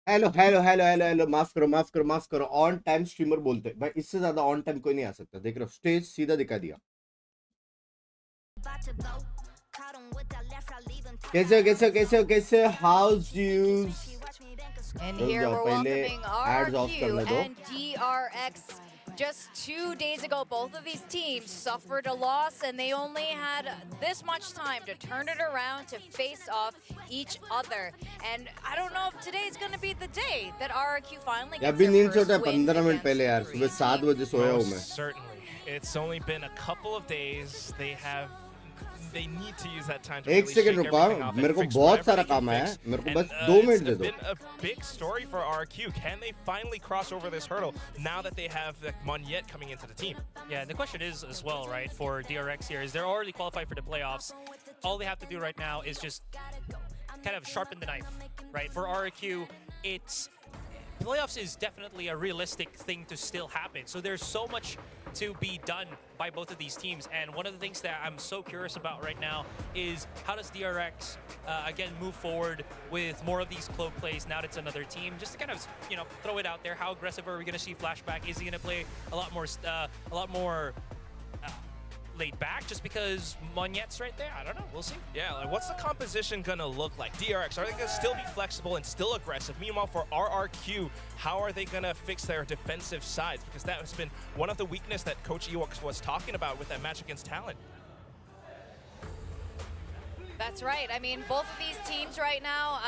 Hello hello hello hello hello माफ करो माफ करो माफ करो ऑन टाइम स्ट्रीमर बोलते हैं भाई इससे ज्यादा ऑन टाइम कोई नहीं आ सकता देख रहे हो स्टेज सीधा दिखा दिया कैसे हाउस यूज And रुक here जाओ we're पहले welcoming एड्स ऑफ RRQ करने दो and DRX. Just 2 days ago, both of these teams suffered a loss, and they only had this much time to turn it around to face off each other. And I don't know if today is going to be the day that RRQ finally gets अभी their नींद से first उठा win 15 minute against पहले यार the सुबह 7 team. बजे सोया हूँ मैं Certainly. It's only been a couple of days. They need to use that time to एक really सेकंड shake रुको everything off and मेरे को fix बहुत whatever सारा they can काम है fix. मेरे को And, बस 2 मिनट दे it's दो been a big story for RQ. Can they finally cross over this hurdle now that they have like, Monyet coming into the team? Yeah, and the question is as well, right, for DRX here, is they're already qualified for the playoffs. All they have to do right now is just kind of sharpen the knife, right? For RQ, it's playoffs is definitely a realistic thing to still happen. So there's so much to be done by both of these teams. And one of the things that I'm so curious about right now is how does DRX, again, move forward with more of these cloak plays now that it's another team? Just to kind of, throw it out there. How aggressive are we going to see Flashback? Is he going to play a lot more laid back just because Monyet's right there? I don't know. We'll see. Yeah, like what's the composition gonna look like? DRX, are they gonna still be flexible and still aggressive? Meanwhile, for RRQ, how are they gonna fix their defensive sides? Because that has been one of the weakness that Coach Ewok was talking about with that match against Talon. That's right. I mean, both of these teams right now,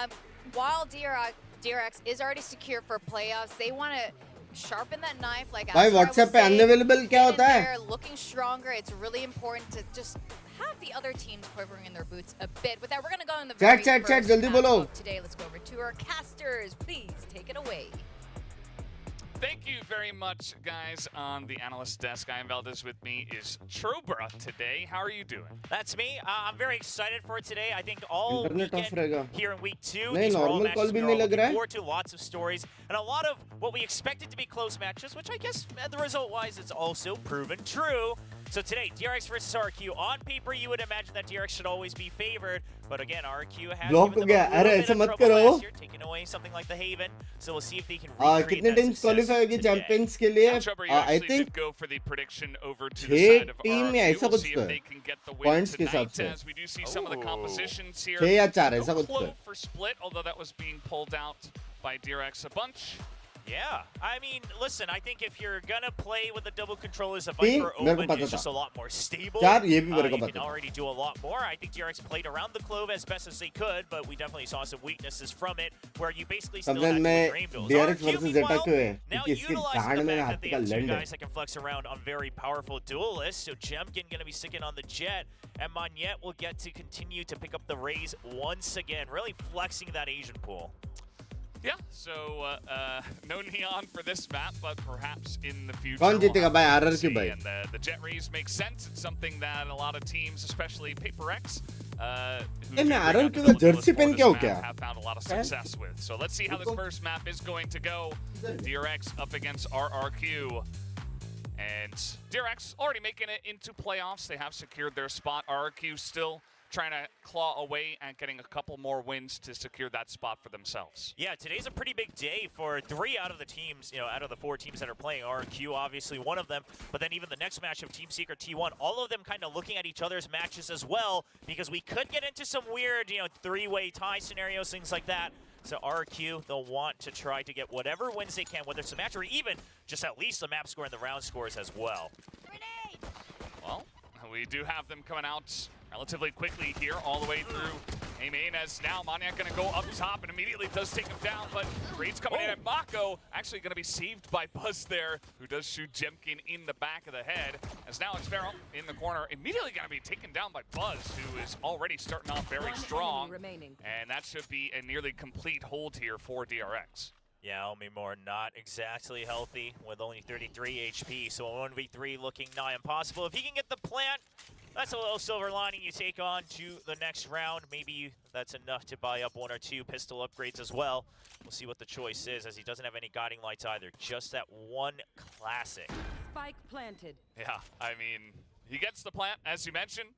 while DRX is already secure for playoffs, they want to sharpen that knife, like भाई WhatsApp पे unavailable क्या होता है? Looking stronger. It's really important to just have the other teams quivering in their boots a bit. With that, we're going to go in the very chat, first जल्दी half बोलो. of today. Let's go over to our casters. Please take it away. Thank you very much, guys, on the analyst desk. I am Valdez. With me is Trobra today. How are you doing? That's me. I'm very excited for it today. I think all Internet off weekend रहेगा. here in week 2, नहीं, these were all normal matches call भी we were नहीं all लग looking रहा है. forward to. Lots of stories and a lot of what we expected to be close matches, which I guess the result-wise is also proven true. So today, DRX versus RQ. On paper, you would imagine that DRX should always be favored, but again, RQ has Block given हो them गया. a little अरे bit ऐसा of मत trouble करो. last year, taking away something like the Haven. So we'll see if they can recreate कितने that teams success qualify होगी today. Champions के लिए? Trobra, you I actually think did go for the prediction over to 6 the side of team या RRQ. ऐसा We'll कुछ see तो if है. they can get the win Points के हिसाब tonight, से. as we do see some of the compositions here. 6 या 4 No ऐसा कुछ तो clue है. for split, although that was being pulled out by DRX a bunch. Yeah, I mean, listen, I think if you're gonna play with the double controllers, a तीन Viper मेरे को Open पता is था. just a lot more stable. 4 ये भी मेरे को You पता can था. already do a lot more. I think DRX played around the Clove as best as they could, but we definitely saw some weaknesses from it, where you basically still had तब to मैं drain builds. DRX RQ, versus Zeta meanwhile, क्यों है? now क्योंकि इसके utilizing गांड the में fact that हाथी they का have two लंड है. guys that can flex around on very powerful duelists. So Jemkin gonna be sticking on the Jet, and Monyet will get to continue to pick up the Raze once again, really flexing that Asian pool. Yeah, so no neon for this map, but perhaps in the future. कौन जीतेगा भाई we'll RRQ see. भाई? And the Jet Rays make sense. It's something that a lot of teams, especially Paper X, who मैं do bring out RRQ the का double jersey duelist पहन for के आऊँ this क्या? map, have found a lot of success with. So let's see how this first map is going to go. DRX up against RRQ. And DRX already making it into playoffs. They have secured their spot. RRQ still trying to claw away and getting a couple more wins to secure that spot for themselves. Yeah, today's a pretty big day for 3 out of the teams, out of the 4 teams that are playing. RQ, obviously one of them, but then even the next match of Team Secret T1, all of them kind of looking at each other's matches as well, because we could get into some weird, 3-way tie scenarios, things like that. So RQ, they'll want to try to get whatever wins they can, whether it's a match or even just at least the map score and the round scores as well. Well, we do have them coming out relatively quickly here, all the way through A main, as now Maniac going to go up top and immediately does take him down, but Raid's coming in, and Mako actually going to be saved by Buzz there, who does shoot Jemkin in the back of the head, as now it's Pharaoh in the corner, immediately going to be taken down by Buzz, who is already starting off very strong, and that should be a nearly complete hold here for DRX. Yeah, Omimore not exactly healthy with only 33 HP, so a 1v3 looking nigh impossible. If he can get the plant, that's a little silver lining you take on to the next round. Maybe that's enough to buy up 1 or 2 pistol upgrades as well. We'll see what the choice is, as he doesn't have any guiding lights either. Just that one classic. Spike planted. Yeah, I mean, he gets the plant, as you mentioned.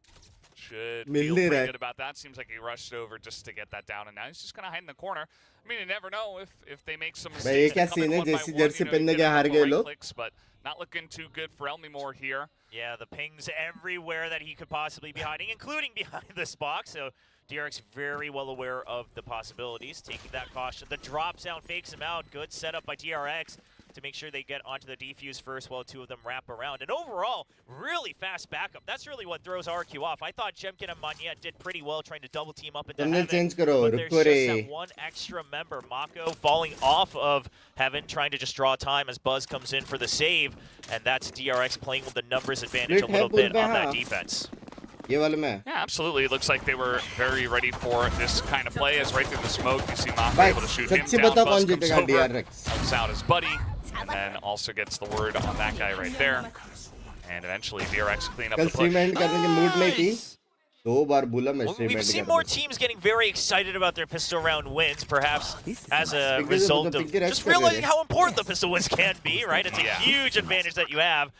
Should mill feel नहीं pretty रहा है। good about that. Seems like he rushed over just to get that down, and now he's just gonna hide in the corner. I mean, you never know if they make some भाई ये mistakes. क्या and come in scene है? one by जैसी one, Jersey you know, पहनने you के get a हार couple गए right लोग। clicks, but not looking too good for Elmimore here. Yeah, the pings everywhere that he could possibly be hiding, including behind this box. So DRX very well aware of the possibilities, taking that caution. The drop sound fakes him out. Good setup by DRX to make sure they get onto the defuse first while two of them wrap around. And overall, really fast backup. That's really what throws RQ off. I thought Jemkin and Manya did pretty well trying to double team up into Thumbnail Heaven. change करो, But there's रुको just रे। that one extra member, Mako, falling off of Heaven, trying to just draw time as Buzz comes in for the save. And that's DRX playing with the numbers advantage Split a little है bit on पूरा। that defense. ये वाले में। Yeah, absolutely. It looks like they were very ready for this kind of play. As right through the smoke, you see Mako भाई able to shoot him सच्ची down. बता Buzz कौन comes जीतेगा over, DRX? helps out his buddy, and then also gets the word on that guy right there. And eventually DRX clean up कल the stream push. And करने के mood में थी। Nice. 2 बार बोला मैं Well, stream we've and seen कर more दूँ। teams getting very excited about their pistol round wins, perhaps as a Because result of the of big just rest realizing of it. how important the pistol wins can be, right? It's a Yeah. huge advantage that you have.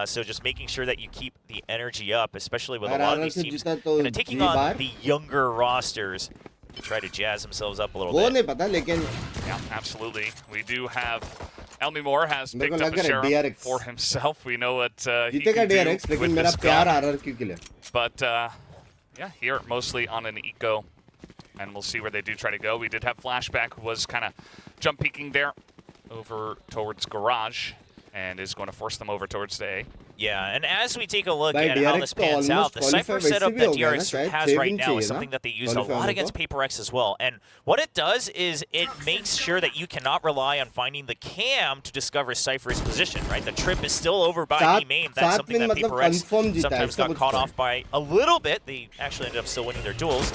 So just making sure that you keep the energy up, especially with a lot of these teams kind of taking on the younger rosters to try to jazz themselves up a little वो bit. नहीं पता लेकिन Yeah, absolutely. We do have Elmimore has मेरे को picked up लग a रहा है sheriff DRX for himself. We know what he जीतेगा can do DRX लेकिन with मेरा this प्यार gun. RRQ के लिए। But yeah, here mostly on an eco, and we'll see where they do try to go. We did have Flashback, who was kind of jump peeking there over towards Garage, and is going to force them over towards the A. Yeah, and as we take a look By at how DRX this तो pans out, almost the qualify Cypher वैसे setup भी that हो गया ना, DRX शायद has 6 right win now चाहिए is ना, something that they used a qualify lot होने against को। PaperX as well. And what it does is it makes sure that you cannot rely on finding the cam to discover Cypher's position, right? The trip is still over by सात- the main. That's सात something win that मतलब PaperX confirm जीता है, sometimes इसका got कुछ caught तो है। off by a little bit. They actually ended up still winning their duels.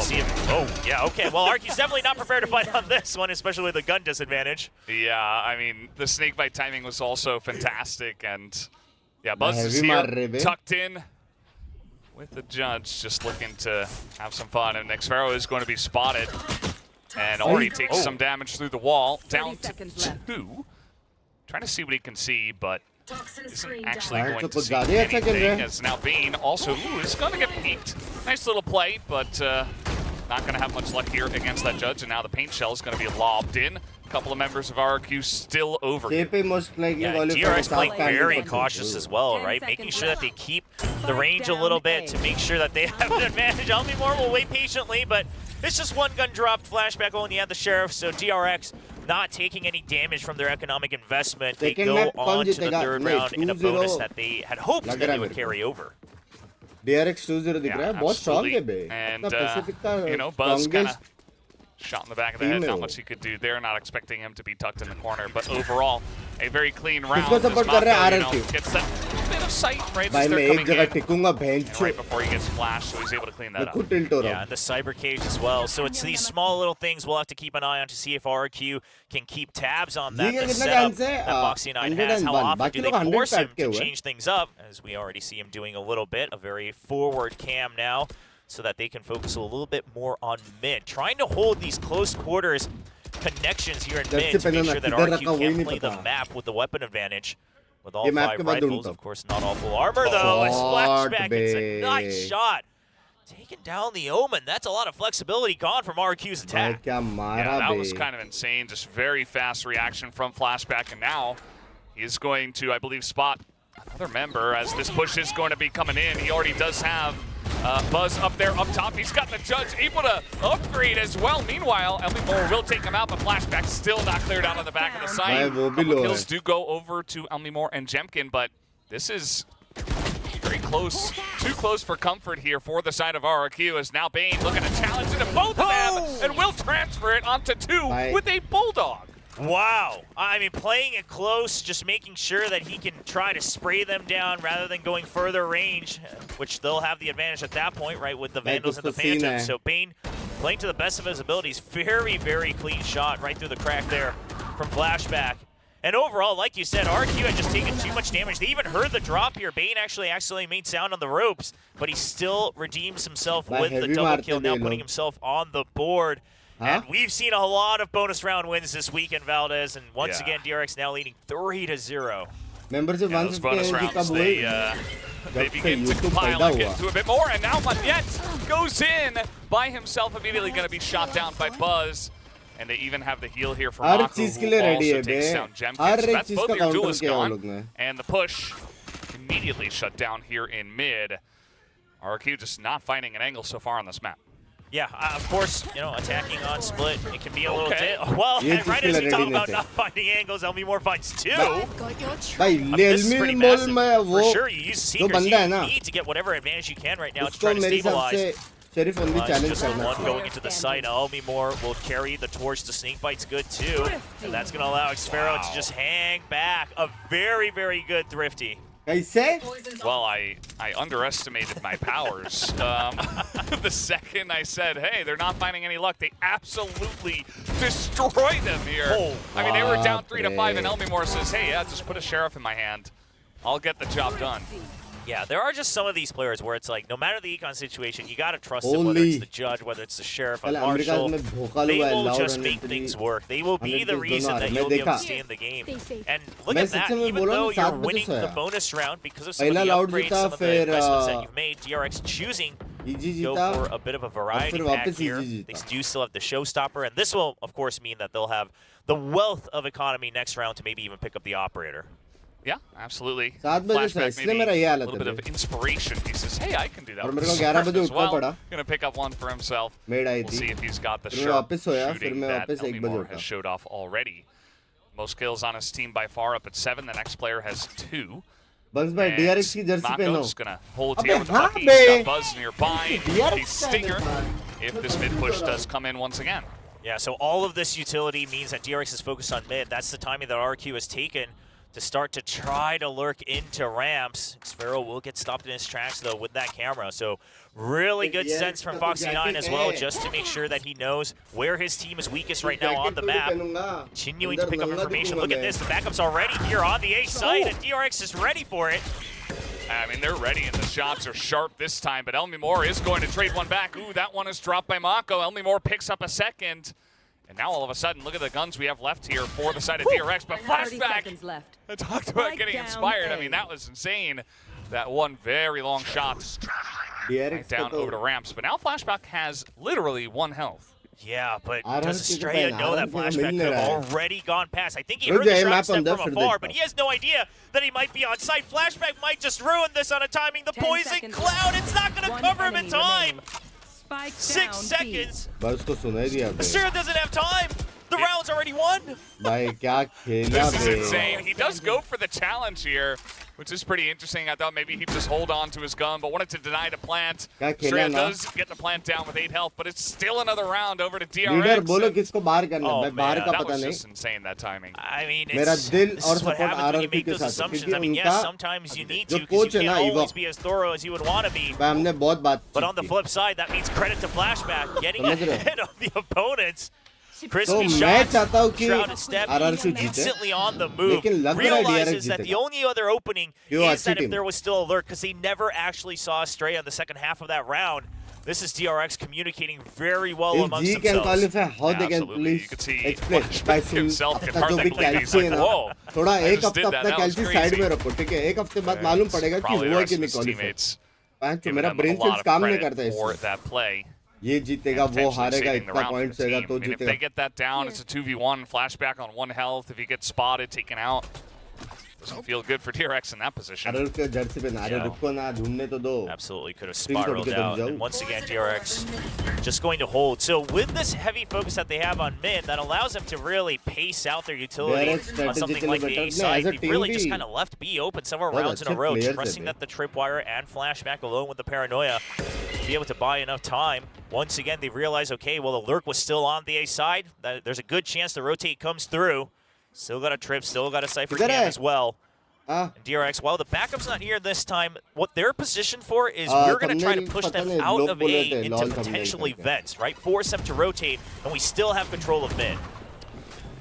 See if, oh, yeah, okay. Well, Arky's definitely not prepared to fight on this one, especially with the gun disadvantage. Yeah, I mean, the snakebite timing was also fantastic, and yeah, Buzz is heavy here, मार रहे बे। tucked in with the judge, just looking to have some fun, and Xfero is going to be spotted, and already takes some damage through the wall, down to 2. Trying to see what he can see, but isn't actually Alright, going so to कुछ see ज़्यादा ही अच्छा खेल रहा anything, है। as now Bane also, is going to get peeked. Nice little play, but not going to have much luck here against that judge, and now the paint shell is going to be lobbed in. A couple of members of RRQ still over here. JP most likely Yeah, qualify DRX for playing South Camp very with the cautious team. as well, right? Making sure that they keep the range a little bit to make sure that they have an advantage. Elmimore will wait patiently, but it's just one gun dropped. Flashback only had the sheriff, so DRX not taking any damage from their economic investment. They Second go map कौन on to the जीतेगा? third नहीं, round in a 2-0 bonus that they had hoped लग that रहा है they would मेरे को। carry over. DRX 2-0 दिख रहा है, बहुत strong है बे। And, अपना Pacific का you know, Buzz kind of strongest shot in the back of the head. Not female. much he could do there. Not expecting him to be tucked in the corner. But overall, a very clean round. किसको as support कर रहा है Mako, you know, RRQ? gets that bit of sight right भाई as मैं they're एक coming जगह in. टिकूंगा And bench right before he gets flashed, so he's able to clean मैं that खुद up. tilt हो रहा Yeah, हूँ and the cyber cage as well. So it's these small little things we'll have to keep an eye on to see if RQ can keep tabs on that. ये The कितना setup chance है? that Boxy9 has, how 101. often बाकी do they लोग 100 force him पे अटके to हुए हैं। change things up? As we already see him doing a little bit, a very forward cam now, so that they can focus a little bit more on mid. Trying to hold these close quarters connections here in mid to make sure that किधर रखा RQ वही can नहीं play the पता। map with the weapon advantage. With all ये map 5 के बाद ढूंढता rifles, हूँ। of course not all full armor though, as Shot Flashback gets a bay. nice shot. Taking down the Omen. That's a lot of flexibility gone from RQ's भाई attack. क्या Yeah, मारा that bay. was kind of insane. Just very fast reaction from Flashback. And now he is going to, I believe, spot another member as this push is going to be coming in. He already does have Buzz up there, up top. He's got the judge able to upgrade as well. Meanwhile, Elmimore will take him out, but Flashback still not cleared out on the back of the site. भाई वो भी Couple low kills है। do go over to Elmimore and Jemkin, but this is very close. Too close for comfort here for the side of RRQ, as now Bane looking to challenge into both of them and will transfer it onto 2 Bye. with a Bulldog. Wow. I mean, playing it close, just making sure that he can try to spray them down rather than going further range, which they'll have the advantage at that point, right, with the Vandals and the कुछ तो scene Phantoms. है। So Bane playing to the best of his abilities. Very, very clean shot right through the crack there from Flashback. And overall, like you said, RQ had just taken too much damage. They even heard the drop here. Bane actually accidentally made sound on the ropes, but he still redeems himself भाई with the heavy double मारते kill, थे now ये putting लोग। himself on the board. And Huh? we've seen a lot of bonus round wins this weekend, Valdez, and once Yeah. again, DRX now leading 3-0. Membership Yeah, those bonus 150 rounds, कब हुई? they जब से begin to YouTube pile पैदा up हुआ। into a bit more, and now Maniet goes in by himself, immediately going to be shot down by Buzz. And they even have the heal here for her Mako, चीज के who लिए ready also है takes बे। down Gem हर Kit. So एक that's चीज both का of your counter duelists किया वो gone. लोग ने। And the push immediately shut down here in mid. RQ just not finding an angle so far on this map. Yeah, of course, you know, attacking on split, it can be a little Okay. well, ये and right चीज as के we लिए talk ready about नहीं not finding angles, Elmimore finds two. भाई This is pretty लेलमिल mole massive. में वो For sure, you use जो Seekers, बंदा है you ना need to get whatever advantage you can right now to उसको try to मेरे हिसाब stabilize. से शेरिफ ओनली चैलेंज Just करना one चाहिए। going into the site. Elmimore will carry the torch. The snake bite's good too. And that's going to allow Xfero to just hang back. A very, very good Thrifty. कैसे? Well, I underestimated my powers. The second I said, hey, they're not finding any luck, they absolutely destroyed them here. Oh, I mean, they were down baap 3-5, and re. Elmimore says, hey, yeah, just put a sheriff in my hand. I'll get the job done. Yeah, there are just some of these players where it's like, no matter the econ situation, you got to trust them, whether Holy. it's the judge, whether it's the sheriff, a पहले America marshal. में Bhokaal They हुआ है will loud just make things work. They will be the 100 reason दोनों that हार। you'll मैं be able to देखा। stay in the game. Stay safe. And look मैं at that, सच्चे में even बोला though ना, you're 7 बजे winning soya. the bonus round because of some पहला of the लाउड upgrades, जीता, some of the फिर, investments that you've made, DRX choosing easy to go जीता for a bit of a variety फिर pack वापस here. EG They जीता। do still have the showstopper, and this will, of course, mean that they'll have the wealth of economy next round to maybe even pick up the operator. Yeah, absolutely. 7 बजे से Flashback, इसलिए maybe मेरा ये a हालत little bit है of inspiration. He says, hey, I can do that और with मेरे को the 11 sheriff बजे as उठना well. पड़ा। Gonna pick up one for himself. Made I We'll थी see if he's got the फिर मैं sharp वापस सोया फिर shooting मैं that वापस 1 बजे Elmimore उठा has showed off already. Most kills on his team by far, up at 7. The next player has 2. बंस भाई And डीआरएक्स की जर्सी पहनो Mako's gonna hold अबे here with the हाँ Bucky. Bay. He's got Buzz nearby. DRX A stinger if this mid push does come in once again. Yeah, so all of this utility means that DRX is focused on mid. That's the timing that RQ has taken to start to try to lurk into ramps. Xfero will get stopped in his tracks, though, with that camera. So really good sense from Foxy9 as well, just to make sure that he knows where his team is weakest right now on the map. Continuing to pick up information. Look at this. The backup's already here on the A side, and DRX is ready for it. I mean, they're ready, and the shots are sharp this time, but Elmimore is going to trade one back. Ooh, that one is dropped by Mako. Elmimore picks up a second. And now all of a sudden, look at the guns we have left here for the side of DRX. But 30 flashback, seconds left. I talked about Strike getting down inspired. I A. mean, that was insane. That one very long shot DRX down over to ramps. But now flashback has literally 1 health. Yeah, but RRQ does को Estrella पहना, know that RRQ को Flashback mill could रहा have है। already gone past? I think he रुक heard the जाए, shot map step on the from फिर afar, देखता but he has no idea that he might be on site. Flashback might just ruin this on a timing. The 10 poison seconds cloud, left. it's not going to One cover him in enemy time. remaining. Spike 6 down B. seconds. बस उसको सुना ही दिया बे Asura doesn't have time. The round's already won. भाई क्या खेला This is bay insane. He does go for the challenge here, which is pretty interesting. I thought maybe he'd just hold on to his gun, but wanted to deny the plant. क्या खेला Estrella ना does get the plant down with 8 health, but it's still another round over to leader DRX. बोलो किसको बाहर करना Oh, मैं बाहर man, का That पता was नहीं just insane, that timing. I mean, मेरा it's, दिल this और is what support happens when you RRQ make के those साथ है, assumptions. क्योंकि I mean, yes, उनका sometimes you need जो to because कोच you है can't ना, always Evox, be as thorough as you would want to be. भाई हमने बहुत बात But on the की। flip side, that means credit to Flashback, getting समझ रहे हो? ahead of the opponents. तो Crispy मैं shots, चाहता हूँ कि shrouded step, RRQ जीते instantly on the move, लेकिन लग रहा है realizes DRX that the जीतेगा only other opening क्यों is अच्छी that if team there was still alert, because they never actually saw Stray on the second half of that round. This is DRX communicating very well if amongst G can themselves. qualify how they can Absolutely. You please could see explain Flashback by himself can अपना जो hardly भी believe it. He's कैल्सी है like, ना whoa. थोड़ा I एक just did हफ्ता that. अपना That was कैल्सी crazy. साइड में रखो ठीक है एक हफ्ते बाद मालूम पड़ेगा कि Probably the हुआ rest कि of नहीं his क्वालिफाई teammates तो giving मेरा them a brain lot cells of काम नहीं credit करता for इससे that play. ये जीतेगा वो Potentially हारेगा saving the इतना round for पॉइंट्स the होगा team. तो I mean, if they जीतेगा get that down, it's a 2v1. Flashback on 1 health. If he gets spotted, taken out, doesn't feel good for DRX in that position. अरे उसके Jersey पे ना अरे Yeah. रुको ना ढूंढने तो दो Absolutely could have Screen तोड़ spiraled के तुम out. जाओ। And once again, DRX just going to hold. So with this heavy focus that they have on mid, that allows them to really pace out their utility DRX on something like the A strategically side. better. They really As a just team kind of left B open several बहुत rounds in a अच्छे row, players trusting थे। that the Tripwire and Flashback alone with the paranoia be able to buy enough time. Once again, they realize, okay, well, the lurk was still on the A side. That there's a good chance the rotate comes through. Still got a trip, still got a Cypher किधर cam है? as well. हाँ And DRX, while the backup's not here this time, what they're positioned for is we're going to try to thumbnail push them पता नहीं, out लोग of बोले A थे, into lol thumbnail potentially करके। vents, right? Force them to rotate, and we still have control of mid.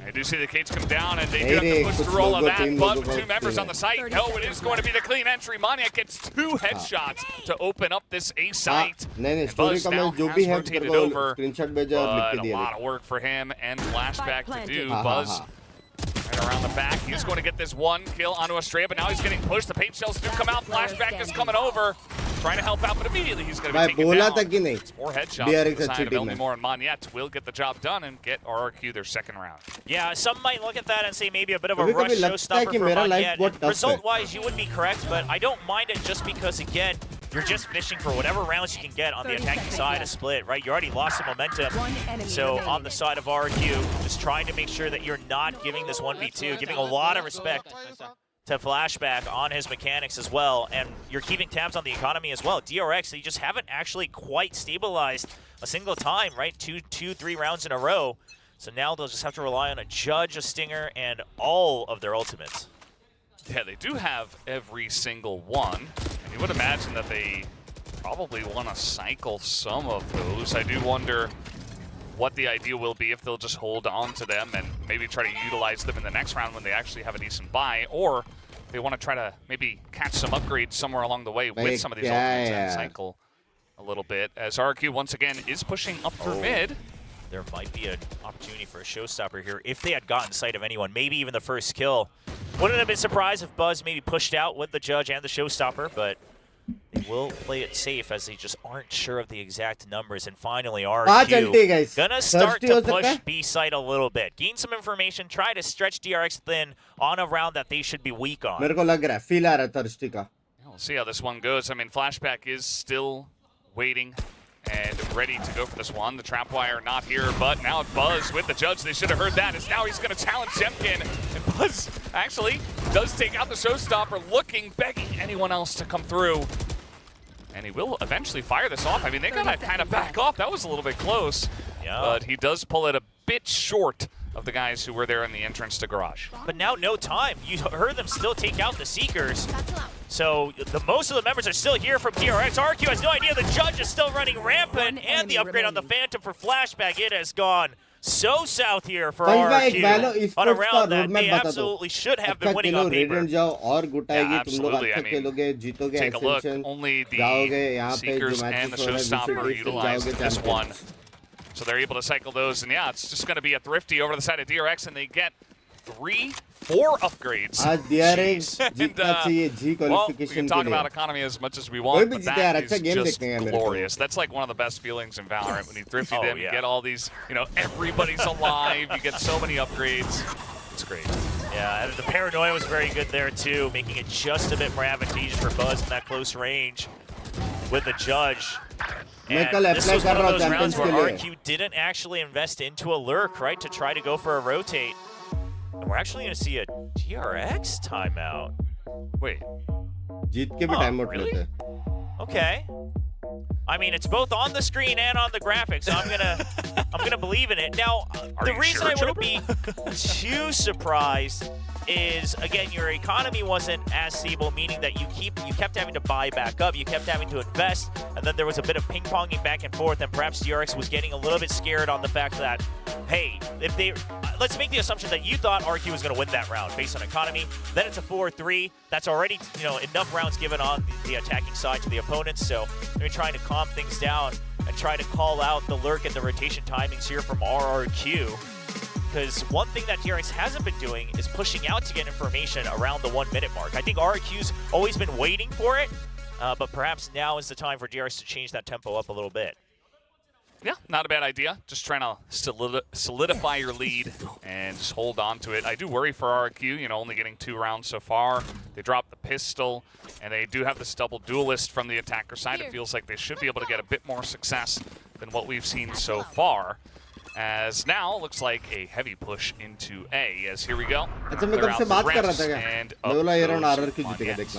I do see the Kates come down, and they Hey, do have to Rick, push कुछ through all of लोगों, that. तीन But लोगों with 2 को members चाहिए। on the site, 30 no, it seconds is going to be the clean entry. Maniac gets 2 headshots to open up this A site. नहीं नहीं And story Buzz का now मैं जो has भी है rotated तेरे को over, स्क्रीनशॉट भेजा और लिख but के a दिया lot of work for him and Flashback to do. हाँ, हाँ, Buzz हाँ। Working around the back. He's going to get this one kill onto Estrella, but now he's getting pushed. The paint shells do come out. Flashback is coming over. Trying to help out, but immediately he's going to be taken down. It's 4 headshots. The side of Elmore and Monyet will get the job done and get RRQ their second round. Yeah, some might look at that and say maybe a bit of a rush showstopper for Monyet. Result-wise, you would be correct, but I don't mind it just because, again, you're just fishing for whatever rounds you can get on the attacking side of Split, right? You already lost some momentum. So on the side of RRQ, just trying to make sure that you're not giving this 1v2, giving a lot of respect to Flashback on his mechanics as well, and you're keeping tabs on the economy as well. DRX, they just haven't actually quite stabilized a single time, right? 3 rounds in a row. So now they'll just have to rely on a Judge, a Stinger, and all of their ultimates. Yeah, they do have every single one, and you would imagine that they probably want to cycle some of those. I do wonder what the idea will be, if they'll just hold on to them and maybe try to utilize them in the next round when they actually have a decent buy, or they want to try to maybe catch some upgrades somewhere along the way with some of these ultimates and cycle a little bit. As RQ once again is pushing up through mid. There might be an opportunity for a showstopper here if they had gotten sight of anyone, maybe even the first kill. Wouldn't have been surprised if Buzz maybe pushed out with the Judge and the showstopper, but they will play it safe as they just aren't sure of the exact numbers. And finally, RQ gonna start to push B side a little bit, gain some information, try to stretch DRX thin on a round that they should be weak on. We'll see how this one goes. I mean, Flashback is still waiting and ready to go for this one. The Trapwire not here, but now Buzz with the Judge. They should have heard that. As now he's going to challenge Jemkin. And Buzz actually does take out the showstopper, begging anyone else to come through. And he will eventually fire this off. I mean, they got to kind of back off. That was a little bit close. Yeah. But he does pull it a bit short of the guys who were there in the entrance to Garage. But now no time. You heard them still take out the Seekers. So most of the members are still here from DRX. RQ has no idea the Judge is still running rampant, and the upgrade on the Phantom for Flashback. It has gone so south here for RQ on a round that they absolutely should have been winning on paper. Yeah, absolutely. I mean, take a look. Only the Seekers and the Showstopper utilized this one. So they're able to cycle those, and yeah, it's just going to be a Thrifty over the side of DRX, and they get 4 upgrades. Well, we can talk about economy as much as we want, but that is just glorious. That's like one of the best feelings in Valorant when you Thrifty them, you get all these, everybody's alive, you get so many upgrades. It's great. Yeah, and the paranoia was very good there too, making it just a bit more advantageous for Buzz in that close range with the Judge. And this was one of those rounds where RQ didn't actually invest into a lurk, right, to try to go for a rotate. And we're actually going to see a DRX timeout. Wait. Really? Okay. I mean, it's both on the screen and on the graphics, so I'm gonna believe in it. Now, the reason I wouldn't be too surprised is, again, your economy wasn't as stable, meaning that you kept having to buy back up, you kept having to invest, and then there was a bit of ping-ponging back and forth, and perhaps DRX was getting a little bit scared on the fact that, hey, if they, let's make the assumption that you thought RQ was going to win that round based on economy, then it's a 4-3. That's already, enough rounds given on the attacking side to the opponents, so they're trying to calm things down and try to call out the lurk and the rotation timings here from RRQ. Because one thing that DRX hasn't been doing is pushing out to get information around the 1 minute mark. I think RRQ's always been waiting for it, but perhaps now is the time for DRX to change that tempo up a little bit. Yeah, not a bad idea. Just trying to solidify your lead and just hold on to it. I do worry for RRQ, only getting 2 rounds so far. They dropped the pistol, and they do have this double duelist from the attacker side. It feels like they should be able to get a bit more success than what we've seen so far. As now, looks like a heavy push into A, as here we go. They're out the ramps, and up goes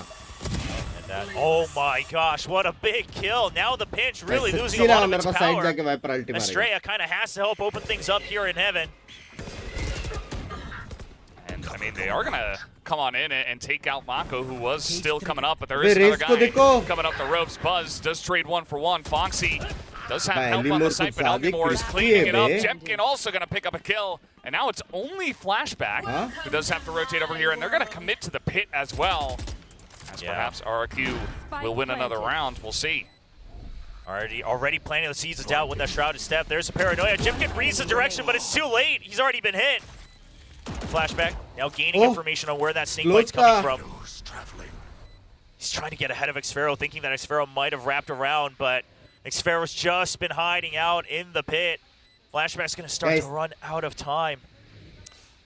oh my gosh, what a big kill. Now the pinch really losing a lot of its power. Estrella kind of has to help open things up here in Heaven. And, I mean, they are going to come on in and take out Mako, who was still coming up, but there is another guy coming up the ropes. Buzz does trade 1 for 1. Foxy does have help on the site, but Elmore is cleaning it up. Jemkin also going to pick up a kill, and now it's only Flashback who does have to rotate over here, and they're going to commit to the pit as well. As perhaps RRQ will win another round. We'll see. Already planting the seeds of doubt with that shrouded step. There's a paranoia. Jemkin reads the direction, but it's too late. He's already been hit. Flashback now gaining information on where that snake Close bite's coming ka. from. He's trying to get ahead of Xfero, thinking that Xfero might have wrapped around, but Xfero's just been hiding out in the pit. Flashback's going to start Guys. to run out of time.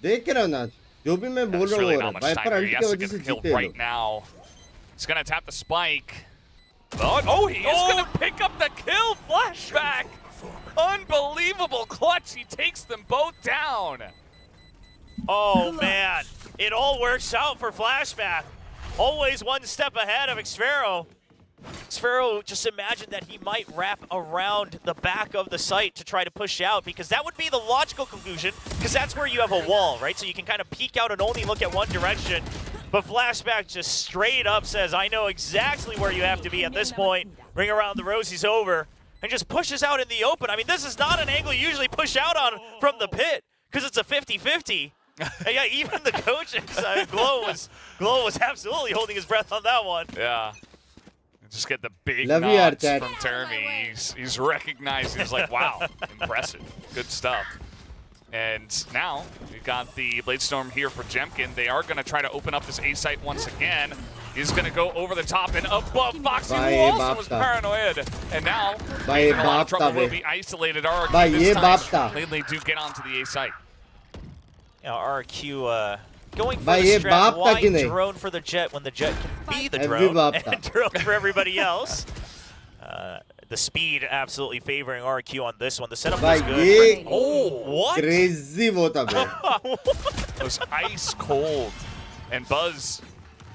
देख रहा हूँ ना जो भी मैं बोल There's रहा हूँ really हो not रहा much है time Viper here. He ult has की to वजह get से the kill जीते right लोग now. He's gonna tap the spike. Oh, he is gonna pick up the kill. Flashback. Unbelievable clutch. He takes them both down. Oh, man. It all works out for Flashback. Always one step ahead of Xfero. Xfero just imagined that he might wrap around the back of the site to try to push out, because that would be the logical conclusion, because that's where you have a wall, right? So you can kind of peek out and only look at one direction. But Flashback just straight up says, I know exactly where you have to be at this point. Ring around the rosie's over, and just pushes out in the open. I mean, this is not an angle you usually push out on from the pit, because it's a 50-50. Yeah, even the coach, Glow was absolutely holding his breath on that one. Yeah. Just get the big Love you, nods Arcad. from Termi. He's recognized. He's like, wow, impressive. Good stuff. And now we've got the Bladestorm here for Jemkin. They are going to try to open up this A site once again. He's going to go over the top and above Foxy, who also was paranoid. And now, Bhai, in a lot of baap trouble, ta will bhe. be isolated. RRQ Bhai, this ye time. baap ta. They do get onto the A site. You know, RQ going for Bhai, the ye strap. baap ta Why ki nahi? drone for the Jet when the Jet can be the Every drone baap ta. and drone for everybody else? The speed absolutely favoring RQ on this one. The setup was भाई good. ये Oh, what? crazy वो था भाई It was ice cold. And Buzz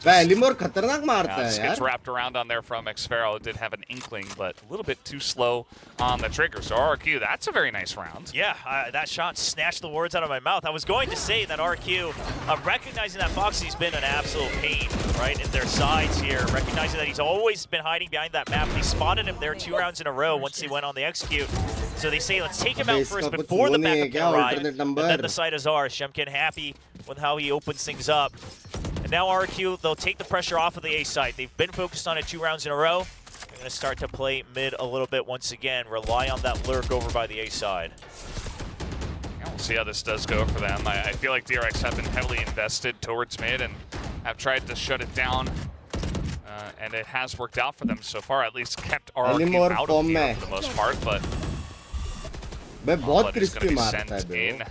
भाई एलिमोर खतरनाक मारता है just gets यार wrapped around on there from Xfero. Did have an inkling, but a little bit too slow on the trigger. So RQ, that's a very nice round. Yeah, that shot snatched the words out of my mouth. I was going to say that RQ, recognizing that Foxy's been an absolute pain, right, in their sides here, recognizing that he's always been hiding behind that map. They spotted him there 2 rounds in a row once he went on the execute. So they say, let's take him out first before the backup can arrive. And then the site is ours. Shemkin happy with how he opens things up. And now RQ, they'll take the pressure off of the A site. They've been focused on it 2 rounds in a row. They're going to start to play mid a little bit once again, rely on that lurk over by the A side. Yeah, we'll see how this does go for them. I feel like DRX have been heavily invested towards mid and have tried to shut it down. And it has worked out for them so far, at least kept RQ out of here for the most part. But भाई बहुत Bullet is crispy gonna be मारता है sent बे in.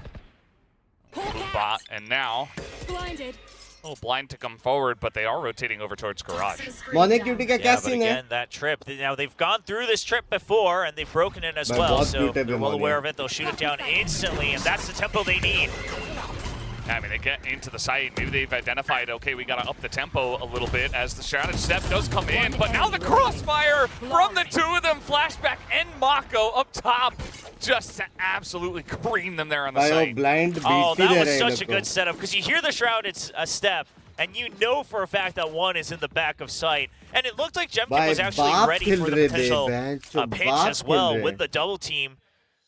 Bot, and now Blinded. a little blind to come forward, but they are rotating over towards Garage. मोने cutie का क्या Yeah, but scene है again, that trip, now they've gone through this trip before, and they've broken it as But well, बहुत so cute है they're बे well मोने. aware of it. They'll shoot it down instantly, and that's the tempo they need. I mean, they get into the site. Maybe they've identified, okay, we got to up the tempo a little bit as the strategy step does come in. But now the crossfire from the 2 of them, Flashback and Mako up top, just to absolutely cream them there on the भाई वो site. blind Oh, beat he that they was रहे हैं such a लोग को good setup, because you hear the shroud, it's a step, and you know for a fact that one is in the back of sight. And it looked like Jemkin भाई was actually बाप ready खेल for the रहे थे potential बहन pinch बाप as खेल well रहे with the double team.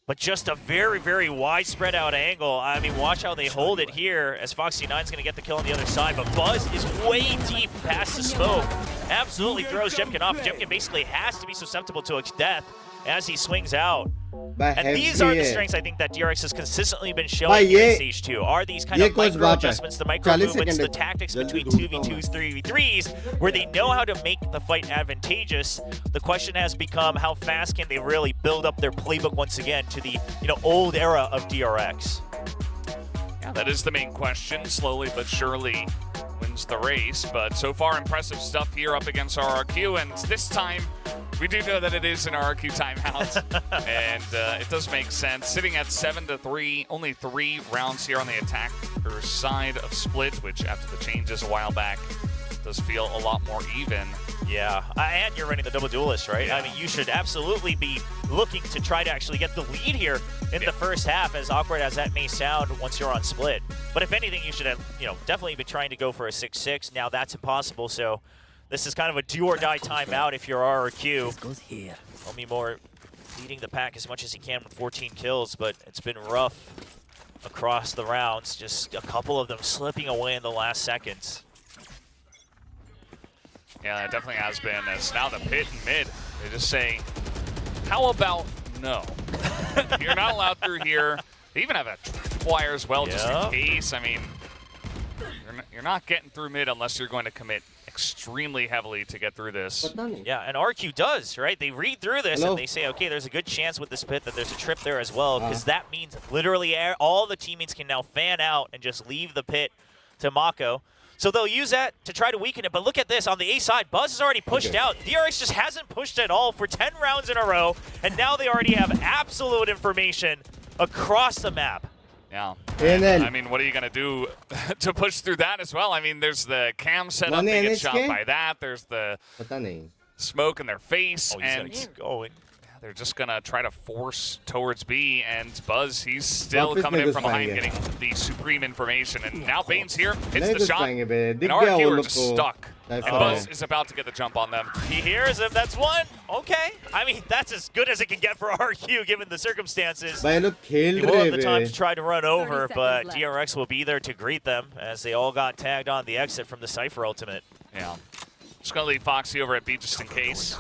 But just a very, very wide spread out angle. I mean, watch how they hold it here as Foxy 9's going to get the kill on the other side. But Buzz is way deep past the smoke. Absolutely throws Jemkin off. Jemkin basically has to be susceptible to a death as he swings out. भाई And these heavy are the है strengths I think that DRX has consistently been भाई showing here in ये Stage 2. Are these kind ये of कुछ micro बात है adjustments, the micro 40 movements, the second tactics जल्दी between ढूंढता हूँ 2v2s, 3v3s, where they know how to make the fight advantageous. The question has become how fast can they really build up their playbook once again to the old era of DRX. Yeah, that is the main question. Slowly but surely wins the race. But so far, impressive stuff here up against RRQ. And this time, we do know that it is an RRQ timeout. And it does make sense. Sitting at 7-3, only 3 rounds here on the attacker side of Split, which after the changes a while back, does feel a lot more even. Yeah, and you're running the double duelist, right? Yeah. I mean, you should absolutely be looking to try to actually get the lead here in the first half, as awkward as that may sound once you're on Split. But if anything, you should have, definitely be trying to go for a 6-6. Now that's impossible, so this is kind of a do-or-die timeout if you're RRQ. Omimore leading the pack as much as he can with 14 kills, but it's been rough across the rounds. Just a couple of them slipping away in the last seconds. Yeah, it definitely has been. As now the pit and mid, they just say, how about no? You're not allowed through here. They even have a wire as well, just in case. I mean, You're not getting through mid unless you're going to commit extremely heavily to get through this. पता नहीं. Yeah, and RQ does, right? They read through this Hello? and they say, okay, there's a good chance with this pit that there's a trip there as well, because that means literally all the teammates can now fan out and just leave the pit to Mako. So they'll use that to try to weaken it. But look at this. On the A side, Buzz is already pushed out. DRX just hasn't pushed at all for 10 rounds in a row. And now they already have absolute information across the map. Yeah. And then, I mean, what are you going to do to push through that as well? I mean, there's the cam setup. One They get NHK? shot by that. There's the पता नहीं. smoke in their face. Oh, he's and gonna keep going. they're just going to try to force towards B. And Buzz, he's still वापस coming in नहीं from घुस behind, पाएंगे. getting the supreme information. And now Bane's here, hits नहीं the घुस shot. पाएंगे बे. And दिख गया वो RQ are लोग just को. stuck. And Cypher Buzz है. is about to get the jump on them. He hears him. That's one. Okay. I mean, that's as good as it can get for RQ given the circumstances. भाई लोग खेल He will रहे have the time bay. to try to run over, 30 but seconds DRX will be there to greet them as they all got tagged on the exit from the Cypher ultimate. Yeah. Just going to leave Foxy over at B just in case.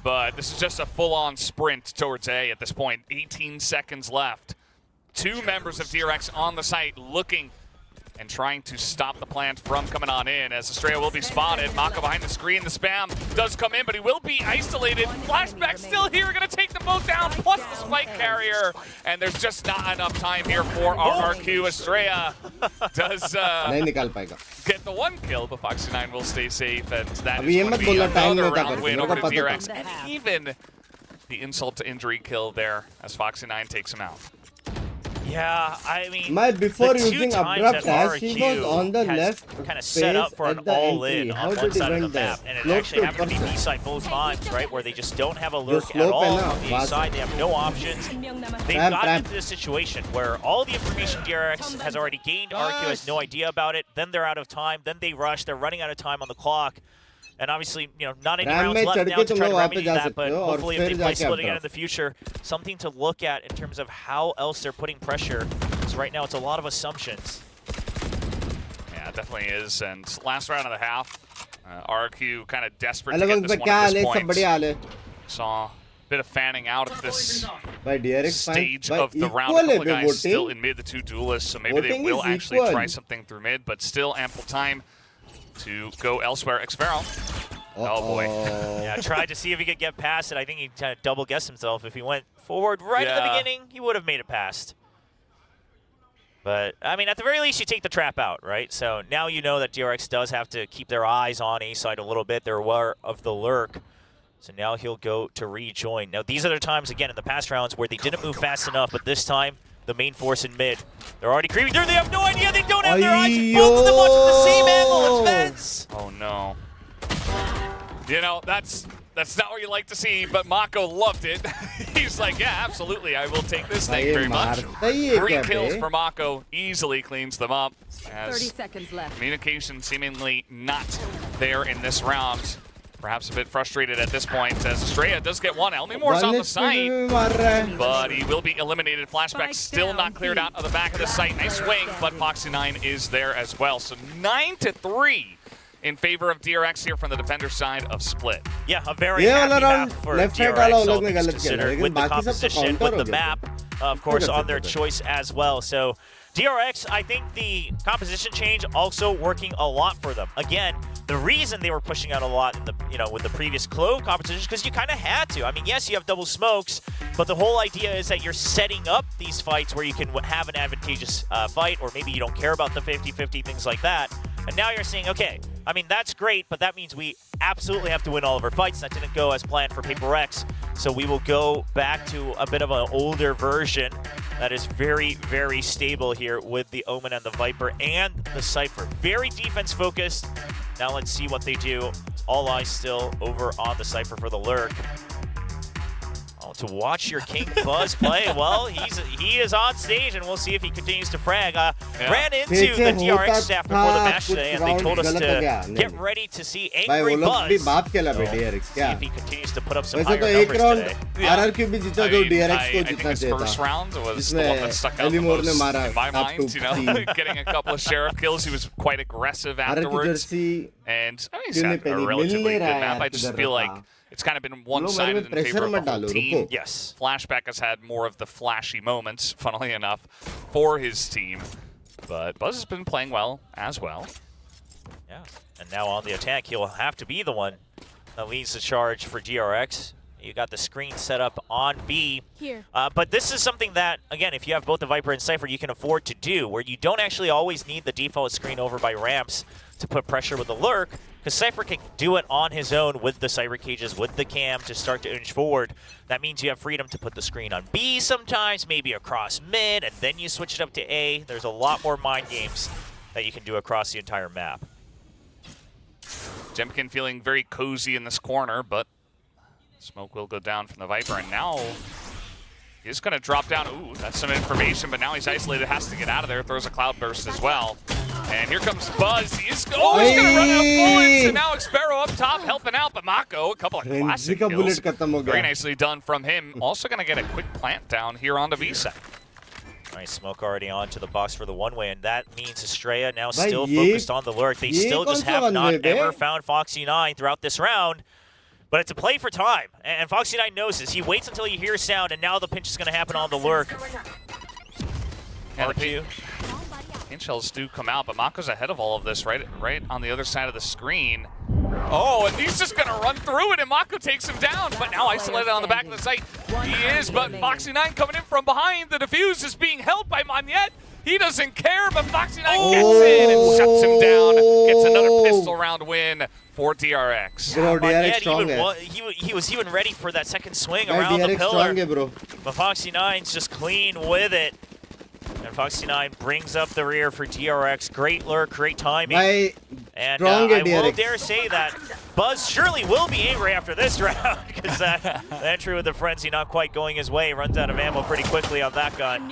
But this is just a full-on sprint towards A at this point. 18 seconds left. 2 members of DRX on the site looking and trying to stop the plant from coming on in, as Estrella will be spotted. Mako behind the screen. The spam does come in, but he will be isolated. Flashback still here, going to take them both down, plus the spike carrier. And there's just not enough time here for RRQ. Estrella does नहीं निकाल पाएगा. get the 1 kill, but Foxy9 will stay safe, and that अभी is ये going to मत be बोलना time another नहीं था round करके, win मेरे over को to पता था. DRX, and even the insult to injury kill there as Foxy9 takes him out. Yeah, I mean, My before the two using times abrupt that dash, he was on the has left kind of set up space for an at the all-in entry. How on one did he side of the went there? map, and it Slope actually to happened to be ऊपर से. B-side both times, right, where they just don't have a lurk at slope all है ना, on the वहाँ से. A-side. They have no options. They've Ramp, gotten ramp. into this situation where all the information DRX has already gained, RQ has no idea about it, then they're out of time, then they rush, they're running out of time on the clock. And obviously, you know, not any RAM rounds में left चढ़ now के to तुम try to लोग वहाँ पे remedy जा that, सकते but हो और hopefully if फिर they play जाके split again in updraft. the future, something to look at in terms of how else they're putting pressure. Because right now it's a lot of assumptions. Yeah, it definitely is. And last round of the half, RQ kind of desperate to अलग get वक्त this पे one क्या at हाल है? this सब point. बढ़िया हाल है. Saw a bit of fanning out of this भाई DRX fine. stage भाई of the round. A equal है couple of bay guys still voting. in mid, the 2 duelists, so maybe they Voting will is actually equal. try something through mid, but still ample time to go elsewhere. Xvero. Oh boy. Yeah, tried to see if he could get past it. I think he kind of double guessed himself. If he went forward right at the Yeah. beginning, he would have made it past. But, I mean, at the very least, you take the trap out, right? So now you know that DRX does have to keep their eyes on A-side a little bit. They're aware of the lurk. So now he'll go to rejoin. Now, these are the times, again, in the past rounds where they didn't move fast enough, but this time, the main force in mid. They're already creeping through. They have no idea. They don't have their eyes. Both of them watching the same angle. It's Vents. Oh no. You know, that's not what you like to see, but Mako loved it. He's like, yeah, absolutely, I will take this. Thank you very much. मारता ही है 3 क्या kills bay? for Mako, easily cleans them up. 30 As seconds left. communication seemingly not there in this round. Perhaps a bit frustrated at this point, as Estrella does get one. Elmimore's on the site, में मार रहा है. but he will be eliminated. Flashback Spike still down, not cleared B. out of the back of the site. Nice swing, but Foxy9 is there as well. So 9-3 in favor of DRX here from the defender side of Split. Yeah, a very ये happy वाला half round for left side DRX, वाला all उन लोग ने things गलत किया, considered, लेकिन with the बाकी सब तो composition, counter with हो the गया. map, of course, कर on their सकते थे. choice as well. So DRX, I think the composition change also working a lot for them. Again, the reason they were pushing out a lot in the, you know, with the previous Clo competition is because you kind of had to. I mean, yes, you have double smokes, but the whole idea is that you're setting up these fights where you can have an advantageous fight, or maybe you don't care about the 50-50, things like that. And now you're saying, okay, I mean, that's great, but that means we absolutely have to win all of our fights. That didn't go as planned for Paper X, so we will go back to a bit of an older version that is very, very stable here with the Omen and the Viper and the Cypher. Very defense-focused. Now let's see what they do. All eyes still over on the Cypher for the lurk. Oh, to watch your King Buzz play, well, he is on stage, and we'll see if he continues to frag. Ran into the DRX staff before the match today, and they told us to get ready to see भाई वो angry लोग भी Buzz. बाप खेला बे DRX See क्या? if he continues to put up some वैसे higher तो एक numbers राउंड today. RRQ भी जीता I जो mean, DRX को I think जीतना his चाहिए first था. round was the one जिसमें that stuck out the एलिमोर ने most मारा in my top mind, you know, 2 getting a couple of sheriff kills. He was quite aggressive RRQ afterwards. Jersey And I mean, he's क्यों had नहीं a पहनी? relatively मिल नहीं good रहा map. यार I just किधर feel like रहा. it's kind of been लोग one-sided मेरे in में favor pressure of the मत whole डालो, team. रुको. Yes. Flashback has had more of the flashy moments, funnily enough, for his team. But Buzz has been playing well as well. Yeah, and now on the attack, he'll have to be the one that leads the charge for DRX. You got the screen set up on B. Here. But this is something that, again, if you have both the Viper and Cypher, you can afford to do, where you don't actually always need the default screen over by ramps to put pressure with the lurk, because Cypher can do it on his own with the Cyber Cages, with the cam to start to inch forward. That means you have freedom to put the screen on B sometimes, maybe across mid, and then you switch it up to A. There's a lot more mind games that you can do across the entire map. Jemkin feeling very cozy in this corner, but smoke will go down from the Viper, and now he's going to drop down. Ooh, that's some information, but now he's isolated, has to get out of there. Throws a cloud burst as well. And here comes Buzz. He's going to run out of bullets, and now Xpero up top helping out, but Mako, a couple of classic kills. Very nicely done from him. Also going to get a quick plant down here onto VCT. Nice smoke already onto the box for the one-way, and that means Estrella now still focused on the lurk. They still just have not ever found Foxy9 throughout this round. But it's a play for time, and Foxy9 knows this. He waits until you hear sound, and now the pinch is going to happen on the lurk. And the pinch shells do come out, but Mako's ahead of all of this, right on the other side of the screen. Oh, and he's just going to run through it, and Mako takes him down, but now isolated on the back of the site. He is, but Foxy9 coming in from behind. The defuse is being held by Monyet. He doesn't care, but Foxy9 gets in and shuts him down. Gets another pistol round win for DRX. Bro, DRX strong he was even ready for that second swing around the pillar. Bro. But Foxy9's just clean with it. And Foxy9 brings up the rear for DRX. Great lurk, great timing. And I will dare say that Buzz surely will be angry after this round, because that entry with the frenzy not quite going his way. Runs out of ammo pretty quickly on that gun.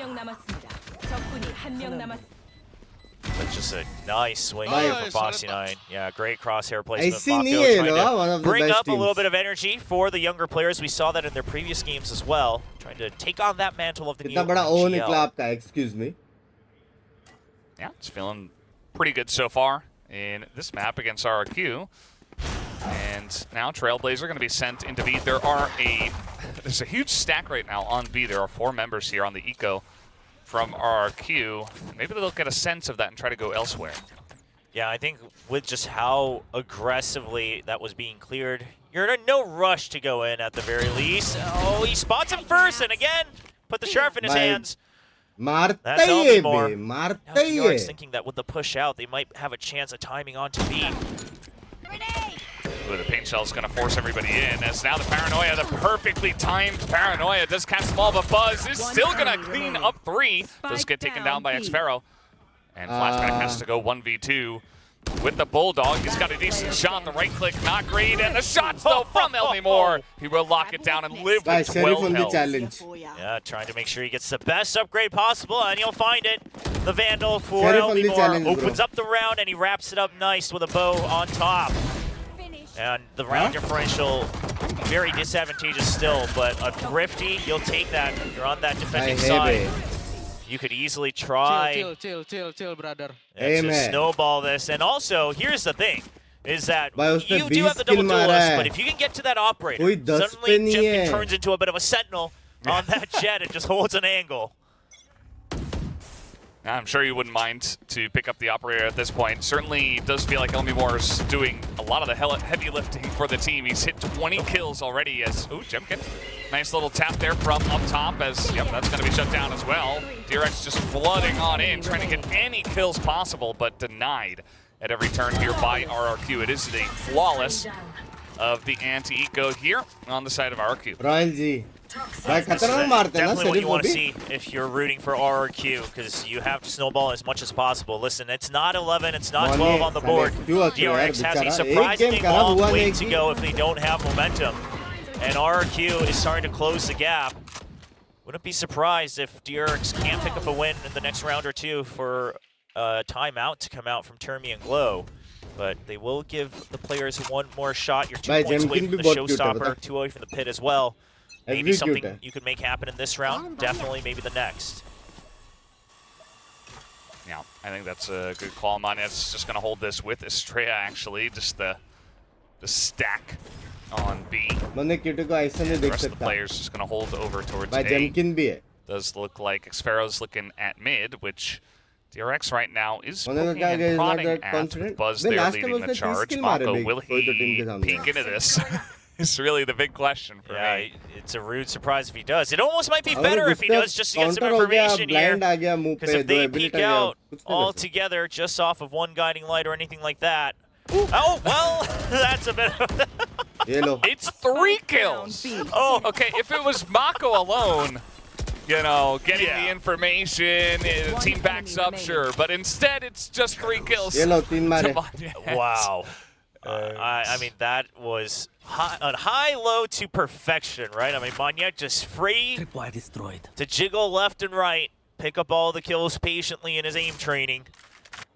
But just a nice swing here for Foxy9. Yeah, great crosshair placement. Mako trying to bring up a little bit of energy for the younger players. We saw that in their previous games as well. Trying to take on that mantle of the new GL. Excuse me. Yeah, it's feeling pretty good so far in this map against RRQ. And now Trailblazer going to be sent into B. There's a huge stack right now on B. There are 4 members here on the eco from RRQ. Maybe they'll get a sense of that and try to go elsewhere. Yeah, I think with just how aggressively that was being cleared, you're in no rush to go in at the very least. Oh, he spots him first, and again, put the sharp in his hands. That's helping more. Now DRX thinking that with the push out, they might have a chance of timing onto B. Ooh, the paint shell is going to force everybody in, as now the Paranoia, the perfectly timed Paranoia, does catch the ball, but Buzz is still going to clean up 3. Does get taken down by Xpero. And Flashback has to go 1v2 with the Bulldog. He's got a decent shot, the right click, not great, and the shots though from Elmimore. He will lock it down and live with 12 health. Yeah, trying to make sure he gets the best upgrade possible, and he'll find it. The Vandal for Elmimore opens up the round, and he wraps it up nice with a bow on top. And the round differential, very disadvantageous still, but a Thrifty, you'll take that. You're on that defending side. You could easily try chill, brother. To snowball this. And also, here's the thing, is that you do have the double duelist, but if you can get to that operator, suddenly Jemkin turns into a bit of a sentinel on that jet and just holds an angle. I'm sure you wouldn't mind to pick up the operator at this point. Certainly does feel like Elmimore's doing a lot of the heavy lifting for the team. He's hit 20 kills already as, ooh, Jemkin. Nice little tap there from up top as, yep, that's going to be shut down as well. DRX just flooding on in, trying to get any kills possible, but denied at every turn here by RRQ. It is the flawless of the anti-eco here on the side of RRQ. Definitely what you want to see if you're rooting for RRQ, because you have to snowball as much as possible. Listen, it's not 11, it's not 12 on the board. DRX has a surprisingly long way to go if they don't have momentum. And RRQ is starting to close the gap. Wouldn't be surprised if DRX can't pick up a win in the next round or two for a timeout to come out from Termi and Glow. But they will give the players one more shot. You're 2 points away from the showstopper, 2 away from the pit as well. Maybe something you could make happen in this round, definitely maybe the next. Yeah, I think that's a good call. Monet's just going to hold this with Estrella, actually. Just the stack on B. The rest of the players just going to hold over towards A. Does look like Xpero's looking at mid, which DRX right now is Hoने का poking क्या and है, is not prodding that at confident. Buzz Then there last time leading the उसने 30 charge. kill मारे Mako, big will कोई तो team he के सामने. peek into this? It's really the big question for Yeah, me. it's a rude surprise if he does. It almost might be अगर better if he गुस्सा does, just to get some counter हो गया, information here. blind आ गया मुंह Because पे, if दो they ability peek आ गया, out कुछ नहीं all कर सकते. together just off of one guiding light or anything like that. Oh, well, that's a bit of... ये लो. It's 3 kills. Oh, Okay, if it was Mako alone, you know, getting Yeah. the information, the team backs up, sure. But instead, it's just 3 kills. ये लो 3 मारे. to Manya. wow. I mean, that was high, low to perfection, right? I mean, Manya just free to jiggle left and right, pick up all the kills patiently in his aim training.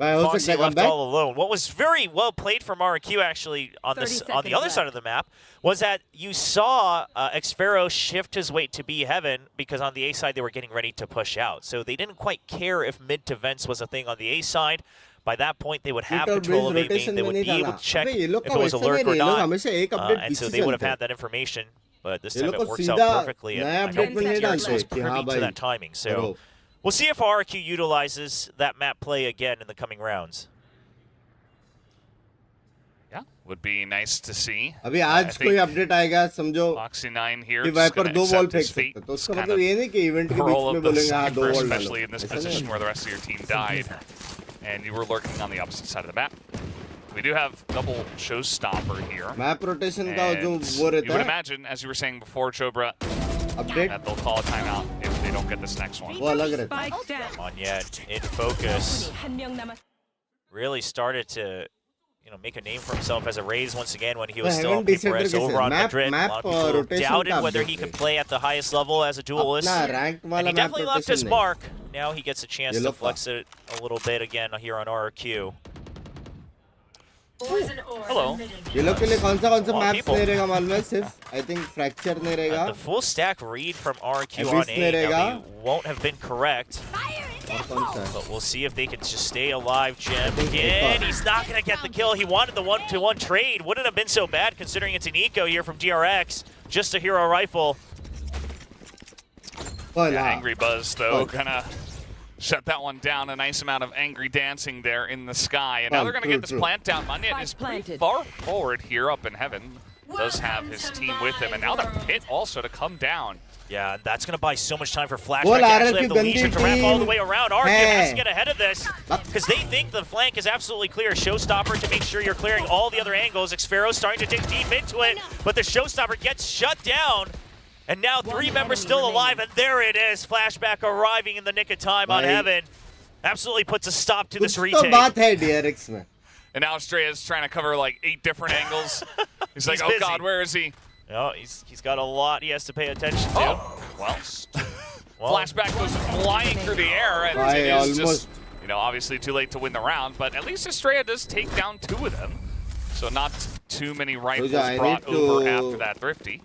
भाई हो Foxy सकता है left comeback. all alone. What was very well played from RQ actually on the other side of the map was that you saw Xfero shift his weight to B heaven because on the A side they were getting ready to push out. So they didn't quite care if mid to vents was a thing on the A side. By that point, they would have Little control of breeze A main. rotation They में would नहीं be डाला. able to check अबे if ये लोग it का was a वैसा नहीं lurk है, or ये लोग not. हमेशा एक update And so पीछे they would have चलते had हैं. that information. But this ये time लोग it को works out सीधा perfectly. नया I update don't में नहीं think DRX डालते was कि हाँ privy to भाई that timing. So करो. we'll see if RQ utilizes that map play again in the coming rounds. Yeah, would be nice to see. अभी I आज think कोई अपडेट आएगा समझो Foxy 9 here कि just वाइपर gonna दो ball accept फेंक his fate. सकता है तो It's उसका kind मतलब of ये नहीं कि इवेंट के pearl बीच में of the बोलेंगे हाँ दो Cypher, बॉल डालो especially in this ऐसा नहीं position है. where the rest of your team died, and you were lurking on the opposite side of the map. We do have double showstopper here. Map rotation का जो And वो you रहता would है imagine, as you were saying before, Chobra, update that they'll call a timeout if they don't get this next one. वो अलग रहता है. Manya in focus. Really started to make a name for himself as a Raze once again when he was still on PPRS over on Madrid. A lot of people rotation doubted का whether update he could है. play at the highest level as a duelist. अपना ranked And वाला he map definitely left his rotation नहीं. mark. Now he gets a chance ये to लोग का. flex it a little bit again here on RQ. Hello. ये लोग के लिए कौन सा lot of मैप people. नहीं रहेगा मालूम है सिर्फ आई थिंक फ्रैक्चर नहीं रहेगा The full stack read from RQ Abyss on नहीं A रहेगा. now, they won't have been correct. और कौन सा है. But we'll see if they can just stay alive, Jim. think Again, Econ. he's not going to get the kill. He wanted the 1-to-1 trade. Wouldn't have been so bad considering it's an eco here from DRX. Just a hero rifle. बोला. Yeah, Angry Buzz, though, Oh. gonna shut that one down. A nice amount of angry dancing there in the sky. And now Oh, they're gonna true, get this true. plant down. Manya is pretty far forward here up in heaven. Does have his team with him. And now the pit also to come down. Yeah, and that's going to buy so much time for Flashback Well, to RQ actually have the gandhi leisure to wrap all the team. way around. RQ has Hey. to get ahead of this because they think the flank is absolutely clear. Showstopper to make sure you're clearing all the other angles. Xfero's starting to dig deep into it, but the Showstopper gets shut down. And now 3 members still alive, and there it is. Flashback arriving in the nick of time on Bhai. Heaven. Absolutely puts a stop to कुछ this तो retake. बात है DRX में. And now Estrella's trying to cover like 8 different angles. He's like, He's oh busy. God, where is he? No, he's got a lot he has to pay attention to. Oh, well. Flashback goes flying through the air, and Bhai, it is almost. just, obviously too late to win the round, but at least Estrella does take down 2 of them. So not too many rifles I brought need over to- after that Thrifty.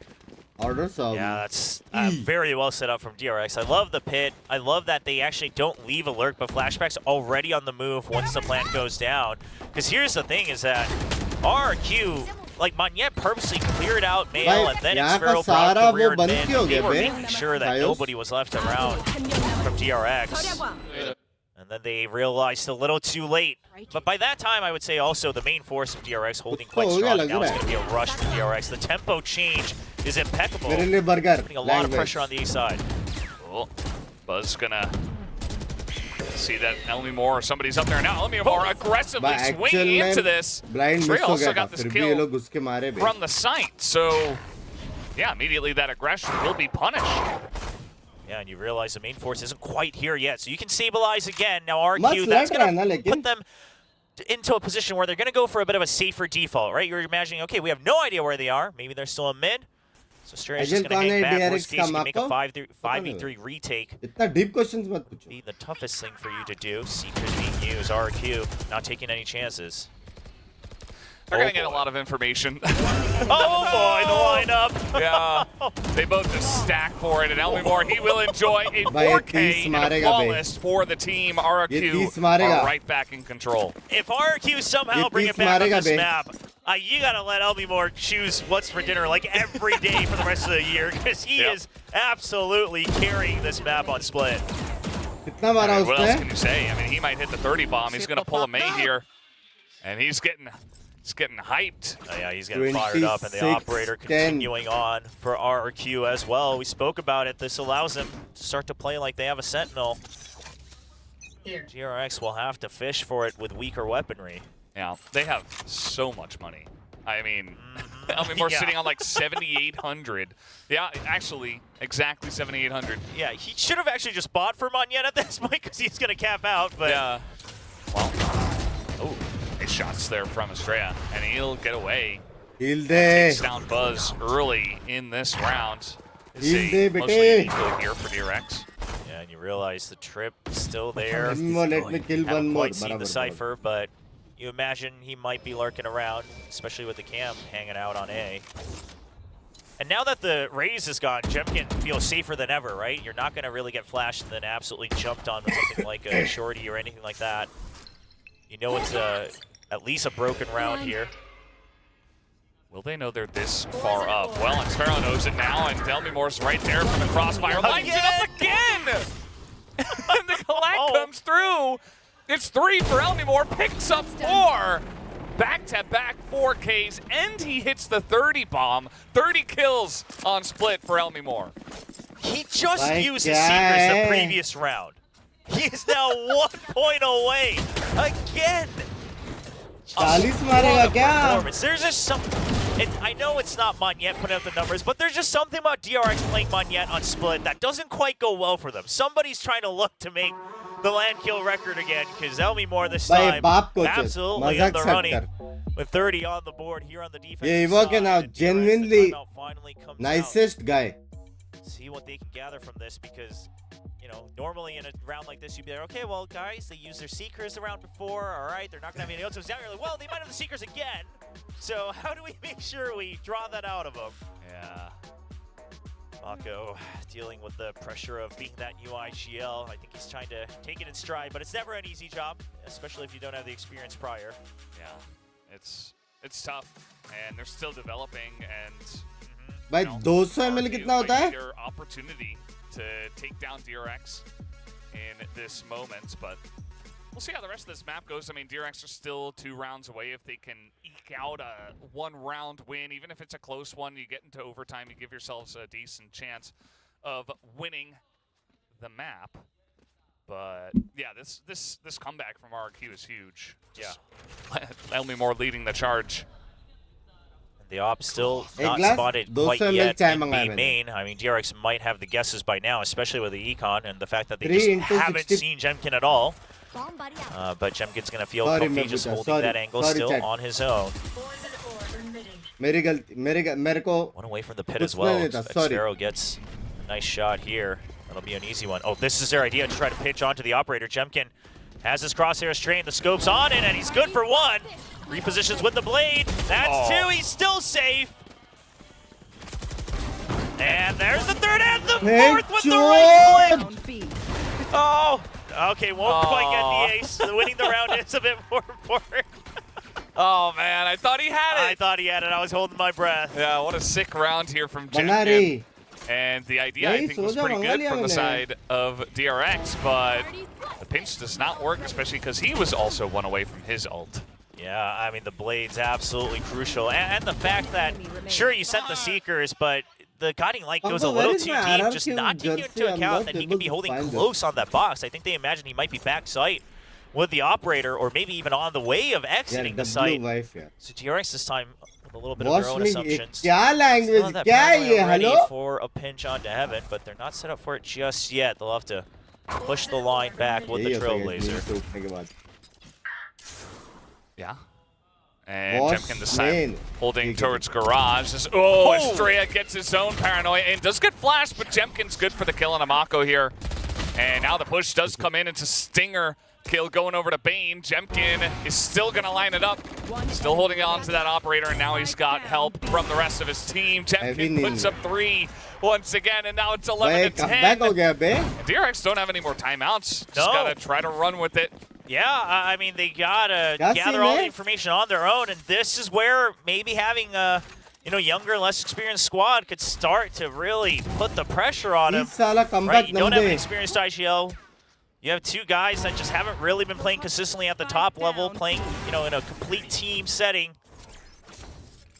Order some. Yeah, that's very well set up from DRX. I love the pit. I love that they actually don't leave a lurk, but Flashback's already on the move once the plant goes down. Because here's the thing is that RQ, like Manyet purposely cleared out male Bhai, and then यहाँ का Xfero सारा brought वो career बंद mid. क्यों हो They गया were bay? making sure that Bios? nobody was left around from DRX. And then they realized a little too late. But by that time, I would say also the main force of DRX holding quite Oh, strong. yeah, Now लग it's रहा going to be a rush from DRX. The tempo change is impeccable. मेरे लिए burger. Putting a lot of pressure on the A side. Cool. Buzz gonna see that Elmi Moore or somebody's up there now. Elmi Moore aggressively But actual swinging में into this. blind miss Trey हो also गया था. got this फिर भी ये kill लोग घुस के मारे बे. from the site. So, yeah, immediately that aggression will be punished. Yeah, and you realize the main force isn't quite here yet, so you can stabilize again. Now RQ, Must that's let going रहा है ना, to लेकिन- put them into a position where they're going to go for a bit of a safer default, right? You're imagining, okay, we have no idea where they are. Maybe they're still in mid. So Strays just Agent going to hang कौन है back. DRX Worst case, का you can make a Mako? 5v3 retake. इतना deep questions मत पूछो. Be the toughest thing for you to do. Seekers being used, RQ not taking any chances. They're Oh, gonna get a boy. lot of information. Oh boy, the lineup! Yeah, they both just stack for it, and Elmi Moore, he will enjoy a भाई, 4K 30 and a मारेगा flawless for the team. ये RQ 30 मारेगा. are right back in control. If RQ somehow ये bring it 30 back on मारेगा this bay. map, you gotta let Elmore choose what's for dinner like every day for the rest of the year, because he Yep. is absolutely carrying this map on Split. कितना मारा What else उसने? can you say? I mean, he might hit the 30 bomb. He's going to pull a May here. And he's getting hyped. Oh, yeah, he's getting fired up, and the operator continuing on for RRQ as well. We spoke about it. This allows them to start to play like they have a Sentinel. GRX will have to fish for it with weaker weaponry. Yeah, they have so much money. I mean, we're sitting on like 7,800. Yeah, actually, exactly 7,800. Yeah, he should have actually just bought for Monyet at this point because he's going to cap out. But yeah. Well, oh, nice shots there from Estrella, and he'll get away. Takes down Buzz early in this round. It's mostly equal here for DRX. Yeah, and you realize the trip is still there. Let me kill one more. Quite seen the Cypher, but you imagine he might be lurking around, especially with the cam hanging out on A. And now that the raise is gone, Jemkin feels safer than ever, right? You're not going to really get flashed and then absolutely jumped on with something like a shorty or anything like that. You know it's at least a broken round here. Will they know they're this far up? Well, and Sparrow knows it now, and Delmimore's right there from the crossfire. Lines it up again! And the collect comes through. It's 3 for Elmimore, picks up 4. Back-to-back 4Ks, and he hits the 30 bomb. 30 kills on split for Elmimore. He just used his Seekers the previous round. He is now 1 point away again. 40 मारेगा क्या? There's just some. I know it's not Monyet putting up the numbers, but there's just something about DRX playing Monyet on split that doesn't quite go well for them. Somebody's trying to look to make the land kill record again, because Elmimore this time absolutely in the running with 30 on the board here on the defense. Yeah, Evoke now genuinely nicest guy. See what they can gather from this, because you know, normally in a round like this, you'd be like, okay, well, guys, they used their Seekers the round before, all right, they're not going to have any notes. So now you're like, well, they might have the Seekers again. So how do we make sure we draw that out of them? Yeah. Mako dealing with the pressure of being that UIGL. I think he's trying to take it in stride, but it's never an easy job, especially if you don't have the experience prior. Yeah, it's tough, and they're still developing, and भाई 200 ml कितना होता है? Their opportunity to take down DRX in this moment, but we'll see how the rest of this map goes. I mean, DRX are still 2 rounds away. If they can eke out a 1-round win, even if it's a close one, you get into overtime, you give yourselves a decent chance of winning the map. But yeah, this comeback from RQ is huge. Yeah, Elmimore leading the charge. The op still not spotted quite yet in B main. I mean, DRX might have the guesses by now, especially with the econ and the fact that they just haven't seen Jemkin at all. But Jemkin's going to feel contagious holding that angle still on his own. One away from the pit as well. Sparrow gets a nice shot here. That'll be an easy one. Oh, this is their idea to try to pitch onto the operator. Jemkin has his crosshairs trained. The scope's on it, and he's good for 1. Repositions with the blade. That's 2. He's still safe. And there's the 3rd and the 4th with the right click. Oh, okay, won't quite get the ace. Winning the round is a bit more important. Oh man, I thought he had it. I thought he had it. I was holding my breath. Yeah, what a sick round here from Jemkin. And the idea, I think, was pretty good from the side of DRX, but the pinch does not work, especially because he was also 1 away from his ult. Yeah, I mean, the blade's absolutely crucial. And the fact that, sure, you sent the Seekers, but the Guiding Light goes a little too deep, just not taking into account that he can be holding close on that box. I think they imagine he might be backside with the operator, or maybe even on the way of exiting the site. So DRX this time with a little bit of their own assumptions. क्या language? क्या ये? Hello? For a pinch onto heaven, but they're not set up for it just yet. They'll have to push the line back with the Trailblazer. Yeah. And Jemkin this time holding towards Garage. Oh, Estrella gets his own paranoia and does get flashed, but Jemkin's good for the kill on Amako here. And now the push does come in. It's a stinger kill going over to Bane. Jemkin is still going to line it up. Still holding on to that operator, and now he's got help from the rest of his team. Jemkin puts up 3 once again, and now it's 11 to 10. DRX don't have any more timeouts. Just got to try to run with it. Yeah, I mean, they gotta gather all the information on their own, and this is where maybe having a younger, less experienced squad could start to really put the pressure on him. Right? You don't have an experienced IGL. You have two guys that just haven't really been playing consistently at the top level, playing, in a complete team setting.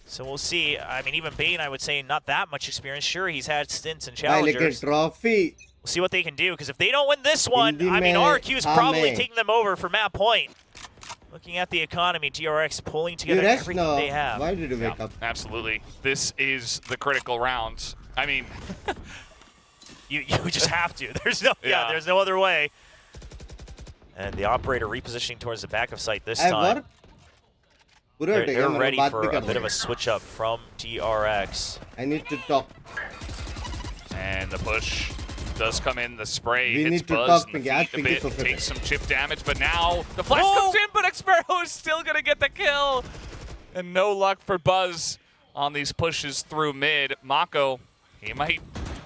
So we'll see. I mean, even Bane, I would say, not that much experience. Sure, he's had stints and challengers. trophy. We'll see what they can do, because if they don't win this one, I mean, RQ is probably taking them over for map point. Looking at the economy, DRX pulling together everything they have. Why did you wake up? Absolutely. This is the critical round. I mean, you just have to. There's no there's no other way. And the operator repositioning towards the back of site this time. They're ready for a bit of a switch up from DRX. I need to talk. And the push does come in. The spray We hits need to Buzz talk, in the Pinky. feet a bit, takes some chip damage, but now the flash comes in, but Xpero is still going to get the kill. And no luck for Buzz on these pushes through mid. Mako, he might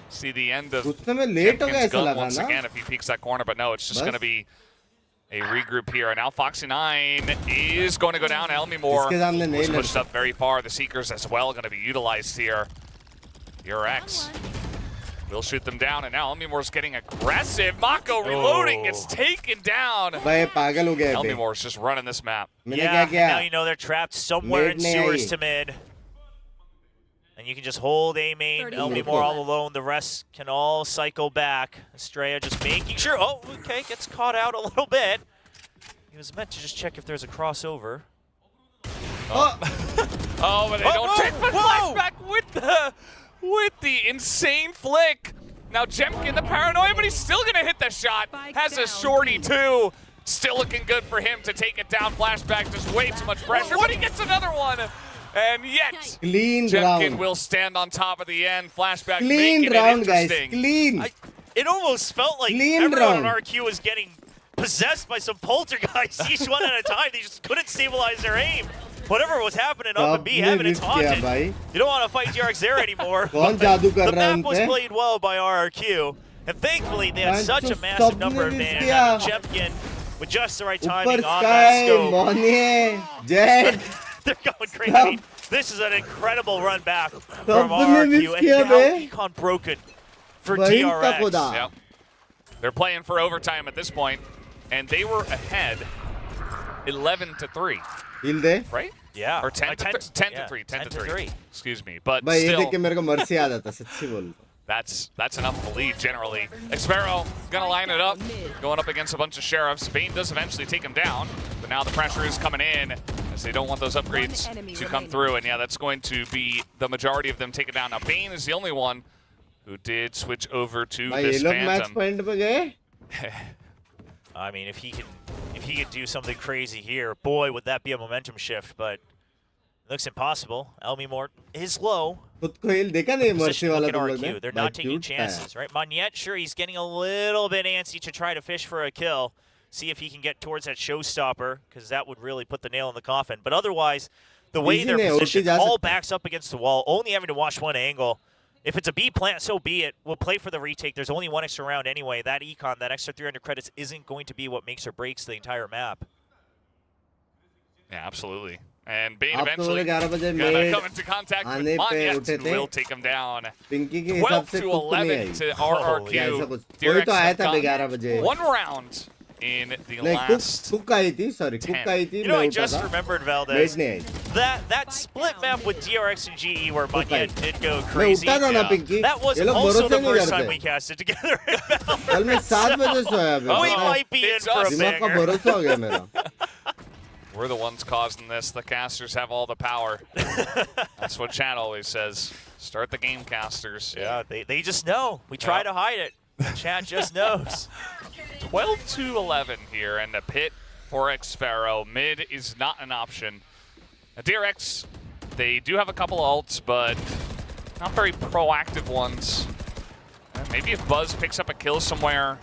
see the end of Jenkins' gun once again if he peeks that corner, but no, it's just going to be a regroup here. And now Foxy9 is going to go down. Elmimore was pushed up very far. The Seekers as well going to be utilized here. DRX will shoot them down, and now Elmimore's getting aggressive. Mako reloading, gets taken down. Elmimore's just running this map. Now you know they're trapped somewhere in sewers to mid. And you can just hold A main, Elmimore all alone. The rest can all cycle back. Estrella just making sure. Oh, okay, gets caught out a little bit. He was meant to just check if there's a crossover. Oh, but they don't take the flashback with the insane flick. Now Jemkin, the paranoia, but he's still gonna hit the shot. Has a shorty too. Still looking good for him to take it down. Flashback, just way too much pressure, but he gets another one. And yet, Jemkin will stand on top of the end. Flashback making it interesting. Clean. It almost felt like everyone on RQ was getting possessed by some poltergeists, each one at a time. They just couldn't stabilize their aim. Whatever was happening up in B heaven, it's haunted. You don't want to fight DRX there anymore. The map was played well by RRQ, and thankfully they had such a massive number advantage. Jemkin with just the right timing on that scope. They're going crazy. I mean, this is an incredible run back from RRQ, and now econ broken for DRX. Yep. They're playing for overtime at this point, and they were ahead 11-3. Right? Yeah. Or 10-3. Excuse me. But still, that's enough of a lead generally. Xpero gonna line it up, going up against a bunch of sheriffs. Bane does eventually take him down, but now the pressure is coming in as they don't want those upgrades to come through. And yeah, that's going to be the majority of them take it down. Now Bane is the only one who did switch over to this Phantom. I mean, if he could do something crazy here, boy, would that be a momentum shift, but it looks impossible. Elmimore is low. They're not taking chances, right? Magnet, sure, he's getting a little bit antsy to try to fish for a kill, see if he can get towards that showstopper, because that would really put the nail in the coffin. But otherwise, the way they're positioned, all backs up against the wall, only having to watch one angle. If it's a B plant, so be it. We'll play for the retake. There's only one extra round anyway. That econ, that extra 300 credits, isn't going to be what makes or breaks the entire map. Yeah, absolutely. And Bane eventually gonna come into contact with Magnet, who will take him down. 12-11 to RRQ. DRX one round in the last 10. You know, I just remembered, Valdez, that split map with DRX and GE where Magnet did go crazy. That was also the first time we casted together. We might be in for a banger. We're the ones causing this. The casters have all the power. That's what Chad always says. Start the game, casters. Yeah, they just know. We try to hide it. Chad just knows. 12-11 here, and the pit for Xpero. Mid is not an option. DRX, they do have a couple ults, but not very proactive ones. Maybe if Buzz picks up a kill somewhere,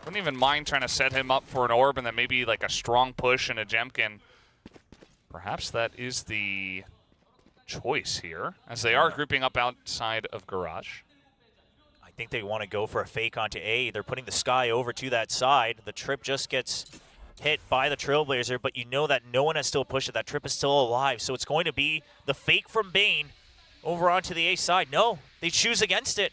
wouldn't even mind trying to set him up for an orb and then maybe like a strong push and a Jemkin. Perhaps that is the choice here, as they are grouping up outside of Garage. I think they want to go for a fake onto A. They're putting the Sky over to that side. The Trip just gets hit by the Trailblazer, but you know that no one has still pushed it. That Trip is still alive, so it's going to be the fake from Bane over onto the A side. No, they choose against it.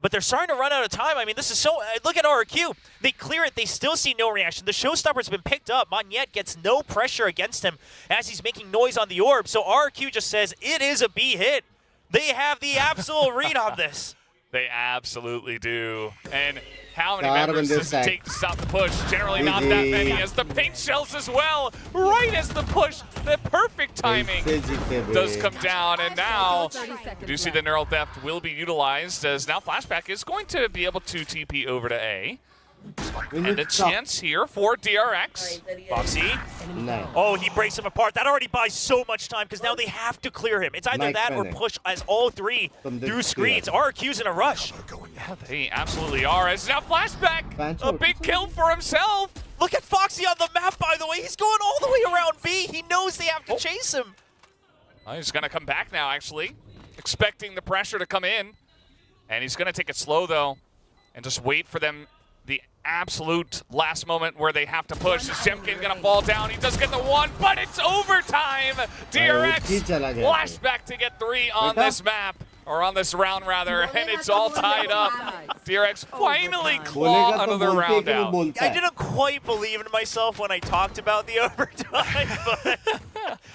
but they're starting to run out of time. I mean, this is so... look at RRQ. They clear it. They still see no reaction. The showstopper's been picked up. Monyet gets no pressure against him as he's making noise on the orb. So RRQ just says, it is a B hit. They have the absolute read on this. They absolutely do. And how many members does it take to stop the push? Generally not that many, as the paint shells as well. Right as the push, the perfect timing does come down. And now, you do see the neural theft will be utilized, as now Flashback is going to be able to TP over to A. And a chance here for DRX. Foxy. No. Oh, he breaks him apart. That already buys so much time because now they have to clear him. It's either that or push as all three through screens. RQ's in a rush. Yeah, they absolutely are. As now Flashback, a big kill for himself. Look at Foxy on the map, by the way. He's going all the way around B. He knows they have to chase him. Oh, he's going to come back now, actually. Expecting the pressure to come in. And he's going to take it slow, though, and just wait for them. The absolute last moment where they have to push. Is Jemkin gonna fall down? He does get the one, but it's overtime. DRX flashback to get 3 on this map, or on this round rather, and it's all tied up. DRX finally claw another round out. I didn't quite believe in myself when I talked about the overtime, but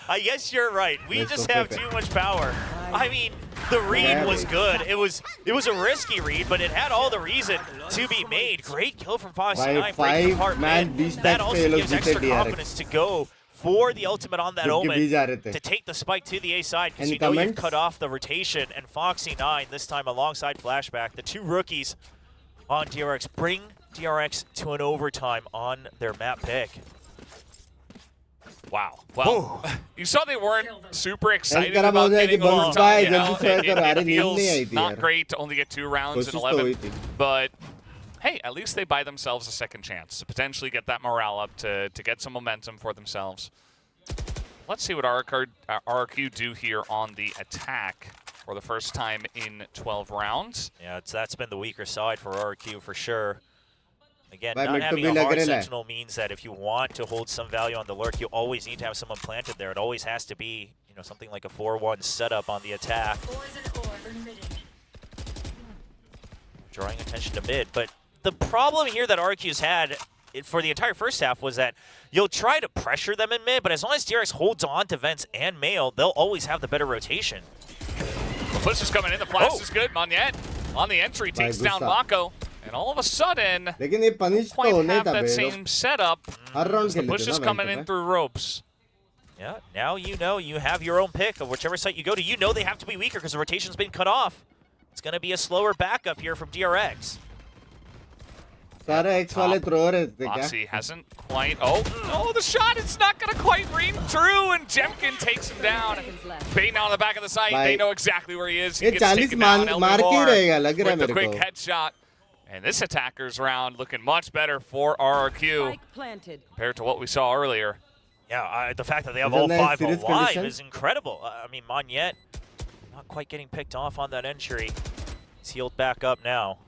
I guess you're right. We just have too much power. I mean, the read was good. It was a risky read, but it had all the reason to be made. Great kill from Foxy9, breaking apart mid. That also gives extra confidence to go for the ultimate on that Omen to take the spike to the A side, because you know you've cut off the rotation. And Foxy9 this time alongside Flashback, the 2 rookies on DRX, bring DRX to an overtime on their map pick. Wow. Well, you saw they weren't super excited about getting overtime. You know, it feels not great to only get 2 rounds in 11. But hey, at least they buy themselves a second chance to potentially get that morale up, to get some momentum for themselves. Let's see what RRQ do here on the attack for the first time in 12 rounds. Yeah, that's been the weaker side for RRQ for sure. Again, not having a hard sentinel means that if you want to hold some value on the lurk, you always need to have someone planted there. It always has to be, you know, something like a 4-1 setup on the attack. Drawing attention to mid, but the problem here that RQ's had for the entire first half was that you'll try to pressure them in mid, but as long as DRX holds on to Vents and Mail, they'll always have the better rotation. The push is coming in, the flash is good. Monyet on the entry takes down Mako. And all of a sudden, quite have that same setup. The push is coming in through ropes. Yeah, now you know you have your own pick of whichever site you go to. You know they have to be weaker because the rotation's been cut off. It's going to be a slower backup here from DRX. Foxy hasn't quite... Oh, the shot is not going to quite ring true, and Jemkin takes him down. Bait now on the back of the site. They know exactly where he is. He gets taken down. With the quick headshot. And this attacker's round looking much better for RRQ compared to what we saw earlier. Yeah, the fact that they have all 5 alive is incredible. I mean, Monyet not quite getting picked off on that entry. He's healed back up now.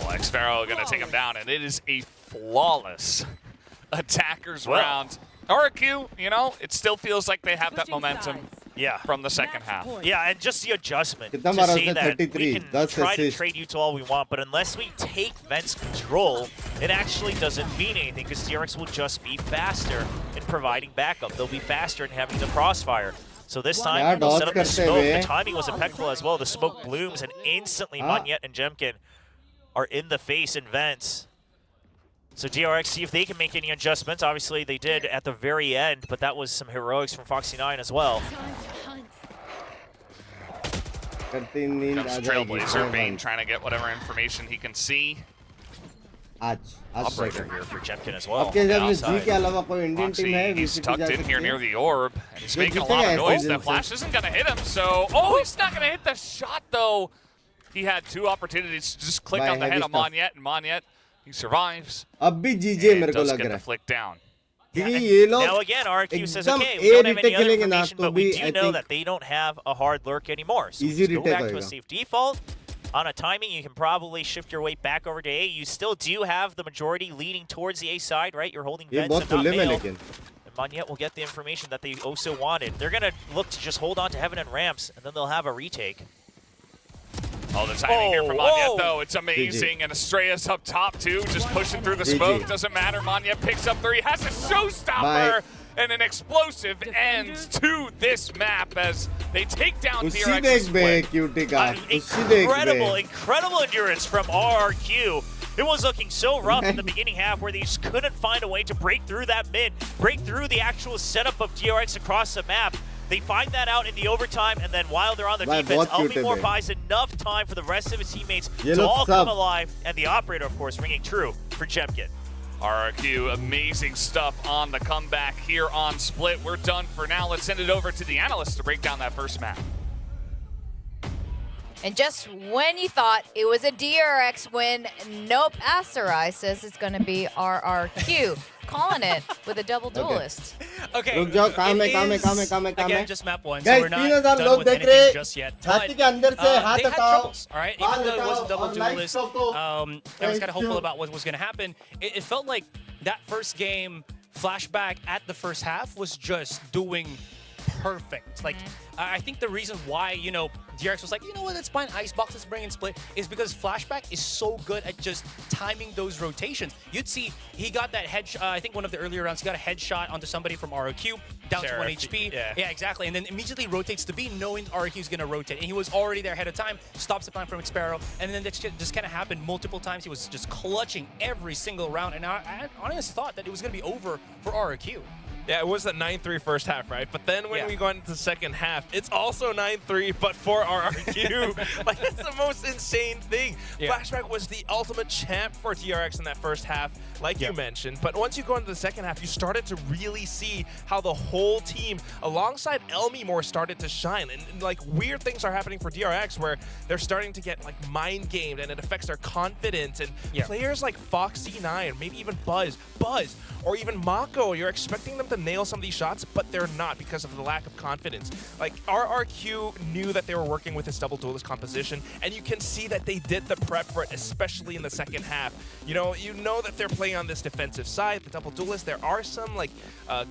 X-Pharaoh going to take him down, and it is a flawless attacker's round. RRQ, you know, it still feels like they have that momentum from the second half. Yeah, and just the adjustment to see that we can try to trade you to all we want, but unless we take Vent's control, it actually doesn't mean anything, because DRX will just be faster in providing backup. They'll be faster in having the crossfire. So this time, they'll set up the smoke. The timing was impeccable as well. The smoke blooms, and instantly Monyet and Jemkin are in the face in Vents. So DRX, see if they can make any adjustments. Obviously, they did at the very end, but that was some heroics from Foxy9 as well. Trailblazer, Bane trying to get whatever information he can see. Upbreaker here for Jemkin as well. He's tucked in here near the orb, and he's making a lot of noise. That flash isn't going to hit him, so... Oh, he's not going to hit the shot, though. He had 2 opportunities to just click on the head of Monyet, and Monyet, he survives. And does get the flick down. Yeah, now again, RQ says, okay, we don't have any other information, but we do know that they don't have a hard lurk anymore. So just go back to a safe default. On a timing, you can probably shift your weight back over to A. You still do have the majority leading towards the A side, right? You're holding Vents and not Mail. And Monyet will get the information that they also wanted. They're going to look to just hold on to Heaven and Ramps, and then they'll have a retake. Oh, the timing here from Oh, Manya, whoa. though. It's amazing. And Astrea's up top, too, just pushing through the GG. smoke. Doesn't matter. Manya picks up 3, has a showstopper, and an explosive end to this map as they take down उसी DRX. देख बे cutie का उसी देख Incredible, bay incredible endurance from RRQ. It was looking so rough in the beginning half where they just couldn't find a way to break through that mid, break through the actual setup of DRX across the map. They find that out in the overtime, and then while they're on their Bhai, defense, bahut cute hai Almimor bhai. buys enough time for the rest of his teammates Ye to log all come sab. alive, and the operator, of course, ringing true for Jemkin. RRQ, amazing stuff on the comeback here on Split. We're done for now. Let's send it over to the analysts to break down that first map. And just when you thought it was a DRX win, nope, Asterai says it's going to be RRQ. Calling it with a double duelist. Okay. रुक जाओ काम है it काम है is, काम है काम है काम है Again, just map 1, so Guys, we're not 3000 done लोग with देख anything रहे just yet. छाती But, के अंदर से हाथ they had हटाओ troubles, all right? Even though it was a double duelist, I was kind of hopeful about what was going to happen. It felt like that first game, flashback at the first half, was just doing perfect. Like, I think the reason why, you know, DRX was like, you know what, let's find Icebox, let's bring in Split, is because Flashback is so good at just timing those rotations. You'd see he got that headshot, I think one of the earlier rounds, he got a headshot onto somebody from ROQ, down to 1 HP. Yeah, exactly. And then immediately rotates to B, knowing ROQ is going to rotate. And he was already there ahead of time, stops the plan from Xparrow, and then that just kind of happened multiple times. He was just clutching every single round, and I honestly thought that it was going to be over for ROQ. Yeah, it was the 9-3 first half, right? But then when we go into the second half, it's also 9-3, but for RRQ. Like, that's the most insane thing. Flashback was the ultimate champ for DRX in that first half, like you mentioned. But once you go into the second half, you started to really see how the whole team, alongside Elmimor, started to shine. And like, weird things are happening for DRX where they're starting to get, like, mind-gamed, and it affects their confidence. And players like Foxy9, maybe even Buzz, or even Mako, you're expecting them to nail some of these shots, but they're not because of the lack of confidence. Like, RRQ knew that they were working with this double duelist composition, and you can see that they did the prep for it, especially in the second half. You know that they're playing on this defensive side, the double duelist. There are some like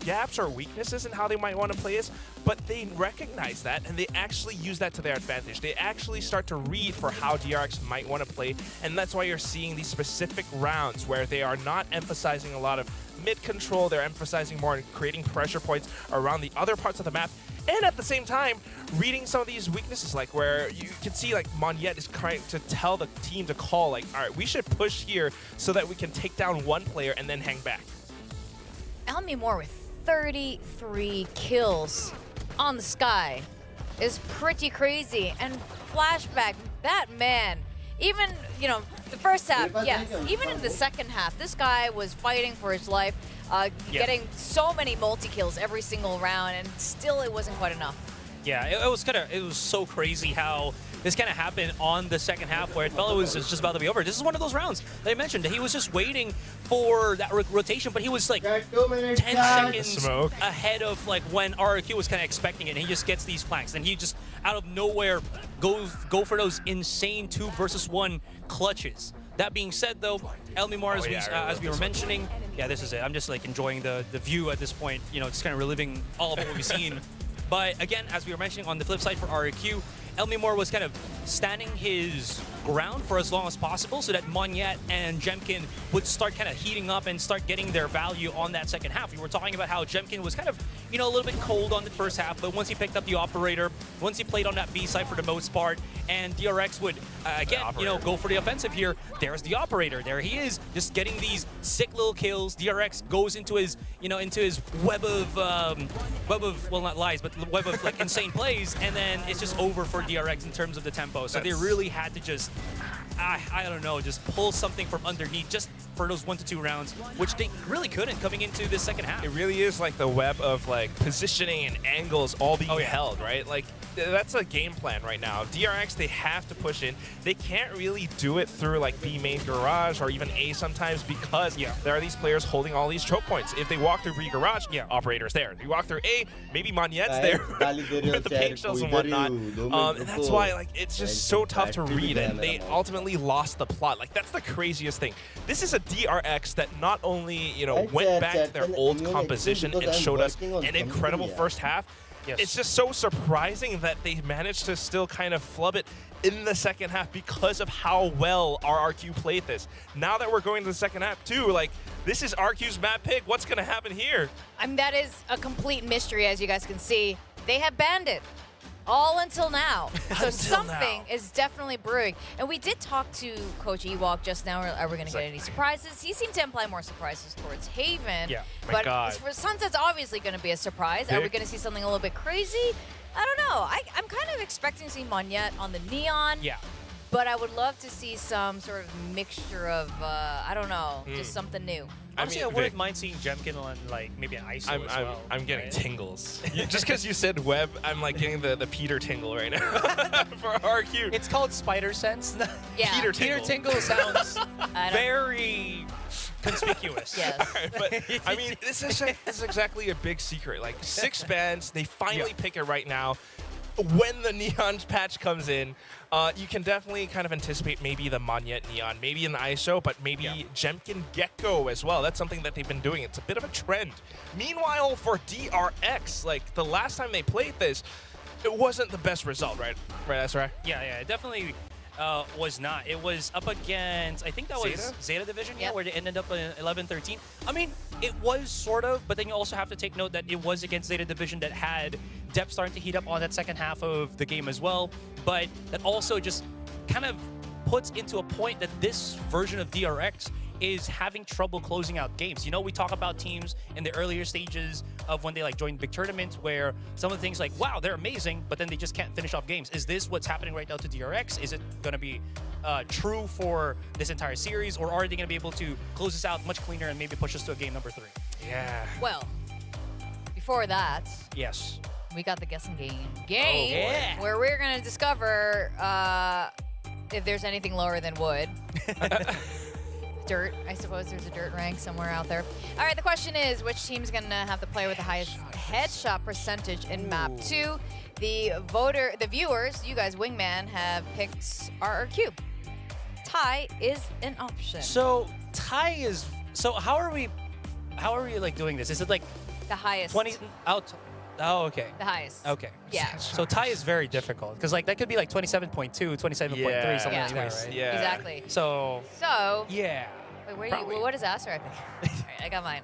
gaps or weaknesses in how they might want to play this, but they recognize that, and they actually use that to their advantage. They actually start to read for how DRX might want to play, and that's why you're seeing these specific rounds where they are not emphasizing a lot of mid-control, they're emphasizing more on creating pressure points around the other parts of the map, and at the same time, reading some of these weaknesses, like where you can see like Monyet is trying to tell the team to call, like, all right, we should push here so that we can take down one player and then hang back. Elmimor with 33 kills on the sky is pretty crazy. And Flashback, that man, even, you know, the first half, yes, even in the second half, this guy was fighting for his life, getting so many multi-kills every single round, and still it wasn't quite enough. Yeah, it was so crazy how this kind of happened on the second half where it felt it was just about to be over. This is one of those rounds that I mentioned. He was just waiting for that rotation, but he was like 10 seconds ahead of like when RRQ was kind of expecting it, and he just gets these flanks. And he just, out of nowhere, go for those insane 2 versus 1 clutches. That being said, though, Elmimor, as we were mentioning, this is it. I'm just like enjoying the view at this point, you know, just kind of reliving all of what we've seen. But again, as we were mentioning, on the flip side for RRQ, Elmimor was kind of standing his ground for as long as possible so that Monyet and Jemkin would start kind of heating up and start getting their value on that second half. We were talking about how Jemkin was kind of, you know, a little bit cold on the first half, but once he picked up the operator, once he played on that B side for the most part, and DRX would, again, you know, go for the offensive here, there's the operator. There he is, just getting these sick little kills. DRX goes into his, you know, into his web of, well, not lies, but web of like insane plays, and then it's just over for DRX in terms of the tempo. So they really had to just, I don't know, just pull something from underneath just for those 1 to 2 rounds, which they really couldn't coming into this second half. It really is like the web of like positioning and angles all being held, right? Like, that's a game plan right now. DRX, they have to push in. They can't really do it through like B main garage or even A sometimes because there are these players holding all these choke points. If they walk through B garage, operator's there. If you walk through A, maybe Monyet's there with the paint shells and whatnot. And that's why like it's just so tough to read, and they ultimately lost the plot. Like, that's the craziest thing. This is a DRX that not only, you know, went back to their old composition and showed us an incredible first half, Yes. It's just so surprising that they managed to still kind of flub it in the second half because of how well RRQ played this. Now that we're going to the second half too, like, this is RQ's map pick. What's going to happen here? I mean, that is a complete mystery, as you guys can see. They have banned it all until now. So something is definitely brewing. And we did talk to Coach Ewok just now. Are we going to get any surprises? He seemed to imply more surprises towards Haven. Yeah. My But God. for Sunset's obviously going to be a surprise. Are we going to see something a little bit crazy? I don't know. I'm kind of expecting to see Monyet on the Neon. Yeah. But I would love to see some sort of mixture of, I don't know, just something new. Honestly, I Vic, wouldn't mind seeing Jemkin on like maybe an ISO as well. I'm getting right? tingles. Just because you said web, I'm like getting the Peter tingle right now for RQ. It's called Spider Sense. Yeah. Peter Peter tingle. Tingle sounds I don't- very conspicuous. Yes. But I mean, this is exactly a big secret. Like 6 bans, they finally pick it right now. When the Neon patch comes in, you can definitely kind of anticipate maybe the Monyet Neon, maybe in the ISO, but maybe Jemkin Gecko as well. That's something that they've been doing. It's a bit of a trend. Meanwhile, for DRX, like the last time they played this, it wasn't the best result, right? Right, that's right. Yeah, it definitely was not. It was up against, I think that was Zeta? Zeta Division, Yep. where they ended up in 11-13. I mean, it was sort of, but then you also have to take note that it was against Zeta Division that had depth starting to heat up on that second half of the game as well. But that also just kind of puts into a point that this version of DRX is having trouble closing out games. You know, we talk about teams in the earlier stages of when they like join big tournaments where some of the things like, wow, they're amazing, but then they just can't finish off games. Is this what's happening right now to DRX? Is it going to be true for this entire series, or are they going to be able to close this out much cleaner and maybe push us to a game number 3? Yeah. Well, before that, Yes. we got the guessing game. yeah. Where we're going to discover if there's anything lower than wood. Dirt. I suppose there's a dirt rank somewhere out there. All right, the question is, which team's going to have the player with the highest headshot percentage in map 2? The viewers, you guys, Wingman, have picked RRQ. Tie is an option. So tie is, so how are we like doing this? Is it like The highest. 20 out? Oh, okay. The highest. Okay. Yeah. So tie is very difficult because like that could be like 27.2, 27.3, Yeah. something Yeah. like that, right? Yeah. Exactly. So So, yeah. wait, where Probably. what is Astra? All right, I got mine.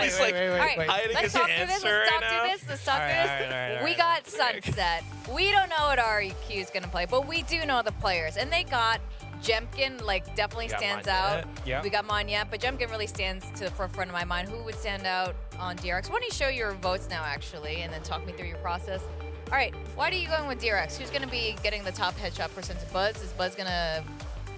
He's like, All right, hiding let's his talk through this. answer Let's talk right through now. this. Let's talk All through right, this. all right, all We right. got Sunset. We don't know what REQ is going to play, but we do know the players. And they got Jemkin, like, definitely got stands Monyet. out. Yeah. We got Monyet, but Jemkin really stands to the forefront of my mind. Who would stand out on DRX? Why don't you show your votes now, actually, and then talk me through your process? All right, why are you going with DRX? Who's going to be getting the top headshot percentage? Buzz? Is Buzz going to...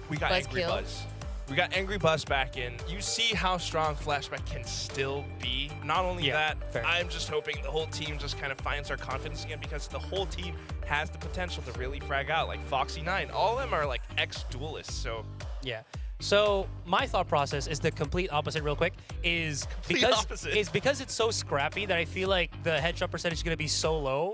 We got Buzz Angry kill. Buzz. We got Angry Buzz back in. You see how strong Flashback can still be. Not only Yeah, that, fair. I'm just hoping the whole team just kind of finds their confidence again because the whole team has the potential to really frag out. Like Foxy9, all of them are like ex-duelists, so... Yeah. So my thought process is the complete opposite real quick is because it's so scrappy that I feel like the headshot percentage is going to be so low.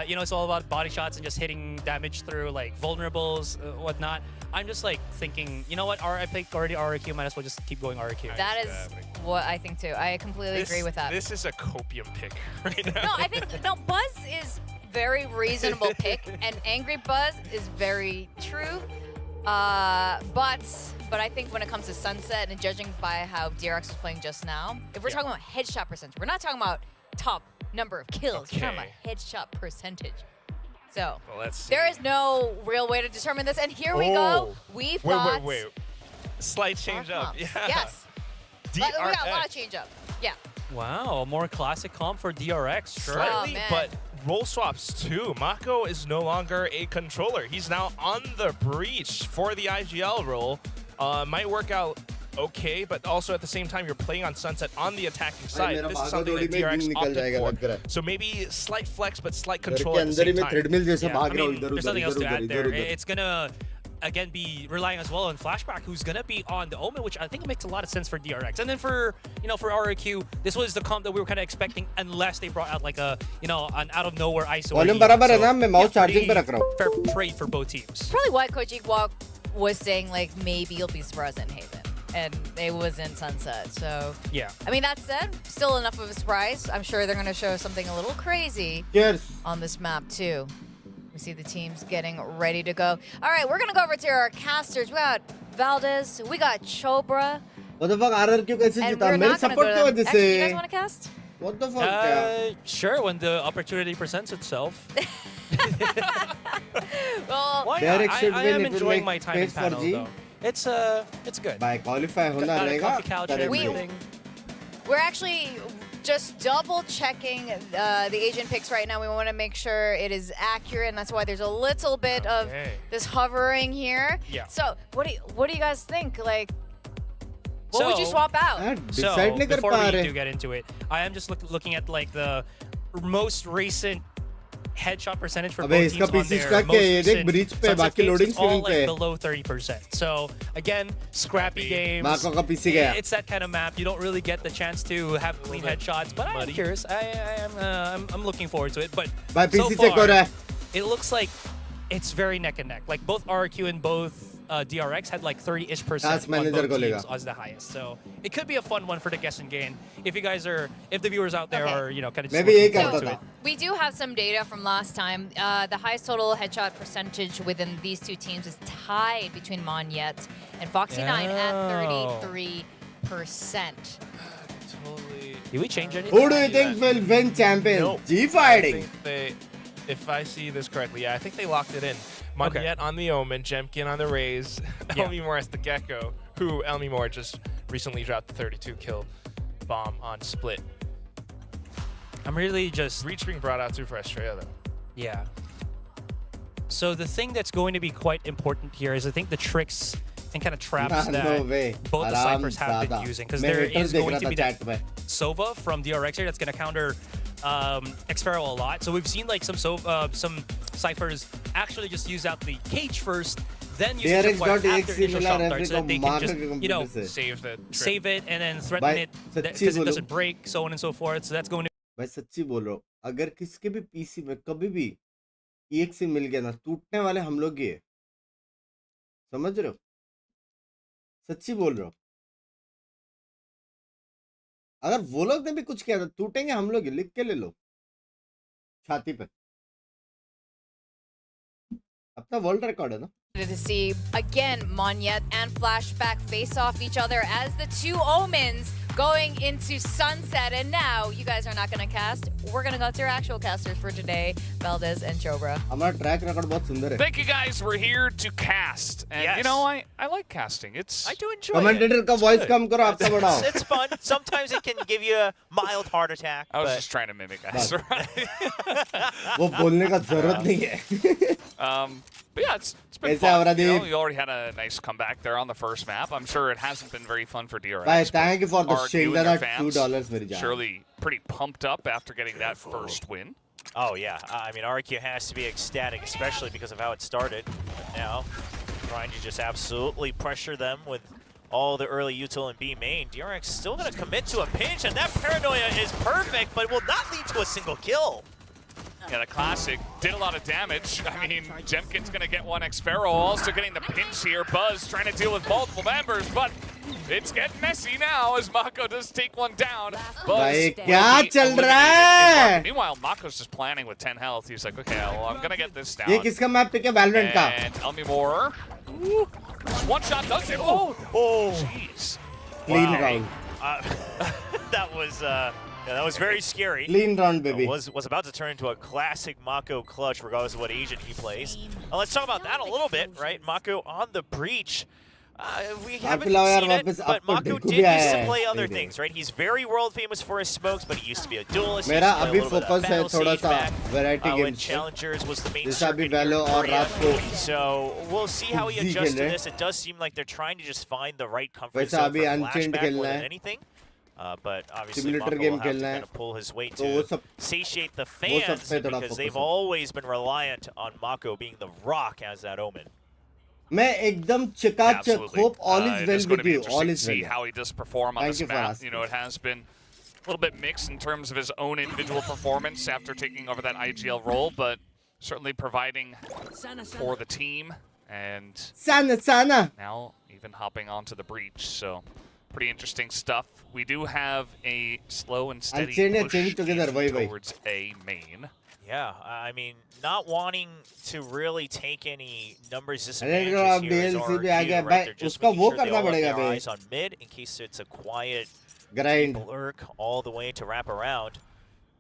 You know, it's all about body shots and just hitting damage through like vulnerables, whatnot. I'm just like thinking, you know what, I played already RRQ, might as well just keep going RRQ. That is what I think, too. I completely agree with that. This is a copium pick right now. No, I think Buzz is very reasonable pick, and Angry Buzz is very true. But I think when it comes to Sunset and judging by how DRX was playing just now, if we're talking about headshot percentage, we're not talking about top number of kills. We're talking about headshot percentage. So Well, let's see. there is no real way to determine this, and here we go. We've got Wait. Slight change up. comps. Yeah. Yes. We got a lot DRX. of change up. Yeah. Wow, a more classic comp for DRX. Sure. Slightly, man. but role swaps too. Mako is no longer a controller. He's now on the breach for the IGL role. Might work out okay, but also at the same time, you're playing on Sunset on the attacking side. मेरा This is भागा something दौड़ी that में DRX निकल opted जाएगा लग रहा for. है। So maybe slight flex, but slight घर के control at the अंदर ही same मैं time. treadmill जैसे Yeah, भाग I रहा हूँ mean, इधर there's उधर nothing else इधर to उधर add there. इधर उधर It's gonna again be relying as well on Flashback, who's gonna be on the Omen, which I think makes a lot of sense for DRX. And then for for RRQ, this was the comp that we were kind of expecting, unless they brought out like a an out of nowhere ISO. Volume बराबर है ना मैं mouse charging पे रख रहा हूँ Fair trade for both teams. Probably why Coach Igwok was saying, like, maybe you'll be surprised in Haven. and it was in Sunset. So, Yeah. I mean, that said, still enough of a surprise. I'm sure they're going to show something a little crazy Cheers. on this map, too. We see the teams getting ready to go. All right, we're going to go over to our casters. We got Valdez, we got Chobra, What the fuck? RRQ कैसे and जीता? we're मेरे not going to support go की to वजह them. Actually, you guys से. want to cast? What the fuck? क्या? Sure, when the opportunity presents itself. Well, Why Derek not? should I win, am it will enjoying make my time in space for panel, G. though. It's good. By qualify होना Got a रहेगा. comfy couch and correctly. everything. we're actually just double checking the agent picks right now. We want to make sure it is accurate, and that's why there's a little bit of Okay. this hovering here. Yeah. So, what do you guys think? Like, what would you So- swap out? So, Decide नहीं कर before पा we रहे. do get into it, I am just looking at like the most recent headshot percentage for अबे both इसका teams on PC their का most क्या है? ये देख recent breach पे, Sunset बाकी games. loading It's all screen like पे. below 30%. So again, scrappy games. Marco का PC गया. It's that kind of map. You don't really get the chance to have clean headshots, but I'm curious. I'm looking forward to it. But भाई so PC check हो far, रहा है. it looks like it's very neck and neck. Like both RQ and both DRX had like 30-ish% Task on manager both को teams लेगा. as the highest. So it could be a fun one for the guess and gain. If you guys are, if the viewers out there Okay. are, you know, kind of मैं just भी यही looking करता forward to था. it. We do have some data from last time. The highest total headshot percentage within these two teams is tied between Monyet and Foxy9 at Oh. 33%. Totally. Did we change anything? Who do you think will win champion? Nope. G I fighting. think they, if I see this correctly, yeah, I think they locked it in. Monyet on the Omen, Jemkin on the Raze, Yeah. Elmi Moore as the Gecko, who Elmi Moore just recently dropped the 32 kill bomb on Split. I'm really just Reach being brought out too for Estrella though. Yeah. So the thing that's going to be quite important here is I think the tricks and kind of traps No that way. both the आराम ciphers have been ज़्यादा. using, because मैं there haters is देख going रहा to था be that chat में. Sova from DRX here that's going to counter Xfero a lot. So we've seen like some ciphers actually just use out the cage first, then use the tripwire after DRX.exe initial मिला shot referee dart, so को that they can मार just, के you know, computer से. Save the trip. save it and then threaten भाई, it सच्ची because it बोलूं. doesn't break, so on and so forth. So that's going to भाई सच्ची बोल रहा हूँ. अगर किसके भी पीसी में कभी भी EXE मिल गया ना, टूटने वाले हम लोग ही है. समझ रहे हो? सच्ची बोल रहा हूँ. अगर वो लोग ने भी कुछ किया था, टूटेंगे हम लोग ही. लिख के ले लो छाती पे. अपना वर्ल्ड रिकॉर्ड है ना. To see again Monyet and Flashback face off each other as the two Omens going into Sunset, and now you guys are not going to cast. We're going to go to our actual casters for today, Valdez and Chobra. हमारा track record बहुत सुंदर है. Thank you guys. We're here to cast. And you Yes. know, I like casting. It's I do enjoy it. Commentator का voice good. कम करो, आपका बढ़ाओ. It's fun. Sometimes it can give you a mild heart attack. I was but just trying to mimic us, right? वो बोलने का जरूरत नहीं है. But yeah, it's been It's fun. already- You know, you already had a nice comeback there on the first map. I'm sure it hasn't been very fun for DRX. Bye, but thank you for the RQ shield. and their That's fans $2 मेरी जान. surely pretty pumped up after getting that first win. Oh, yeah. I mean, RQ has to be ecstatic, especially because of how it started. Now, trying to just absolutely pressure them with all the early util and B main. DRX still going to commit to a pinch, and that paranoia is perfect, but will not lead to a single kill. Yeah, the classic did a lot of damage. I mean, Jemkin's going to get one Xfero, also getting the pinch here. Buzz trying to deal with multiple members, but it's getting messy now as Mako does take one down. Buzz भाई, will क्या be चल रहा eliminated in है? market. Meanwhile, Mako's just planning with 10 health. He's like, okay, well, I'm going to get this down. ये किसका map pick है? Valorant का. And Elmi Moore. Just one shot does it. Oh, jeez. Clean Wow. round. That was very scary. Clean round, baby. Was about to turn into a classic Mako clutch, regardless of what agent he plays. Let's talk about that a little bit, right? Mako on the breach. We haven't पिलाओ यार seen it, वापस, but आपको Mako ढिकू did भी आया used to है. play other नहीं, things, right? He's very world famous for his smokes, but he used to be a duelist. मेरा he used to अभी play a little bit focus of है Battle थोड़ा Siege सा back, variety when games पे. Challengers was the main जैसा अभी circuit here Valo in और Korea. रात को So we'll see how he Z adjusts खेल to रहे. this. It does seem like they're trying to just find the right comfort वैसा zone अभी for Unchained Flashback more खेलना than है. anything. But obviously Simulator Mako game will have to खेलना है. kind of pull his weight तो वो to सब satiate the वो सब fans पे थोड़ा because focus they've है. always been reliant on Mako being the rock as that omen. मैं एकदम चकाचक. Absolutely. Hope all It is well is going to with be you. interesting All to is see well. how he does perform on Thank this you for map. asking. You know, it has been a little bit mixed in terms of his own individual performance after taking over that IGL role, but certainly providing for the team And Sana. now even hopping onto the breach, so pretty interesting stuff. We do have a slow and steady push towards A main. Yeah, I mean, not wanting to really take any numbers disadvantages here is RRQ, right? They're just making sure they all have their eyes on mid in case it's a quiet grind lurk all the way to wrap around.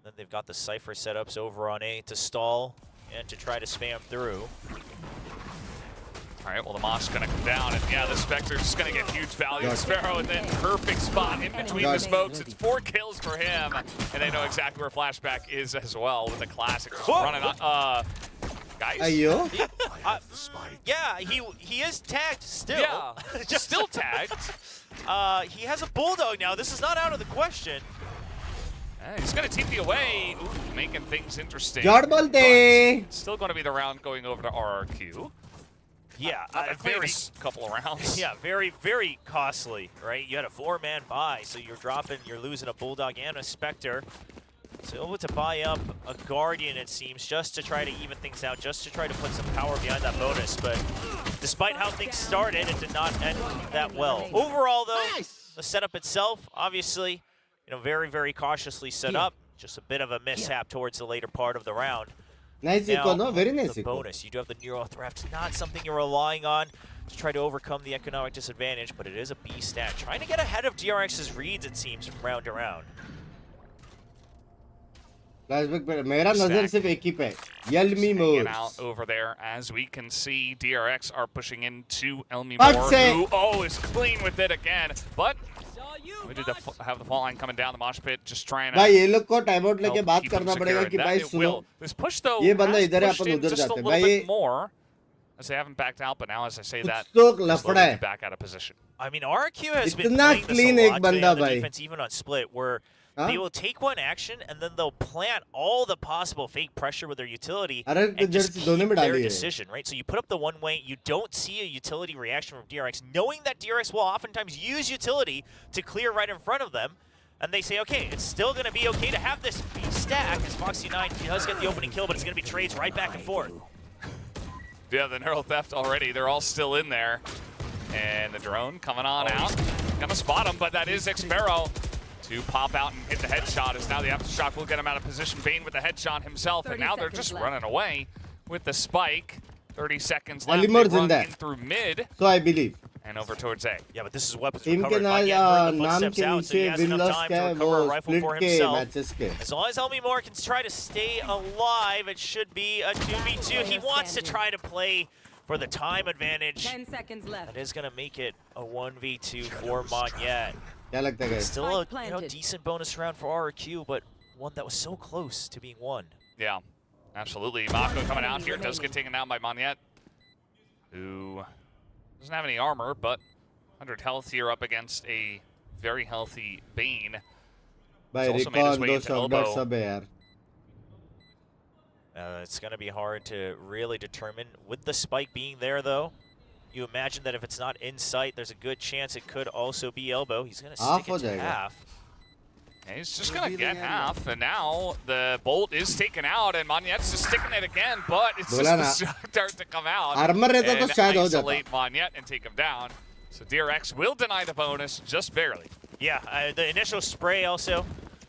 Then they've got the Cypher setups over on A to stall and to try to spam through. All right, well, the Moss going to come down, and yeah, the Spectre's just going to get huge value. Sparrow, and then perfect spot in between the smokes. It's 4 kills for him, and they know exactly where Flashback is as well with the classic just running on. Guys? Ayo? Yeah, he is tagged still. Yeah, just still tagged. He has a Bulldog now. This is not out of the question. He's going to TP away, making things interesting. It's still going to be the round going over to RRQ. Yeah, a very couple of rounds. Yeah, very, very costly, right? You had a 4-man buy, so you're losing a Bulldog and a Spectre. So able to buy up a Guardian, it seems, just to try to even things out, just to try to put some power behind that bonus. But despite how things started, it did not end that well. Overall, though, the setup itself, obviously, very, very cautiously set up. Just a bit of a mishap towards the later part of the round. Nice Now, econ, no? Very nice the econ. bonus, you do have the Neural Theft, not something you're relying on to try to overcome the economic disadvantage, but it is a B stat. Trying to get ahead of DRX's reads, it seems, from round to round. Flashback पे मेरा नजर सिर्फ एक ही पे Yelmi Hanging out moves. over there, as we can see, DRX are pushing into Elmi I'd Moore, say- who is clean with it again. But we did have the fall line coming down the mosh pit, just trying to. भाई ये लोग को time out लेके help बात keep them करना secure, पड़ेगा and कि that भाई it सुनो will. This push though ये बंदा has इधर है pushed अपन in उधर just a जाते हैं little भाई bit ये more, as they haven't backed out, but now as I say that, कुछ तो slowly लफड़ा है back out of position. I mean, RQ has been इतना playing this clean a एक lot today बंदा on the भाई defense, even on split, where हाँ? they will take one action and then they'll plant all the possible fake pressure with their utility अरे and just Jersey keep दोनों में their डाली है decision, right? So you put up the one way, you don't see a utility reaction from DRX, knowing that DRX will oftentimes use utility to clear right in front of them, and they say, okay, it's still going to be okay to have this B stack, as Foxy9 does get the opening kill, but it's going to be trades right back and forth. Yeah, the Neural Theft already, they're all still in there. And the drone coming on out. Gonna spot him, but that is Xpero to pop out and hit the headshot, as now the Aftershock will get him out of position. Bane with the headshot himself, and now they're just running away with the spike. 30 seconds left. They run in through mid. So I believe. And over towards A. Yeah, but this is weapons team के recovered. नाम के Out, so he नीचे has win enough loss time क्या to है recover a वो rifle split for के himself. Matches के As long as Elmi Moore can try to stay alive, it should be a 2v2. He wants to try to play for the time advantage. 10 seconds left. That is going to make it a 1v2 for Monyet. क्या लगता है guys? Still a decent bonus round for RRQ, but one that was so close to being won. Yeah, absolutely. Mako coming out here, does get taken down by Monyet, who doesn't have any armor, but 100 health here up against a very healthy Bane. भाई also made his recon way दो into shot elbow. सब है यार It's going to be hard to really determine. With the spike being there, though, you imagine that if it's not in sight, there's a good chance it could also be elbow. He's going to stick it to half. Yeah, he's just going to get half, and now the bolt is taken out, and Monyet's just sticking it again, but it's just the shock dart to come out Armor रहता तो शायद हो जाता. isolate Monyet and take him down. So DRX will deny the bonus, just barely. Yeah, the initial spray also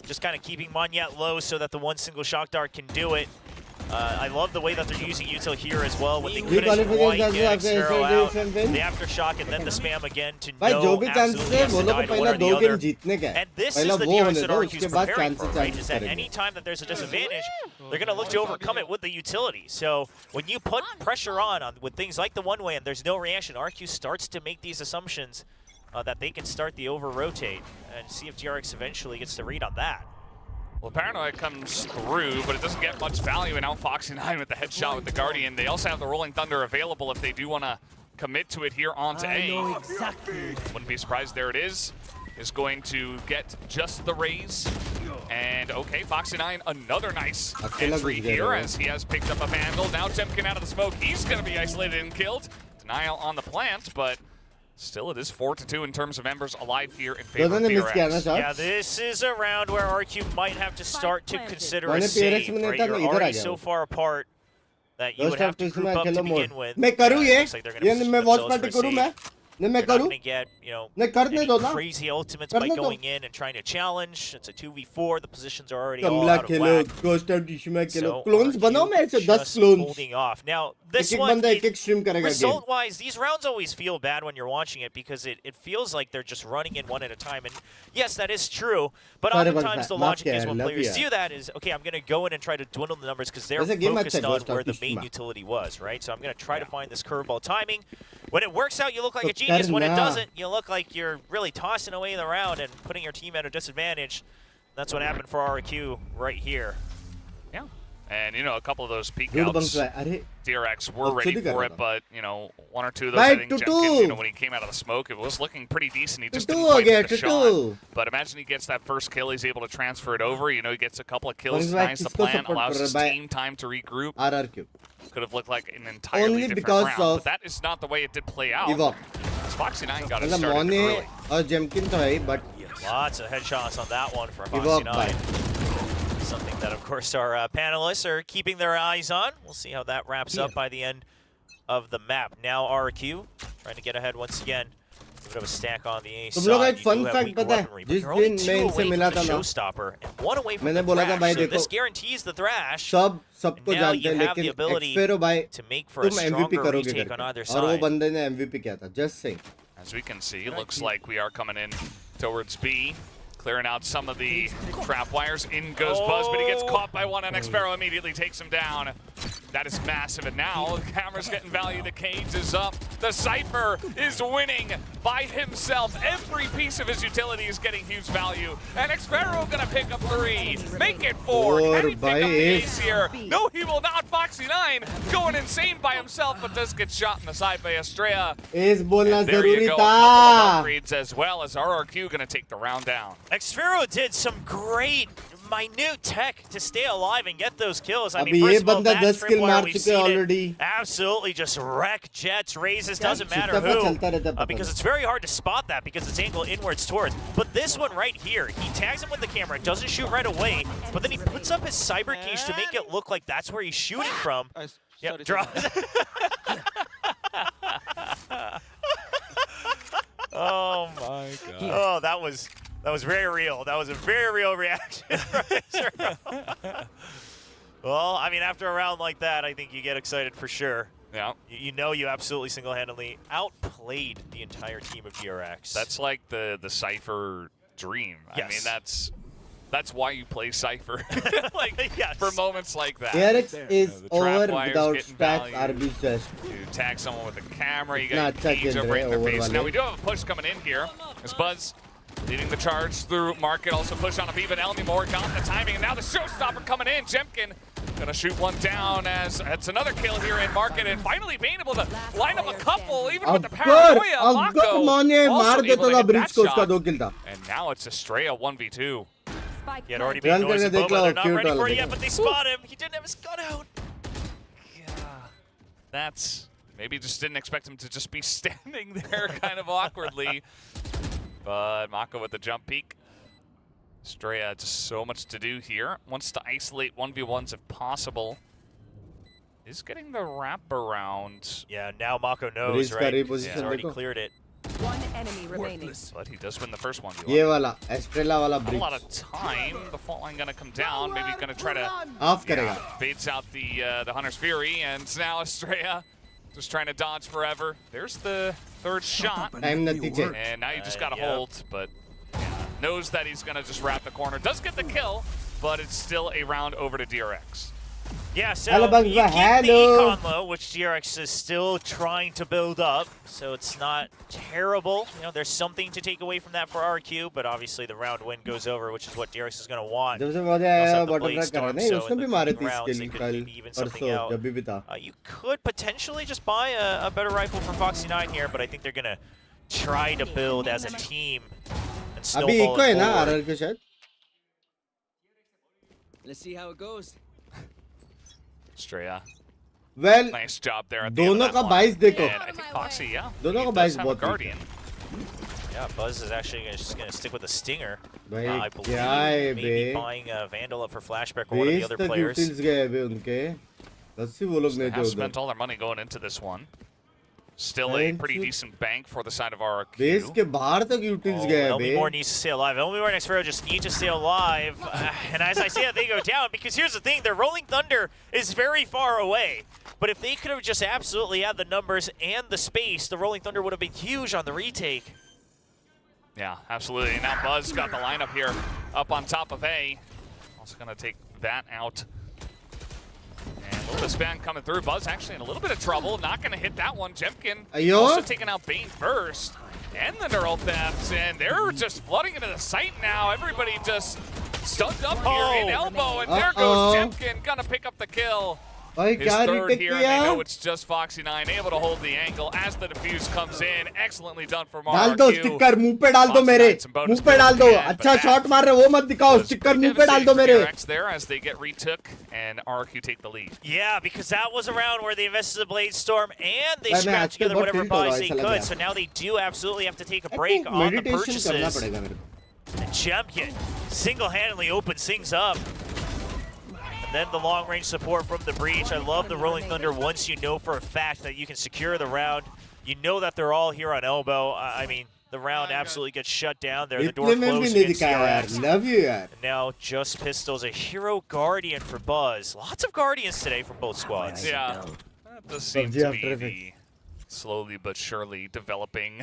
just kind of keeping Monyet low so that the one single shock dart can do it. I love the way that they're using util here as well. When they couldn't quite get Xero out, the aftershock and then the spam again to know absolutely has to die to one or the other. And this is the DRX that RQ's preparing for, right? Is that any time that there's a disadvantage, they're going to look to overcome it with the utility. So when you put pressure on with things like the one-way and there's no reaction, RQ starts to make these assumptions that they can start the over-rotate and see if DRX eventually gets to read on that. Well, Paranoia comes through, but it doesn't get much value, and now Foxy9 with the headshot with the Guardian. They also have the Rolling Thunder available if they do want to commit to it here onto A. Exactly. Wouldn't be surprised. There it is going to get just the raise. And okay, Foxy9, another nice entry here as he has picked up a Vandal. Now Temkin out of the smoke. He's going to be isolated and killed. Denial on the plant, but still, it is 4-2 in terms of members alive here in favor of DRX. Yeah, this is a round where RQ might have to start to consider a save. Right? You're already so far apart. that you would have to group up to begin with. मैं करूँ ये? Looks like they're gonna ये position मैं watch themselves party for a करूँ मैं? save. नहीं मैं They're not करूँ? gonna get, you know, नहीं करने any दो ना? crazy ultimates by करने दो. going in and trying to challenge. It's a 2v4. The positions are already all Kamala out of Khelo, whack. Ghost of Tsushima Khelo. So Clones बनाओ मैं ऐसे 10 just clones. holding off. Now this एक-एक one, बंदा एक-एक stream करेगा game. result-wise, these rounds always feel bad when you're watching it because it feels like they're just running in one at a time. And yes, that is true. But Sorry, oftentimes the माफ logic किया is यार, when love players you do that is, okay, I'm going to go in and try to dwindle the numbers because they're वैसे game focused अच्छा है, on Ghost of where the main Tsushima. utility was, right? So I'm going to try to find this curveball timing. When it works out, you look like तो a genius. When it करना. doesn't, you look like you're really tossing away the round and putting your team at a disadvantage. That's what happened for RQ right here. Yeah. And, you know, a couple of those peak Dude, outs, bunk अरे DRX were अब ready खुद ही for कर it, रहा था. but, you know, one or two of those, Bye, I think, Tutu. Jemkin, you know, when he came out of the smoke, it was looking pretty decent. He just Tutu didn't quite हो गया, get the Tutu. shot. But imagine he gets that first kill, he's able to transfer it over. You know, he gets a couple of kills, Bye, bye, nice to किसको plant, support allows कर his रहा है? team time to regroup. RRQ. Could have looked like an entirely Only different because round, of but that is not the way it did play out. Evoc. Foxy9 got it मतलब started मोने early. और Jemkin तो है ही, but Lots of headshots on that one for Evoc Foxy9. Something that, of course, our panelists are keeping their eyes on. We'll see how that wraps up by the end of the map. Now RQ trying to get ahead once again. A bit of a stack on the A तुम side. लोग एक You fun do have fact weak पता है? weaponry, but जिस you're only दिन two मैं away इनसे from मिला the था ना, showstopper and one away from मैंने the बोला था thrash. भाई So देखो, this guarantees the thrash. सबको And now जानते you हैं have the लेकिन ability एक्सपेरो भाई to make for a तुम MVP stronger करोगे retake on either करके और वो side. बंदे ने MVP किया था. Just saying. As we can see, it looks like we are coming in towards B. Clearing out some of the trap wires. In goes Buzz, but he gets caught by one, and Xfero immediately takes him down. That is massive, and now the camera's getting value. The cage is up. The Cypher is winning by himself. Every piece of his utility is getting huge value. And Xfero gonna pick up 3, make it 4. Can he pick up the ace here? No, he will not. Foxy9 going insane by himself, but does get shot in the side by Estrella. Ace बोलना And there you जरूरी go, a था. couple of upgrades as well as RRQ gonna take the round down. Xfero did some great minute tech to stay alive and get those kills. I अभी mean, ये first of all, बंदा that 10 kill tripwire, मार we've चुके seen it already. absolutely just wreck jets, raises, doesn't matter चित्ता पे चलता who. रहता है पता Because नहीं. it's very hard to spot that because it's angled inwards towards. But this one right here, he tags him with the camera, doesn't shoot right away, but then he puts up his cyber cage to make it look like that's where he's shooting from. Yep, draws. Oh my god. Oh, that was very real. That was a very real reaction. Well, I mean, after a round like that, I think you get excited for sure. Yeah. You know you absolutely single-handedly outplayed the entire team of DRX. That's like the Cypher dream. Yes. I mean, that's why you play Cypher. Like, Yes. for moments like that. DRX is the trap over wire's without getting stacks value. RB chest. You tag someone with a camera, you Itna got अच्छा your cage खेल over रहे right in their over face. वाले. Now we do have a push coming in here. As Buzz leading the charge through Market, also push on a B, but Elmore got the timing, and now the showstopper coming in. Jemkin gonna shoot one down as it's another kill here in Market, and finally being able to line up a couple, even with the paranoia. अगर माने also मार able देता to था get bridge that को उसका shot. 2 किल था. And now it's Estrella 1v2. He had already Run made noise करके in देख Boba. Low, They're not cute ready वाला for it देखो. yet, but they spot him. He didn't have his gun out. That's maybe just didn't expect him to just be standing there kind of awkwardly. But Mako with the jump peek. Estrella just so much to do here. Wants to isolate 1v1s if possible. Is getting the wrap around. Yeah, now Mako knows, Breeze का right? reposition He's already देखो. cleared it. One enemy remaining. But he does win the first 1v1. ये वाला Estrella वाला Not a lot bridge of time. The fault line gonna come down. Maybe gonna try to of करेगा. fades out the Hunter's Fury, and now Estrella just trying to dodge forever. There's the third shot. Time नतीजे. And now you just got to yep. hold, but knows that he's going to just wrap the corner. Does get the kill, but it's still a round over to DRX. Yeah, so Hello, Bugs, you keep hello. the econ low, which DRX is still trying to build up, so it's not terrible. You know, there's something to take away from that for RQ, but obviously the round win goes over, which is what DRX is going to want. जब से मुझे They also आया have the bottle Blade track करा Storm, नहीं so उसने in भी the मारे coming थी rounds, they स्किल could कल maybe even something परसों out. जब भी था. You could potentially just buy a better rifle for Foxy9 here, but I think they're going to try to build as a team and snowball अभी eco है it ना forward. RR के शायद. Let's see how it goes. Estrella, Well, nice job there at the end दोनों of का that one. 22 देखो. And I think Foxy, yeah. दोनों he का does 22 have a बहुत weak Guardian. Yeah, Buzz is actually just going to stick with the Stinger. भाई I believe क्या है maybe bay? buying a Vandal up for Flashback or one of the Waste other तक players. utils गए बे उनके. 10 ही वो लोग नहीं थे Have उधर. spent all their money going into this one. Still a Thank pretty you. decent bank for the side of RRQ. Base के बाहर तक यूटिल्स गए हैं बे. Elmore needs to stay alive. Elmore and Xfero just need to stay alive. And as I say that, they go down. Because here's the thing. Their Rolling Thunder is very far away. But if they could have just absolutely had the numbers and the space, the Rolling Thunder would have been huge on the retake. Yeah, absolutely. And now Buzz got the lineup here up on top of A. Also going to take that out. And a little bit of spam coming through. Buzz actually in a little bit of trouble. Not going to hit that one. Jemkin Ayo. also taking out Bane first. And the neural thefts. And they're just flooding into the site now. Everybody just stunned up here in elbow. And there goes Jemkin. Going to pick up the kill. भाई His क्या third retake here, and they किया? know it's just Foxy9 able to hold the angle as the defuse comes in. Excellently done from डाल दो RRQ. Sticker मुंह पे डाल दो मेरे. मुंह पे डाल दो. अच्छा शॉट मार रहे वो मत दिखाओ. स्टिकर मुंह पे डाल दो मेरे. There as they get retook and RRQ take the lead. Yeah, because that was a round where they invested the Blade Storm and they भाई मैं scrapped आजकल together बहुत whatever tilt हो रहा buys है they ऐसा लग could. रहा So है. now they do absolutely have to take a I break think on the meditation करना purchases. पड़ेगा मेरे को. And Champion single-handedly opens things up. And then the long-range support from the breach. I love the Rolling Thunder once you know for a fact that you can secure the round. You know that they're all here on elbow. I mean, the round absolutely gets shut down there. The door इतने में भी closed नहीं against दिखाया यार. DRX. Love you यार. And now just Pistols, a hero guardian for Buzz. Lots of guardians today from both squads. Yeah, that does seem to be the slowly but surely developing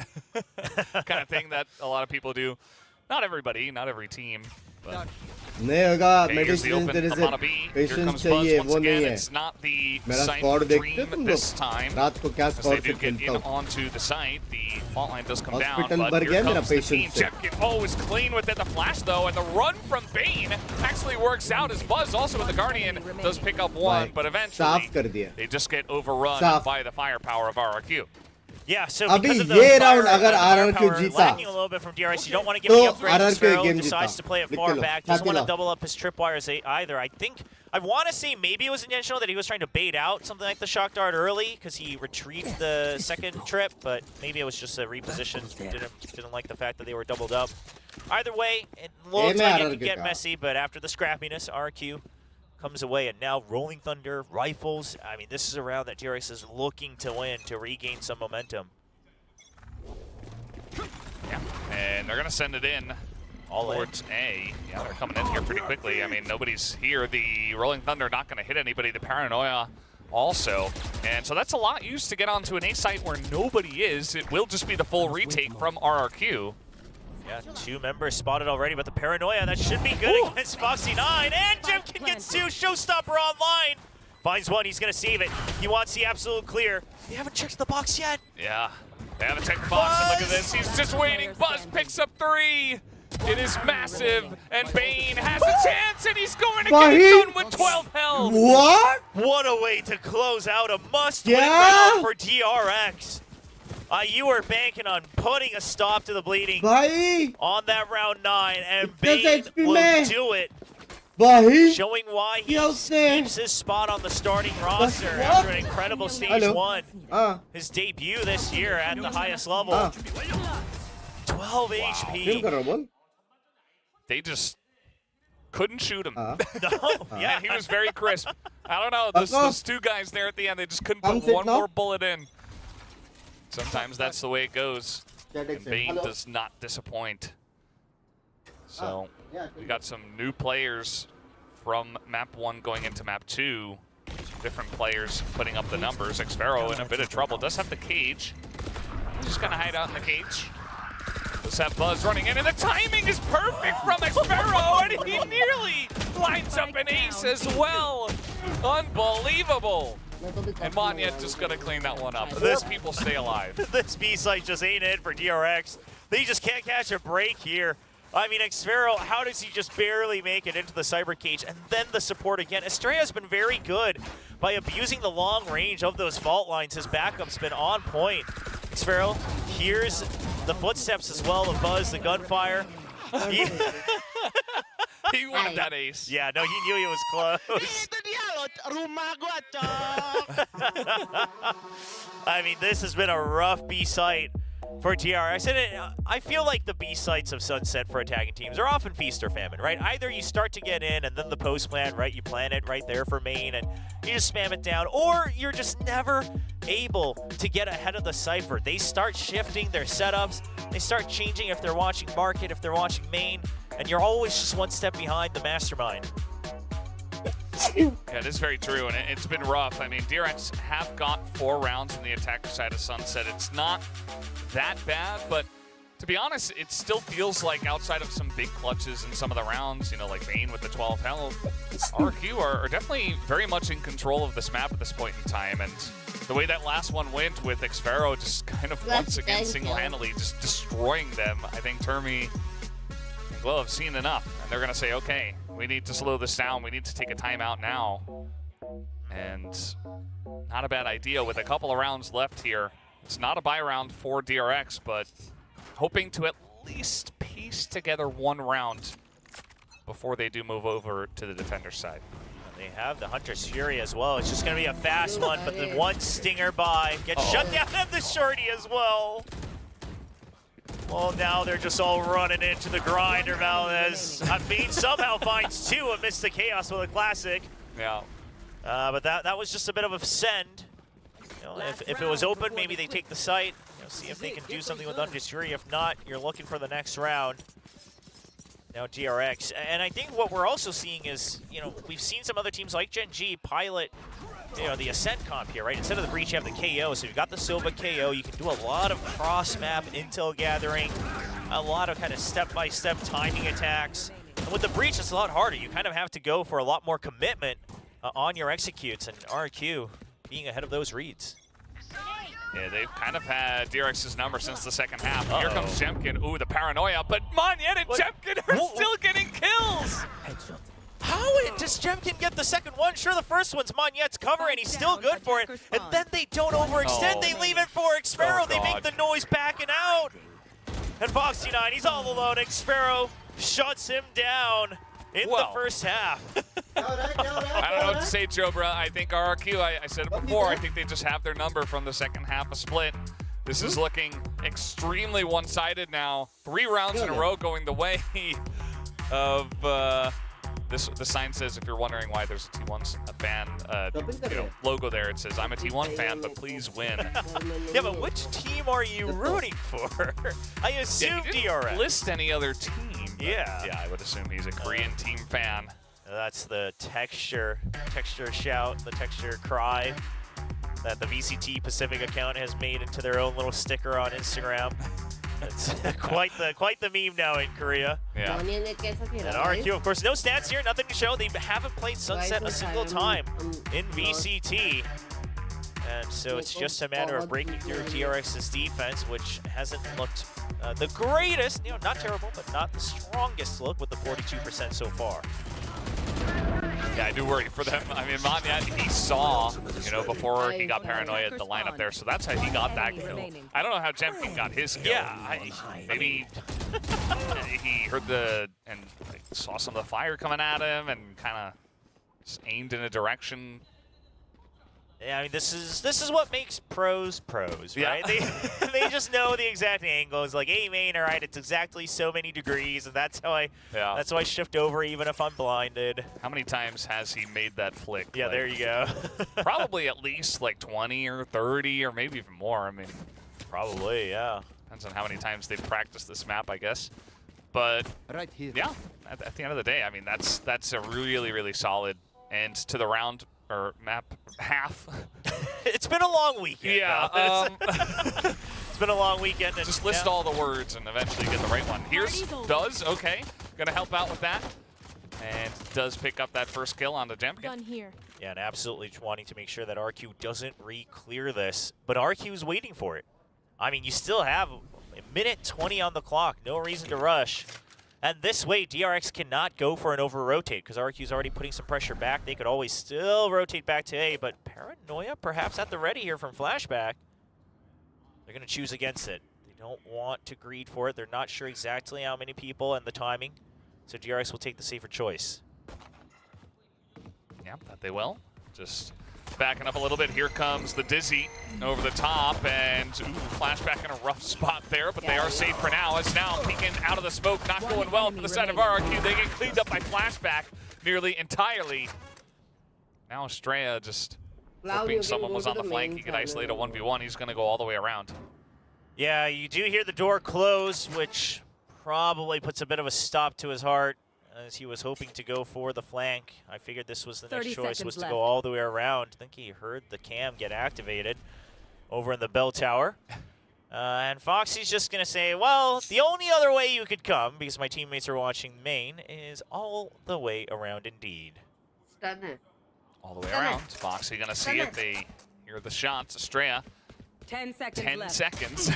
kind of thing that a lot of people do. Not everybody, not every team. But नहीं होगा. okay, here's the meditation open तेरे up से on a B. Here patience comes Buzz चाहिए once वो again. नहीं है. It's not the मेरा site squad देखते हो dream तुम this लोग. time. रात को क्या As they स्क्वाड do से get खेलता in हूँ. onto the site, the fault line does come down, Hospital but भर here गया मेरा comes the team. patience से. Jemkin, oh, is clean with it. The flash, though, and the run from Bane actually works out as Buzz, also with the Guardian, does pick up one, but eventually साफ कर दिया. they just get overrun साफ. by the firepower of RRQ. Yeah, so अभी because of the ये fire, round अगर RRQ firepower जीता, lacking a little bit from DRX, you don't want to give तो the upgrade. RRQ Sparrow game decides जीता. to play it लिख far low, back, doesn't छाती want to low. double up his tripwires either. I want to say maybe it was intentional that he was trying to bait out something like the shock dart early because he retrieved the second trip, but maybe it was just a reposition. Didn't like the fact that they were doubled up. Either way, it looks like it could get messy, but after the scrappiness, RQ comes away, and now Rolling Thunder, Rifles. I mean, this is a round that DRX is looking to win to regain some momentum. Yeah, and they're going to send it in towards A. Yeah, they're coming in here pretty quickly. I mean, nobody's here. The Rolling Thunder not going to hit anybody. The Paranoia also. And so that's a lot used to get onto an A site where nobody is. It will just be the full retake from RRQ. Yeah, 2 members spotted already, but the Paranoia, that should be good against Foxy9. And Jemkin gets 2, Showstopper online. Finds one, he's going to save it. He wants the absolute clear. They haven't checked the box yet. Yeah, they haven't checked the box, and look at this. He's just waiting. Buzz picks up 3. It is massive, and Bane has a chance, and he's going to get it done with 12 health. What? What a way to close out a must-win Yeah. round for DRX. You were banking on putting a stop to the bleeding भाई on that round 9, and इतने Bane HP will में. do it, भाई showing why he क्या उसने? keeps his spot on the starting roster what? after an incredible stage Hello. 1. हाँ His debut this year at the highest level. हाँ 12 क्यों HP. कर रहा हूँ बोल. They just couldn't shoot him. हाँ No, yeah. And he was very crisp. I don't know, those 2 guys there at the end, they just couldn't Come put sit one now. more bullet in. Sometimes that's the way it goes. And Bane does not disappoint. So we got some new players from map 1 going into map 2. Different players putting up the numbers. Xfero in a bit of trouble. Does have the cage. Just gonna hide out in the cage. Does have Buzz running in, and the timing is perfect from Xfero, and he nearly lines up an ace as well. Unbelievable. And Manya just gonna clean that one up. Those people stay alive. This B-site just ain't it for DRX. They just can't catch a break here. I mean, Xfero, how does he just barely make it into the cyber cage? And then the support again. Estrella has been very good by abusing the long range of those fault lines. His backup's been on point. Xfero hears the footsteps as well of Buzz, the gunfire. He wanted that ace. Yeah, no, he knew he was close. I mean, this has been a rough B-site. for DRX. And I feel like the B sites of Sunset for attacking teams are often feast or famine, right? Either you start to get in and then the post plan, right? You plan it right there for main and you just spam it down, or you're just never able to get ahead of the Cypher. They start shifting their setups. They start changing if they're watching market, if they're watching main, and you're always just one step behind the mastermind. Yeah, it is very true, and it's been rough. I mean, DRX have got 4 rounds in the attacker side of Sunset. It's not that bad, but to be honest, it still feels like outside of some big clutches in some of the rounds, you know, like Vayne with the 12 health, RQ are definitely very much in control of this map at this point in time. And the way that last one went with Xfero just kind of once again single-handedly just destroying them, I think CHUMMI and Glow have seen enough, and they're going to say, okay, we need to slow this down. We need to take a timeout now. And not a bad idea with a couple of rounds left here. It's not a buy round for DRX, but hoping to at least piece together one round before they do move over to the defender side. They have the Hunter's Fury as well. It's just going to be a fast one, but the one stinger buy gets shut down, and the shorty as well. Well, now they're just all running into the grinder, Valdez. Bean somehow finds 2 amidst the chaos with a classic. Yeah. But that was just a bit of a send. You know, if it was open, maybe they take the site. You know, see if they can do something with Hunter's Fury. If not, you're looking for the next round. Now DRX. And I think what we're also seeing is, you know, we've seen some other teams like Gen G pilot, you know, the Ascent comp here, right? Instead of the Breach, you have the KO. So you've got the Silva KO. You can do a lot of cross-map intel gathering, a lot of kind of step-by-step timing attacks. And with the Breach, it's a lot harder. You kind of have to go for a lot more commitment on your executes, and RQ being ahead of those reads. Yeah, they've kind of had DRX's number since the second half. Here comes Jemkin. Ooh, the paranoia, but Monyet and Jemkin are still getting kills! How does Jemkin get the second one? Sure, the first one's Monyet's cover, and he's still good for it. And then they don't overextend. They leave it for Xfero. They make the noise backing out. And Foxy9, he's all alone. Xfero shuts him down in the first half. I don't know what to say, Jobra. I think RRQ, I said it before, I think they just have their number from the second half of Split. This is looking extremely one-sided now. 3 rounds in a row going the way of the sign says, if you're wondering why there's a T1 fan logo there, it says, I'm a T1 fan, but please win. Yeah, but which team are you rooting for? I assume DRX. List any other team. Yeah. Yeah, I would assume he's a Korean team fan. That's the texture shout, the texture cry that the VCT Pacific account has made into their own little sticker on Instagram. It's quite the meme now in Korea. Yeah. And RQ, of course, no stats here, nothing to show. They haven't played Sunset a single time in VCT. And so it's just a matter of breaking through DRX's defense, which hasn't looked the greatest, you know, not terrible, but not the strongest look with the 42% so far. Yeah, I do worry for them. I mean, Monyet, he saw, you know, before he got paranoia at the lineup there, so that's how he got that kill. I don't know how Jemkin got his kill. Yeah, maybe he heard and like, saw some of the fire coming at him and kind of just aimed in a direction. Yeah, I mean, this is what makes pros, right? Yeah. They just know the exact angles. Like, hey, main, all right, it's exactly so many degrees, and that's how I shift over even if I'm blinded. How many times has he made that flick? Yeah, like, there you go. probably at least like 20 or 30 or maybe even more. I mean, probably, yeah. Depends on how many times they've practiced this map, I guess. But right here. Yeah, at the end of the day, I mean, that's a really, really solid end to the round. Or map half. It's been a long weekend. Yeah. It's been a long weekend. And just list all the words and eventually get the right one. Here's Does, okay. Gonna help out with that. And does pick up that first kill on the Jemkin. Done here. Yeah, and absolutely wanting to make sure that RQ doesn't re-clear this. But RQ's waiting for it. I mean, you still have a minute 20 on the clock. No reason to rush. And this way, DRX cannot go for an over-rotate because RQ's already putting some pressure back. They could always still rotate back to A, but Paranoia perhaps at the ready here from Flashback. They're going to choose against it. They don't want to greed for it. They're not sure exactly how many people and the timing, so DRX will take the safer choice. Yeah, that they will. Just backing up a little bit. Here comes the Dizzy over the top, and flashback in a rough spot there, but they are safe for now. As now peeking out of the smoke, not going well for the side of RRQ. They get cleaned up by flashback nearly entirely. Now Estrella just hoping someone was on the flank. He could isolate a 1v1. He's going to go all the way around. Yeah, you do hear the door close, which probably puts a bit of a stop to his heart as he was hoping to go for the flank. I figured this was the next choice, was to go all the way around. I think he heard the cam get activated over in the bell tower. And Foxy's just going to say, well, the only other way you could come, because my teammates are watching main, is all the way around indeed. All the way around. Foxy going to see it. They hear the shots. Estrella. 10 seconds 10 left. seconds,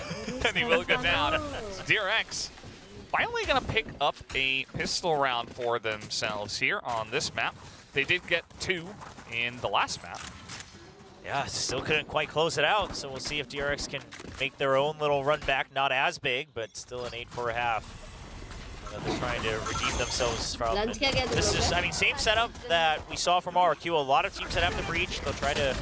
and he will go down. So DRX finally going to pick up a pistol round for themselves here on this map. They did get 2 in the last map. Yeah, still couldn't quite close it out, so we'll see if DRX can make their own little run back. Not as big, but still an 8 for a half. They're trying to redeem themselves from. This is, I mean, same setup that we saw from RRQ. A lot of teams that have to breach, they'll try to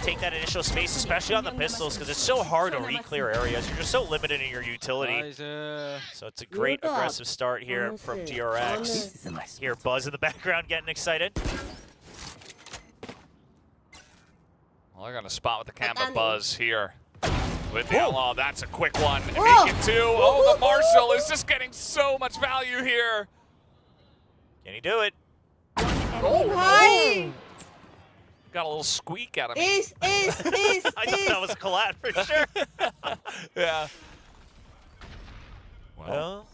take that initial space, especially on the pistols, because it's so hard to re-clear areas. You're just so limited in your utility. So it's a great aggressive start here from DRX. Hear Buzz in the background getting excited. Well, they're going to spot with the cam, but Buzz here with the outlaw. That's a quick one. And make it 2. Oh, the Marshall is just getting so much value here. Can he do it? Got a little squeak out of me. I thought that was a collab for sure. Yeah. Well,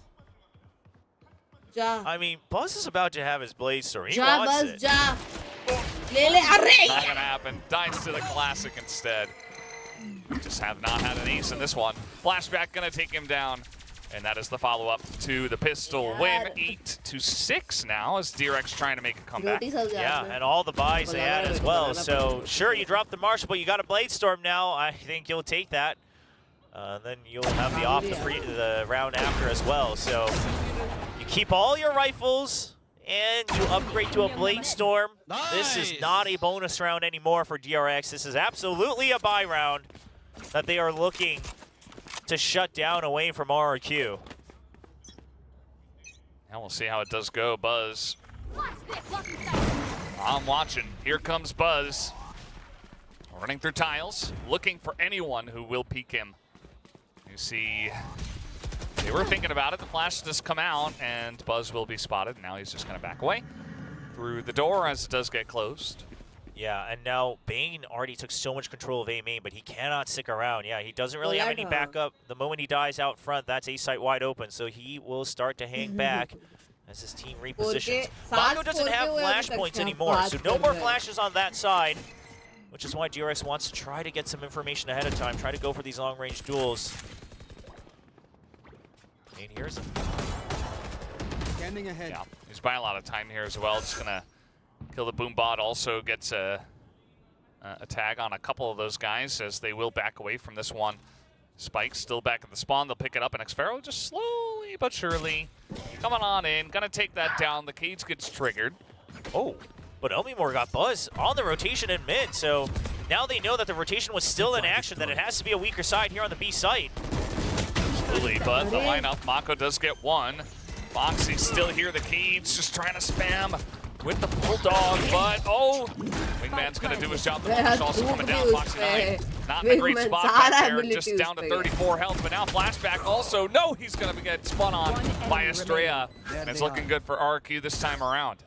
I mean, Buzz is about to have his blade story. He wants it. Not gonna happen. Dies to the classic instead. Just have not had an ace in this one. Flashback gonna take him down. And that is the follow-up to the pistol win. 8-6 now as DRX trying to make a comeback. Yeah, and all the buys they had as well. So sure, you dropped the Marshall, but you got a Blade Storm now. I think you'll take that. Then you'll have the off the round after as well. So you keep all your rifles and you upgrade to a Blade Storm. Nice. This is not a bonus round anymore for DRX. This is absolutely a buy round that they are looking to shut down away from RRQ. Now we'll see how it does go. Buzz. I'm watching. Here comes Buzz. Running through tiles, looking for anyone who will peek him. You see, they were thinking about it. The flash does come out, and Buzz will be spotted. Now he's just going to back away through the door as it does get closed. Yeah, and now Bane already took so much control of A main, but he cannot stick around. Yeah, he doesn't really have any backup. The moment he dies out front, that's A site wide open, so he will start to hang back as his team repositions. Mako doesn't have flash points anymore, so no more flashes on that side, which is why DRX wants to try to get some information ahead of time, try to go for these long-range duels. Bane hears him. Standing ahead. Yeah, he's buying a lot of time here as well. Just going to kill the boom bot. Also gets a tag on a couple of those guys as they will back away from this one. Spike still back at the spawn. They'll pick it up, and Xfero just slowly but surely coming on in. Gonna take that down. The cage gets triggered. Oh, but Elmimore got Buzz on the rotation in mid, so now they know that the rotation was still in action, that it has to be a weaker side here on the B site. Absolutely, but the lineup, Mako does get one. Foxy's still here. The cage just trying to spam with the Bulldog, but Wingman's gonna do his job. The push also coming down. Foxy 9 not in a great spot back there, just down to 34 health, but now flashback also. No, he's gonna get spun on by Estrella, and it's looking good for RQ this time around.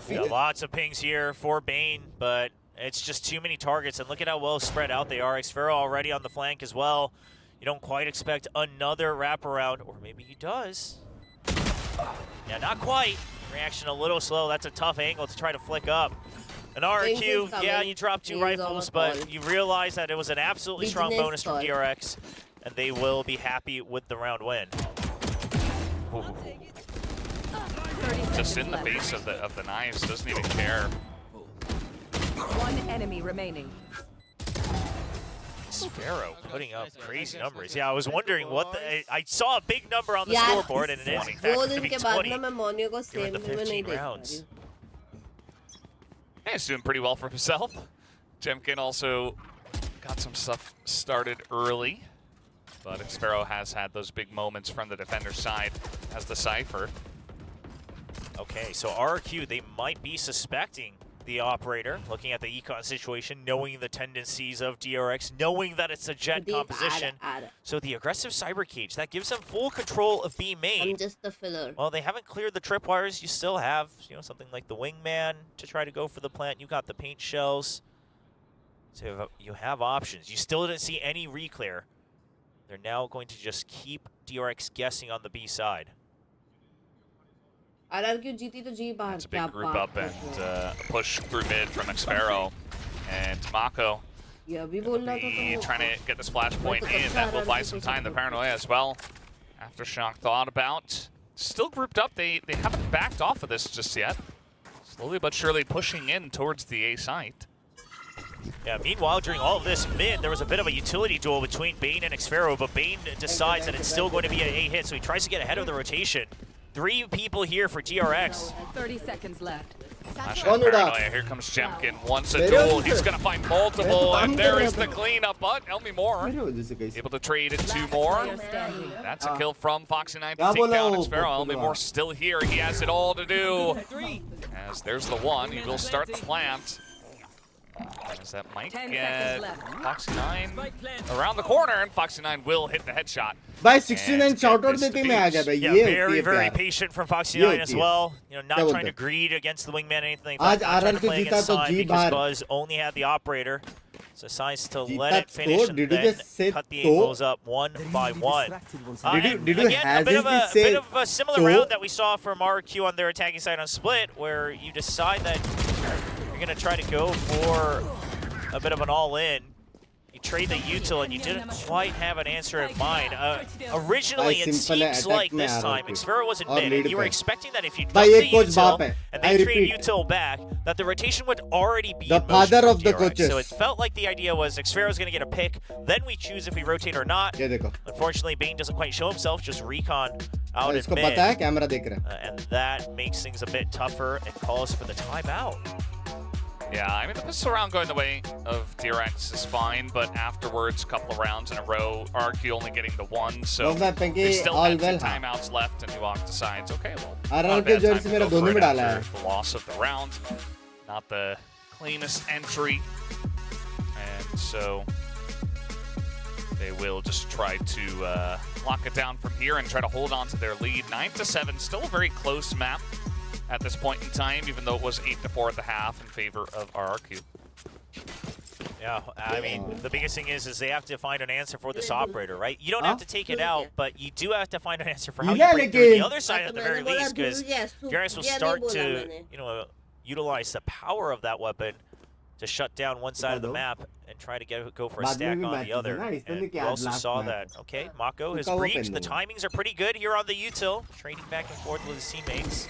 Yeah, lots of pings here for Bane, but it's just too many targets, and look at how well spread out they are. Xfero already on the flank as well. You don't quite expect another wraparound, or maybe he does. Yeah, not quite. Reaction a little slow. That's a tough angle to try to flick up. An RQ, yeah, you dropped 2 rifles, but you realize that it was an absolutely strong bonus from DRX, and they will be happy with the round win. Just in the face of the knives, doesn't even care. 1 enemy remaining. Sparrow putting up crazy numbers. Yeah, I was wondering what I saw a big number on the scoreboard, and it is in fact going to be 20 during the 15 rounds. Yeah, he's doing pretty well for himself. Jemkin also got some stuff started early, but Xfero has had those big moments from the defender's side as the Cypher. Okay, so RRQ, they might be suspecting the operator, looking at the econ situation, knowing the tendencies of DRX, knowing that it's a jet composition. So the aggressive cyber cage, that gives them full control of B main. I'm just the filler. Well, they haven't cleared the tripwires. You still have, something like the wingman to try to go for the plant. You got the paint shells. So you have options. You still didn't see any reclear. They're now going to just keep DRX guessing on the B side. RRQ जीती तो जी बाहर It's a big group up and a push through mid from Xfero. And Mako ये अभी बोल रहा था be तो trying to get this flashpoint in. That will buy some time. The paranoia as well. Aftershock thought about. Still grouped up. They haven't backed off of this just yet. Slowly but surely pushing in towards the A site. Yeah, meanwhile, during all of this mid, there was a bit of a utility duel between Bane and Xfero, but Bane decides that it's still going to be an A hit, so he tries to get ahead of the rotation. 3 people here for DRX. 30 seconds left. Paranoia. Here comes Jemkin. Wants a duel. He's going to find multiple, and there is the cleanup, but Elmi Moore able to trade it 2 more. That's a kill from Foxy9 to take down Xfero. Elmi Moore still here. He has it all to do. As there's the 1. He will start the plant. As that might get Foxy9 around the corner, and Foxy9 will hit the headshot. By 69 shout out देते में आ गया भाई Yeah, ये very patient from Foxy9 as well. Not trying to greed against the wingman or anything. आज Not trying to RRQ play जीता against तो Sign ji because बाहर Buzz only had the operator. So decides to जीता let it finish and did you then just say cut the तो? angles up 1 by 1. Did you again, a bit of a similar तो? round that we saw from RQ on their attacking side on Split, where you decide that you're going to try to go for a bit of an all-in. You trade the util and you didn't quite have an answer in mind. Originally, it seems like this time, Xfero was in mid, and you were expecting that if you dumped the util and they trade util back, that the rotation would already be the father of the coaches. So it felt like the idea was Xfero's going to get a pick, then we choose if we rotate or not. Unfortunately, Bane doesn't quite show himself, just recon out in mid. And that makes things a bit tougher and calls for the timeout. Yeah, I mean, the pistol round going the way of DRX is fine, but afterwards, a couple of rounds in a row, RQ only getting the 1, so they still have 2 timeouts left, and Nuak decides, okay, well, not a bad time to go for it after the loss of the round. Not the cleanest entry, and so they will just try to lock it down from here and try to hold on to their lead. 9-7, still a very close map at this point in time, even though it was 8-4 at the half in favor of RRQ. Yeah, I mean, the biggest thing is they have to find an answer for this operator, right? You don't have to take it out, but you do have to find an answer for how you break through the other side at the very least, because DRX will start to, utilize the power of that weapon to shut down one side of the map and try to go for a stack on the other. And we also saw that, okay, Mako has breached. The timings are pretty good here on the util, trading back and forth with his teammates.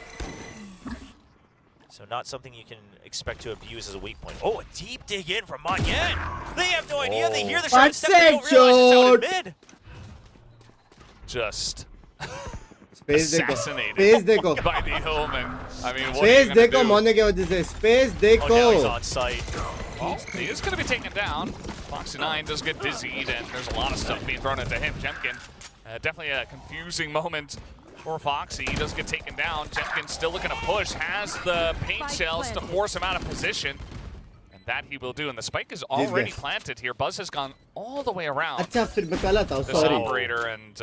So not something you can expect to abuse as a weak point. Oh, a deep dig in from Monyen. They have no idea. They hear the shot, step, they don't realize it's out in mid. Just space assassinated देखो by the Hillman. I mean, what space are you देखो मोने की वजह से space देखो. Oh, now he's on site. Well, he is going to be taken down. Foxy9 does get dizzied, and there's a lot of stuff being thrown into him. Jemkin, definitely a confusing moment for Foxy. He does get taken down. Jemkin still looking to push, has the paint shells to force him out of position. And that he will do. And the spike is already planted here. Buzz has gone all the way around this operator, and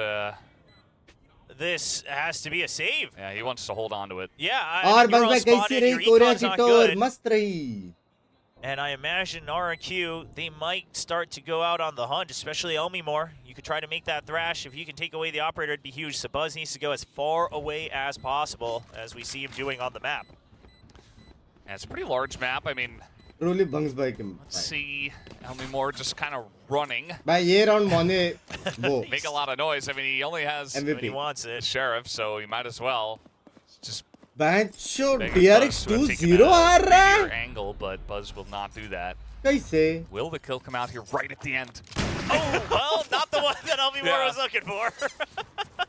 this has to be a save. Yeah, he wants to hold on to it. Yeah, I mean, you're all spotted, your econ's not good. मस्त रही. And I imagine RQ, they might start to go out on the hunt, especially Elmi Moore. You could try to make that thrash. If you can take away the operator, it'd be huge. So Buzz needs to go as far away as possible, as we see him doing on the map. And it's a pretty large map. I mean, let's see Elmi Moore just kind of running. Make a lot of noise. I mean, he only has MVP. He wants it. Sheriff, so he might as well just DRX 2-0 आ रहा है. Angle, but Buzz will not do that. कैसे? Will the kill come out here right at the end? Oh, well, not the one that Elmi Moore was looking for.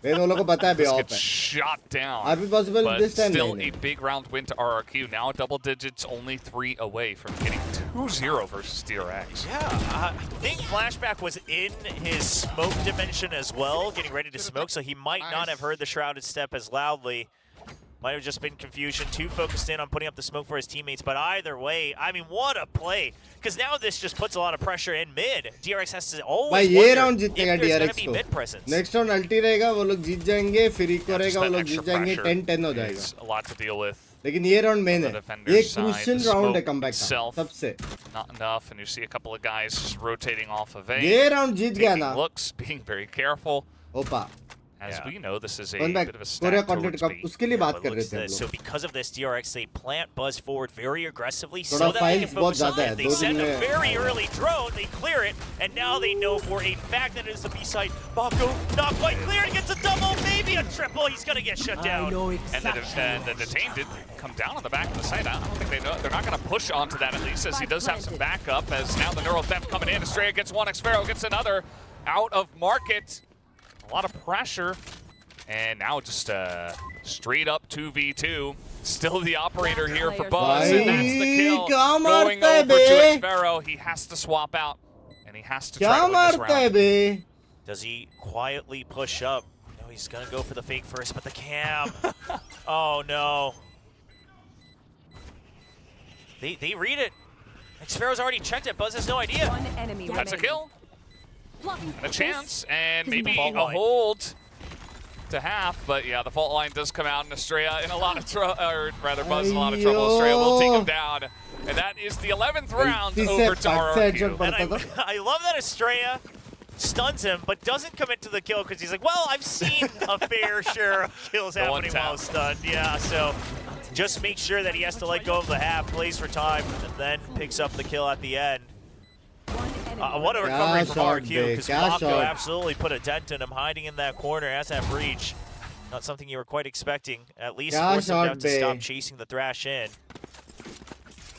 लेकिन उन लोगों को पता है बे This of gets है. shot down. Are we possible But this time? still नहीं, a big round win to RRQ. Now double digits, only 3 away from getting 2-0 versus DRX. Yeah, I think Flashback was in his smoke dimension as well, getting ready to smoke, so he might not have heard the Shrouded Step as loudly. Might have just been confusion, too focused in on putting up the smoke for his teammates, but either way, I mean, what a play. Because now this just puts a lot of pressure in mid. DRX has to भाई always ये wonder round if जीतेगा there's going to DRX be को. mid presence. Next round अल्टी रहेगा, वो लोग जीत जाएंगे, फिर eco Yeah, just रहेगा, वो that लोग extra जीत जाएंगे, pressure 10-10 हो जाएगा. is a lot to deal with. लेकिन ये राउंड मेन The है. defender's ये side, क्रूशियल the राउंड है smoke कमबैक का itself. सबसे. Not enough, and you see a couple of guys just rotating off of A. ये round जीत गया Taking ना. looks, being very careful. Opa. As Yeah. we know, this is a One back. bit of a Korea stack content towards cup B. उसके लिए बात But कर look रहे at थे हम this. लोग. So because of this, DRX, they plant Buzz forward very aggressively so थोड़ा that they can files बहुत focus on ज़्यादा it. है. They 2 दिन send a में very early drone, they clear it, and now they know for a fact that it is the B side. Mako not quite clear, he gets a double, maybe a triple, he's going to get shut down. And the detained did come down on the back of the site. I don't think they know. They're not going to push onto that at least, as he does have some backup. As now the neural theft coming in. Estrella gets one, Xfero gets another. Out of market. A lot of pressure. And now just straight up 2v2. Still the operator here for Buzz, and that's the kill. Going over to Xfero. He has to swap out, and he has to try क्या to win this मारता है round. बे? Does he quietly push up? No, he's going to go for the fake first, but the cam. Oh, no. They read it. Xfero's already checked it. Buzz has no idea. One enemy That's a remaining. kill. And a chance, and maybe Fault a line. hold to half, but yeah, the fault line does come out, and Estrella in a lot of trouble, or rather Buzz in a lot of trouble. Estrella will take him down, and that is the 11th round over to RRQ. And I love that Estrella stuns him, but doesn't commit to the kill because he's like, well, I've seen a fair share of kills The one happening tap. while stunned. Yeah, so just make sure that he has to let go of the half, plays for time, and then picks up the kill at the end. What a recovery from shot, RQ, big. because क्या Mako shot. absolutely put a dent in him, hiding in that corner as that breach. Not something you were quite expecting. At least क्या force him to shot, have to stop big. chasing the Thrash in.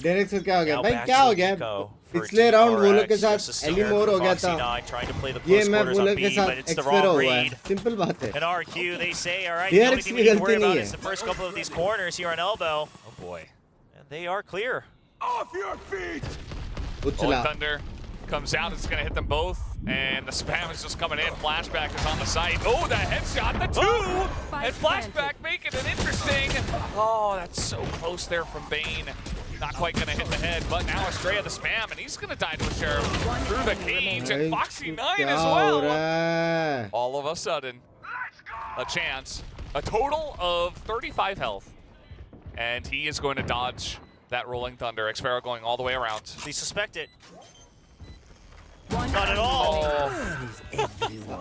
Direct से क्या हो गया Now भाई? back क्या to हो गया? Nico for पिछले राउंड वो लोग के DRX, साथ just a snare एलिमोर for हो गया Foxy था. 9, trying to play the ये close मैं quarters वो on लोग के B, साथ but it's the एक्सपेरो wrong हुआ है. read. सिंपल बात है. And RQ, they say, all right, the DRX only thing की we need to गलती worry about नहीं is है. the first couple of these corners here on elbow. Oh boy. And they are clear. उछला. Rolling Thunder comes out, it's going to hit them both, and the spam is just coming in. Flashback is on the site. Oh, the headshot, the two! And Flashback making it interesting. Oh, that's so close there from Bane. Not quite going to hit the head, but now Estrella the spam, and he's going to die to a sheriff through the cage, and Foxy 9 क्या as हो well. रहा है? All of a sudden, a chance. A total of 35 health. And he is going to dodge that Rolling Thunder. Xfero going all the way around. They suspect it. Not at all.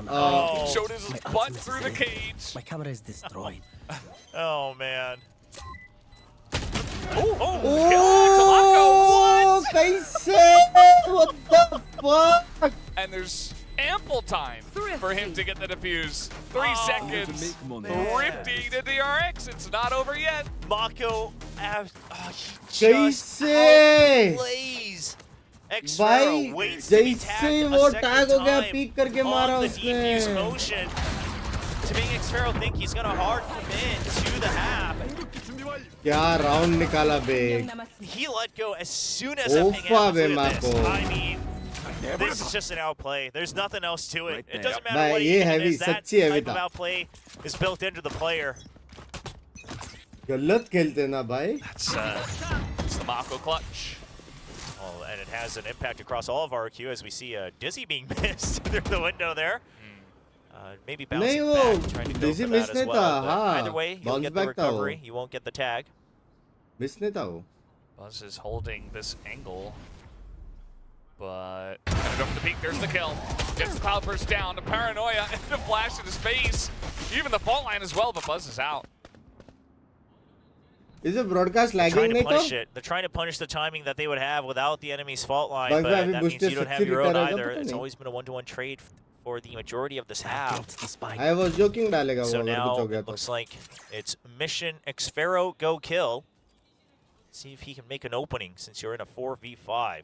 Oh. Showed his butt through the cage. My camera is destroyed. Oh, man. Oh, कैसे? What the fuck? And there's ample time for him to get the defuse. 3 seconds. Thrifty to DRX. It's not over yet. Mako, just कैसे? outplays Xfero, भाई waits to be जैसे tagged वो a tag second हो गया time peak करके मारा on the defuse उसने. motion to make Xfero think he's gonna hard commit to the half. क्या राउंड निकाला बे? He let go as soon as that ping Ofa happens. be Look at this. Mako. I mean, this is just an outplay. There's nothing else to it. It doesn't matter भाई what ये even heavy, is. That सच्ची heavy type of था. outplay is built into the player. गलत खेलते ना भाई. It's the Mako clutch. Oh, and it has an impact across all of RQ as we see Dizzy being missed through the window there. Maybe नहीं bouncing वो back, trying to go Dizzy for miss that as नहीं well. था. But हाँ. either way, you'll Bounce get the back था वो. recovery. You won't get the tag. Miss नहीं था वो. Buzz is holding this angle. But gonna go for the peak. There's the kill. Gets the cloud burst down. The paranoia and the flash in his face. Even the fault line as well, but Buzz is out. Is it broadcast Trying lagging to नहीं punish तो? it. They're trying to punish the timing that they would have without the enemy's fault line, Bug but अभी that means booster you don't have 60 your own करेगा, either. पता It's नहीं. always been a 1-to-1 trade for the majority of this half. Against the spike. I was joking डालेगा वो So अगर now कुछ हो गया it तो. looks like it's mission Xfero go kill. See if he can make an opening since you're in a 4v5.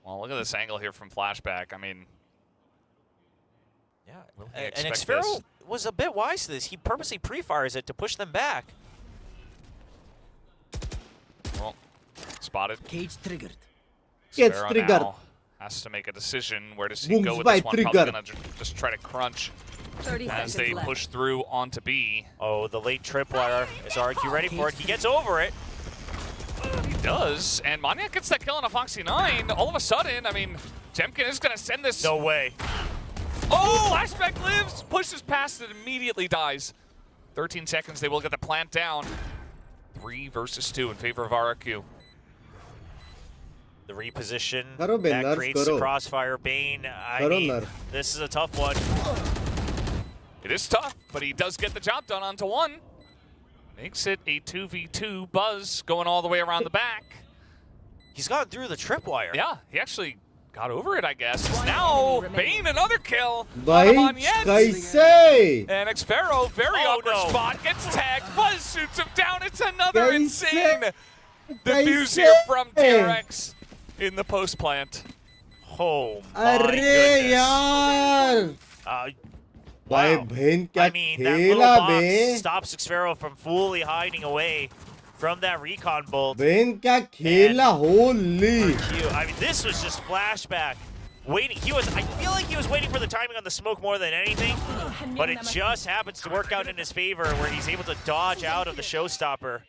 Well, look at this angle here from Flashback. I mean, Yeah, Will he and expect Xfero, was a bit wise to this. He purposely pre-fires it to push them back. Well, spotted. Gets Sparrow triggered. now has to make a decision. Where does he Booms go with by this one? Probably trigger. gonna just try to crunch 30 as seconds they left. push through onto B. Oh, the late tripwire. Is RQ ready for it? He gets over it. He does, and Maniac gets that kill on a Foxy 9. All of a sudden, I mean, Jemkin is gonna send this. No way. Oh, flashback lives, pushes past it, immediately dies. 13 seconds, they will get the plant down. 3 versus 2 in favor of RQ. The reposition, Karo Bane, that nerf creates karo. the crossfire. Bane, I Karo mean, nerf. this is a tough one. It is tough, but he does get the job done onto 1. Makes it a 2v2. Buzz going all the way around the back. He's gone through the tripwire. Yeah, he actually got over it, I guess. Now, Bane, another kill. Bhai, on Yes. kaise? And Xpharaoh, very Oh, awkward no. spot, gets tagged. Buzz shoots him down. It's another Kaise? insane Kaise? defuse here from DRX in the post plant. Oh my Arre goodness. yaar! Bhai, Wow. bhai, kya I mean, that little khela box be? stops Xpharaoh from fully hiding away from that recon bolt. Bhai, kya khela? Holy! I mean, this was just flashback. Waiting, I feel like he was waiting for the timing on the smoke more than anything, but it just happens to work out in his favor where he's able to dodge out of the showstopper.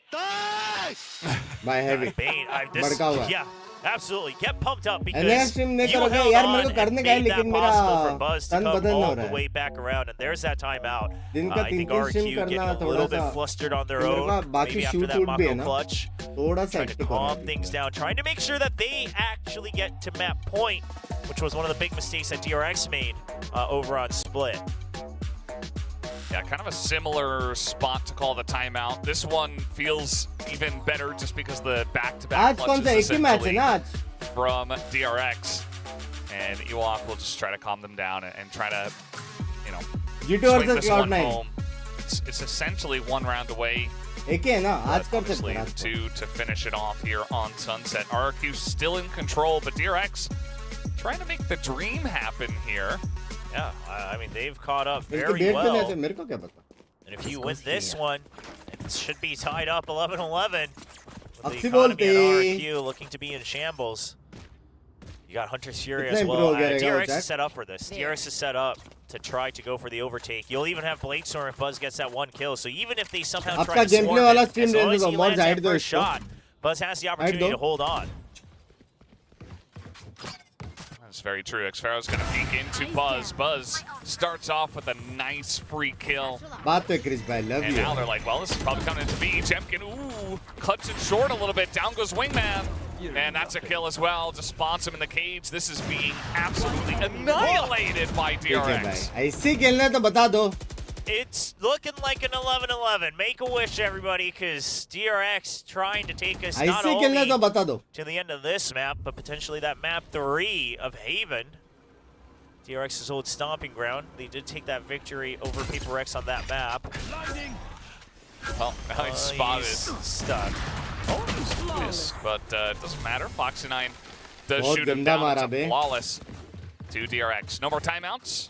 Bhai, heavy. Bane, Bhadka hua. yeah, absolutely. Get pumped up because NF stream नहीं you करोगे held यार, on मेरे को and करने का है, made that लेकिन possible मेरा for Buzz to तन come बदल हो all रहा the है. way back around, and there's that timeout. दिन का I think 3-3 stream RQ करना getting a थोड़ा little bit सा flustered on their मेरे own, को बाकी maybe after shoot that भी है Mako ना, clutch. थोड़ा सा Trying to hectic हो calm रहा है. things down, trying to make sure that they actually get to map point, which was one of the big mistakes that DRX made over on Split. Yeah, kind of a similar spot to call the timeout. This one feels even better just because the back-to-back आज कौन सा clutches एक ही match है essentially ना आज? from DRX. And Ewok will just try to calm them down and try to, you know, G2 swing versus this one Cloud9. home. It's essentially one round away, एक ही है ना, आज but कर सकते obviously हैं आज. two to finish it off here on Sunset. RQ still in control, but DRX trying to make the dream happen here. Yeah, I mean, they've caught up इनके very date पे नहीं थे, well. मेरे को क्या पता? And if you win this one, it should be tied up 11-11. With Axi the economy at bolte. RQ looking to be in shambles. You got Hunter's Fury Itna as well. improve ho gaya DRX Jack. is set up for this. DRX is set up to try to go for the overtake. You'll even have Bladestorm if Buzz gets that one kill. So even if they somehow आपका try to gameplay swarm वाला it, stream as long रहने as दो, he more lands that side दो first इसको. shot, Buzz has the opportunity दो. to hold on. That's very true. Xpharaoh's going to peek into Buzz. Buzz starts off with a nice free kill. बात तो है Chris भाई, love And you. now they're like, well, this is probably coming into B. Jemkin, ooh, cuts it short a little bit. Down goes Wingman. And that's a kill as well. Just spawns him in the cage. This is being absolutely annihilated by ठीक है भाई, DRX. ऐसे खेलना है तो बता दो. It's looking like an 11-11. Make a wish, everybody, because DRX trying to take us not ऐसे खेलना है तो only बता दो. to the end of this map, but potentially that map 3 of Haven. DRX's old stomping ground. They did take that victory over Paper X on that map. Well, now he's spotted. He's stuck. Oh, miss, but it doesn't matter. Foxy 9 does बहुत shoot him गंदा down. मारा It's a बे. flawless to DRX. No more timeouts.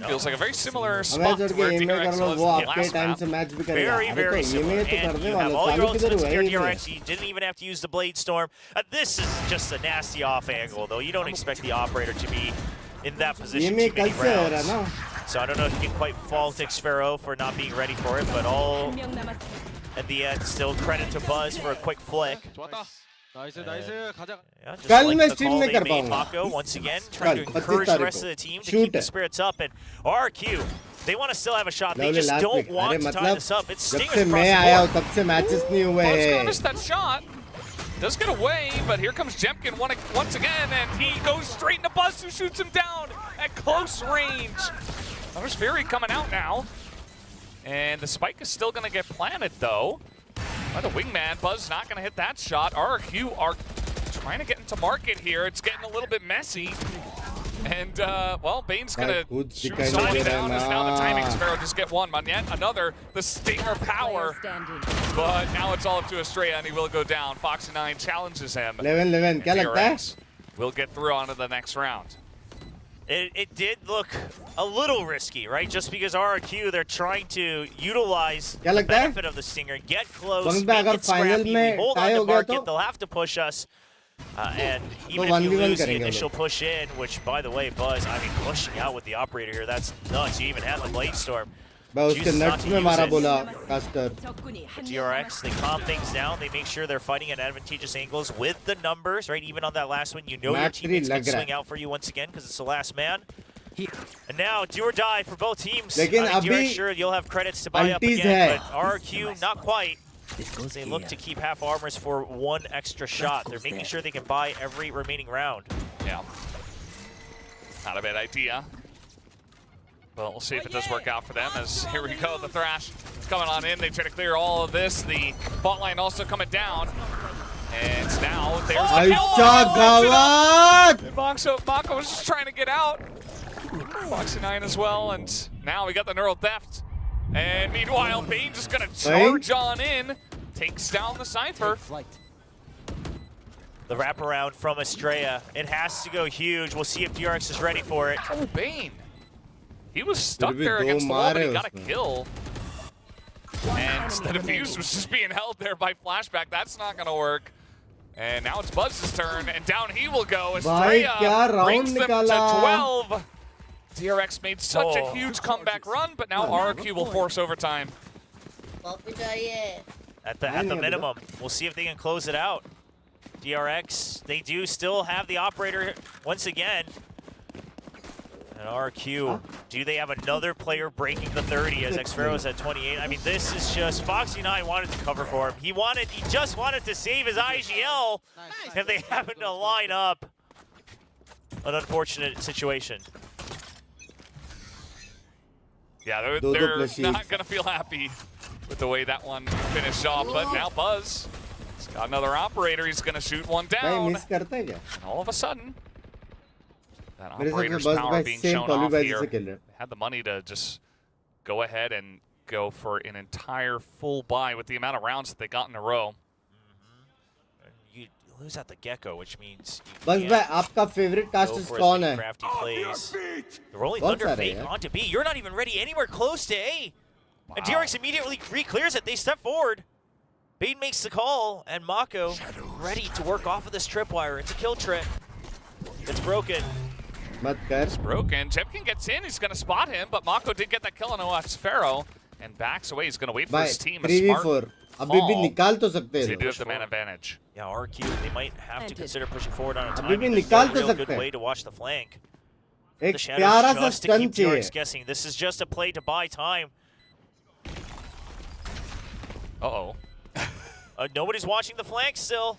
Feels like a very similar हमें spot चढ़ to के where M कर DRX low, was वो the आपके last टाइम map. से मैच भी करेगा. Very, अरे very तो ये similar. में तो And करने you have वाला, all your चालू ultimates किधर हुआ with your है DRX. You didn't even have to use the Blade Storm. This is just a nasty off angle, though. You don't expect the operator to be in that ये position में too कल many से हो रहा है rounds. ना. So I don't know if you can quite fault Xpharaoh for not being ready for it, but all at the end, still credit to Buzz for a quick flick. Yeah, just कल like मैं the stream call नहीं they कर made, पाऊंगा. Mako, once again, trying to कल, 25 encourage the तारीख rest को. of the team to Shoot keep the है. spirits up. And RQ, they want to still have a shot. They Lovely just last don't week. want अरे to tie मतलब this up. It's जब stingers से across मैं the आया board. हूँ तब से मैचेस नहीं हुए Buzz gonna हैं. miss that shot. Does get away, but here comes Jemkin once again, and he goes straight into Buzz, who shoots him down at close range. There's Fury coming out now. And the spike is still going to get planted, though. By the Wingman, Buzz not going to hit that shot. RQ are trying to get into market here. It's getting a little bit messy. And, well, Bane's going to खुद shoot दिखाई someone नहीं दे रहा down है as now the timing ना. Sparrow just get one. Man, yet another, the Stinger power. But now it's all up to Estrella, and he will go down. Foxy 9 challenges him. 11-11 क्या And लगता है? DRX will get through onto the next round. It did look a little risky, right? Just because RRQ, they're trying to utilize क्या the लगता है? benefit of the Stinger, get close, बंग पे make अगर it scrappy, final we में hold on tie to हो गया market, तो they'll have to push us. And even 1v1 if you lose the करेंगे वो initial लोग. push in, which, by the way, Buzz, I mean, pushing out with the operator here, that's nuts. You even have the Blade Storm. मैं उसके Chooses not nuts to में use मारा it. बोला caster. DRX, they calm things down. They make sure they're fighting at advantageous angles with the numbers, right? Even on that last one, you know your Max teammates three can लग रहा swing out for you once again because it's the last man. And now, do or die for both teams. लेकिन DRX, अभी sure, you'll have credits to buy up ultis again, है. but RRQ, not quite. They look to keep half armors for one extra shot. They're making sure they can buy every remaining round. Yeah. Not a bad idea. But we'll see if it does work out for them as here we go. The Thrash is coming on in. They try to clear all of this. The bot line also coming down. And now there's the kill. अच्छा गावत. Mako was just trying to get out. Foxy 9 as well. And now we got the neural theft. And meanwhile, Bane just going to charge on in. Takes down the Cypher. The wraparound from Estrella. It has to go huge. We'll see if DRX is ready for it. Oh, Bane. He was stuck भी there दो against the wall, but he मारे got a उसमें. kill. And the defuse was just being held there by Flashback. That's not going to work. And now it's Buzz's turn, and down he will go. भाई क्या Estrella round brings them to निकाला. 12. DRX made such a huge comeback run, but now RRQ will force overtime. Copy चाहिए. At the minimum. We'll see if they can close it out. DRX, they do still have the operator once again. And RQ, do they have another player breaking the 30 as Xfero's at 28? I mean, this is just, Foxy 9 wanted to cover for him. He just wanted to save his IGL, and they happen to line up. An unfortunate situation. Yeah, they're not going to feel happy with the way that one finished off, but now Buzz has got another operator. He's going to shoot one भाई down. Miss करता है क्या? And all of a sudden, that मेरे हिसाब operator's से बस power भाई being same shown कॉली off by here. से खेल रहे हैं. They had the money to just go ahead and go for an entire full buy with the amount of rounds that they got in a row. You lose at the get-go, which means बस you भाई can't आपका favourite go caster for as कौन many है? crafty plays. They're rolling बहुत Thunder सारे Fake हैं. onto B. You're not even ready anywhere close to A. Wow. And DRX immediately re-clears it. They step forward. Bane makes the call, and Mako ready to work off of this tripwire. It's a kill trip. It's broken. मत कर. Broken. Jemkin gets in. He's going to spot him, but Mako did get that kill on Sphero and backs away. He's going to wait for भाई his team. A 3v4 smart अभी भी call. निकाल तो सकते They हैं do लोग. have the man advantage. Yeah, RQ, they might have to consider pushing forward on a अभी भी timing. There's निकाल no तो real good सकते हैं. way to watch the flank. एक The shadows प्यारा सा just to stun keep DRX चाहिए. guessing. This is just a play to buy time. Uh-oh. Nobody's watching the flank still.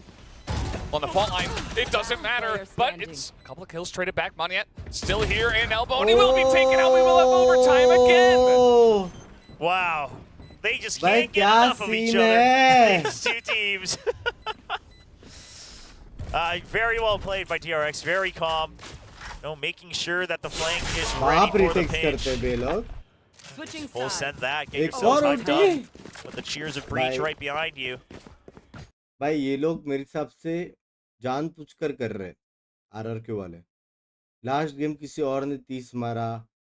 On the fault line, it doesn't matter, but it's a couple of kills traded back. Monyet still here in elbow, and he will be taken out. We will have overtime again. Oh, Wow. They just भाई can't get क्या enough of each scene other. है? These two teams. Very well played by DRX. Very calm. No, making sure that the flank is ready बाप for the retakes pinch. करते हैं बे लोग. Switching We'll sides. send that. Get एक yourselves और hyped ulti. up with the cheers of Breach भाई. right behind you. भाई ये लोग मेरे हिसाब से जानबूझकर कर रहे हैं आरआरक्यू वाले. लास्ट गेम किसी और ने 30 मारा,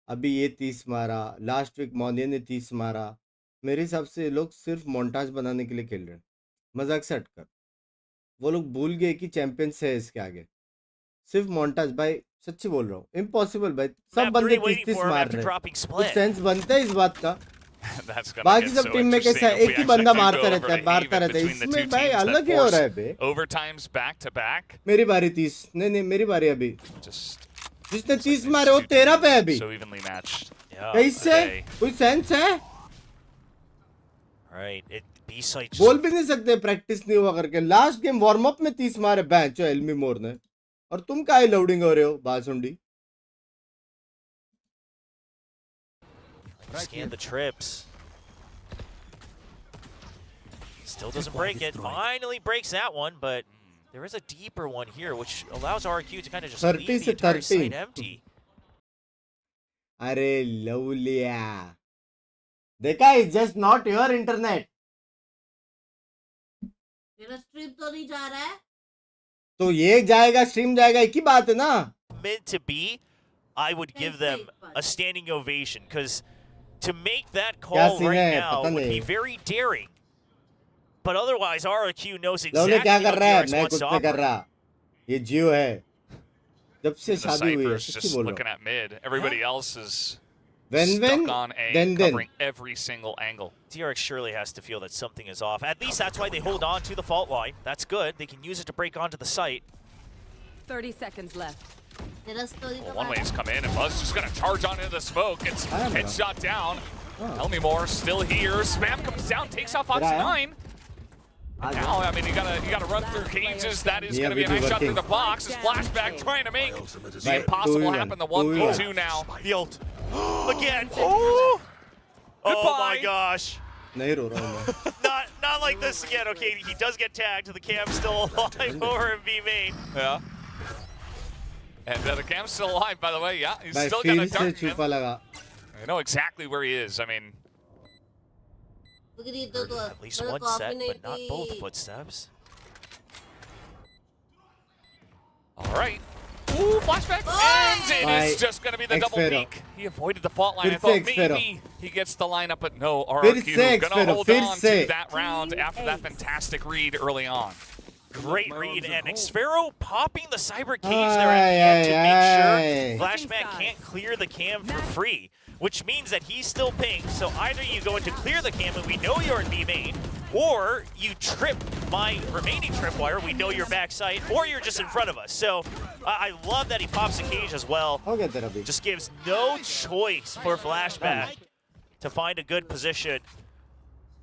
अभी ये 30 मारा, लास्ट वीक मोनिया ने 30 मारा. मेरे हिसाब से ये लोग सिर्फ मोन्टाज बनाने के लिए खेल रहे हैं. मजाक से हटकर वो लोग भूल गए कि चैंपियंस है इसके आगे. सिर्फ मोन्टाज. भाई सच्ची बोल रहा हूँ, इम्पॉसिबल भाई. सब Map बंदे 3 waiting 30 for him मार after रहे हैं. dropping कुछ split. सेंस बनता है इस बात का. That's gonna बाकी get सब so टीम में interesting कैसा है, if एक we ही actually बंदा do मारता go रहता है, over मारता even रहता है. between the इसमें two भाई teams that अलग ही हो रहा है बे. force overtimes back to back. मेरी बारी 30. नहीं मेरी बारी अभी. Just जिसने 30 मारे वो 13 पे है अभी. so evenly matched. Yeah. कैसे? Okay. कोई सेंस है? Right. B side just बोल भी नहीं सकते प्रैक्टिस नहीं हुआ करके. लास्ट गेम वार्म अप में 30 मारे बेंच एल्मी मोर ने, और तुम काहे लोडिंग हो रहे हो बासुंडी. scan the trips. Still doesn't break it. Finally breaks that one, but there is a deeper one here, which allows RQ to kind of just 30 leave से the entire 30. site empty. अरे लवलिया, देखा, it's just not your internet. मेरा stream तो नहीं जा रहा है. तो ये जाएगा, स्ट्रीम जाएगा, एक ही बात है ना. Mid to B, I would give them a standing ovation, because to make that क्या call सीन right है now पता would be नहीं very daring. But otherwise, RRQ knows lovely exactly क्या how कर रहा है DRX मैं wants कुछ to नहीं कर operate. रहा ये जियो है जब से The शादी हुई है Cypher's सच्ची just बोल looking रहा at mid. Everybody else is When, stuck on A, then. covering every single angle. DRX surely has to feel that something is off. At least that's why they hold on to the fault line. That's good. They can use it to break onto the site. 30 seconds left. तेरा story Well, तो one बता। way's come in, and Buzz just gonna charge on into the smoke. It's I am headshot down. Oh. Tell me more. Still here. Spam comes down, takes off Fox Did I? 9. And now, I mean, you gotta run through cages. That is Yeah, gonna be a we do nice shot through working. the box. His flashback trying to make the Right, impossible 2v1, happen. The 2v1. 1v2 now. The ult. Again. Oh my Goodbye. gosh. नहीं रो रहा हूँ मैं Not like this again. Okay, he does get tagged. The cam's still alive over in B main. Yeah. And the cam's still alive, by the way. Yeah, he's भाई still got a field से dart in him. छुपा लगा I know exactly where he is. I mean, बिगड़ी तो तू At least मेरा one coffee set, नहीं but not थी। both footsteps. all right. Ooh, flashback, and it Bye. is just going to be the double X-Fero. peek. He avoided the fault line. I फिर से thought X-Fero. maybe he gets the lineup, but no. फिर RRQ से going to X-Fero, hold फिर on से। to that round after that fantastic read early on. Great read, and Xfero popping the cyber cage there at the end to make sure Flashback can't clear the cam for free, which means that he's still pinged. So either you go in to clear the cam and we know you're in B main, or you trip my remaining tripwire, we know you're backside, or you're just in front of us. So I love that he pops the cage as well. हो गया तेरा भी Just gives no choice for Flashback to find a good position.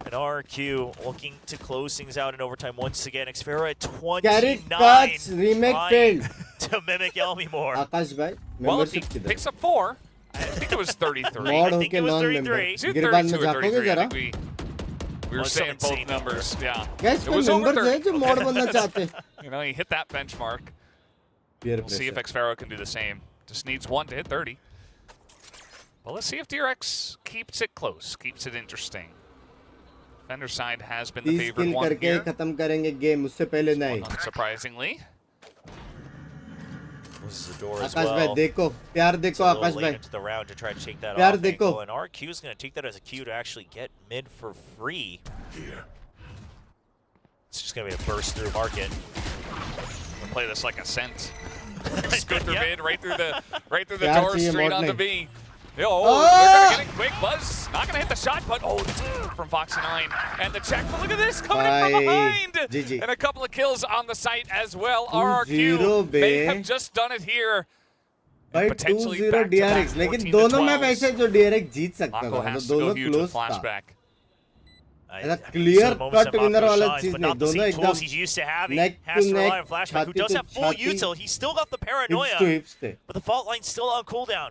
And RQ looking to close things out in overtime once again. Xfera at 29. cuts, remake trying failed. to mimic Elmi more. आकाश भाई Well, if he membership किधर picks up 4, I think it was 33. Mod I think होके it was non 33. Member Is it गिरबान 32 में or झाँकोगे 33? I जरा think we were Well, saying someone's both seen numbers. Yeah. Gas It कोई was over members है 30. जो mod बनना चाहते हैं You know, he hit that benchmark. Peer We'll see if pressure. Xfero can do the same. Just needs 1 to hit 30. Well, let's see if DRX keeps it close, keeps it interesting. Defender side has been the 30 favorite kill one करके here. खत्म करेंगे game उससे पहले नहीं Unsurprisingly. Closes the door as आकाश भाई well. देखो प्यार It's देखो a little आकाश late भाई into the round to try to take that प्यार off देखो। angle, and RQ is going to take that as a cue to actually get mid for free. It's just going to be a burst through market. We'll play this like a scent. Just go through Yeah. mid, right through the प्यार door, चाहिए straight mod onto नहीं। B. Yo, Oh! they're gonna get it quick. Buzz not gonna hit the shot, but from Foxy 9. And the check, but look at this, coming in from Bye. behind. GG. And a couple of kills on the site as well. 2-0 RRQ may bay. have just done it here. भाई Potentially 2-0 back-to-back DRX लेकिन 14 to दोनों match 12s. ऐसे जो DRX जीत सकता Mako था तो has to go दोनों huge with close था flashback. ऐसा Some clear moments cut that winner Mako वाला shines, चीज but नहीं not the दोनों same tools एकदम he's used to having. neck Has to to rely neck, on Flashback, who छाती does to have full छाती, util. He's still got the hips to paranoia, hips थे but the fault line's still on cooldown.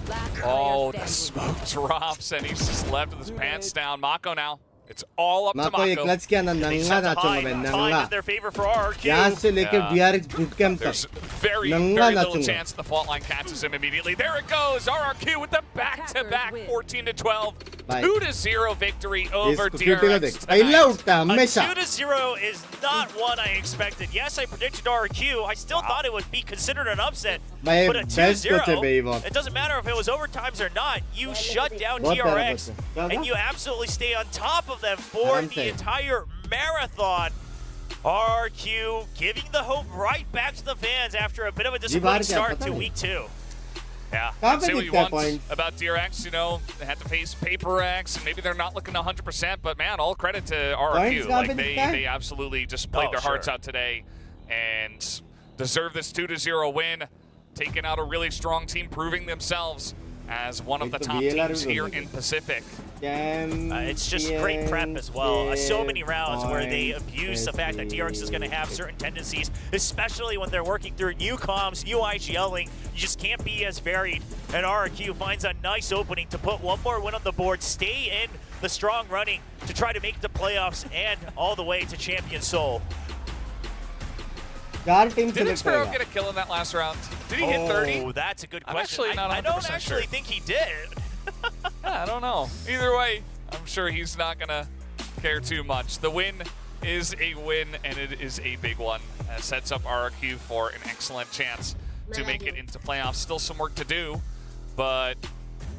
Last Oh, player the standing. smoke drops, and he's just left with his pants down. Mako now. It's all up to माको ये Mako. Clutch किया ना They just नंगा have to नाचूंगा hide. मैं Time नंगा is their favor for RRQ. यहाँ से लेके Yeah. DRX boot camp There's तक very, Nanga very little nachunga. chance the fault line catches him immediately. There it goes. RRQ with the back-to-back Attackers win. 14 to 12, Bye. 2-0 victory over इसको cutie को देख DRX पहला tonight. उठता A हमेशा 2-0 is not one I expected. Yes, I predicted RQ. I still thought it would be considered an upset. भाई But a best coach है 2-0, बे वो it doesn't matter if it was overtimes or not. You shut down बहुत प्यारा DRX, coach है क्या and होगा you absolutely stay on top of them for आराम the से entire marathon. RQ giving the hope right back to the fans after a bit of a disappointing क्या start पता to नहीं। week 2. Yeah, कहाँ and पे say what you दिखता है want point? about DRX, you know, they had to face Paper X, and maybe they're not looking 100%, but man, all credit to Points RRQ. कहाँ Like, पे दिखता है? they absolutely just played their hearts sure. out today and deserve this 2-0 win, taking out a really strong team, proving themselves as one of the एक तो top VLR teams भी here बोल in देते। Pacific. It's just great prep as well. So many rounds where they abuse the fact that DRX is going to have certain tendencies, especially when they're working through new comms, new IGLing. You just can't be as varied. And RRQ finds a nice opening to put one more win on the board, stay in the strong running to try to make the playoffs and all the way to Champion Soul. चार team Did select Xfero करेगा get a kill in that last round? Did he hit 30? Oh, that's a good I'm question. actually not I don't 100% actually sure. think he did. I don't know. Either way, I'm sure he's not going to care too much. The win is a win, and it is a big one. That sets up RRQ for an excellent chance to make it into playoffs. Still some work to do, but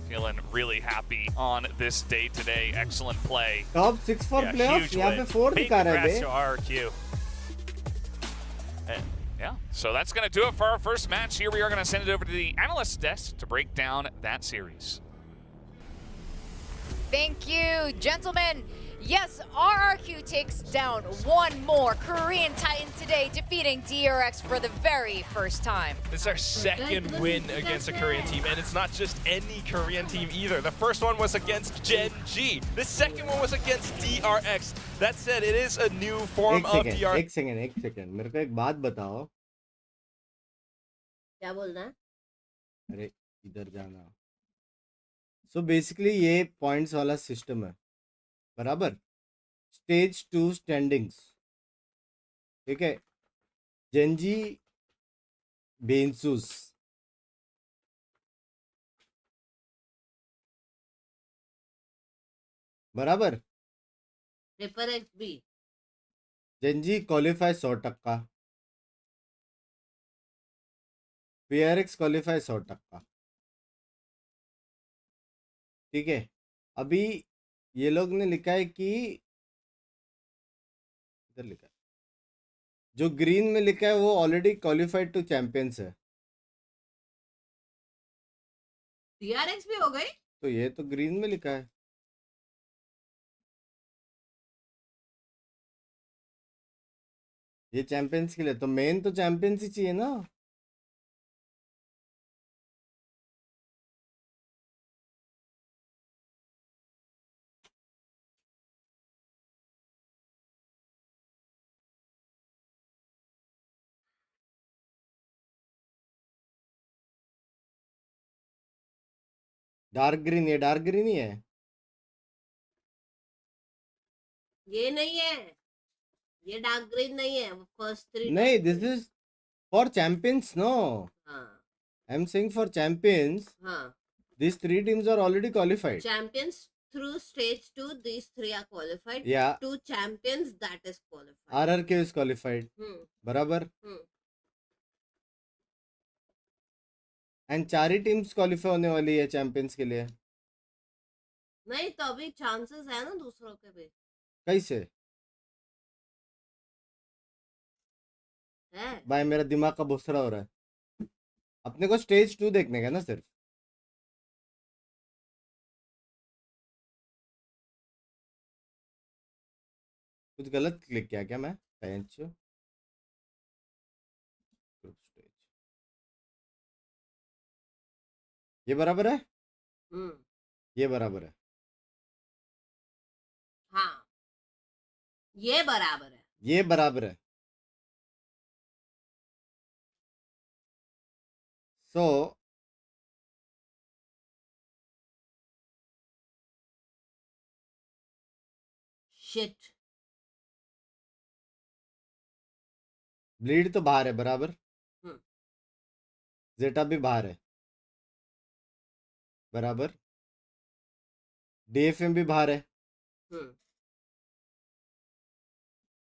feeling really happy on this day today. Excellent play. Top 6 for Yeah, playoffs huge यहाँ win. पे 4 Big दिखा रहा है congrats बे. to RRQ. Yeah, so that's going to do it for our first match here. We are going to send it over to the analyst desk to break down that series. Thank you, gentlemen. Yes, RRQ takes down one more Korean Titan today, defeating DRX for the very first time. This is our second win against a Korean team, and it's not just any Korean team either. The first one was against Gen G. The second one was against DRX. That said, it is a new form of DRX. एक second मेरे को एक बात बताओ. क्या बोलना है? अरे इधर जाना. सो बेसिकली ये पॉइंट्स वाला सिस्टम है, बराबर. स्टेज 2 स्टैंडिंग्स, ठीक है. जेंजी बेंसूस, बराबर. Paper X B. GenG qualify 100%, PRX qualify 100%, ठीक है. अभी ये लोग ने लिखा है कि इधर लिखा है, जो ग्रीन में लिखा है वो ऑलरेडी क्वालिफाइड टू चैंपियंस है. डीआरएक्स भी हो गई. तो ये तो ग्रीन में लिखा है. ये चैंपियंस के लिए तो मेन तो चैंपियंस ही चाहिए ना. डार्क ग्रीन, ये डार्क ग्रीन ही है. ये नहीं है, ये डार्क ग्रीन नहीं है. वो फर्स्ट 3 नहीं, this is for champions. No, हाँ I am saying for champions. हाँ. These 3 teams are already qualified. Champions through stage 2, these 3 are qualified. Yeah. 2 champions that is qualified. RRQ is qualified. बराबर. And 4 he teams qualify होने वाली है champions के लिए. नहीं तो अभी चांसेस है ना दूसरों के भी. कैसे है. भाई, मेरा दिमाग का भुसड़ा हो रहा है. अपने को स्टेज 2 देखने का ना सिर्फ. कुछ गलत क्लिक किया क्या मैं? बेंच ग्रुप स्टेज, ये बराबर है. ये बराबर है. हाँ, ये बराबर है. ये बराबर है. So shit. ब्लीड तो बाहर है, बराबर. जेटा भी बाहर है, बराबर. डीएफएम भी बाहर है.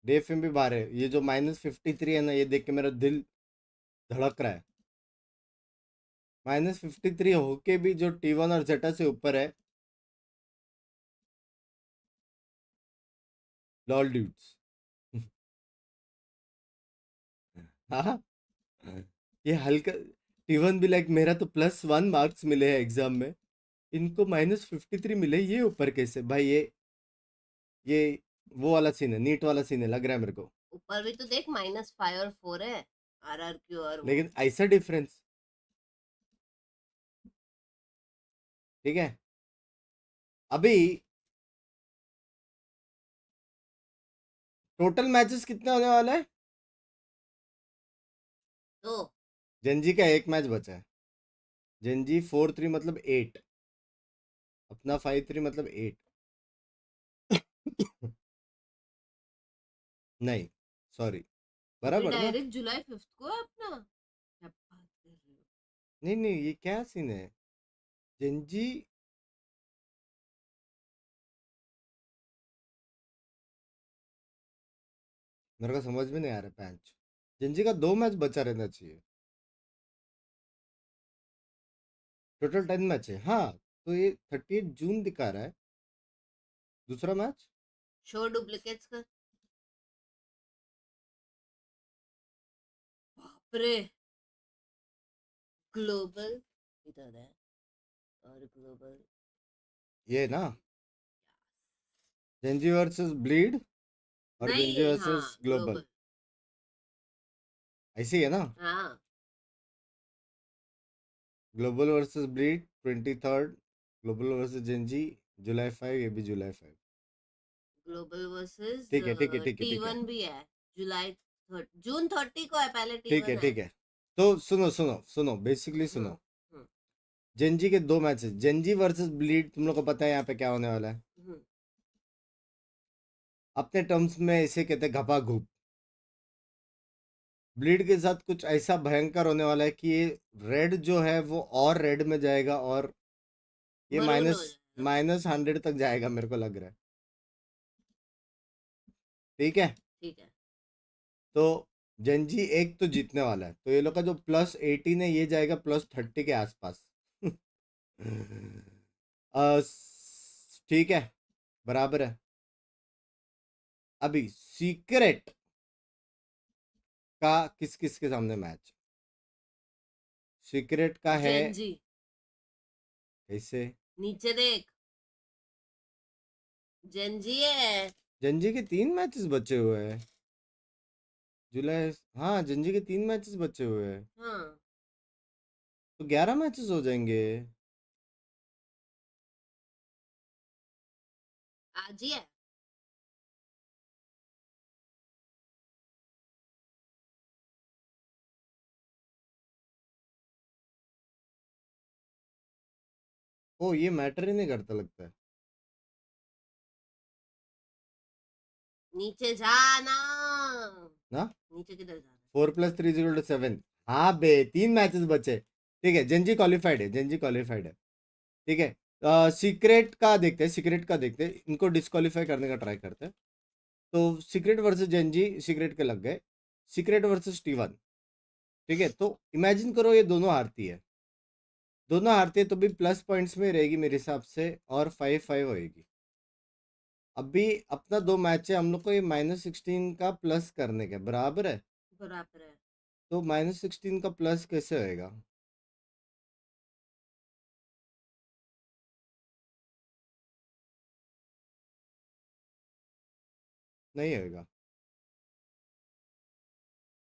डीएफएम भी बाहर है. ये जो -53 है ना, ये देख के मेरा दिल धड़क रहा है. -53 होके भी जो T1 और जेटा से ऊपर है. Lol dudes. हाँ, ये हल्का. T1 भी लाइक मेरा तो +1 मार्क्स मिले हैं एग्जाम में, इनको -53 मिले. ये ऊपर कैसे भाई? ये वो वाला सीन है, नीट वाला सीन है लग रहा है मेरे को. ऊपर भी तो देख -5 और 4 है आरआरक्यू और लेकिन ऐसा डिफरेंस, ठीक है. अभी टोटल मैचेस कितने होने वाला है? तो जेंजी का 1 मैच बचा है. जेंजी 4-3 मतलब 8, अपना 5-3 मतलब 8. नहीं, सॉरी, बराबर ना. डायरेक्ट जुलाई 5 को है अपना. क्या बात कर रहे हो? नहीं नहीं, ये क्या सीन है? जेंजी मेरे को समझ में नहीं आ रहा. पैंच जेंजी का 2 मैच बचा रहना चाहिए. टोटल 10 मैच है। हाँ, तो ये 30 जून दिखा रहा है। दूसरा मैच शो डुप्लीकेट्स कर। बाप रे, ग्लोबल इधर है और ग्लोबल ये ना, जेंजी वर्सेस ब्लीड और जेंजी नहीं, हाँ वर्सेस ग्लोबल, ग्लोबल, ऐसे ही है ना। हाँ global versus bleed 23rd, global versus Gen G जुलाई 5, ये भी जुलाई 5। ग्लोबल वर्सेस ठीक है ठीक है ठीक है ठीक है T1 भी है, जुलाई जून 30 को है, पहले ठीक है T1 है। ठीक है। तो सुनो सुनो सुनो, बेसिकली सुनो। हम्म, जेंजी के 2 मैचेस, जेंजी वर्सेस ब्लीड, तुम लोग को पता है यहाँ पे क्या होने वाला है। हम्म, अपने टर्म्स में इसे कहते हैं घपा घूप। ब्लीड के साथ कुछ ऐसा भयंकर होने वाला है कि ये रेड जो है वो और रेड में जाएगा, और ये मरून हो माइनस जाएगा। माइनस 100 तक जाएगा, मेरे को लग रहा है। ठीक है, ठीक है, तो जेंजी एक तो जीतने वाला है, तो ये लोग का जो +18 है ये जाएगा +30 के आसपास। ठीक है, बराबर है। अभी सीक्रेट का किस किस के सामने मैच? सीक्रेट का है जेंजी कैसे? नीचे देख, जेंजी है। जेंजी के 3 मैचेस बचे हुए हैं जुलाई। हाँ, जेंजी के 3 मैचेस बचे हुए हैं, हाँ, तो 11 मैचेस हो जाएंगे। आज ही है। ओ, ये मैटर ही नहीं करता लगता है। नीचे जाना, ना, नीचे किधर जाना? 4+3 = 7। हाँ बे, 3 मैचेस बचे। ठीक है, जेंजी क्वालिफाइड है, जेंजी क्वालिफाइड है। ठीक है, सीक्रेट का देखते हैं, सीक्रेट का देखते हैं, इनको डिस्क्वालीफाई करने का ट्राई करते हैं। तो सीक्रेट वर्सेस जेंजी, सीक्रेट के लग गए। Secret versus T1। ठीक है, तो इमेजिन करो ये दोनों हारती है, दोनों हारती है तो भी प्लस पॉइंट्स में रहेगी मेरे हिसाब से, और 5-5 होएगी। अभी अपना 2 मैच है, हम लोग को ये -16 का प्लस करने का बराबर है। बराबर है। तो -16 का प्लस कैसे होएगा? नहीं होएगा।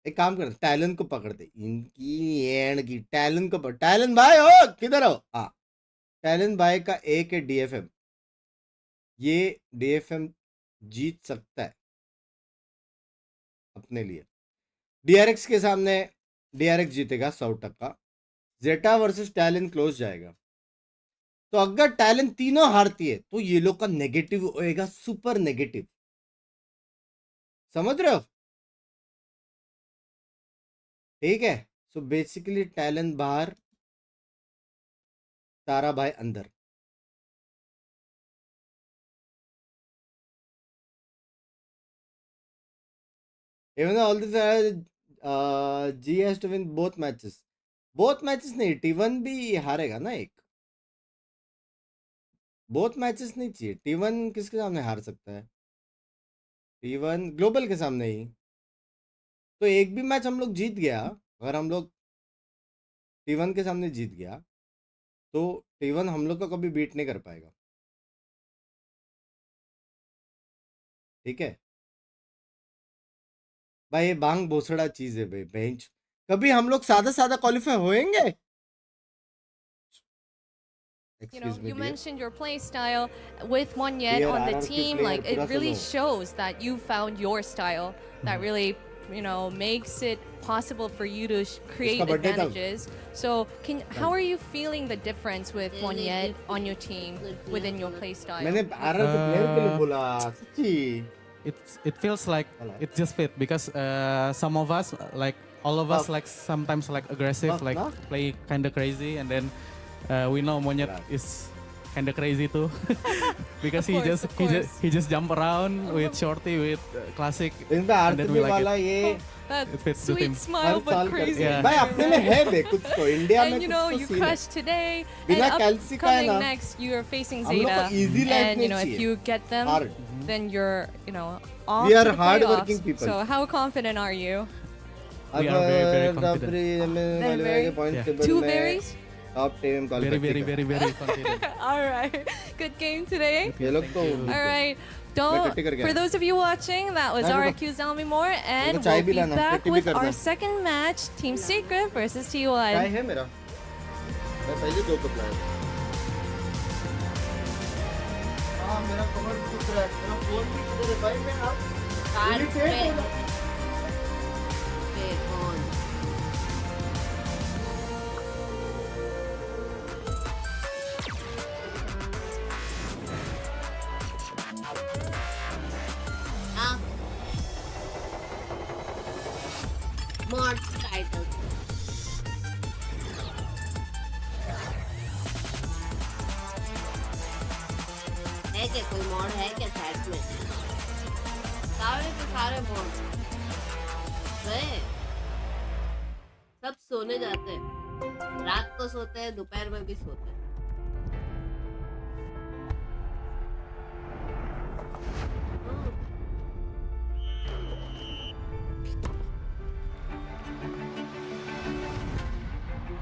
एक काम करते, टैलेंट को पकड़ते, इनकी एंड की टैलेंट को पकड़। टैलेंट भाई हो, किधर हो? हाँ, टैलेंट भाई का एक है DFM, ये DFM जीत सकता है अपने लिए। DRX के सामने DRX जीतेगा 100%। जेटा वर्सेस टैलेंट क्लोज जाएगा। तो अगर टैलेंट तीनों हारती है तो ये लोग का नेगेटिव होएगा, सुपर नेगेटिव। समझ रहे हो? ठीक है, सो बेसिकली टैलेंट बाहर, तारा भाई अंदर। Even though all this G has to win both matches. Both matches नहीं, T1 भी हारेगा ना एक। बोथ मैचेस नहीं चाहिए। T1 किसके सामने हार सकता है? T1 ग्लोबल के सामने ही। तो एक भी मैच हम लोग जीत गया, अगर हम लोग T1 के सामने जीत गया तो T1 हम लोग का कभी बीट नहीं कर पाएगा। ठीक है भाई, ये बांग भोसड़ा चीज है भाई, बेंच। कभी हम लोग सादा सादा qualify होएंगे? You know, Excuse me, you dear. mentioned your play style with Monyet Dear on the RRQ team. player, Like, it पूरा really सुनो। shows that you found your style that really, you know, makes it possible for you to create इसका birthday कब? advantages. So, how are you feeling the difference with Really Monyet different. on your team Good, within your good. play style? मैंने RRQ player के लिए बोला, सच्ची। It feels like Hello. it just fit because some of us like all of us Buff. like sometimes like aggressive Buff, like no? play kind of crazy and then we know Monyet Right. is kind of crazy too, because he just jump around with shorty with classic, इसमें and then RCB we like वाला it. ये That It fits the sweet theme. smile, her but साल crazy. करते हैं Yeah. भाई अपने में है बे कुछ तो इंडिया में And you कुछ know, तो you सीन है crushed today, and बिना कैल्सी का है upcoming ना next, you are facing हम लोग को Zeta. easy life And नहीं you know, if चाहिए you get them, hard then you're, you know, off we to are the hard playoffs. working people So how confident are you? We are very confident. Very, very- point Yeah. Table Two में berries? Top team Very, very, very, very confident. All right. Good game today. ये लोग तो All right. मैं Don't. टट्टी कर गया For those of you watching, that was Bye, bye, bye. RQ's Tell Me More, and चाय we'll भी be लाना, back टट्टी भी with करना। our second match, Team Secret versus चाय T1. है मेरा मैं पहले 2 कप लाया हाँ मेरा कमर दुख रहा है मेरा फोन भी किधर है भाई मैं आप कार irritate हो पे कौन हाँ मॉड्स टाइटल है क्या कोई मॉड है क्या चैट में सारे के सारे मॉड गए सब सोने जाते हैं रात को सोते हैं दोपहर में भी सोते हैं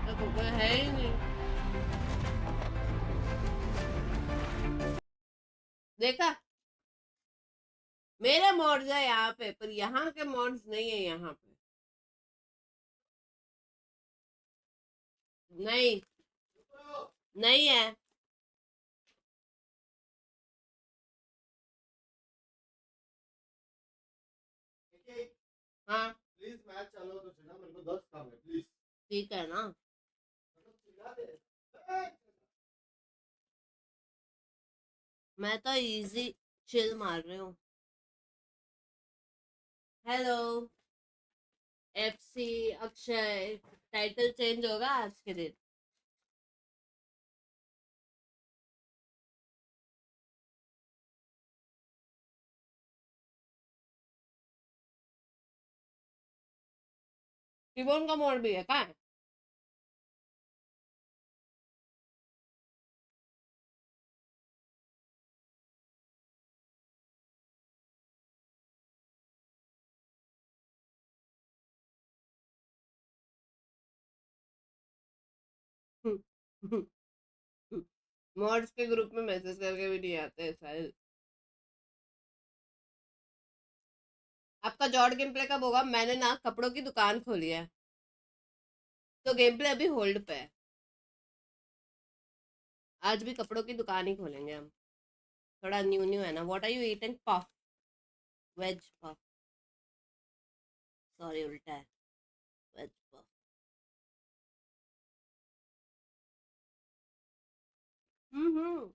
देखो कोई है ही नहीं देखा मेरे मॉड्स है यहाँ पे पर यहाँ के मॉड्स नहीं है यहाँ पे नहीं नहीं है हाँ प्लीज मैच चलो तो ना मेरे को 10 काम है प्लीज ठीक है ना मैं तो इजी चिल मार रही हूँ hello FC Akshay title change होगा आज के दिन कीबोर्ड का मोड भी है क्या मॉड्स के ग्रुप में मैसेज करके भी नहीं आते साहिल आपका जॉर्ड गेम प्ले कब होगा मैंने ना कपड़ों की दुकान खोली है तो गेम प्ले अभी होल्ड पे है आज भी कपड़ों की दुकान ही खोलेंगे हम थोड़ा न्यू न्यू है ना what are you eating puff veg puff sorry उल्टा है वेज पफ हम्म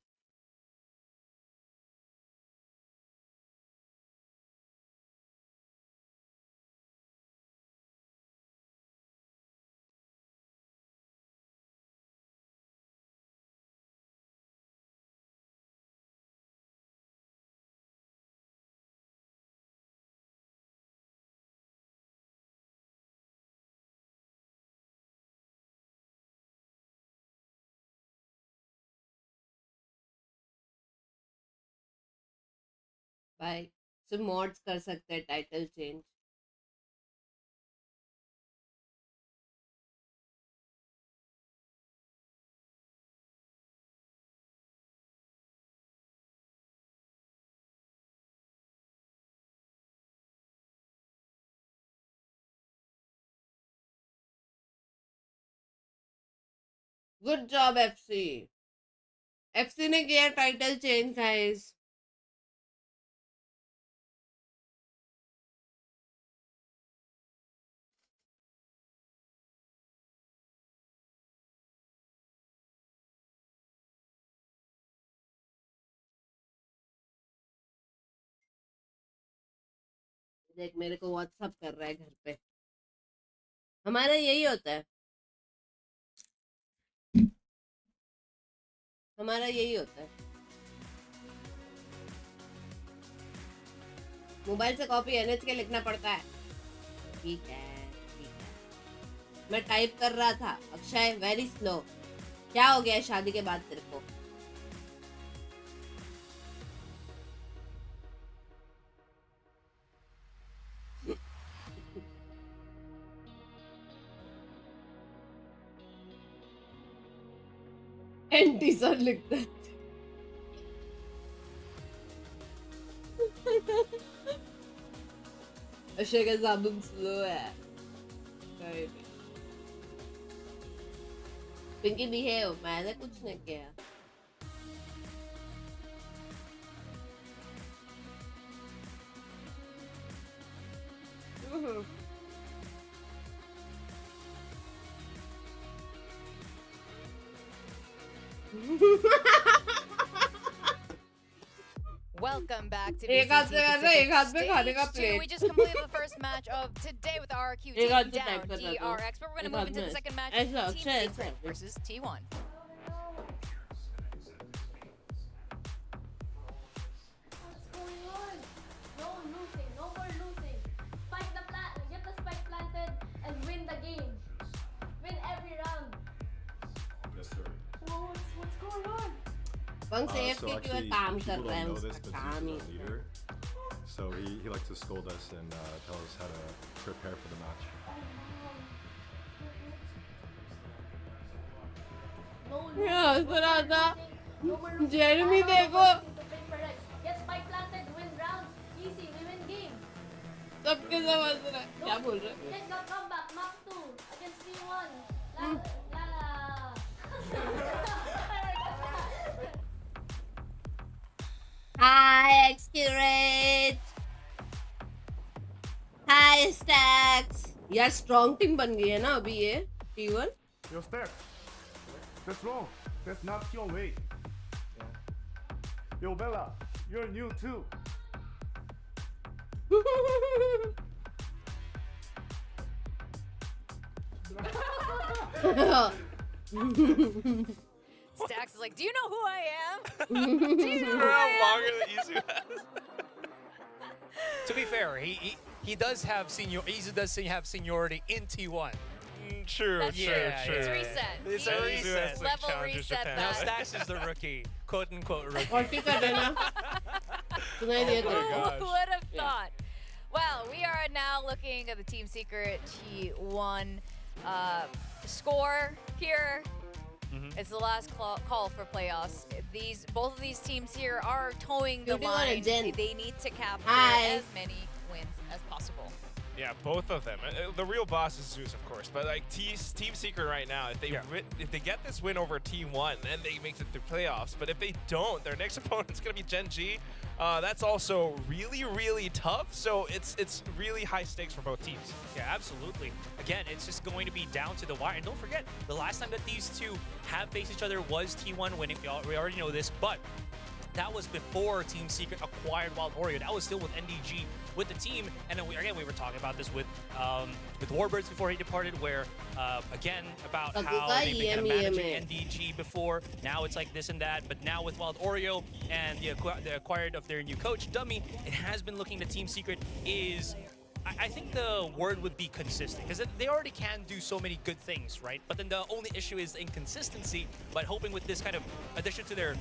बाय सिर्फ मॉड्स कर सकते हैं title change good job FC FC ने किया टाइटल चेंज गाइस देख मेरे को व्हाट्सअप कर रहा है घर पे हमारा यही होता है हमारा यही होता है. मोबाइल से कॉपी एनएच के लिखना पड़ता है. ठीक है. मैं टाइप कर रहा था. Akshay very slow. क्या हो गया शादी के बाद तेरे को? एंटी सर लिखता है. अक्षय का साबुन स्लो है. पिंकी बिहेव. मैंने कुछ नहीं किया. Welcome back to एक हाथ से VCT कर रहे, एक हाथ में खाने का Stage 2. We plate. just completed the first match of today with RRQ एक हाथ taking से down type कर रहा था. DRX, but we're going एक to move हाथ into the में. second match, ऐसा, Team अक्षय, Secret ऐसा. versus T1. Bunks AFK So की वह actually, काम कर people रहा है. don't know उसका this, but काम ही he's our leader. So he likes to scold us and tell us how to prepare for the match. Yeah, सुना था. जेरेमी देखो. सबके समझ रहा है. क्या बोल रहा है? Hi, Excurate. Hi, Stacks. यार strong team बन गई है ना अभी ये T1. Yo, Stack. That's wrong. That's not your way. Yo, Bella, you're new too. Stax is like, do you know who I am? Do you know who I am? How longer than Izu has. To be fair, he does have have seniority in T1. True, That's true, true. true. It's reset. It's He a is reset. level Challenger reset Japan. Now that. Stax is the rookie, quote unquote rookie. 40 कर देना. सुनाई दिया तेरे को. gosh. Who would have thought? Well, we are now looking at the Team Secret T1 score here. It's the last call for playoffs. Both of these teams here are towing the Shooting on a line. gen. They need to capture Hi. as many wins as possible. Yeah, both of them. The real boss is Zeus, of course, but like Team Secret right now, if they get this win over T1, then they make it through playoffs. But if they don't, their next opponent's gonna be Gen G. That's also really, really tough. So it's really high stakes for both teams. Yeah, absolutely. Again, it's just going to be down to the wire. And don't forget, the last time that these two have faced each other was T1 winning. We already know this, but that was before Team Secret acquired Wild Oreo. That was still with NDG with the team. And then we were talking about this with Warbirds before he departed, where again about how they've been kind of managing NDG before. Now it's like this and that, but now with Wild Oreo and the acquired of their new coach Dummy, it has been looking to Team Secret is. I think the word would be consistent, because they already can do so many good things, right? But then the only issue is inconsistency. But hoping with this kind of addition to their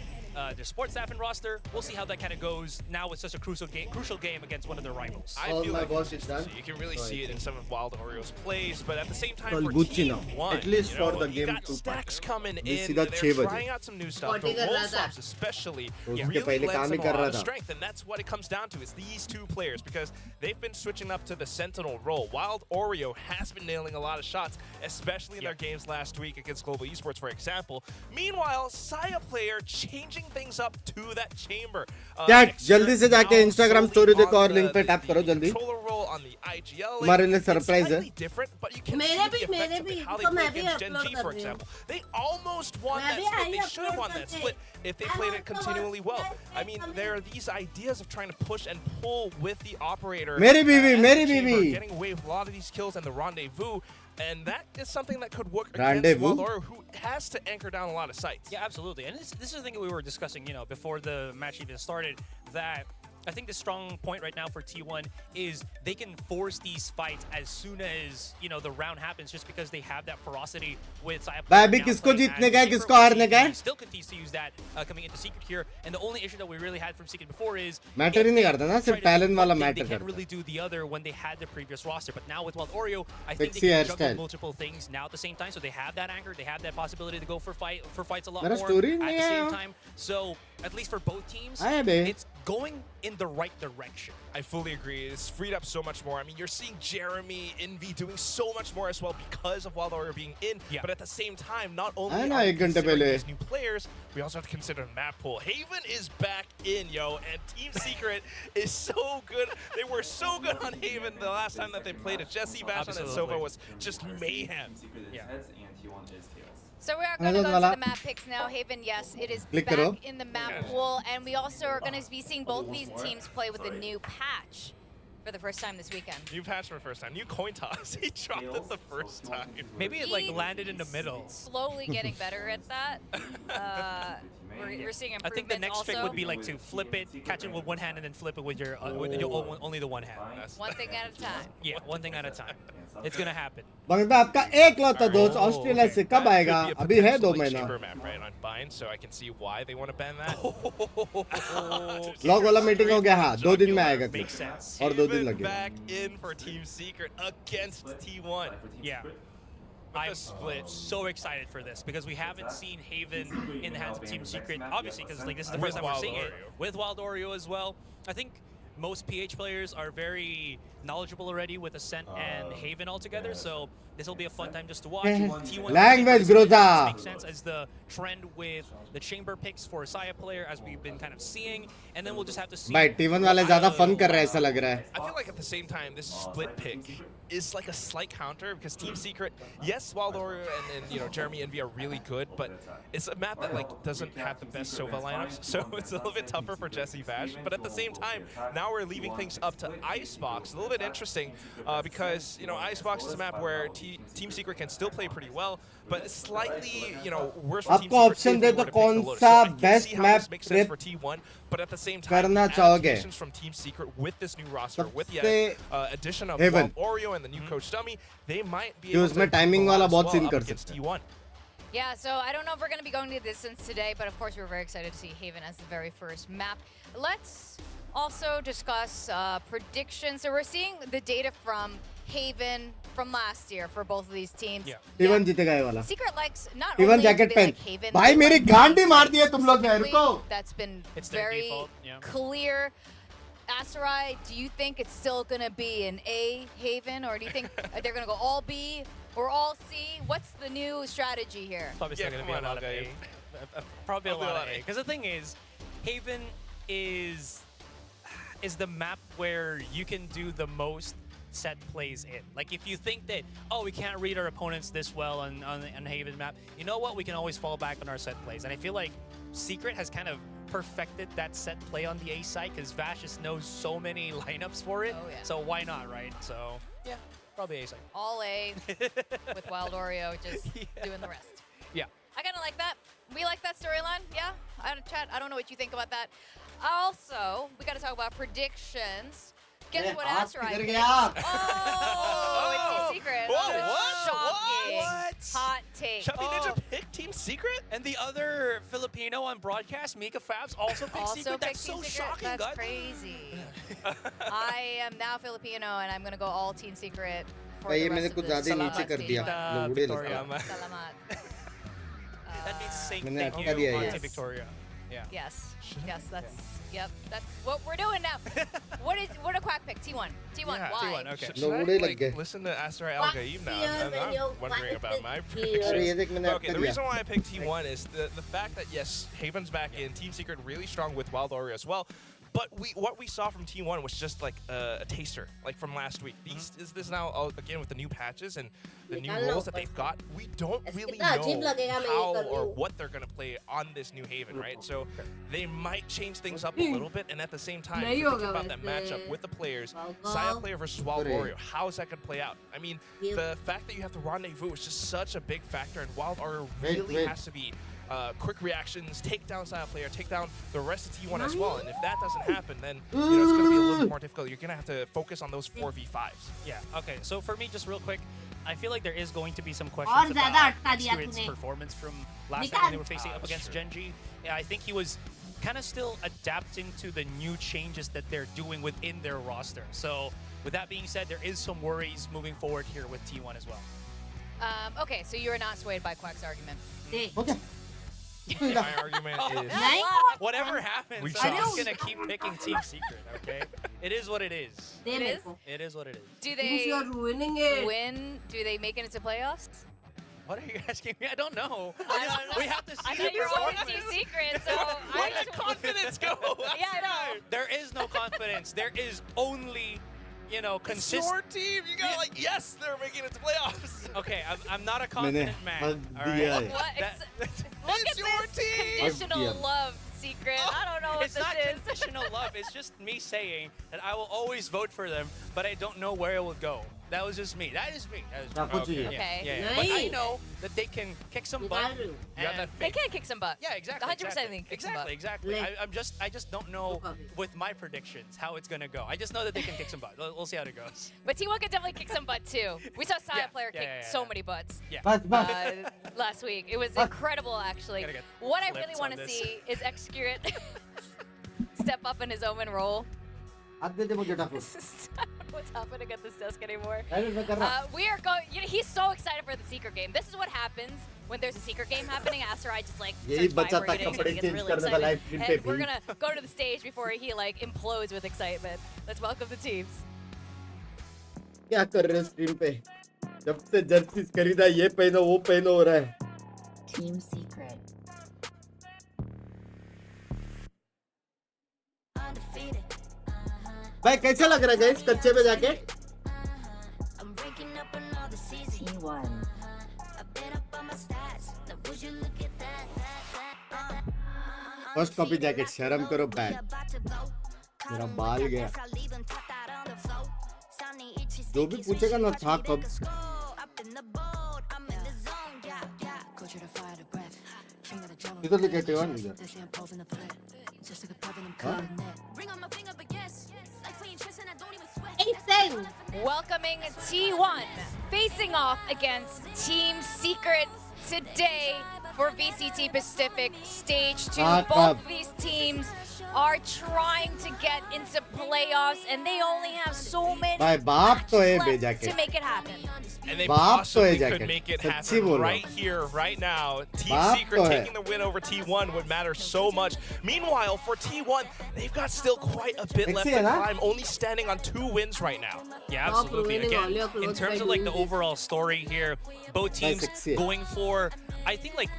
sports staff and roster, we'll see how that kind of goes now with such a crucial game against one of their rivals. I All feel my like boss is done. you can really see it in some of Wild Oreo's plays, but at the same time All for Gucci now. T1, At least you for know, the you game got 2 Stacks coming This in. is the They're 6 trying out some new stuff. Forty The कर roll रहा था. swaps especially उसके really पहले lends काम ही them a कर lot रहा of था. strength, and that's what it comes down to. It's these two players, because they've been switching up to the Sentinel role. Wild Oreo has been nailing a lot of shots, especially in their games last week against Global Esports, for example. Meanwhile, Saya player changing things up to that chamber. Chat, जल्दी से जाके Instagram story देखो और link पे tap करो जल्दी. Controller role on the IGL. हमारे लिए It's surprise है. slightly different, but you can मेरे see the भी, effects of it, how they तो play मैं भी against Gen upload G, कर for रही हूँ. example. They almost won मैं that भी split. I They should have won upload that करके. split if they I played want it to continually watch well. that I mean, coming. there are these ideas of trying to push and pull with the operator. मेरी बीवी, as the मेरी chamber, बीवी. getting away with a lot of these kills and the rendezvous. And that is something that could work Rendezvous? against Waldoro, who has to anchor down a lot of sites. Yeah, absolutely. And this is the thing that we were discussing, before the match even started, that I think the strong point right now for T1 is they can force these fights as soon as, the round happens, just because they have that ferocity with Saya. भाई किसको जीतने का है किसको हारने का है Still continues to use that coming into Secret here, and the only issue that we really had from Secret before is matter ही नहीं करता ना सिर्फ टैलेंट वाला मैटर they can't करता really do the other when they had the previous roster, but now with Wild Oreo, I think Sexy they can hairstyle. juggle multiple things now at the same time, so they have that anchor, they have that possibility to go for fights a lot मेरा more story at नहीं the है same time. So at least for both teams, आया बे it's going in the right direction. I fully agree. It's freed up so much more. I mean, you're seeing Jeremy, Envy doing so much more as well because of Wild Oreo being in. Yeah. But at the same time, not only I know, are we एक घंटे considering पहले. these new players, we also have to consider the map pool. Haven is back in, yo, and Team Secret is so good. They were so good on Haven the last time that they played it. Jesse, Vashon, and Sova was just mayhem. Yeah. So we are going to go to the map picks now. Haven, yes, it is Click back करो. in the map pool, and we also are going to be seeing both these teams play with a new patch for the first time this weekend. New patch for the first time. New coin toss. He dropped it the first time. Maybe it He's landed in the middle. Slowly getting better at that. We're seeing improvements I think the next also. trick would be like to flip it, catch it with one hand, and then flip it with your only the one hand. One thing at a time. Yeah, one thing at a time. It's gonna happen. मगर मैं आपका एक लौता दोस्त Australia से कब आएगा अभी है 2 महीना Chamber map, right, on Bind, so I can see why they want to ban that. Log वाला मीटिंग हो गया हाँ 2 दिन में आएगा Makes sense. और 2 दिन Haven लगे back in for Team Secret against T1. Yeah. I'm so excited for this because we haven't seen Haven in the hands of Team Secret, obviously, because this is the first time we're seeing it with Wild Oreo as well. I think most PH players are very knowledgeable already with Ascent and Haven altogether, so this will be a fun time just to watch. T1 Language, Groza. makes sense as the trend with the chamber picks for a Saya player, as we've been kind of seeing, and then we'll just have to see. भाई T1 वाले ज़्यादा fun कर रहे हैं ऐसा लग रहा है I feel like at the same time, this split pick is like a slight counter because Team Secret, yes, Wild Oreo and Jeremy Envy are really good, but it's a map that like doesn't have the best Sova lineups, so it's a little bit tougher for Jesse Vash. But at the same time, now we're leaving things up to Icebox. A little bit interesting because Icebox is a map where Team Secret can still play pretty well, but it's slightly worse for Team आपको Secret. Option दे तो कौन सा best map makes sense for T1, but at the same time, करना the चाहोगे adaptations from Team Secret with this new roster, with the सबसे addition of Haven. Wild Oreo and the new coach Chummi, they might be कि able उसमें to timing pull वाला out as बहुत well scene up कर against सकते हैं T1. Yeah, so I don't know if we're going to be going to the distance today, but of course we're very excited to see Haven as the very first map. Let's also discuss predictions. So we're seeing the data from Haven from last year for both of these teams. Yeah. T1 जीतेगा ये वाला Secret likes not T1 only to jacket be पहन like Haven. भाई they मेरी like गांडी games मार दी है तुम लोग ने specifically. रुको That's been It's their very default, yeah. clear. Asterai, do you think it's still going to be an A Haven, or do you think they're going to go all B or all C? What's the new strategy here? Probably still going to be a lot of A. Probably a lot of A. Because the thing is, Haven is the map where you can do the most set plays in. Like if you think that, oh, we can't read our opponents this well on Haven map, you know what? We can always fall back on our set plays. And I feel like Secret has kind of perfected that set play on the A side because Vash just knows so many lineups for it. Oh, yeah. So why not, right? So yeah, probably A side. All A with Wild Oreo just doing the rest. Yeah. I kind of like that. We like that storyline. Yeah. Chat, I don't know what you think about that. Also, we got to talk about predictions. Guess what Asterai किधर picked? गया? Oh, it's a secret. Whoa, what? Shocking. What? Hot take. Chubby Ninja picked Team Secret? And the other Filipino on broadcast, Mika Fabs, also picked Also Secret. picked That's so Team Secret. shocking, That's guys. crazy. I am now Filipino, and I'm going to go all Team Secret for भाई the ये मैंने rest कुछ of this ज़्यादा ही नीचे कर दिया लोगड़े Victoria. लगता Salamat. That means saying मैंने thank अटका you दिया on ये Team Victoria. Yeah. Yes. Yes, that's what we're doing now. What a quack pick? T1. T1, Yeah, why? T1, okay. Should I लोगड़े लग गए listen to Asterai Al Gaib now? I'm wondering about my अरे ये predictions. देख मैंने Okay, अटका the दिया reason why I picked T1 is the fact that, yes, Haven's back in, Team Secret really strong with Wild Oreo as well. But what we saw from T1 was just like a taster, like from last week. Is this now again with the new patches and the new roles that they've got? We don't really know how or what they're gonna play on this new Haven, right? So they might change things up a little bit, and at the same time, if you're thinking about that matchup with the players, Saya player versus Wild Oreo, how is that gonna play out? I mean, the fact that you have to rendezvous is just such a big factor, and Wild Oreo really has to be quick reactions, take down Saya player, take down the rest of T1 as well. And if that doesn't happen, then it's going to be a little bit more difficult. You're going to have to focus on those 4v5s. Yeah, okay. So for me, just real quick, I feel like there is going to be some questions about Xsquid's performance from last time when they were facing up against Genji. Yeah, I think he was kind of still adapting to the new changes that they're doing within their roster. So with that being said, there is some worries moving forward here with T1 as well. Okay, so you are not swayed by Quack's argument. Okay. My argument is whatever happens, I'm just gonna keep picking Team Secret, okay? It is what it is. It is? It is what it is. Do they You're ruining it. win? Do they make it into playoffs? What are you asking me? I don't know. We have to see I the thought you were always performance. Team Secret, so Where did confidence go? Yeah, I know. There is no confidence. There is only, you know, it's your consistent. team. You got like, yes, they're making it to playoffs. Okay, I'm not a confident man. All right. What? Look at your this conditional love, Secret. I don't know what It's this not is. conditional love. It's just me saying that I will always vote for them, but I don't know where it will go. That was just me. That is me. That is me. Okay. Yeah. But I know that they can kick some butt. and- They can kick some butt. Yeah, exactly. 100% they can kick some butt. Exactly. I just don't know with my predictions how it's gonna go. I just know that they can kick some butt. We'll see how it goes. But T1 can definitely kick some butt too. We saw Saya player kick so many butts last week. It was incredible, actually. What I really want to see is Xsquid step up in his Omen role. I don't know what's happening at this desk anymore. We are going. You know, he's so excited for the Secret game. This is what happens when there's a Secret game happening. Asteroid just like starts vibrating and he gets really excited. And we're gonna go to the stage before he like implodes with excitement. Let's welcome the teams. क्या कर रहे हैं stream पे? जब से jerseys खरीदा ये पहनो वो पहनो हो रहा है. Team Secret. भाई कैसा लग रहा है गाइस कच्चे पे जाके? T1. फर्स्ट कॉपी जैकेट शर्म करो बैग. मेरा बाल गया. जो भी पूछेगा ना था कब. इधर लिखे टेवन इधर. Welcoming T1 facing off against Team Secret today for VCT Pacific Stage 2. Both of these teams are trying to get into playoffs and they only have so many matches left to make it happen. And they possibly could make it happen right here, right now. Team Secret taking the win over T1 would matter so much. Meanwhile, for T1, they've got still quite a bit left to climb, only standing on 2 wins right now. Yeah, absolutely. Again, in terms of like the overall story here, both teams going for, I think, like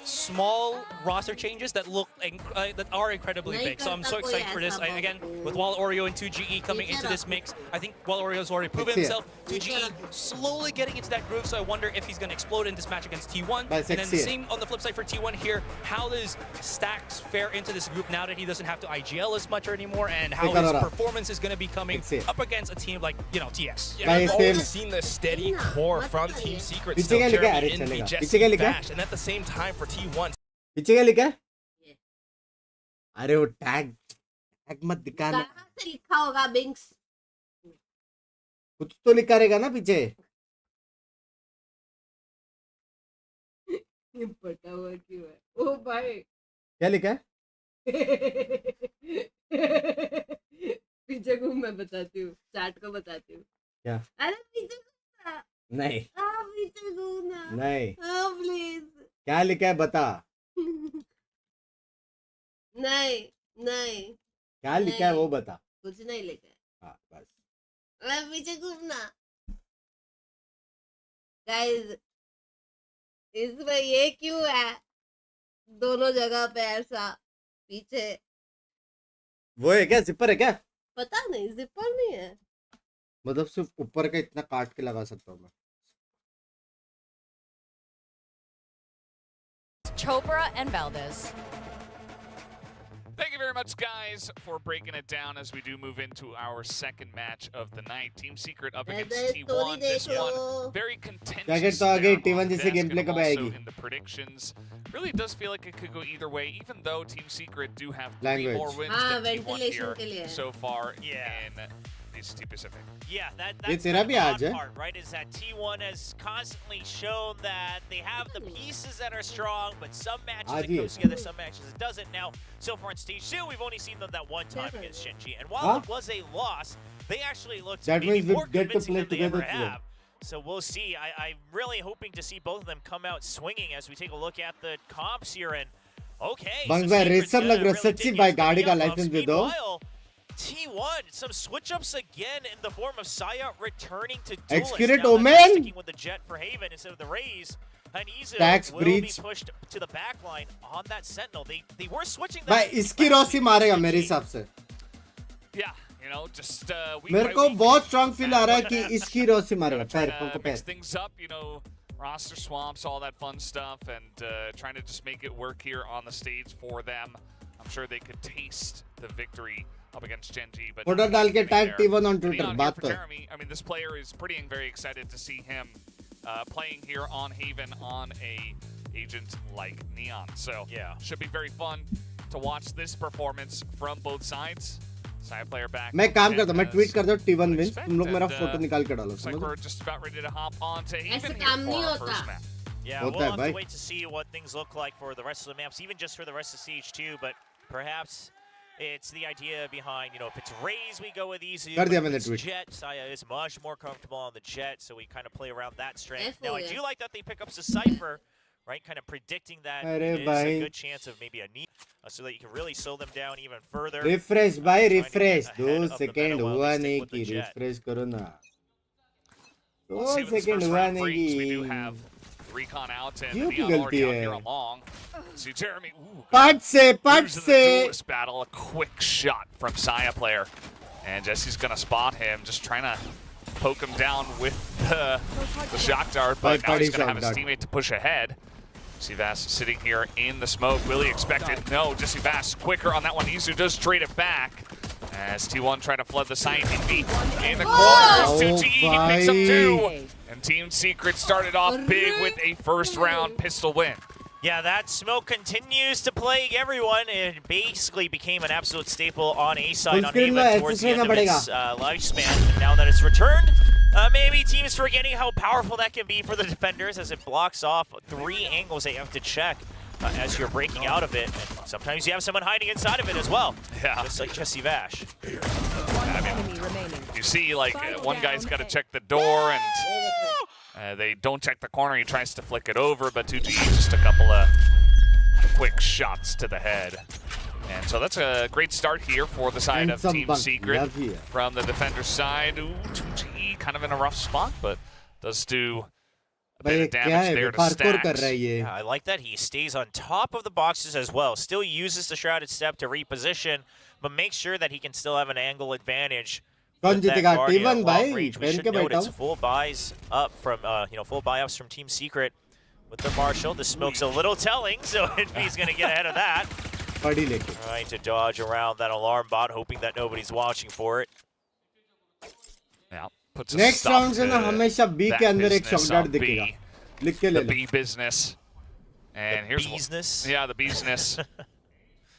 small roster changes that look that are incredibly big. So I'm so excited for this. Again, with Wild Oreo and 2GE coming into this mix, I think Wild Oreo's already proven himself. 2GE slowly getting into that groove, so I wonder if he's going to explode in this match against T1. And then the same on the flip side for T1 here. How does Stacks fare into this group now that he doesn't have to IGL as much anymore, and how his performance is going to be coming up against a team like, you know, TS? Yeah, we've always seen the steady core from Team Secret still, Jeremy, in the Jesse Bash, and at the same time for T1. पीछे क्या लिखा है? अरे वो tag मत दिखाना. कहाँ से लिखा होगा बिंक्स? कुछ तो लिखा रहेगा ना पीछे. ये पता हुआ क्यों है? ओ भाई. क्या लिखा है? पीछे को मैं बताती हूँ. चैट को बताती हूँ. क्या? अरे पीछे को. नहीं. पीछे को ना. नहीं. प्लीज. क्या लिखा है बता. नहीं क्या लिखा है वो बता. कुछ नहीं लिखा है. हाँ बस. अरे पीछे घूमना. गाइस इसमें ये क्यों है दोनों जगह पे ऐसा पीछे वो है क्या जिपर है क्या पता नहीं जिपर नहीं है मतलब सिर्फ ऊपर का इतना काट के लगा सकता हूँ मैं Chopra and Valdez. Thank you very much, guys, for breaking it down as we do move into our second match of the night. Team Secret up against T1. This one very contentious आगे there T1 on जैसे desk gameplay and कब also आएगी in the predictions. Really does feel like it could go either way, even though Team Secret do have 3 Language. more wins हाँ, than T1 ventilation here के लिए। so far Yeah. in VCT Pacific. Yeah, ये that's तेरा kind भी of आज the है? odd part, right? Is that T1 has constantly shown that they have the pieces that are strong, but some matches आज it he goes है। together, some matches it doesn't. Now, so far in stage 2, we've only seen them that one time against Shinji, and while Huh? it was a loss, they actually looked That maybe means we more get to convincing play than they ever together today. have. So we'll see. I'm really hoping to see both of them come out swinging as we take a look at the comps here. And okay, Bang so भाई Secret's racer लग रहा है really सच्ची taking भाई his गाड़ी का up licence दे दो Meanwhile, T1, some switch-ups again in the form of Saya returning to Duelist. Execute Now Omen! they're sticking with the Jet for Haven instead of the Raze. Hanizu Tax will breach. be pushed to the back line on that Sentinel. They were switching भाई that. इसकी Rossi मारेगा मेरे हिसाब से Yeah, you know, just week मेरे by को week. बहुत strong feel आ रहा है कि इसकी रोसी मारेगा Trying पैर to को mix पैर things up, you know, roster swamps, all that fun stuff, and trying to just make it work here on the stage for them. I'm sure they could taste the victory up against Genji, but photo डाल के tag T1 on Twitter Neon here बात for तो है Jeremy. I mean, this player is pretty and very excited to see him playing here on Haven on a agent like Neon. So Yeah. should be very fun to watch this performance from both sides. Side player back. मैं काम करता हूँ मैं as tweet कर दूँ T1 wins expect, तुम लोग मेरा and, फोटो निकाल के डालो Looks like समझो we're just about ready to hop on to ऐसे Haven काम here नहीं for our होता। first map. Yeah, होता we'll है have भाई to wait to see what things look like for the rest of the maps, even just for the rest of Siege 2, but perhaps it's the idea behind, you know, if it's Raze, we go with easy. कर दिया If मैंने it's tweet। Jet, Saya is much more comfortable on the Jet, so we kind of play around that strength. F Now, हो I गया। do like that they pick up Cypher, right? Kind of predicting that अरे it is भाई। a good chance of maybe a knee, so that you can really slow them down even further. Refresh भाई Trying to get refresh ahead 2 of the second meta while हुआ they stick नहीं with the कि Jet. Refresh करो ना Let's see 2 what this second first हुआ round नहीं brings. We do कि have Recon out and क्यों की Neon गलती already out है? here along. See Jeremy. Ooh, पट से losing the duelist battle. A quick shot from Saya player. And Jesse's going to spot him, just trying to poke him down with the shock dart. But now he's going to have his teammate to push ahead. Sivas sitting here in the smoke. Really expected. No, Jesse Bass quicker on that one. Izu does trade it back. As T1 try to flood the site in the corners. 2G, he picks up 2. And Team Secret started off big with a first round pistol win. Yeah, that smoke continues to plague everyone. It basically became an absolute staple on A side on screen Haven में towards the SSC end ना of its lifespan. And now that it's returned, maybe teams forgetting how powerful that can be for the defenders as it blocks off 3 angles that you have to check as you're breaking out of it. And sometimes you have someone hiding inside of it as well. Yeah. Just like Jesse Vash. I mean, you see, like, one guy's got to check the door, and they don't check the corner. He tries to flick it over, but 2G just a couple of quick shots to the head. And so that's a great start here for the side of Team Secret. From the defender's side, ooh, 2G kind of in a rough spot, but does do a bit of damage there to Stacks. Yeah, I like that. He stays on top of the boxes as well. Still uses the Shrouded Step to reposition, but makes sure that he can still have an angle advantage. कौन जीतेगा T1 भाई We पहन should के note बैठा it's हूँ full buys up from, full buy-ups from Team Secret with the Marshall. The smoke's a little telling, so he's going to get ahead of that. पड़ी लेके Trying to dodge around that alarm bot, hoping that nobody's watching for it. Yeah, puts a next stop round से ना to हमेशा B that के अंदर एक business shot on दिखेगा B. लिख के The ले लो B business. And here's Business? Yeah, the bee's nest.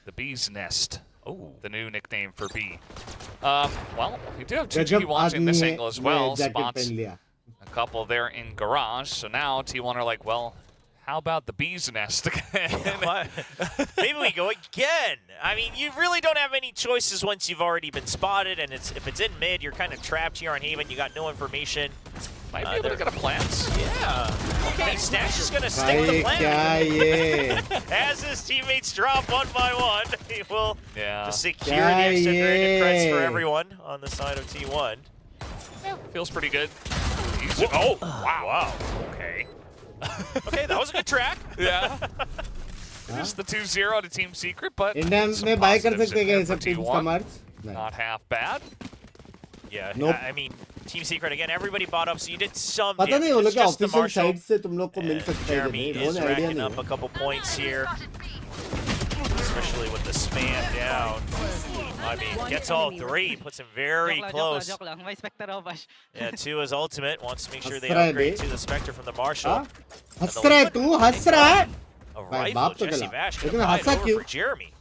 The bee's nest. Oh, the new nickname for B. Well, we do have 2G watching this angle as well. Spots a couple there in garage. So now T1 are like, well, how about the bee's nest again? Maybe we go again. I mean, you really don't have any choices once you've already been spotted, and if it's in mid, you're kind of trapped here on Haven. You got no information. Might be able to get a plant. Yeah. Okay, Stash is going to stick with the plant. As his teammates drop one by one, he will just secure the extra Dragon Creds for everyone on the side of T1. Yeah, feels pretty good. Oh, wow. Okay. Okay, that was a good track. Yeah. It is the 2-0 to Team Secret, but India some में bye कर positives सकते in हैं क्या there ये for सब teams का T1. March? Not half bad. Yeah, Nope. I mean, Team Secret again. Everybody bought up, so you did some पता damage. नहीं वो It's लोग के just the official Marshall. Side से तुम लोग को मिल सकता है कि Jeremy नहीं, is वो आइडिया racking नहीं up है। a couple points here, especially with the spam down. I mean, gets all three, puts him very close. Yeah, two is ultimate. Wants to make sure they हंस रहा है upgrade bay? to the Spectre from the Marshall. हाँ? हंस रहा है तू, हंस रहा है? A भाई rifle, बाप तो Jesse गला, Vash लेकिन gonna buy it Hansa over क्यों? for Jeremy.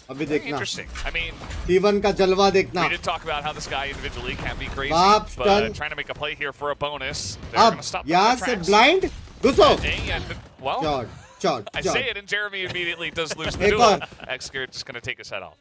अभी Very देखना, interesting. I mean, T1 का जलवा देखना। we did talk about how this guy individually can be crazy, Baap but stun. trying to make a play here for a bonus. They're अब going to stop them in यहाँ their से tracks. Blind घुसो। And, well, चॉट, चॉट, I say चॉट। it, and Jeremy immediately does lose the एक duel. और। X-Gear just going to take his head off.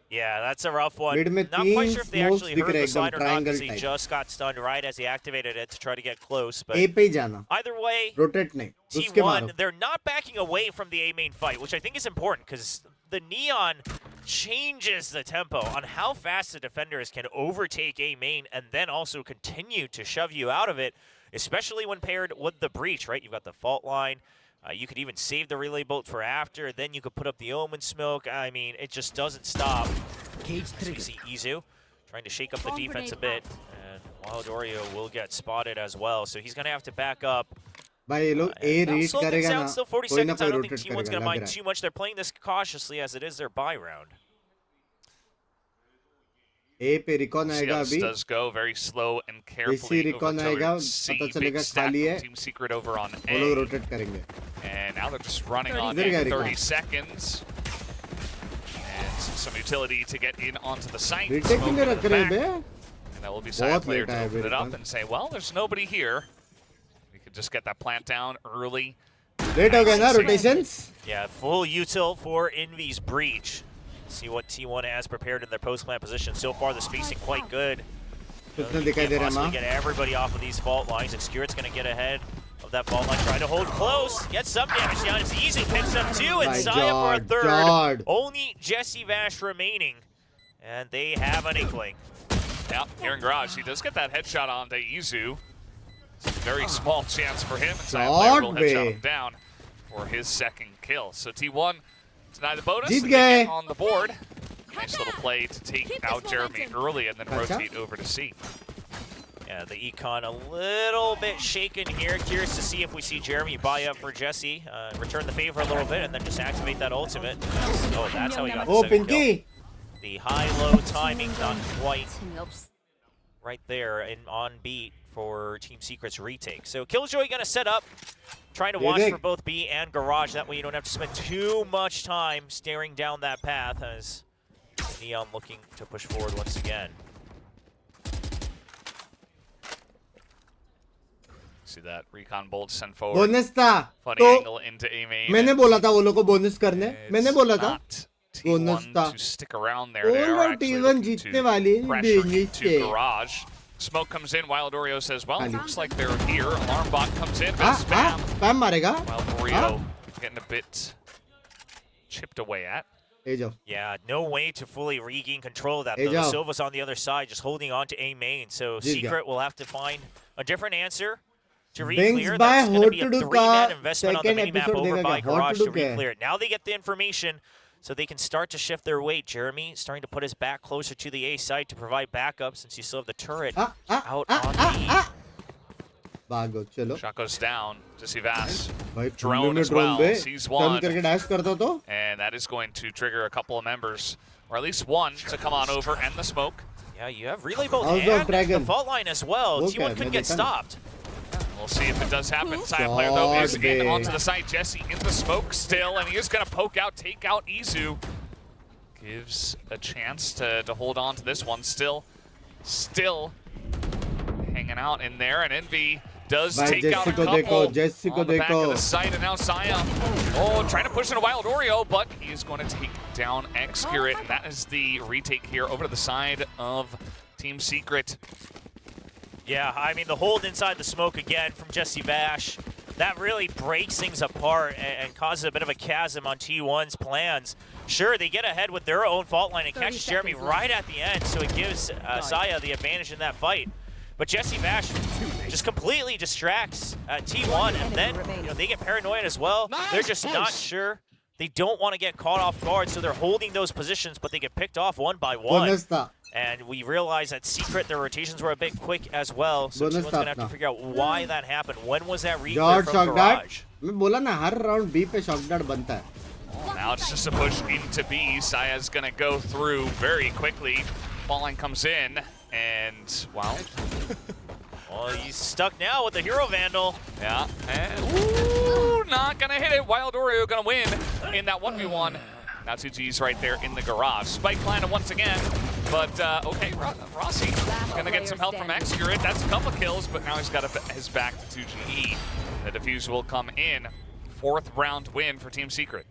Yeah, that's a rough one. Mid में Not quite तीन sure if they smokes actually दिख heard रहे the एकदम slide or not triangle because he type। just got stunned right as he activated it to try to get close. But A पे ही जाना, either way, rotate नहीं, उसके मारो। T1, they're not backing away from the A main fight, which I think is important because the Neon changes the tempo on how fast the defenders can overtake A main and then also continue to shove you out of it, especially when paired with the breach, right? You've got the fault line. You could even save the relay bolt for after. Then you could put up the omen smoke. I mean, it just doesn't stop. So we see Izu trying to shake up the defense a bit. And Wild Oreo will get spotted as well. So he's going to have to back up. भाई ये लोग A That'll read slow things करेगा down. ना, Still 40 कोई ना seconds. I कोई don't think rotate T1's करेगा, going to लग mind रहा है। too much. They're playing this cautiously as it is their buy round. A पे रिकॉन See आएगा how this अभी, does go very slow and carefully जैसे over recon to आएगा, C. पता Big चलेगा stack खाली from है, Team Secret over on वो लोग A. रोटेट करेंगे। And now they're just running on इधर क्या in recon? 30 seconds. And some utility to get in onto the site. Retake के लिए Smoke in रख the रहे हैं back. बे? And that will be Side बहुत player late to आया open बे it up recon। and say, well, there's nobody here. We could just get that plant down early. Late हो गया ना rotations? Yeah, full util for Envy's breach. See what T1 has prepared in their post-plant position. So far, the spacing quite good. कितना You दिखाई can't दे रहा है possibly माँ? get everybody off of these fault lines. Excurit's going to get ahead of that fault line, trying to hold close. Get some damage down. It's easy. Picks up two, and My Saya for a God, third. God. Only Jesse Vash remaining. And they have an inkling. Yeah, here in Garage, he does get that headshot onto Izu. It's a very small chance for him. And Side player will God, headshot bे। him down for his second kill. So T1 deny the bonus. Jeet and they गए। get on the board. Nice little play to take out Jeremy early and then अच्छा। rotate over to C. Yeah, the econ a little bit shaken here. Curious to see if we see Jeremy buy up for Jesse, return the favor a little bit, and then just activate that ultimate. Oh, that's how he got the ओ second kill. Pinky, The high-low timing not quite right there and on beat for Team Secret's retake. So Killjoy gonna set up, trying to watch for both B and Garage. That way you don't have to spend too much time staring down that path as Neon looking to push forward once again. See that recon bolt sent forward. Bonus था, Funny तो angle into A main. मैंने बोला था वो लोग को bonus करने, मैंने बोला था। Not T1 to stick around there. They are और actually T1 looking जीतने to वाली pressure देंगे into Garage. Smoke comes in. Wild Oreo says, well, looks like they're here. Alarm bot comes in. Bit of spam. spam मारेगा? Wild Oreo getting a bit chipped away at. ले जाओ। Yeah, no way to fully regain control of that, Hey, though. Joe. Silva's on the other side, just holding on to A main. So Jeez, Secret will have to find a different answer to Binks re-clear. by That's going to be a Hot to Do three-man का investment on the second minimap episode over देगा by क्या? Hot Garage to to Do क्या है? re-clear it. Now they get the information, so they can start to shift their weight. Jeremy starting to put his back closer to the A site to provide backup, since you still have the turret out on B. भागो चलो। Shot goes down. Jesse Vass. भाई Drone में as drone well. बे, Sees turn one. करके dash करता तो? And that is going to trigger a couple of members, or at least one, to come on over and the smoke. Yeah, you have relay bolt House of and the Dragon. fault line as well. Okay, T1 could मैं get देखा ना। stopped. We'll see if it does happen. Side player, though, is God, in bे। onto the site. Jesse in the smoke still, and he is going to poke out, take out Izu. Gives a chance to hold on to this one. Still hanging out in there, and Envy does भाई take out a जेसी को couple देखो, जेसी को on the back of देखो। the site, and now Saya, trying to push in a Wild Oreo, but he is going to take down X-Gear, and that is the retake here over to the side of Team Secret. Yeah, I mean, the hold inside the smoke again from Jesse Vash, that really breaks things apart and causes a bit of a chasm on T1's plans. Sure, they get ahead with their own fault line and catch Jeremy right at the end, so it gives Saya the advantage in that fight. But Jesse Bash just completely distracts T1, and then they get paranoid as well. They're just not sure. They don't want to get caught off guard, so they're holding those positions, but they get picked off one by one. And we realize that Secret, their rotations were a bit quick as well, so T1's going to have to figure out why that happened. When was that reclear from Garage? मैं बोला ना हर round B पे shock dart बनता है. Now it's just a push into B. Saya's going to go through very quickly. Falling comes in, and, well... well, he's stuck now with the Hero Vandal. Yeah, and ooh, not going to hit it. Wild Oreo going to win in that 1v1. Now 2G's right there in the garage. Spike planted once again, but okay, Rossi going to get some help from Excurate. That's a couple kills, but now he's got his back to 2GE. The defuse will come in. 4th round win for Team Secret.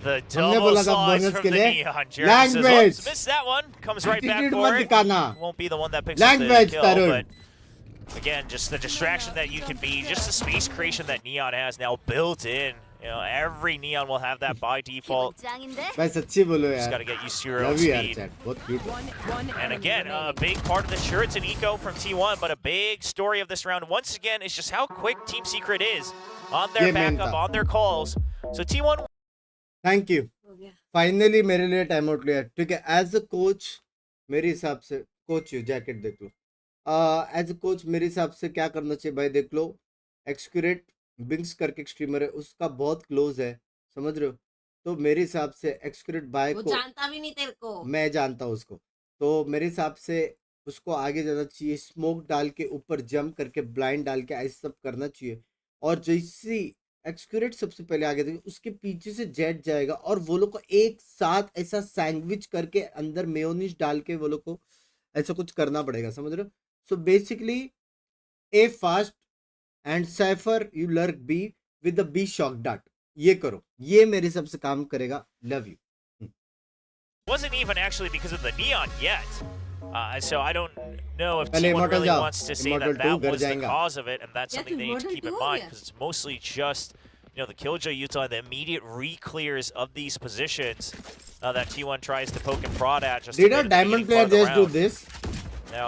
The double slice from the Neon. Jeremy says, oops, missed that one. Comes right back for it. Won't be the one that picks up the kill, but again, just the distraction that you can be, just the space creation that Neon has now built in. You know, every Neon will have that by default. Just got to get used to your own speed. And again, a big part of the sure, it's an eco from T1, but a big story of this round, once again, is just how quick Team Secret is on their backup, on their calls. So T1... Thank you. Finally मेरे लिए time out लिया. ठीक है, as a coach मेरे हिसाब से coach jacket देख लो. As a coach मेरे हिसाब से क्या करना चाहिए भाई, देख लो. एक्सक्यूरेट बिंक्स करके एक स्ट्रीमर है, उसका बहुत क्लोज है, समझ रहे हो. तो मेरे हिसाब से एक्सक्यूरेट बाय को जानता भी नहीं तेरे को, मैं जानता हूँ उसको. तो मेरे हिसाब से उसको आगे जाना चाहिए, स्मोक डाल के ऊपर जंप करके ब्लाइंड डाल के ऐसे सब करना चाहिए. और जैसी एक्सक्यूरेट सबसे पहले आगे देखें, उसके पीछे से जेट जाएगा और वो लोग को एक साथ ऐसा सैंडविच करके अंदर मेयोनीज डाल के वो लोग को ऐसा कुछ करना पड़ेगा, समझ रहे हो. So basically A fast and cipher you lurk be with the be shock dart. ये करो, ये मेरे सबसे काम करेगा. Love you. Wasn't even actually because of the Neon yet. So I don't know if T1 really wants to say that was the cause of it, and that's something they need to keep in mind, because it's mostly just, you know, the Killjoy Utah, the immediate re-clears of these positions that T1 tries to poke and prod at. Just did a diamond player just do this? Now,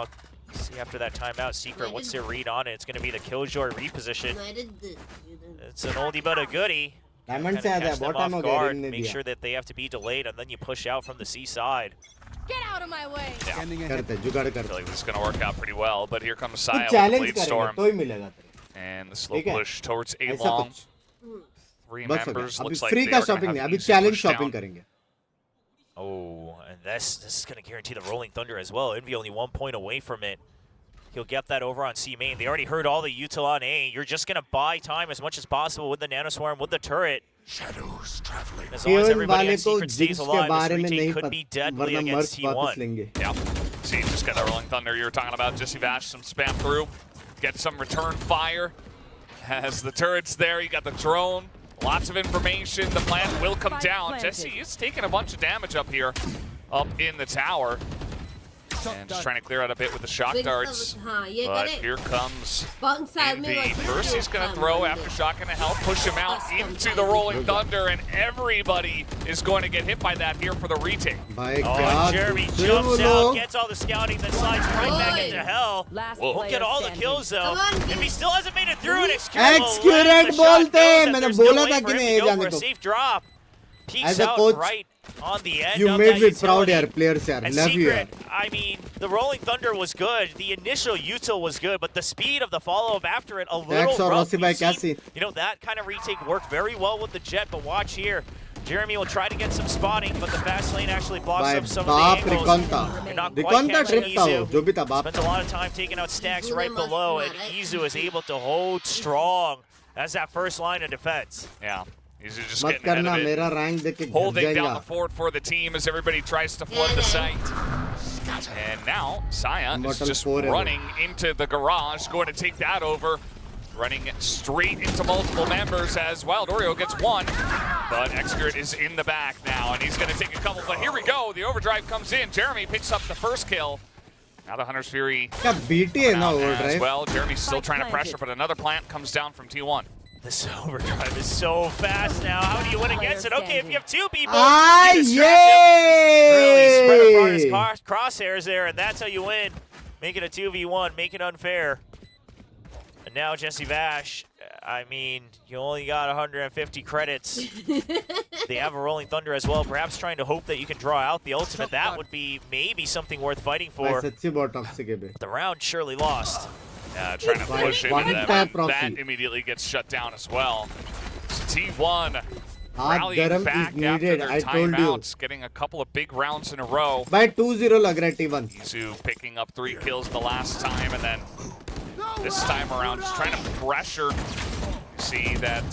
see after that timeout, Secret, what's their read on it? It's going to be the Killjoy reposition. It's an oldie but a goodie. Diamond se aaya, bottom ho gaya, make sure that they have to be delayed, and then you push out from the C side. Get out of my way. Yeah. करते जुगाड़ I feel like this is going to work out pretty well, but here comes Saya with challenge the Blade Storm. तो ही मिलेगा. And the slow push towards A long. 3 members. Looks like free they का are going shopping to नहीं, have अभी easy challenge push shopping down. करेंगे. Oh, and this is going to guarantee the Rolling Thunder as well. Envy only 1 point away from it. He'll get that over on C main. They already heard all the util on A. You're just going to buy time as much as possible with the Nanoswarm, with the turret. Shadows traveling. As long as everybody on Secret stays alive, this retake could be deadly against T1. Yeah. See, just got that Rolling Thunder you were talking about. Jesse Vash, some spam through. Get some return fire. Has the turrets there. You got the drone. Lots of information. The plant will come down. Jesse is taking a bunch of damage up here, up in the tower. And just trying to clear out a bit with the shock darts. But here comes Envy. First he's going to throw after shotgun to help, push him out into the Rolling Thunder, and everybody is going to get hit by that here for the retake. Oh, Jeremy jumps out, gets all the scouting, then slides right back into hell. Won't get all the kills though. Envy still hasn't made it through, and Excurate बोलते हैं, मैंने बोला था कि नहीं जाने को. Safe drop. Peeks As a out coach, right on the end you of made that me utility. proud, yaar, players, yaar. And Love you, yaar. Secret, I mean, the Rolling Thunder was good. The initial util was good, but the speed of the follow-up after it a little rough. You know, that kind of retake worked very well with the Jet, but watch here. Jeremy will try to get some spotting, but the fast lane actually blocks up some of the angles. You're not quite catching Izu. Spent a lot of time taking out stacks right below, and Izu is able to hold strong as that first line of defense. Yeah. He's just getting ahead of it. Holding down the fort for the team as everybody tries to flood the site. And now Saya is just running into the garage, going to take that over. Running straight into multiple members as Wild Oreo gets one. But Excurate is in the back now, and he's going to take a couple. But here we go. The overdrive comes in. Jeremy picks up the first kill. Now the Hunter's Fury as well. Jeremy's still trying to pressure, but another plant comes down from T1. This overdrive is so fast now. How do you win against it? Okay, if you have two people, you distract him. Really spread apart his crosshairs there, and that's how you win. Make it a 2v1, make it unfair. And now Jesse Vash, I mean, you only got 150 credits. They have a Rolling Thunder as well, perhaps trying to hope that you can draw out the ultimate. That would be maybe something worth fighting for. But the round surely lost. Trying to push into them. That immediately gets shut down as well. So T1 rallying back after their timeouts, getting a couple of big rounds in a row. By 2-0 lag raha T1. Izu picking up 3 kills the last time, and then this time around just trying to pressure. See that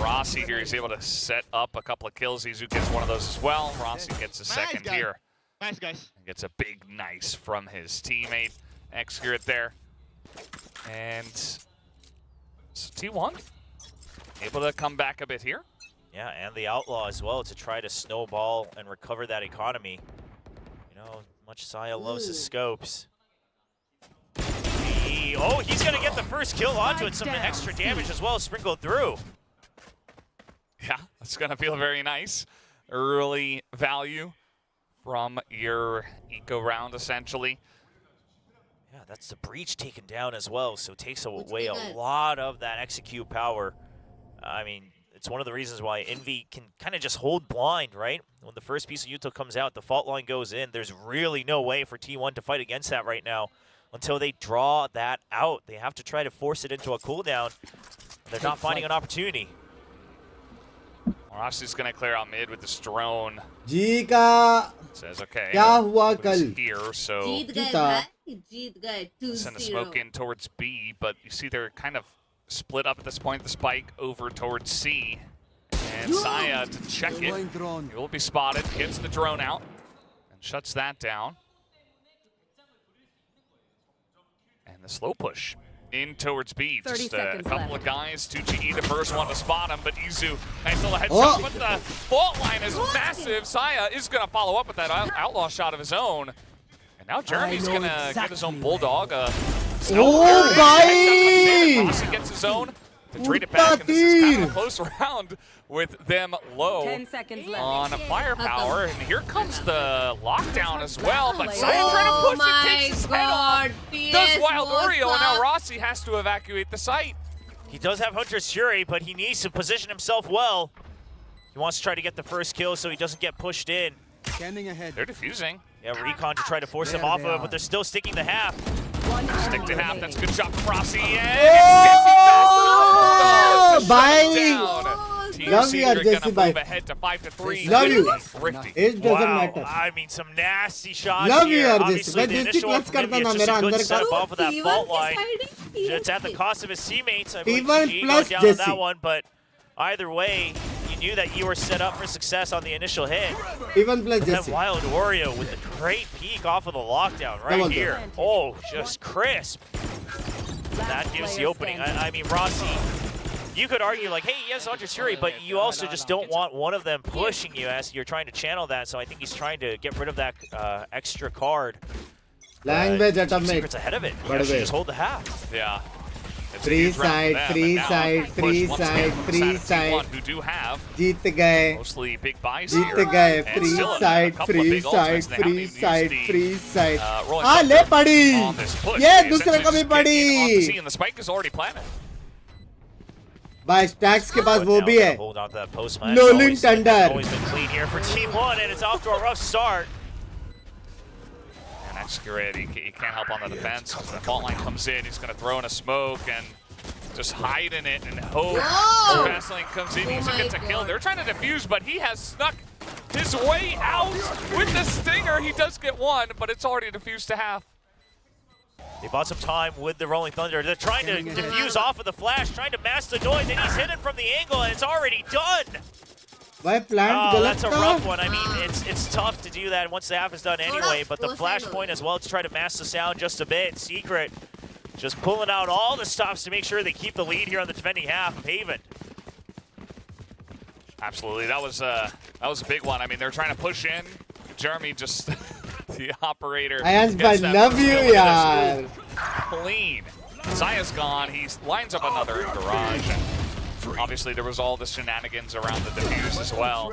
Rossi here is able to set up a couple of kills. Izu gets one of those as well. Rossi gets a second here. Nice, guys. And gets a big nice from his teammate. Accurate there. And so T1 able to come back a bit here. Yeah, and the Outlaw as well to try to snowball and recover that economy. You know, much Saya loves his scopes. Oh, he's going to get the first kill onto it. Some extra damage as well sprinkled through. Yeah, that's going to feel very nice. Early value from your eco round, essentially. Yeah, that's the breach taken down as well, so it takes away a lot of that execute power. I mean, it's one of the reasons why Envy can kind of just hold blind, right? When the first piece of Yuto comes out, the fault line goes in. There's really no way for T1 to fight against that right now until they draw that out. They have to try to force it into a cooldown. They're not finding an opportunity. Rossi's going to clear out mid with this drone. Jika. Says, okay, Kya hua kal? here, so send a smoke in towards B, but you see they're kind of split up at this point. The spike over towards C. And Saya to check it. He will be spotted, gets the drone out, and shuts that down. And the slow push in towards B. Just a couple of guys to GE, the first one to spot him, but Izu, nice little headshot, but the fault line is massive. Saya is going to follow up with that outlaw shot of his own. And now Jeremy's going to get his own Bulldog. Oh, guy! Rossi gets his own to trade it back, and this is kind of a close round with them low 10 seconds left. on firepower. And here comes the lockdown as well, but Saya trying to push it, takes his head off. Does Wild Oreo, and now Rossi has to evacuate the site. He does have Hunter's Fury, but he needs to position himself well. He wants to try to get the first kill so he doesn't get pushed in. Scanning ahead. They're defusing. Yeah, Recon to try to force him off of it, but they're still sticking to half. Stick to half, that's a good shot from Rossi. Oh, bye. Love you, Jesse, bye. Ahead to 5-3. Love you. Thrifty. It doesn't matter. I mean, some nasty shots Love you, here. Jesse. Obviously, the initial one from Envy is just a good setup off of that fault line. It's at the cost of his teammates. I believe GG goes down on that one, but either way, you knew that you were set up for success on the initial hit. Even plus That Jesse. Wild Oreo with a great peek off of the lockdown right here. Oh, just crisp. That gives the opening. I mean, Rossi, you could argue like, hey, he has Hunter's Fury, but you also just don't want one of them pushing you as you're trying to channel that. So I think he's trying to get rid of that extra card. Language atomic. Secret's ahead of it. You actually just hold the half. Yeah. Free side, free side, free side, free side. Who do have Jeet gaye. mostly big buys Jeet here. gaye. And Free still a side, couple of free big side, ultimates. They haven't free even side, used the, free side. rolling Ah, le thunder padi. on this push. Ye They dusra essentially ka bhi just get in off the padi. scene, and the spike is already planted. Bhai stacks ke paas wo bhi hai. Hold on to that post match. Rolling Thunder. Always been clean here for Team 1, and it's off to a rough start. And Accurate, he can't help on the defense. Once the fault line comes in, he's going to throw in a smoke and just hide in it and hope. Whoa! Fast lane comes in, he gets a kill. They're trying to defuse, but he has snuck his way out with the stinger. He does get one, but it's already defused to half. They bought some time with the Rolling Thunder. They're trying to defuse off of the flash, trying to mask the noise, and he's hidden from the angle, and it's already done. Why plant Oh, galat that's a tha? rough one. I mean, it's tough to do that once the half is done anyway, but the flash point as well to try to mask the sound just a bit. Secret just pulling out all the stops to make sure they keep the lead here on the defending half of Haven. Absolutely, that was a big one. I mean, they're trying to push in. Jeremy just the operator. Ayaz bhai, gets that love first you, kill with yaar. this clean. Zaya's gone. He lines up another in garage. And obviously, there was all the shenanigans around the defuse as well.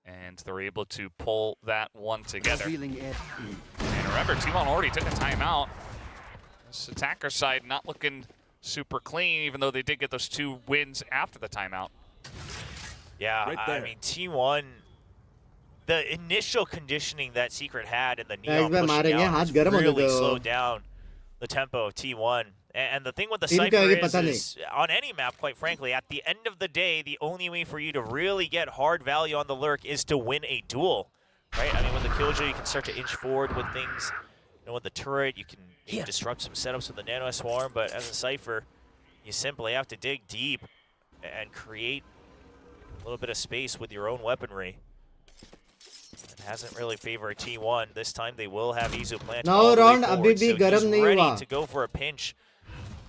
And they're able to pull that one together. And remember, T1 already took a timeout. This attacker side not looking super clean, even though they did get those 2 wins after the timeout. Yeah, I mean, T1, the initial conditioning that Secret had and the neon pushing out really slowed down the tempo of T1. And the thing with the Cypher is on any map, quite frankly, at the end of the day, the only way for you to really get hard value on the lurk is to win a duel, right? I mean, with the Killjoy, you can start to inch forward with things. You know, with the turret, you can disrupt some setups with the Nano Swarm, but as a Cypher, you simply have to dig deep and create a little bit of space with your own weaponry. It hasn't really favored T1. This time they will have Izu planted all the way forward, so he's ready to go for a pinch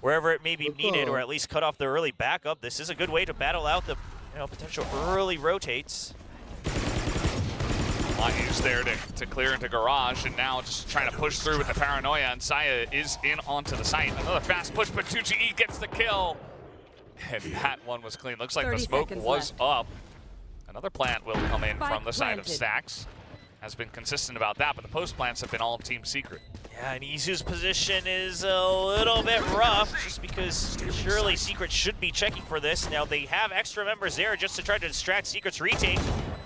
wherever it may be needed, or at least cut off the early backup. This is a good way to battle out the potential early rotates. A lot used there to clear into garage, and now just trying to push through with the paranoia, and Saya is in onto the site. Another fast push, but 2GE gets the kill. And that one was clean. Looks like the smoke was up. Another plant will come in from the side of Stacks. Has been consistent about that, but the post plants have been all Team Secret. Yeah, and Izu's position is a little bit rough, just because surely Secret should be checking for this. Now they have extra members there just to try to distract Secret's retake.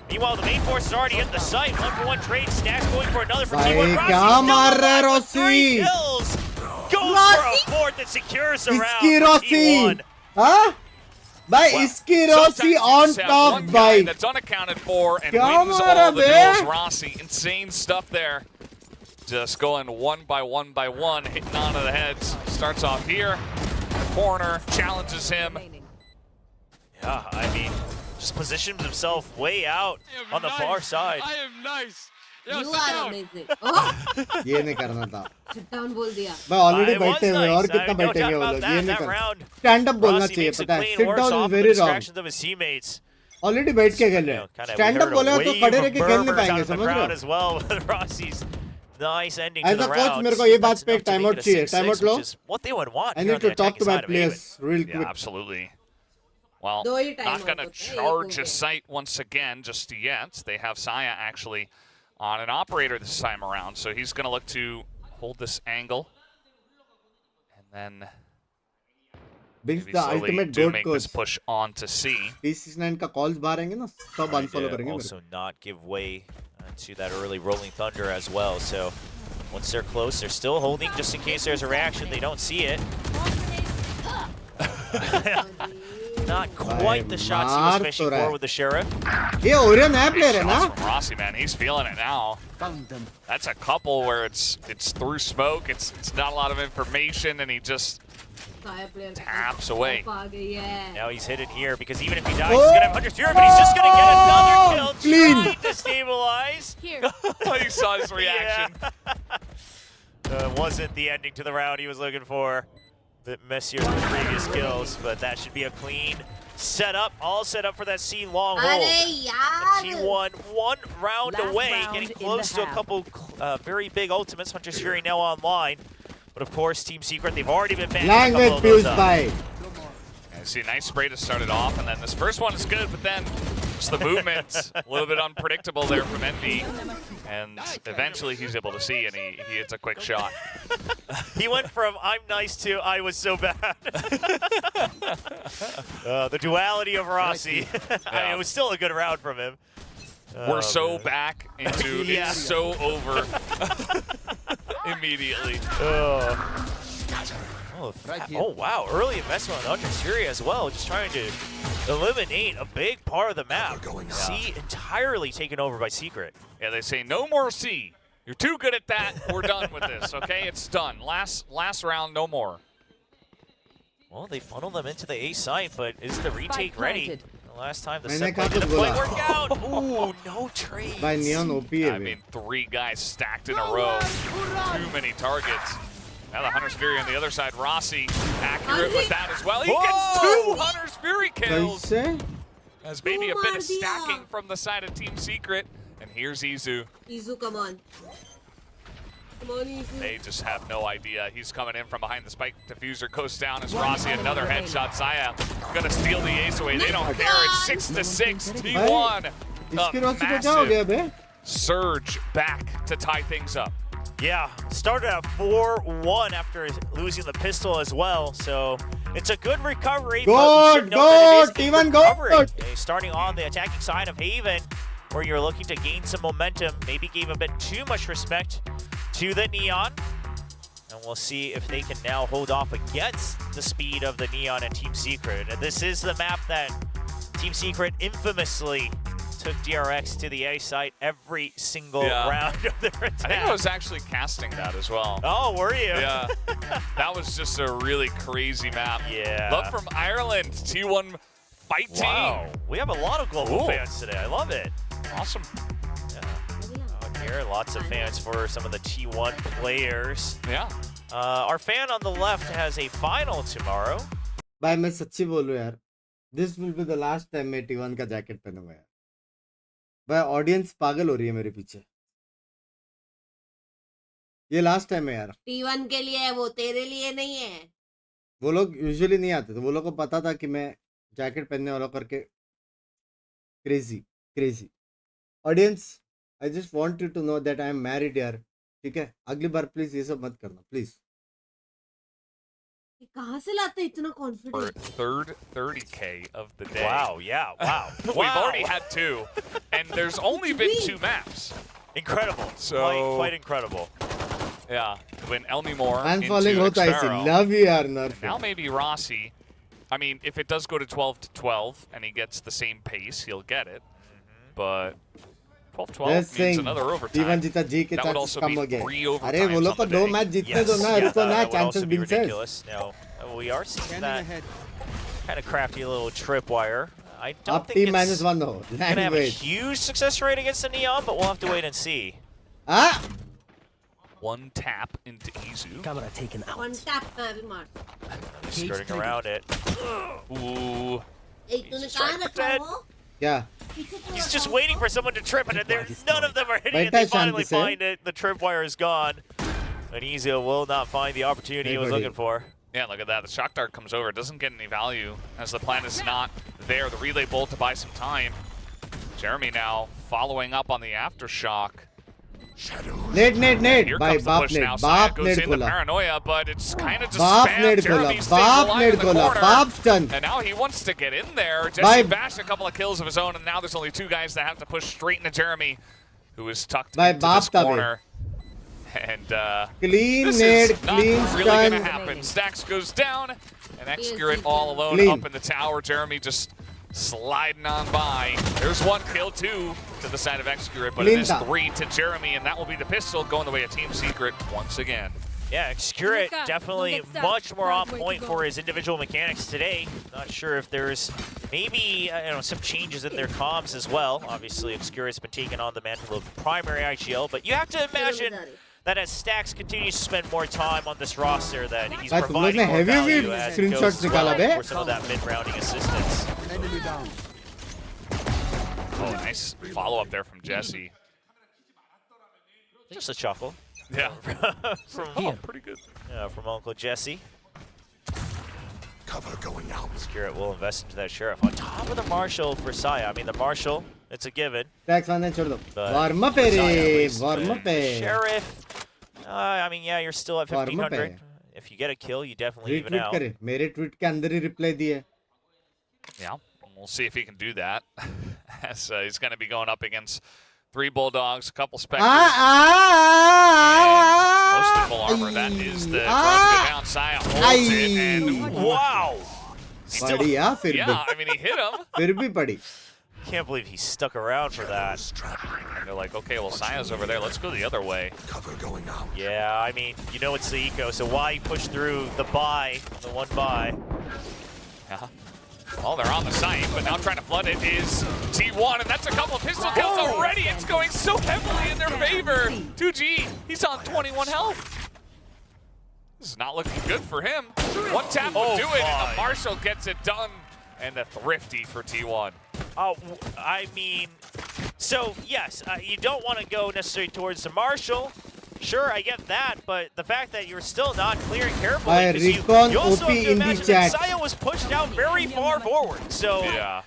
Meanwhile, the main force is already at the site. 1-for-1 trade. Stacks going for another for T1. Rossi 3 kills. Goes for a fourth that secures the round for T1. Huh? By Iski Rossi on top, by. That's unaccounted for and wins all the duels. Rossi, insane stuff there. Just going one by one, hitting onto the heads. Starts off here, the corner, challenges him. Yeah, I mean, just positions himself way out on the far side. I am nice. Yo, You are amazing. Oh, ये नहीं करना था sit down बोल दिया. मैं already It was बैठे हुए और nice. कितना No बैठेंगे doubt वो about लोग that. ये नहीं That करना round, स्टैंड अप बोलना Rossi चाहिए makes it पता है clean, sit works down off is the very wrong distractions of his teammates. Already बैठ के खेल रहे हैं Kinda stand we up heard बोले a तो wave खड़े of रह के खेल नहीं murmurs out पाएंगे of the समझ रहे crowd हो as well with Rossi's nice ending to As the a coach round. मेरे को ये बात That's पे enough एक to time make out it a चाहिए 6-6, time out low which is what they would want I here need on the to talk attacking to my side of Aven. players real Yeah, quick absolutely. Well, दो ही time not going to out होता है, charge एक a site once again just yet. They have Saya actually on an operator this time around, so he's going to look to hold this angle. And then Binks maybe the slowly ultimate do goat make coach this push on to C. P69 का calls बाहर आएंगे ना सब unfollow करेंगे मेरे Also not give way to that early rolling thunder as well. So once they're close, they're still holding just in case there's a reaction. They don't see it. Not quite the shots he was fishing for with the Sheriff. ये Orion है player है ना Shots from Rossi, man. He's feeling it now. That's a couple where it's through smoke. It's not a lot of information, and he just taps away. Now he's hidden here because even if he dies, he's going to have 100 Fury, but he's just going to get another kill. Clean. Trying to stabilize. Here. You saw his reaction. Wasn't the ending to the round he was looking for. A bit messier than the previous kills, but that should be a clean setup. All set up for that C long hold. अरे यार. T1 one round Last away, round getting in close the to a half. couple very big ultimates. Hunter's Fury now online. But of course, Team Secret, they've already been banned. language fused by And see a nice spray to start it off, and then this first one is good, but then just the movement, a little bit unpredictable there from Envy. And eventually he's able to see, and he hits a quick shot. He went from I'm nice to I was so bad. The duality of Rossi. I mean, it was still a good round from him. We're so back into Yeah. it's so over immediately. Oh, wow. Early investment on Hunter's Fury as well. Just trying to eliminate a big part of the map. C entirely taken over by Secret. Yeah, they say no more C. You're too good at that. We're done with this, okay? It's done. Last round, no more. Well, they funnel them into the A site, but is the retake ready? planted. The last time the मैंने set कहा play तो didn't quite बोला। work out. Ooh, no trades. by Neon OP है I way. mean, 3 guys stacked in a row. Too many targets. Now the Hunter's Fury on the other side. Rossi accurate with that as well. He gets 2 Hunter's Fury kills. कैसे As maybe a bit of stacking from the side of Team Secret. And here's Izu. Izu, come on. Come on, Izu. They just have no idea. He's coming in from behind the spike. Diffuser goes down as Rossi another headshot. Saya gonna steal the ace away. They don't care. It's 6-6. T1 इसकी Rossi को massive क्या हो गया बे? surge back to tie things up. Yeah, started at 4-1 after losing the pistol as well, so it's a good recovery. but we should note that it is a T1 recovery. good. Starting on the attacking side of Haven, where you're looking to gain some momentum, maybe gave a bit too much respect to the Neon. And we'll see if they can now hold off against the speed of the Neon and Team Secret. And this is the map that Team Secret infamously took DRX to the A site every single round of their attack. I think I was actually casting that as well. Oh, were you? Yeah. That was just a really crazy map. Yeah. Love from Ireland, T1 fighting. Wow. We have a lot of global fans today. I love it. Awesome. Out here, lots of fans for some of the T1 players. Yeah. Our fan on the left has a final tomorrow. भाई मैं सच्ची बोलूं यार, this will be the last time मैं T1 का jacket पहनूंगा यार. भाई audience पागल हो रही है मेरे पीछे. ये लास्ट टाइम है यार. T1 के लिए है वो, तेरे लिए नहीं है. वो लोग यूजुअली नहीं आते थे, वो लोग को पता था कि मैं जैकेट पहनने वाला करके. Crazy audience, I just want you to know that I am married यार. ठीक है, अगली बार प्लीज ये सब मत करना प्लीज. कहाँ से लाते इतना For confidence? third 30K of the day. Wow, yeah, wow. We've already had 2, and there's only been 2 maps. Incredible. So quite incredible. Yeah, when Elmi Moore I'm into falling होता है इसे. Xpero. Love you यार नर्फ. Now maybe Rossi. I mean, if it does go to 12-12 and he gets the same pace, he'll get it. But 12-12 means another overtime. T1 जीता जी के That would chances also come be हो गए. 3 overtimes अरे वो लोग को on the 2 day. Match जीतने दो ना, रुको ना, that would chances also be बिंसेस. ridiculous. Now, we are seeing that kind of crafty little tripwire. I don't Up think team it's -1 हो. gonna have a huge success rate against the Neon, but we'll have to wait and see. Ah! One tap into Izu. Camera taken out. One tap मैं अभी मार. Skirting around it. Ooh. एक तूने कहाँ रखा वो? क्या? He's just waiting for someone to trip it, and none of them are hitting it. बैठा They है finally शांति से. find it. The tripwire is gone. And Izu will not find the opportunity he was looking for. Yeah, look at that. The shock dart comes over. It doesn't get any value as the plan is not there. The relay bolt to buy some time. Jeremy now following up on the aftershock. Net Here भाई comes the बाप push net now. Saya बाप goes net in the खोला. paranoia, but it's kind of just बाप spam. Net खोला. Jeremy stays बाप alive net in the खोला. corner. बाप stun. And now he wants to get in there. Bye. Jesse bashed a couple of kills of his own, and now there's only 2 guys that have to push straight into Jeremy, who is tucked Bye, into बाप this तबे. corner. And Clean this nade, is not clean really stun. going to happen. Stacks goes down, and Excurate all alone Clean. up in the tower. Jeremy just sliding on by. There's 1 kill, 2 to the side of Excurate, but it is 3 to Jeremy, and that will be the pistol going the way of Team Secret once again. Yeah, Excurate definitely much more on point for his individual mechanics today. Not sure if there's maybe some changes in their comms as well. Obviously, Excurate's been taking on the mantle of primary IGL, but you have to imagine that as Stacks continues to spend more time on this roster, that he's भाई तुम लोग ने providing more heavy value as it goes screenshots as निकाला बे. well for some of that mid-rounding assistance. Oh, nice follow-up there from Jesse. Just a chuckle. Yeah. from pretty good. Yeah, from Uncle Jesse. Cover going out. Excurate will invest into that Sheriff. On top of the Marshal for Saya. I mean, the Marshal, it's a given. Tax वाले छोड़ दो. But Warm up for है Saya, at रे. least, Warm up है. Sheriff, I mean, yeah, you're still at Warm up 1,500. है. If you get a kill, you definitely even Retweet out. करे. मेरे tweet के अंदर ही रिप्लाई दिए. Yeah, we'll see if he can do that. As he's going to be going up against 3 Bulldogs, a couple Spectres. Most of full armor. That is the drop down. Saya holds it, and wow! Still, बढ़िया फिर भी. yeah, I mean, he hit him. फिर भी पड़ी. can't believe he stuck around for that. And they're like, okay, well, Saya's over there. Let's go the other way. Cover going out. Yeah, I mean, you know it's the eco, so why push through the buy, the 1 buy? Yeah. Well, they're on the site, but now trying to flood it is T1, and that's a couple of pistol kills already. It's going so heavily in their favor. 2G, he's on 21 health. This is not looking good for him. 1 tap will do it, and the Marshal gets it done. And the Thrifty for T1. Oh, I mean, so yes, you don't want to go necessarily towards the Marshal. Sure, I get that, but the fact that you're still not clearing carefully, By because Recon you also OP have to in the imagine chat. that Saya was pushed out very far forward. So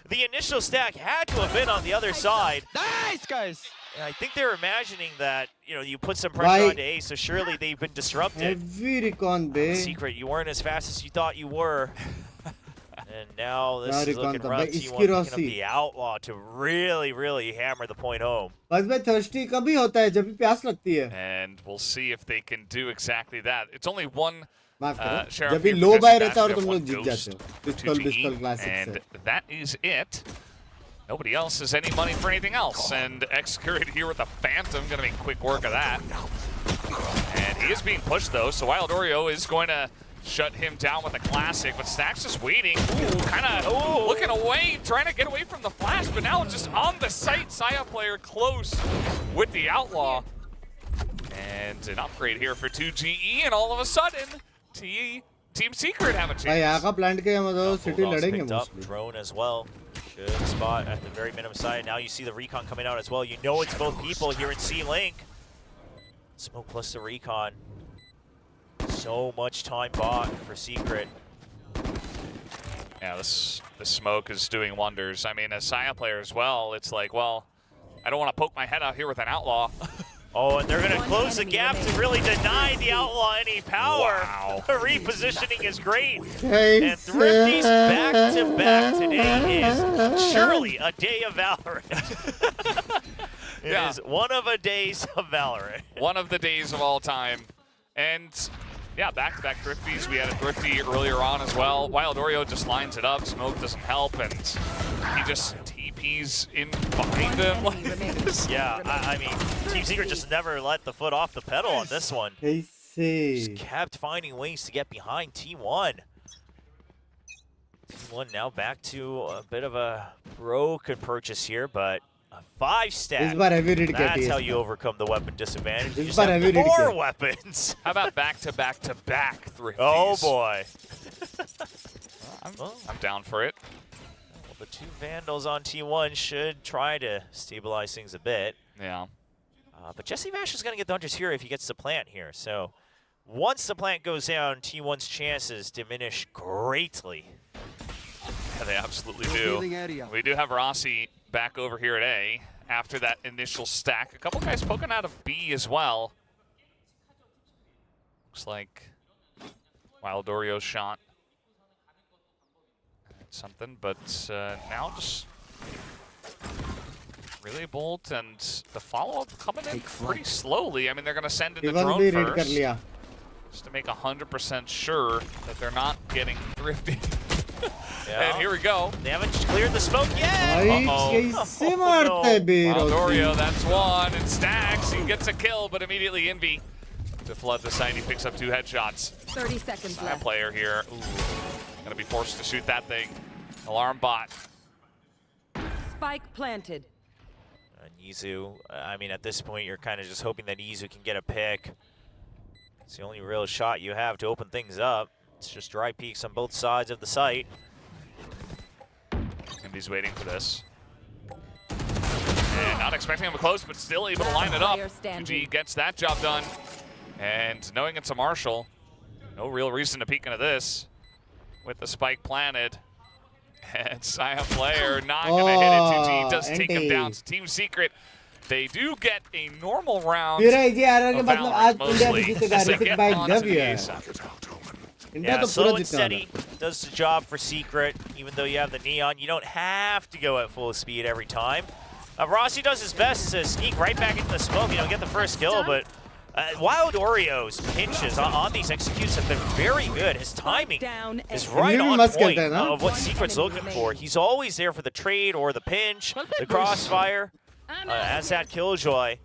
the initial stack had to have been on the other side. Nice, guys! And I think they're imagining that, you know, you put some pressure onto A, so surely they've been disrupted. Heavy recon, be. Secret, you weren't as fast as you thought you were. And now this is looking rough. T1 इसकी picking up रौसी. the outlaw to really hammer the point home. बस भाई thirsty कभी होता है जब भी प्यास लगती है. And we'll see if they can do exactly that. It's only one माफ करो. Sheriff जब भी here low for buy Jesse रहता है और Bash, तुम one लोग जीत goes जाते हो. to Pistol GE, classics and है. that is it. Nobody else has any money for anything else. And X-Curated here with a Phantom, gonna make quick work of that. And he is being pushed though, so Wild Oreo is going to shut him down with a classic, but Stack's just waiting, kind of looking away, trying to get away from the flash, but now just on the site, Saya player close with the Outlaw. And an upgrade here for 2GE, and all of a sudden, Team Secret have a chance. भाई यहाँ का plant के मतलब city Bulldogs लड़ेंगे picked up, mostly. drone as well. Good spot at the very minimum side. Now you see the recon coming out as well. You know it's both people here in C-Link. Smoke plus the recon. So much time bought for Secret. Yeah, this smoke is doing wonders. I mean, as Saya player as well, it's like, well, I don't want to poke my head out here with an Outlaw. Oh, and they're going to close the gap to really deny the Outlaw any power. Wow. The repositioning is great. Hey, And Thrifty's back-to-back today is surely a day of Valorant. It is one of a days of Valorant. One of the days of all time. And yeah, back-to-back Thrifties. We had a Thrifty earlier on as well. Wild Oreo just lines it up. Smoke doesn't help, and he just TPs in behind him like this. Yeah, I mean, Team Secret just never let the foot off the pedal on this one. Just kept finding ways to get behind T1. T1 now back to a bit of a broken purchase here, but a 5-stack. इस बार heavy read That's किया how है you overcome the weapon disadvantage. You इस just bar have heavy read more किया. weapons. How about back-to-back-to-back Thrifties? Oh boy. I'm down for it. Well, the two Vandals on T1 should try to stabilize things a bit. Yeah. But Jesse Bash is going to get the hunters here if he gets the plant here. So once the plant goes down, T1's chances diminish greatly. Yeah, they absolutely do. We do have Rossi back over here at A after that initial stack. A couple guys poking out of B as well. Looks like Wild Orio's shot. Something, but now just really bolt, and the follow-up coming in pretty slowly. I mean, they're going to send in the drone first, just to make 100% sure that they're not getting Thrifty. And here we go. They haven't cleared the smoke yet. कैसे मारता है बे Wild Rossi. Oreo, that's one, and Stacks, he gets a kill, but immediately Envy to flood the site. He picks up 2 headshots. 30 seconds That left. player here, gonna be forced to shoot that thing. Alarm bot. Spike planted. Yizu, I mean, at this point, you're kind of just hoping that Yizu can get a pick. It's the only real shot you have to open things up. It's just dry peaks on both sides of the site. Envy's waiting for this. And not expecting him close, but still able to line it up. GG gets that job done. And knowing it's a Marshall, no real reason to peek into this. With the spike planted. And Saya player not going to hit it. 2G does take him down. So Team Secret, they do get a normal round फिर ये RR के of मतलब आज Valorant India mostly जीतेगा as they repeat get बाय onto W the है. A side. India Yeah, तो slow पूरा and जीतना steady does the job for Secret. Even though you have the Neon, you don't have to go at full speed every time. Rossi does his best to sneak right back into the smoke, get the first kill, but Wild Oreo's pinches on these executes have been very good. His timing is right on point of what Secret's looking for. He's always there for the trade or the pinch, the crossfire, as that Killjoy.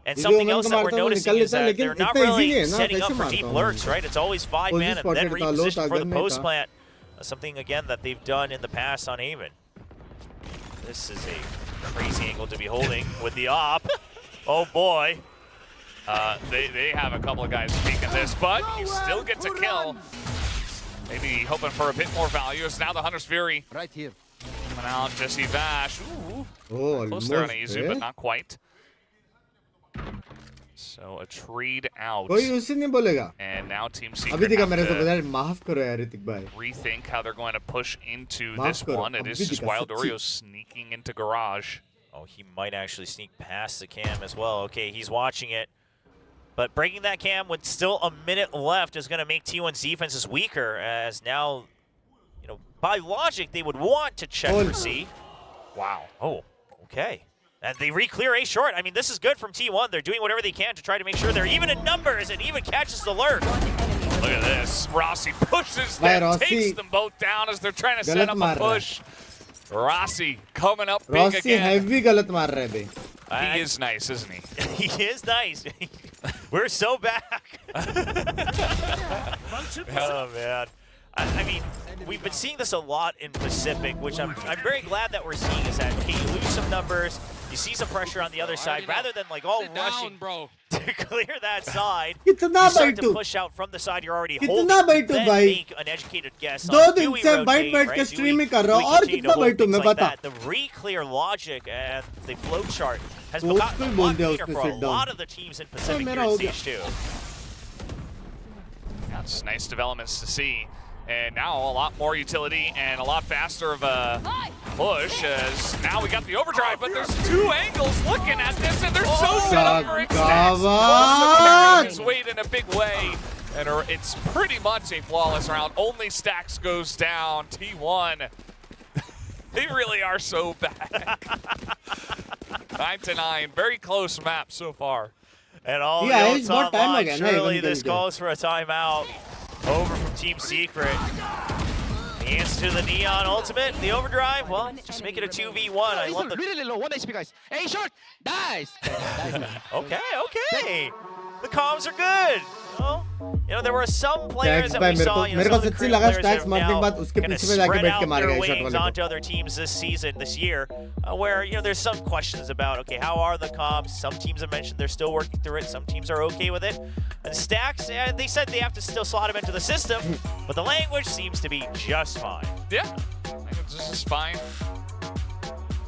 And something else that we're noticing is that they're not really setting up for deep lurks, right? It's always 5-man and then reposition for the post plant. Something, again, that they've done in the past on Haven. This is a crazy angle to be holding with the op. Oh, boy. They have a couple of guys peeking this, but he still gets a kill. Maybe hoping for a bit more value. It's now the Hunter's Fury. Right here. Coming out, Jesse Bash. Ooh. Oh, Close there on Izu, but not quite. So a trade out. कोई उसे नहीं बोलेगा. And now Team अभी Secret दिखा have मेरे से to बोला माफ करो यार ऋतिक भाई. rethink how they're going to push into माफ this करो, one. It अभी is just दिखा, Wild सच्ची. Oreo sneaking into garage. Oh, he might actually sneak past the cam as well. Okay, he's watching it. But breaking that cam with still a minute left is going to make T1's defenses weaker, as now, you know, by logic, they would want to check for C. Wow. Oh, okay. And they re-clear A short. I mean, this is good from T1. They're doing whatever they can to try to make sure they're even in numbers and even catches the lurk. Look at this. Rossi pushes them, takes them both down as they're trying to set up a push. Rossi coming up big again. heavy गलत मार रहा है बे. He is nice, isn't he? He is nice. We're so back. Oh, man. I mean, we've been seeing this a lot in Pacific, which I'm very glad that we're seeing is that, okay, you lose some numbers, you see some pressure on the other side, rather than like all rushing to clear that side, you start to push out from the side you're already holding, then make an educated guess on do we rotate, right? Do we continue to hold things like that? The re-clear logic and the flow chart has gotten a lot cleaner for a lot of the teams in Pacific here in Stage 2. That's nice developments to see. And now a lot more utility and a lot faster of a push as now we got the overdrive, but there's two angles looking at this and they're so set up for extents. Carrying his weight in a big way. And it's pretty much a flawless round. Only Stacks goes down. T1. They really are so bad. 9-9. Very close map so far. And all notes online. Surely this calls for a timeout. Over from Team Secret. The answer to the Neon ultimate, the overdrive, well, just make it a 2v1. I love the... Really low, 1 HP guys. Hey, short! Nice! Okay. The comms are good. You know, there were some players that we saw, you know, some of the career players that are now going to spread out their wings onto other teams this year, where, you know, there's some questions about, okay, how are the comms? Some teams have mentioned they're still working through it. Some teams are okay with it. And Stacks, they said they have to still slot him into the system, but the language seems to be just fine. Yeah, language is just fine.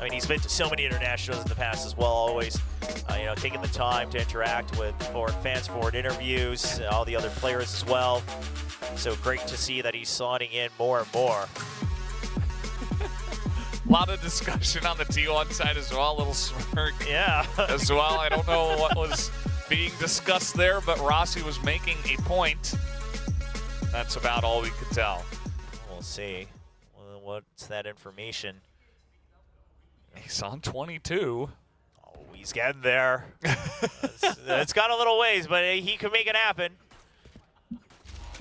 I mean, he's been to so many internationals in the past as well, always, you know, taking the time to interact with fans for interviews, all the other players as well. So great to see that he's slotting in more and more. A lot of discussion on the T1 side as well, a little smirk as well. I don't know what was being discussed there, but Rossi was making a point. That's about all we could tell. We'll see. Well, what's that information? He's on 22. Oh, he's getting there. It's got a little ways, but he could make it happen.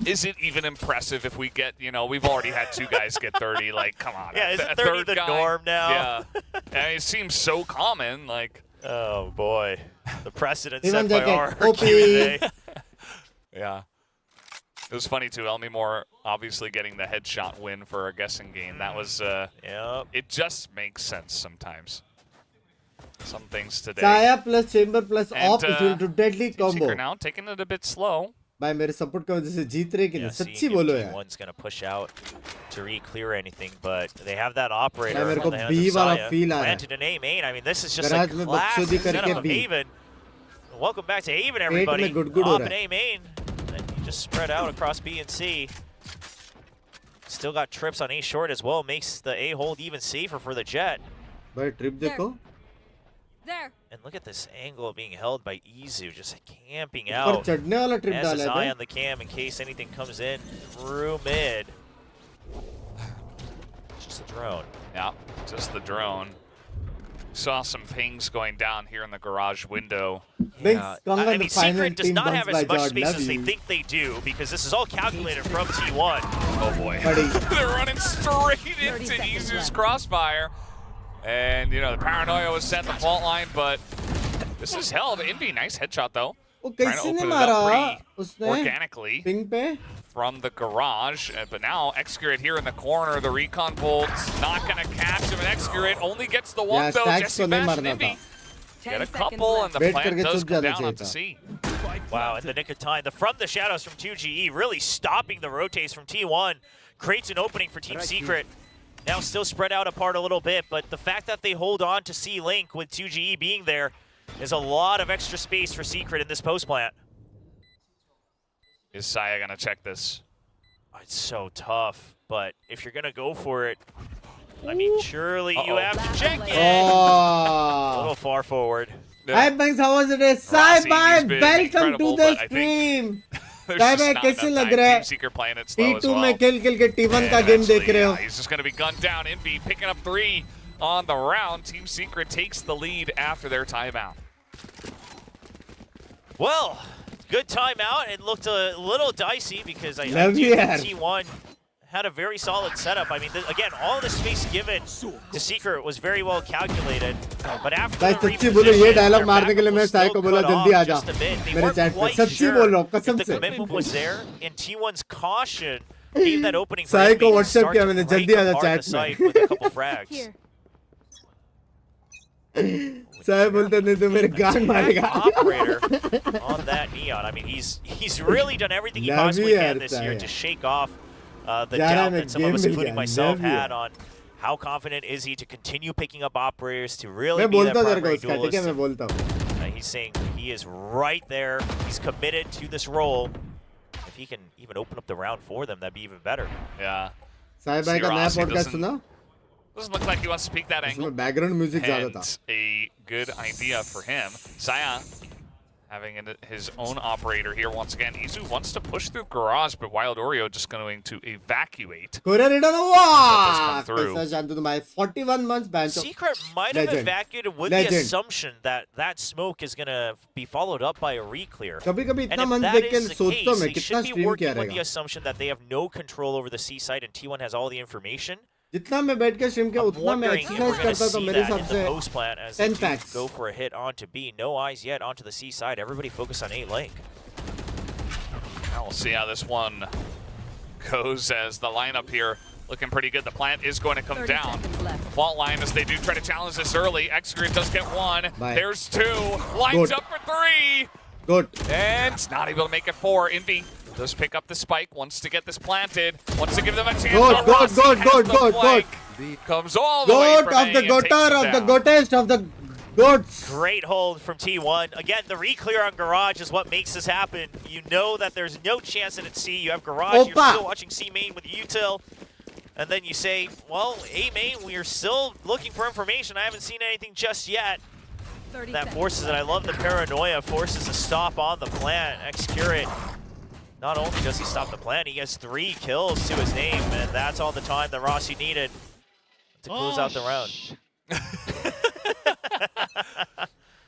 Is it even impressive if we get, you know, we've already had two guys get 30, like, come on. Yeah, isn't 30 the norm now? Yeah. And it seems so common, like. Oh, boy. The precedent set by RQ. Yeah. It was funny, too. Elmi Moore obviously getting the headshot win for a guessing game. That was, it just makes sense sometimes. Some things today. Saya plus chamber plus op is into deadly combo. Secret now taking it a bit slow. भाई मेरे support की वजह से जीत रहे कि नहीं सच्ची बोलो यार. One's gonna push out to re-clear anything, but they have that operator. मेरे को B वाला feel आ रहा है. Planted an A main. I mean, this is just a classic setup of Haven. Welcome back to Haven, everybody. Op and A main. And you just spread out across B and C. Still got trips on A short as well. Makes the A hold even safer for the Jet. भाई trip देखो. There. And look at this angle being held by Izu, just camping out. Has his eye on the cam in case anything comes in through mid. It's just a drone. Yeah, just the drone. Saw some pings going down here in the garage window. Yeah. I mean, Secret does not have as much space as they think they do, because this is all calculated from T1. Oh boy. They're running straight into Izu's crossfire. And, you know, the paranoia was set the fault line, but this is hell of Envy. Nice headshot, though. Trying to open it up pretty organically from the garage. But now, Excurate here in the corner. The recon bolts not going to catch him. And Excurate only gets the one, though. Jesse Bash and Envy get a couple, and the plant does come down onto C. Wow, in the nick of time. From the shadows from 2GE, really stopping the rotates from T1. Creates an opening for Team Secret. Now still spread out apart a little bit, but the fact that they hold on to C-Link with 2GE being there, There's a lot of extra space for Secret in this post plant. Is Saya gonna check this? It's so tough, but if you're gonna go for it, I mean, surely you have to check it. A little far forward. Hi Binks, how was it? Sai bye, welcome to the stream. Sai bye, कैसे लग रहा है? Secret playing it slow as T2 well. में खेल के T1 का game देख रहे हो? He's just gonna be gunned down. Envy picking up 3 on the round. Team Secret takes the lead after their timeout. Well, good timeout. It looked a little dicey because I do think T1 had a very solid setup. I mean, again, all the space given to Secret was very well calculated. But after the सच्ची बोलो ये dialogue मारने के लिए मैं was Sai still को बोला cut जल्दी off आ जा just a bit. They मेरे weren't चैट पे quite सच्ची sure बोल रहा हूँ कसम if the से commitment was there, and T1's caution gave that opening for Sai Envy को to व्हाट्सएप start किया to मैंने break जल्दी आ जा apart chat the site with a couple frags. Here. Sai बोलते नहीं तो मेरे गान मारेगा Operator on that Neon. I mean, he's really done everything he possibly can this year to shake off the doubt that some of us, including myself, had on how confident is he to continue picking up operators to really be that primary duelist. He's saying he is right there. He's committed to this role. If he can even open up the round for them, that'd be even better. Yeah. Sai भाई का नया podcast सुना? Doesn't look like he wants to peek that angle. Background music ज़्यादा था. And a good idea for him. Saya having his own operator here once again. Izu wants to push through garage, but Wild Oreo just going to evacuate. My 41 months ban. Secret might have evacuated with the assumption that that smoke is going to be followed up by a re-clear. And if that is the case, they should be working with the assumption that they have no control over the C site and T1 has all the information. जितना मैं बैठ के stream किया उतना मैं exercise करता तो मेरे हिसाब से 10 packs. Go for a hit onto B. No eyes yet onto the C side. Everybody focus on A link. Now we'll see how this one goes as the lineup here looking pretty good. The plant is going to come down. Fault line as they do try to challenge this early. Xgrid does get 1. There's 2. Lines up for 3. Good. And not able to make it 4. Envy does pick up the spike, wants to get this planted, wants to give them a chance. Good. Comes all the way from of the goater, of the goatest, of the goats. Great hold from T1. Again, the re-clear on Garage is what makes this happen. You know that there's no chance that it's C. You have Garage, you're still watching C main with util. And then you say, well, A main, we're still looking for information. I haven't seen anything just yet. That forces it. I love the paranoia, forces a stop on the plant. X-Curate. Not only does he stop the plant, he gets 3 kills to his name, and that's all the time that Rossi needed to close out the round.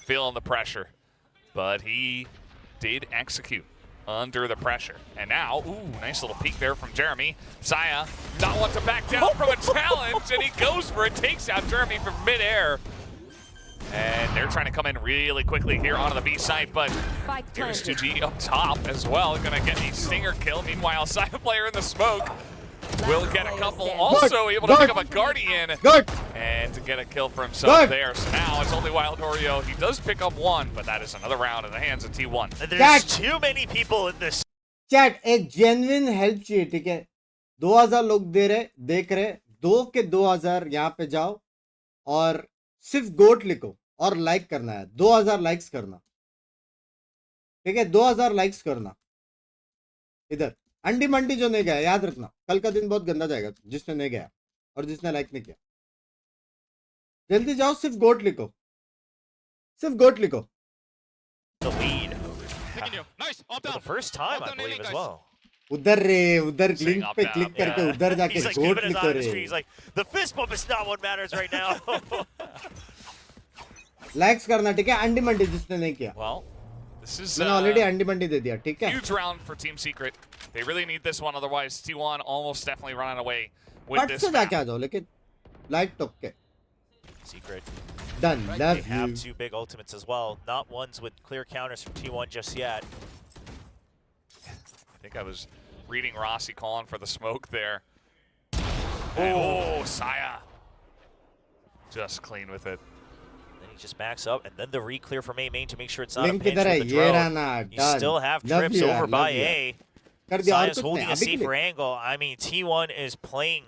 Feeling the pressure, but he did execute under the pressure. And now, ooh, nice little peek there from Jeremy. Saya not want to back down from a challenge, and he goes for it, takes out Jeremy from midair. And they're trying to come in really quickly here onto the B side, but here's 2G up top as well. Gonna get a stinger kill. Meanwhile, side player in the smoke will get a couple. Also able to pick up a Guardian and to get a kill for himself there. So now it's only Wild Oreo. He does pick up 1, but that is another round in the hands of T1. There's too many people in this. Chat, एक genuine help चाहिए, ठीक है? 2000 लोग देख रहे, 2 के 2000 यहाँ पे जाओ और सिर्फ गोट लिखो और लाइक करना है. 2000 लाइक्स करना, ठीक है? 2000 लाइक्स करना. इधर अंडी मंडी जो नहीं गया याद रखना, कल का दिन बहुत गंदा जाएगा जिसने नहीं गया और जिसने लाइक नहीं किया. जल्दी जाओ, सिर्फ गोट लिखो, सिर्फ गोट लिखो. The lead. For the first time, I believe, as well. उधर रे, उधर लिंक पे क्लिक करके उधर जाके गोट लिखो रे. He's like, the fist bump is not what matters right now. Likes करना, ठीक है? अंडी मंडी जिसने नहीं किया. Well, this is already अंडी मंडी दे दिया, ठीक है? Huge round for Team Secret. They really need this one, otherwise T1 almost definitely running away with this. से जाके आ जाओ, लेकिन लाइक टॉक के. Secret. Done. Love you. They have 2 big ultimates as well. Not ones with clear counters from T1 just yet. I think I was reading Rossi calling for the smoke there. Oh, Saya. Just clean with it. Then he just backs up, and then the re-clear from A main to make sure it's not a pinch with with the drone. You still have trips over by A. Saya's holding a safer angle. I mean, T1 is playing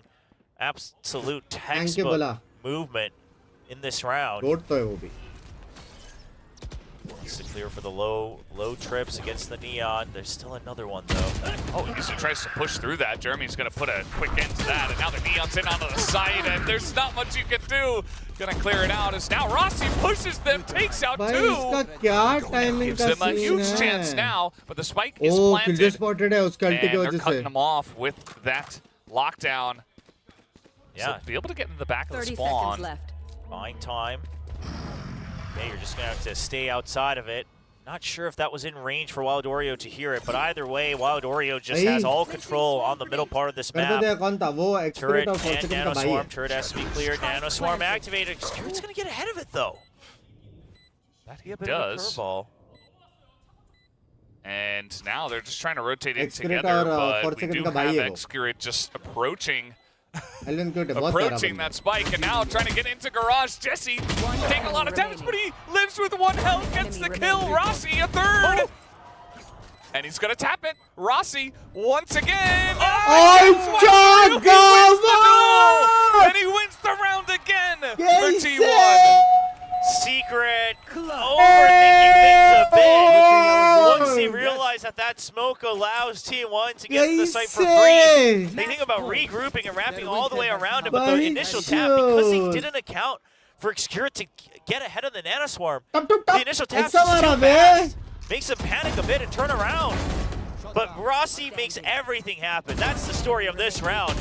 absolute textbook movement in this round. It's to clear for the low trips against the Neon. There's still another one though. Oh, Yusu tries to push through that. Jeremy's going to put a quick end to that, and now the Neon's in onto the side, and there's not much you can do. Going to clear it out as now Rossi pushes them, takes out भाई two. इसका क्या timing Gives का them a scene huge है? chance now, but the spike is Oh, planted, kill spotted है उसका ulti and की they're वजह cutting से. them off with that lockdown. Yeah. So be able to get into the back of the 30 spawn. seconds left. Buying time. Yeah, you're just gonna have to stay outside of it. Not sure if that was in range for Wild Oreo to hear it, but either way, Wild Oreo just has all control on the middle part of this करते map. थे कौन था वो Turret expert of and Fortune का भाई Nanoswarm. है. Turret has to be cleared. Nanoswarm activated. Turret's gonna get ahead of it though. That he Be a bit of a does. curveball. And now they're just trying to rotate in Excurate together, और, but we 4 do second का have भाई है वो. Excurate just approaching Alien Cute है, बहुत प्यारा approaching बंदा. that spike, and now trying to get into Garage. Jesse taking a lot of damage, but he lives with 1 health, gets the kill. Rossi, a third. And he's going to tap it. Rossi, once again. Oh, Chaka! And he wins the round again for T1. Secret overthinking things a bit. Once he realized that that smoke allows T1 to get to the site for free, they think about regrouping and wrapping all the way around it, but the initial tap, because he didn't account for Excure to get ahead of the Nanoswarm, the initial tap is too fast. Makes him panic a bit and turn around. But Rossi makes everything happen. That's the story of this round.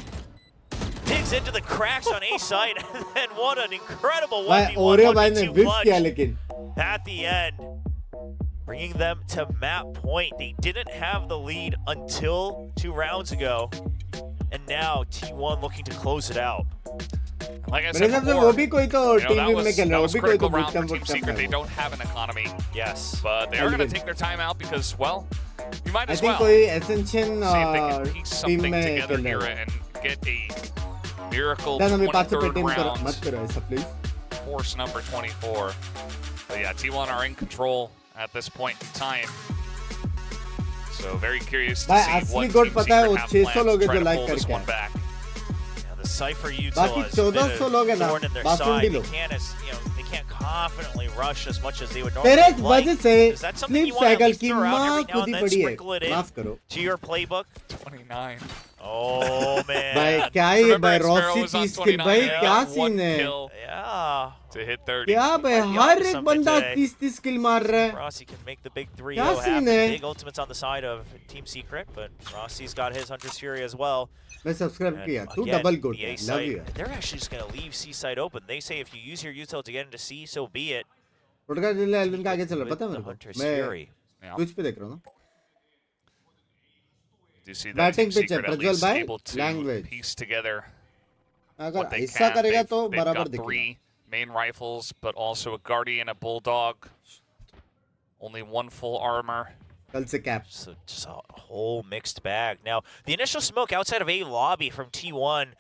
Digs into the cracks on A side, and what an incredible भाई 1v1, Oreo भाई ने 1v2 whiff clutch किया लेकिन. at the end, bringing them to map point. They didn't have the lead until 2 rounds ago, and now T1 looking to close it out. Like I मेरे said हिसाब से before, वो भी कोई तो you know, team that win was, में खेल रहा that है, वो was भी कोई critical तो round for bootcamp Team bootcamp Secret. They है. don't have an economy, Yes. but they are going to take their time out because, well, you might I as think well कोई Ascension see if they can piece team something में together खेल here रहा है. and get a miracle Dan अभी 5 से 23rd team करो, round. मत करो ऐसा please. Force number 24. But yeah, T1 are in control at this point in time. So very curious to भाई see असली what गोट Team पता है वो Secret have 600 planned लोग to हैं try जो to like pull this करके one आए. back. Yeah, the Cypher Utah बाकी has been 1400 लोग हैं a ना, thorn in their बासुंडी side. They लोग. can't, they can't confidently rush as much as they would तेरे normally like. वजह से Is that something sleep you want to at cycle least की throw out माँ every now खुदी and then, पड़ी है. sprinkle it in माफ करो. to your playbook? 29. Oh, man. भाई क्या ही Remember, भाई Sparrow रॉसी was on 30 किल 29, भाई yeah, क्या 1 सीन है. kill Yeah. to hit 30. क्या भाई Might be हर onto एक something बंदा today. 30 किल मार रहा है. Rossi can make the big 3-0 क्या happen. सीन है? Big ultimates on the side of Team Secret, but Rossi's got his Hunter's Fury as well. मैं सब्सक्राइब And किया. तू again, डबल गुड the है. A love site, you. they're actually just going to leave C side open. They say if you use your util to get into C, so be it. Protocol जिले Alvin का आगे चल रहा With पता है the मेरे को. Hunter's मैं Fury. Yeah. ट्विच पे देख रहा हूँ ना. Do you see that Batting Team pitch है, Secret at प्रज्वल least भाई, able to language. piece together अगर what they ऐसा can? करेगा They've, तो they've बराबर got दिखेगा. 3 main rifles, but also a Guardian, a Bulldog. Only 1 full armor. कल से cap. So just a whole mixed bag. Now, the initial smoke outside of A lobby from T1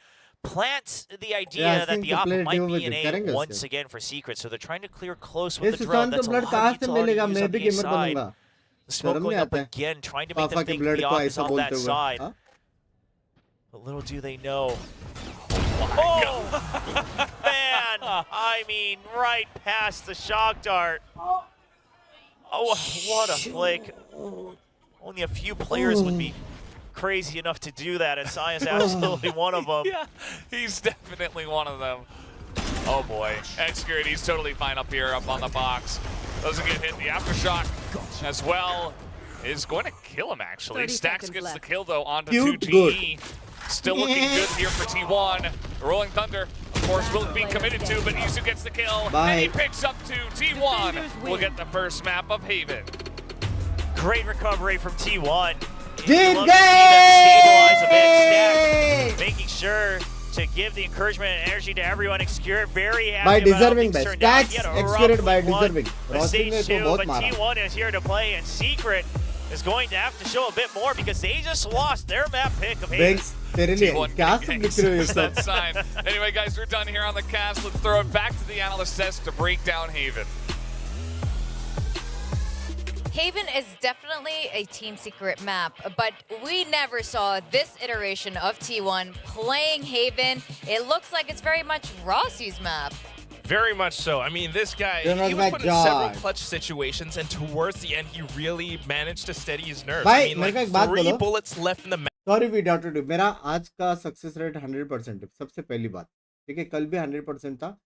plants the idea I that think the the op player might deal be with in it. A करेंगे once उससे. again for Secret. So they're trying to clear close with इस the drone. Sushant That's को a blood lot कहाँ of से utility to मिलेगा? use मैं on भी the A gamer side. बनूंगा. The smoke शर्म going नहीं up आता है. again, trying to make पापा them के think ब्लड the को op is ऐसा on that बोलते हुए. side. हाँ? But little do they know. Oh, man. I mean, right past the shock dart. Oh, what a flick. Only a few players would be crazy enough to do that, and Sai is absolutely one of them. Yeah, he's definitely one of them. Oh boy, Excurate, he's totally fine up here, up on the box. Doesn't get hit. The aftershock as well is going to kill him, actually. 30 Stacks seconds gets left. the kill, though, onto Cute 2GE. Still looking good here for T1. The Rolling Thunder, of course, will be committed to, but Yuzu gets the kill. And he Bye. picks up 2. T1 will get the first map of Haven. Great recovery from T1. Good Love to see them stabilize a bit. game! Stacks making sure to give the encouragement and energy to everyone. Excure very happy By about how deserving things best. turned out. Stacks He had a Excure rough by week one, deserving. but Rossi stage ने तो 2, बहुत but मारा. T1 is here to play, and Secret is going to have to show a bit more because they just lost their map pick of Haven. Binks तेरे लिए T1 क्या सब लिख रहे हो ये that सब? sign. Anyway, guys, we're done here on the cast. Let's throw it back to the analyst desk to break down Haven. Haven is definitely a Team Secret map, but we never saw this iteration of T1 playing Haven. It looks like it's very much Rossi's map. Very much so. I mean, this guy, You're not he was my put in several God. clutch situations, and towards the end, he really managed to steady his nerves. भाई, I mean, मेरे like को एक बात 3 बोलो। bullets left in the match. Sorry V dot मेरा आज का success rate 100% है, सबसे पहली बात। ठीक है, कल भी 100% था।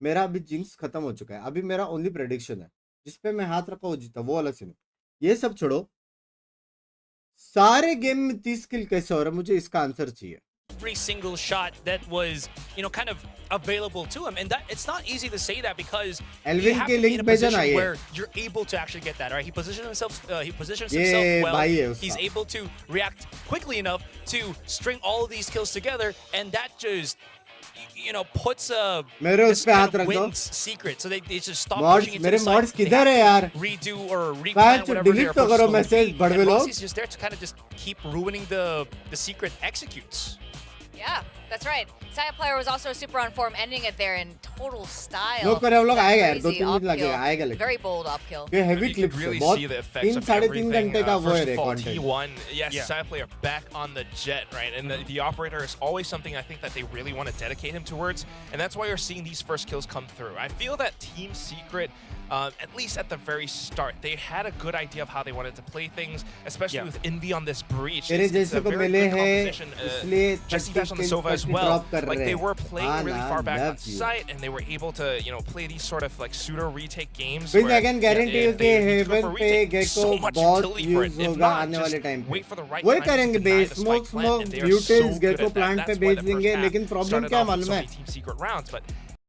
मेरा अभी जिंक्स खत्म हो चुका है। अभी मेरा ओनली प्रेडिक्शन है, जिसपे मैं हाथ रखा वो जीता, वो अलग सीन। ये सब छोड़ो, सारे गेम में 30 किल कैसे हो रहा है, मुझे इसका आंसर चाहिए। Every single shot that was, kind of available to him, and that it's not easy to say that because you Elvin have के to be link in a भेजना position ये। where you're able to actually get that. Right? He positions himself ये well. भाई है उसका। He's able to react quickly enough to string all of these kills together, and that just puts मेरे this उस पे kind हाथ of रख दो। wins secret. So they just stop Mods, pushing into मेरे the side. mods They किधर have है to यार? redo or replan Patch, whatever delete their तो approach करो is going to message, be. बड़वे And लोग। Rossi's just there to kind of just keep ruining the secret executes. Yeah, that's right. Saya player was also super on form, ending it there in total style. लोग करे, हम लोग That आएगा यार, crazy 2-3 minute up लगेगा, kill. आएगा लेकिन। Very bold up kill. ये हेवी You क्लिप्स could है, really बहुत see the effects 3 of साढ़े 3 everything. घंटे का वो है First रे of all, content. T1, yes, Yeah. Side player back on the jet, right? And the operator is always something I think that they really want to dedicate him towards, and that's why you're seeing these first kills come through. I feel that Team Secret, at least at the very start, they had a good idea of how they wanted to play things, especially with Envy on this breach. तेरे It's a जैसे को very मिले good हैं, composition. इसलिए Jesse 30 Dash on the kills Sova as 30 well. drop कर Like रहे they हैं। were playing really far back on love you. site, and they were able to, play these sort of like pseudo retake games. Binks, where, I can guarantee you they कि need to go heaven for पे retake. Gekko So much बहुत utility for use it. If होगा not, आने just वाले time पे। wait for the right वही time to करेंगे deny बे, the smoke spike plant, and they are ब्यूटेल्स so good Gekko at that. Plant पे That's why भेज the देंगे, first लेकिन half प्रॉब्लम started क्या off with मालूम so है? many Team Secret rounds, but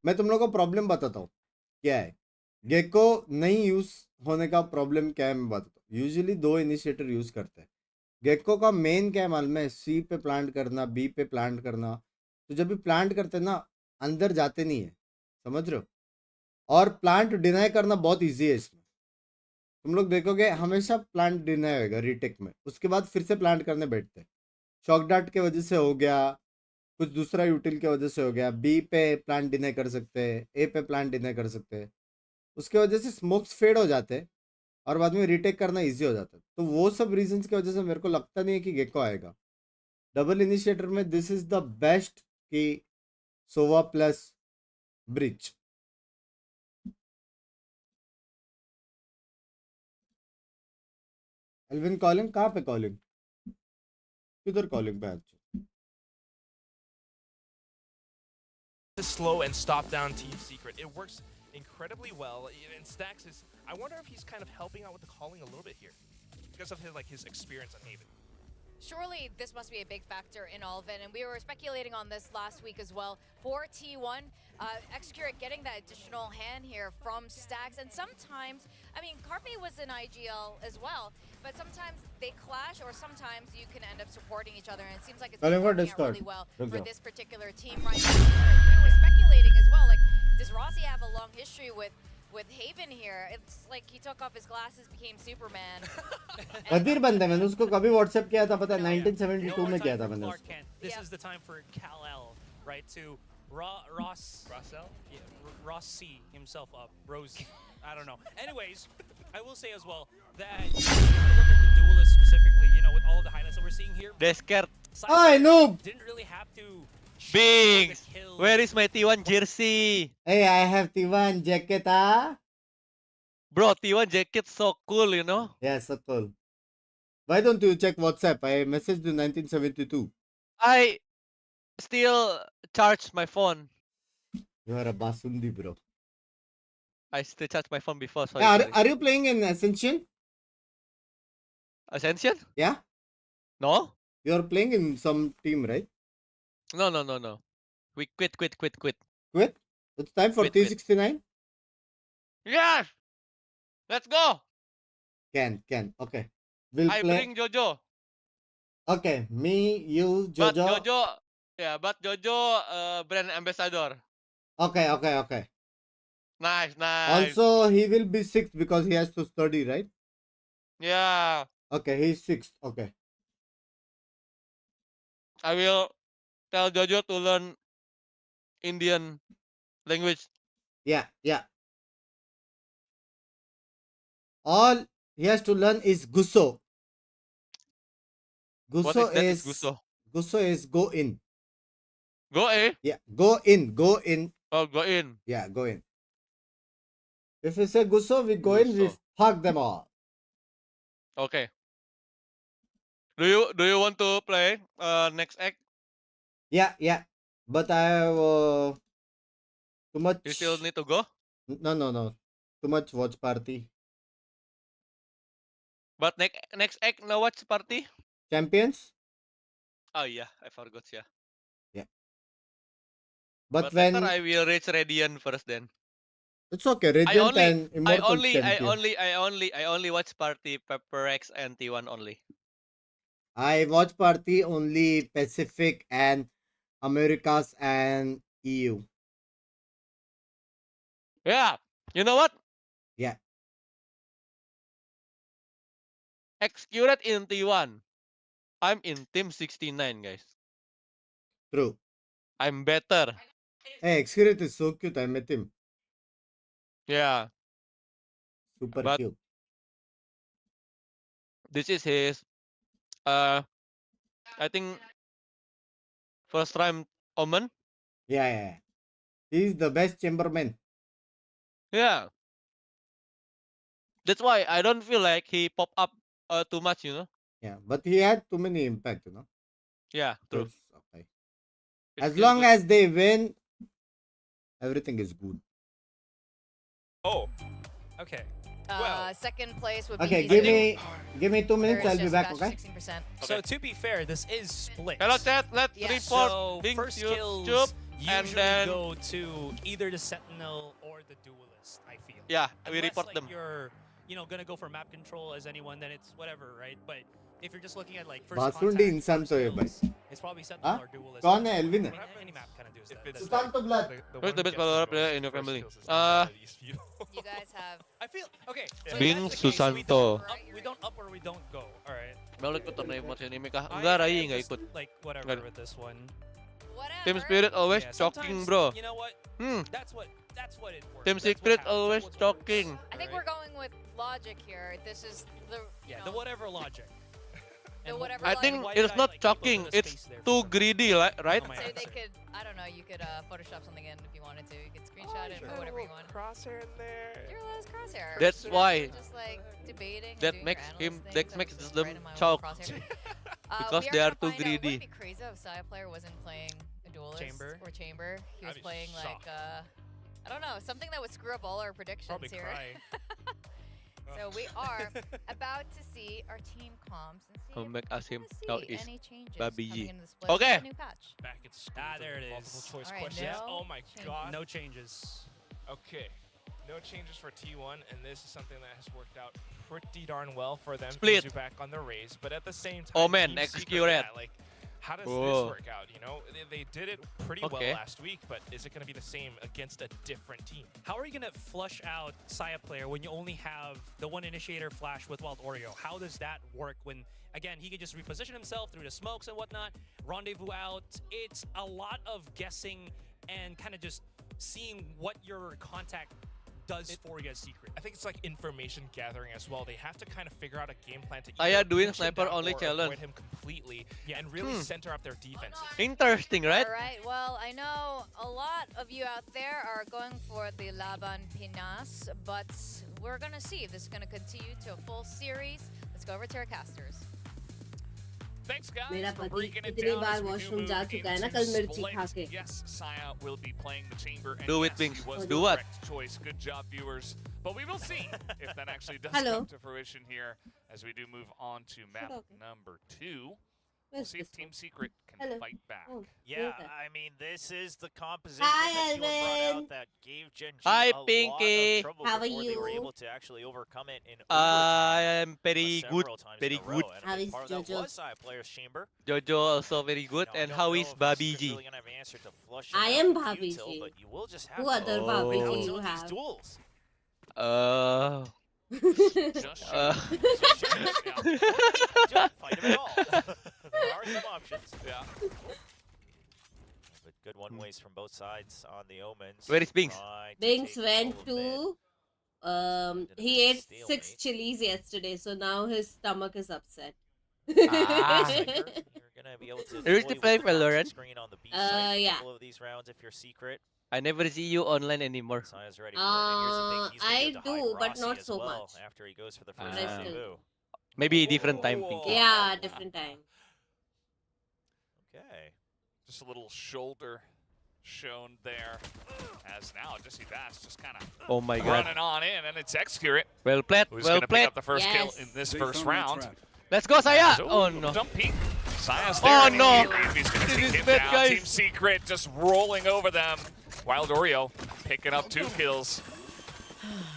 मैं तुम लोगों को प्रॉब्लम बताता हूँ क्या है। गेको नहीं यूज होने का प्रॉब्लम क्या है मैं बताता हूँ। यूजुअली 2 इनिशिएटर यूज करते हैं। गेको का मेन क्या है मालूम है? सी पे प्लांट करना, बी पे प्लांट करना। तो जब भी प्लांट करते हैं ना, अंदर जाते नहीं है, समझ रहे हो? और प्लांट डिनाई करना बहुत इजी है इसमें। तुम लोग देखोगे हमेशा प्लांट डिनाई होगा रीटेक में, उसके बाद फिर से प्लांट करने बैठते हैं। शॉक डार्ट के वजह से हो गया, कुछ दूसरा यूटिल के वजह से हो गया, बी पे प्लांट डिनाई कर सकते हैं, ए पे प्लांट डिनाई कर सकते हैं। उसके वजह से स्मोक्स फेड हो जाते हैं और बाद में रीटेक करना इजी हो जाता है। तो वो सब रीजंस की वजह से मेरे को लगता नहीं है कि गेको आएगा। डबल इनिशिएटर में दिस इज द बेस्ट कि सोवा प्लस ब्रिज। एल्विन कॉलिंग कहाँ पे? कॉलिंग किधर? कॉलिंग पे आज to slow and stop down Team Secret. It works incredibly well. And Stacks is, I wonder if he's kind of helping out with the calling a little bit here because of his experience on Haven. Surely this must be a big factor in all of it, and we were speculating on this last week as well. For T1, Xcurate getting that additional hand here from Stacks, and sometimes, I mean, Carpe was in IGL as well, but sometimes they clash, or sometimes you can end up supporting each other, and it seems like it's Calling for working out Discord. really well Okay. for this particular team right now. We were speculating as well, like, does Rossi have a long history with Haven here? It's like he took off his glasses, became Superman. Qadeer बंदा, मैंने उसको कभी WhatsApp किया था पता है? 1972 में किया था मैंने Clark उसको। Kent. This is the time for Kal-El, right? To Rossell? Yeah, Rossi himself up. Rose, I don't know. Anyways, I will say as well that if you look at the duelists specifically, with all of the highlights that we're seeing here, They're scared. Ay, noob! didn't really have to Binks! the kill. Where is my T1 jersey? Hey, I have T1 jacket, ah? Bro, T1 jacket so cool, Yeah, so cool. Why don't you check WhatsApp? I messaged you 1972. I still charge my phone. You are a basundi, bro. I still charge my phone before, sorry. Hey, sorry. are you playing in Ascension? Ascension? Yeah? No? You're playing in some team, right? No. We quit. Quit? It's time for Quit. T69? Yes! Let's go! Can. Okay. We'll I play. bring Jojo. Okay, me, you, Jojo. But Jojo brand ambassador. Okay. Nice. Also, he will be 6th because he has to study, right? Yeah. Okay, he's 6th. Okay. I will tell Jojo to learn Indian language. Yeah. All he has to learn is Gusso. What is that? Gusto? Gusso is go in. Go, eh? Yeah, go in. Oh, go in. Yeah, go in. If we say Gusso, we go in, we Gusso. fuck them all. Okay. Do you want to play next act? Yeah. But I have too much. You still need to go? No. Too much watch party. But next act, no watch party? Champions? Oh yeah, I forgot. Yeah. Yeah. But later when I will reach Radiant first then. it's okay, Radiant and Immortals can queue. I only watch party Pepper X and T1 only. I watch party only Pacific and Americas and EU. Yeah. You know what? Yeah. Accurate in T1. I'm in team 69, guys. True. I'm better. Hey, Xcret is so cute. I met him. Yeah. Super But cute. this is his I think first time Omen. Yeah. He's the best chamberman. Yeah. That's why I don't feel like he pop up too much, you know. Yeah, but he had too many impact, you know. Yeah, So true. it's okay. It's As still long good. as they win, everything is good. Oh, Okay. Second place would be Okay, easy. give me 2 minutes. There I'll is be just back. batch Okay. 16%. So to be fair, this is split. Hello chat, let's Yeah. report So Binks, first Chup, kills Chup, and usually then go to either the Sentinel or the Duelist, I feel. yeah, we Unless, report like, them. you're, gonna go for map control as anyone, then it's whatever, right? But if you're just looking at like first Basundi contact, insan first to hai bhai. kills, it's probably Sentinel Huh? or Duelist. Kaun hai Elvin? I mean, any map kind of does that. That's Sultan to blood. Who's the best Valorant player in your family? You guys have. I feel okay. So Bing if that's the case, Susanto. we don't up or we don't go. All right. Balik ko torneo mo sa anime ka. I Enggak, Rai, am enggak just, ikut. like whatever Enggak. with this one. Team Spirit always Yeah, choking, sometimes, bro. You know what? Hmm. That's what it works. Team That's what Secret happens. always That's what works, choking. I think right? we're going with logic here. This is the. Yeah, the whatever logic. The And whatever I logic. think why it's did I, not like, keep a bit choking, of it's space there for too some greedy, right? on my So they answer. could, I don't know, you could Photoshop something in if you wanted to. You could screenshot it, sure. put whatever you want. Crosshair in there. You're less crosshair. That's You guys why. are just like debating. That and doing makes your him- analyst that things. I makes was just them right in my own choke. crosshair. Because We they are gonna too find out. greedy. Wouldn't it be crazy if Saya player wasn't playing a duelist Chamber? or chamber? He was I'd be playing shocked. like I don't know, something that would screw up all our predictions Probably here. cry. So we are about to see our team comps and see Who if make us we're him gonna out see is any changes Babi coming G. into the split Okay. with the new patch. Back at school. There it Multiple is. choice All right, questions. no Oh my changes. god. No changes. Okay. No changes for T1, and this is something that has worked out pretty darn well for them. Split. Easy back on the raise, but at the same time, Oh, man, Team Secret, execute it. yeah, like, how does Whoa. this work out? You know, they did it pretty well Okay. last week, but is it going to be the same against a different team? How are you gonna flush out Saya player when you only have the one initiator flash with Wild Oreo? How does that work when, again, he can just reposition himself through the smokes and whatnot, rendezvous out? It's a lot of guessing and kind of just seeing what your contact does for you as secret. I think it's like information gathering as well. They have to kind of figure out a game plan to Saya either doing push him sniper down only or challenge. avoid him completely and really center up their defenses. Interesting, right? All right, well, I know a lot of you out there are going for the Laban Pinas, but we're going to see if this is going to continue to a full series. Let's go over to our casters. Thanks, guys, मेरा for पति breaking it इतनी down bar as we do washroom move जा चुका है ना into कल मिर्ची split. खा के Yes, Saya will be playing the chamber, and Do it, yes, Binks. he was Do the what? correct choice. Good job, viewers. But we will see if that actually does Hello. come to fruition here as we do move on to map okay. number 2. We'll Where's see if this Team one? Secret can Hello. fight back. Oh, Yeah, okay. I mean, this is the composition Hi, that T1 brought Elvin. out that gave Gen G Hi, a lot Pinky. of trouble How are before they were you? able to actually overcome it in I overtime. am very good, Several times very in a row, good. and a How big is part of that Jojo? was Saya player's chamber. Jojo also very good. Now, I And don't how know is if Babi Secret's G? really gonna have an answer to flush I it out am with Babi Util, G. but you will just have Who to other Oh. Babi wait out G some you of these have? duels. Just Uh, Don't fight him at all. There are some options. Yeah. But good one ways from both sides on the omens. Where is Binks? Try to Binks take went full of mid. to he ate 6 chilies yesterday, so now his stomach is upset. Ah. You're gonna be able to Are you toy to play with the contact Valorant? screen on the B site for a Yeah. couple of these rounds if you're secret. I never see you online anymore. Saya's ready for it. And here's the thing, he's gonna I be able to hide do, but Rossi not as so well much. after he goes for the first Rest rendezvous. Maybe different time, Pinky. Yeah, different time. Okay. Just a little shoulder shown there. As now, Jesse Bass just kind of Oh my god. running on in, and it's Execurate Well played. who's Well going to pick played. up the first kill Yes. in this first round. Let's go, Saya. Ooh, Oh no. Jump peek. Saya's there Oh, and no. immediately he's going to This take is him bad, down. guys. Team Secret just rolling over them. Wild Oreo picking up 2 kills.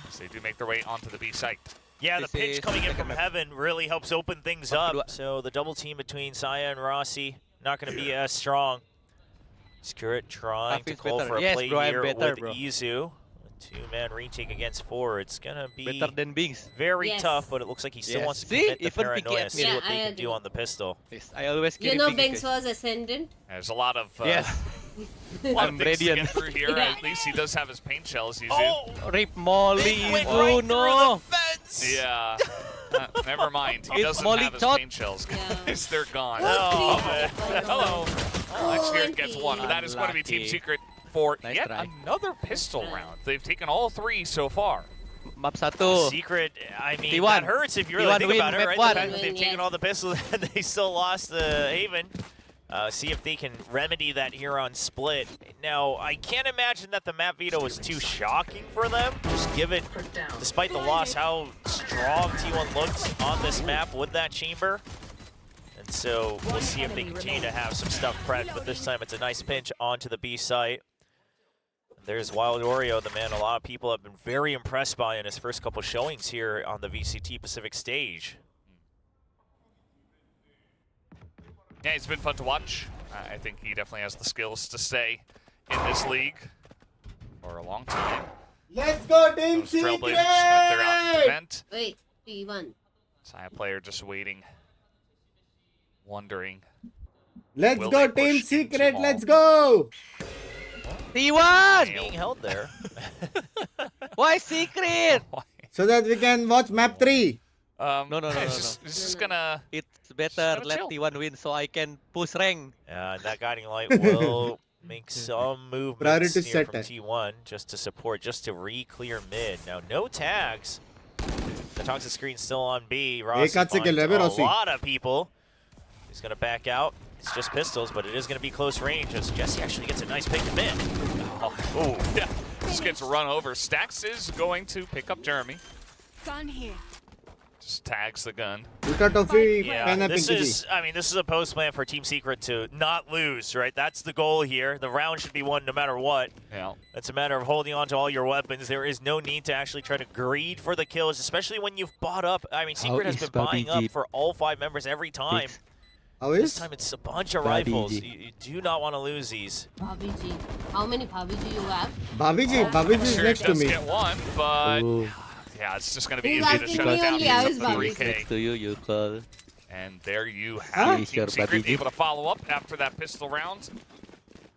So they do make their way onto the B site. Yeah, the This pinch is coming in second from map. heaven really helps open things Map up. kedua. So the double team between Saya and Rossi not going to be as strong. Skirt trying to Hafiz call better. for a Yes, play bro, I'm here better, with bro. Izu. A 2-man retake against 4. It's going to be Better than Binks. very Yes. tough, but it looks like he still Yes. wants to See? commit the Even Pinky paranoia, at see me. what Yeah, they I can do agree. on the pistol. Yes, I always You carry know Pinky, Binks guys. was ascendant? There's a lot of Yes. a lot I'm of things to radiant. get through here. Yeah. At least he does have his paint shells. He's Rip Molly. It went Oh right no. through the fence! Yeah. Never mind. He It's doesn't Molly have his shot. paint shells, Yeah. guys. They're gone. Oh, Hello. Execute gets Pinky. 1, but that is going to be Team Unlucky. Secret for Nice yet try. another pistol round. They've taken all 3 so far. Map 1. Secret, I mean, T1. that hurts if you really T1 think win, about it, map right? one. The fact that they've Win, taken yes. all the pistols and they still lost the Haven. See if they can remedy that here on Split. Now, I can't imagine that the map veto was too shocking for them. Just given, despite the loss, how strong T1 looked on this map with that chamber. And so we'll see if they continue to have some stuff prepped, but this time it's a nice pinch onto the B site. There's Wild Oreo, the man a lot of people have been very impressed by in his first couple showings here on the VCT Pacific stage. Yeah, it's been fun to watch. I think he definitely has the skills to stay in this league for a long time. Let's go, Team Those Trailblazers just going to clear out the Secret! event. Wait, T1. Saya player just waiting, wondering. Let's Will go, they Team push Secret, into let's all? go! T1. Being held there. Why secret? So that we can watch map 3. No. It's just gonna. It's better gotta let chill. T1 win so I can push rank. And that guiding light will make some movements Priority here set from है. T1 just to support, just to re-clear mid. Now, no tags. The toxic screen still on B. Rossi हाथ से finds खेल रहा है बे, a Rossi. lot of people. He's going to back out. It's just pistols, but it is going to be close range as Jesse actually gets a nice pick to mid. Oh, yeah. Just gets run over. Stax is going to pick up Jeremy. Gun here. Just tags the gun. Ulta toffee, Yeah, pehna this Pinky is, ji. I mean, this is a post plan for Team Secret to not lose, right? That's the goal here. The round should be won no matter what. Yeah. It's a matter of holding on to all your weapons. There is no need to actually try to greed for the kills, especially when you've bought up. I mean, Secret has been buying up for all 5 members every time. How This is? time it's a bunch of Bobby rifles. G. You do not want to lose these. Bhabhi ji. How many Bhabhi ji you have? Bhabhi ji is Sure next to does me. get one, but Oh, yeah, it's just going to be He's easy to asking shut me it down. only, He's how up is to Bobby? 3K. next to you, you call. And there you have Yes, Team sir, Secret Bobby. able to follow up after that pistol round.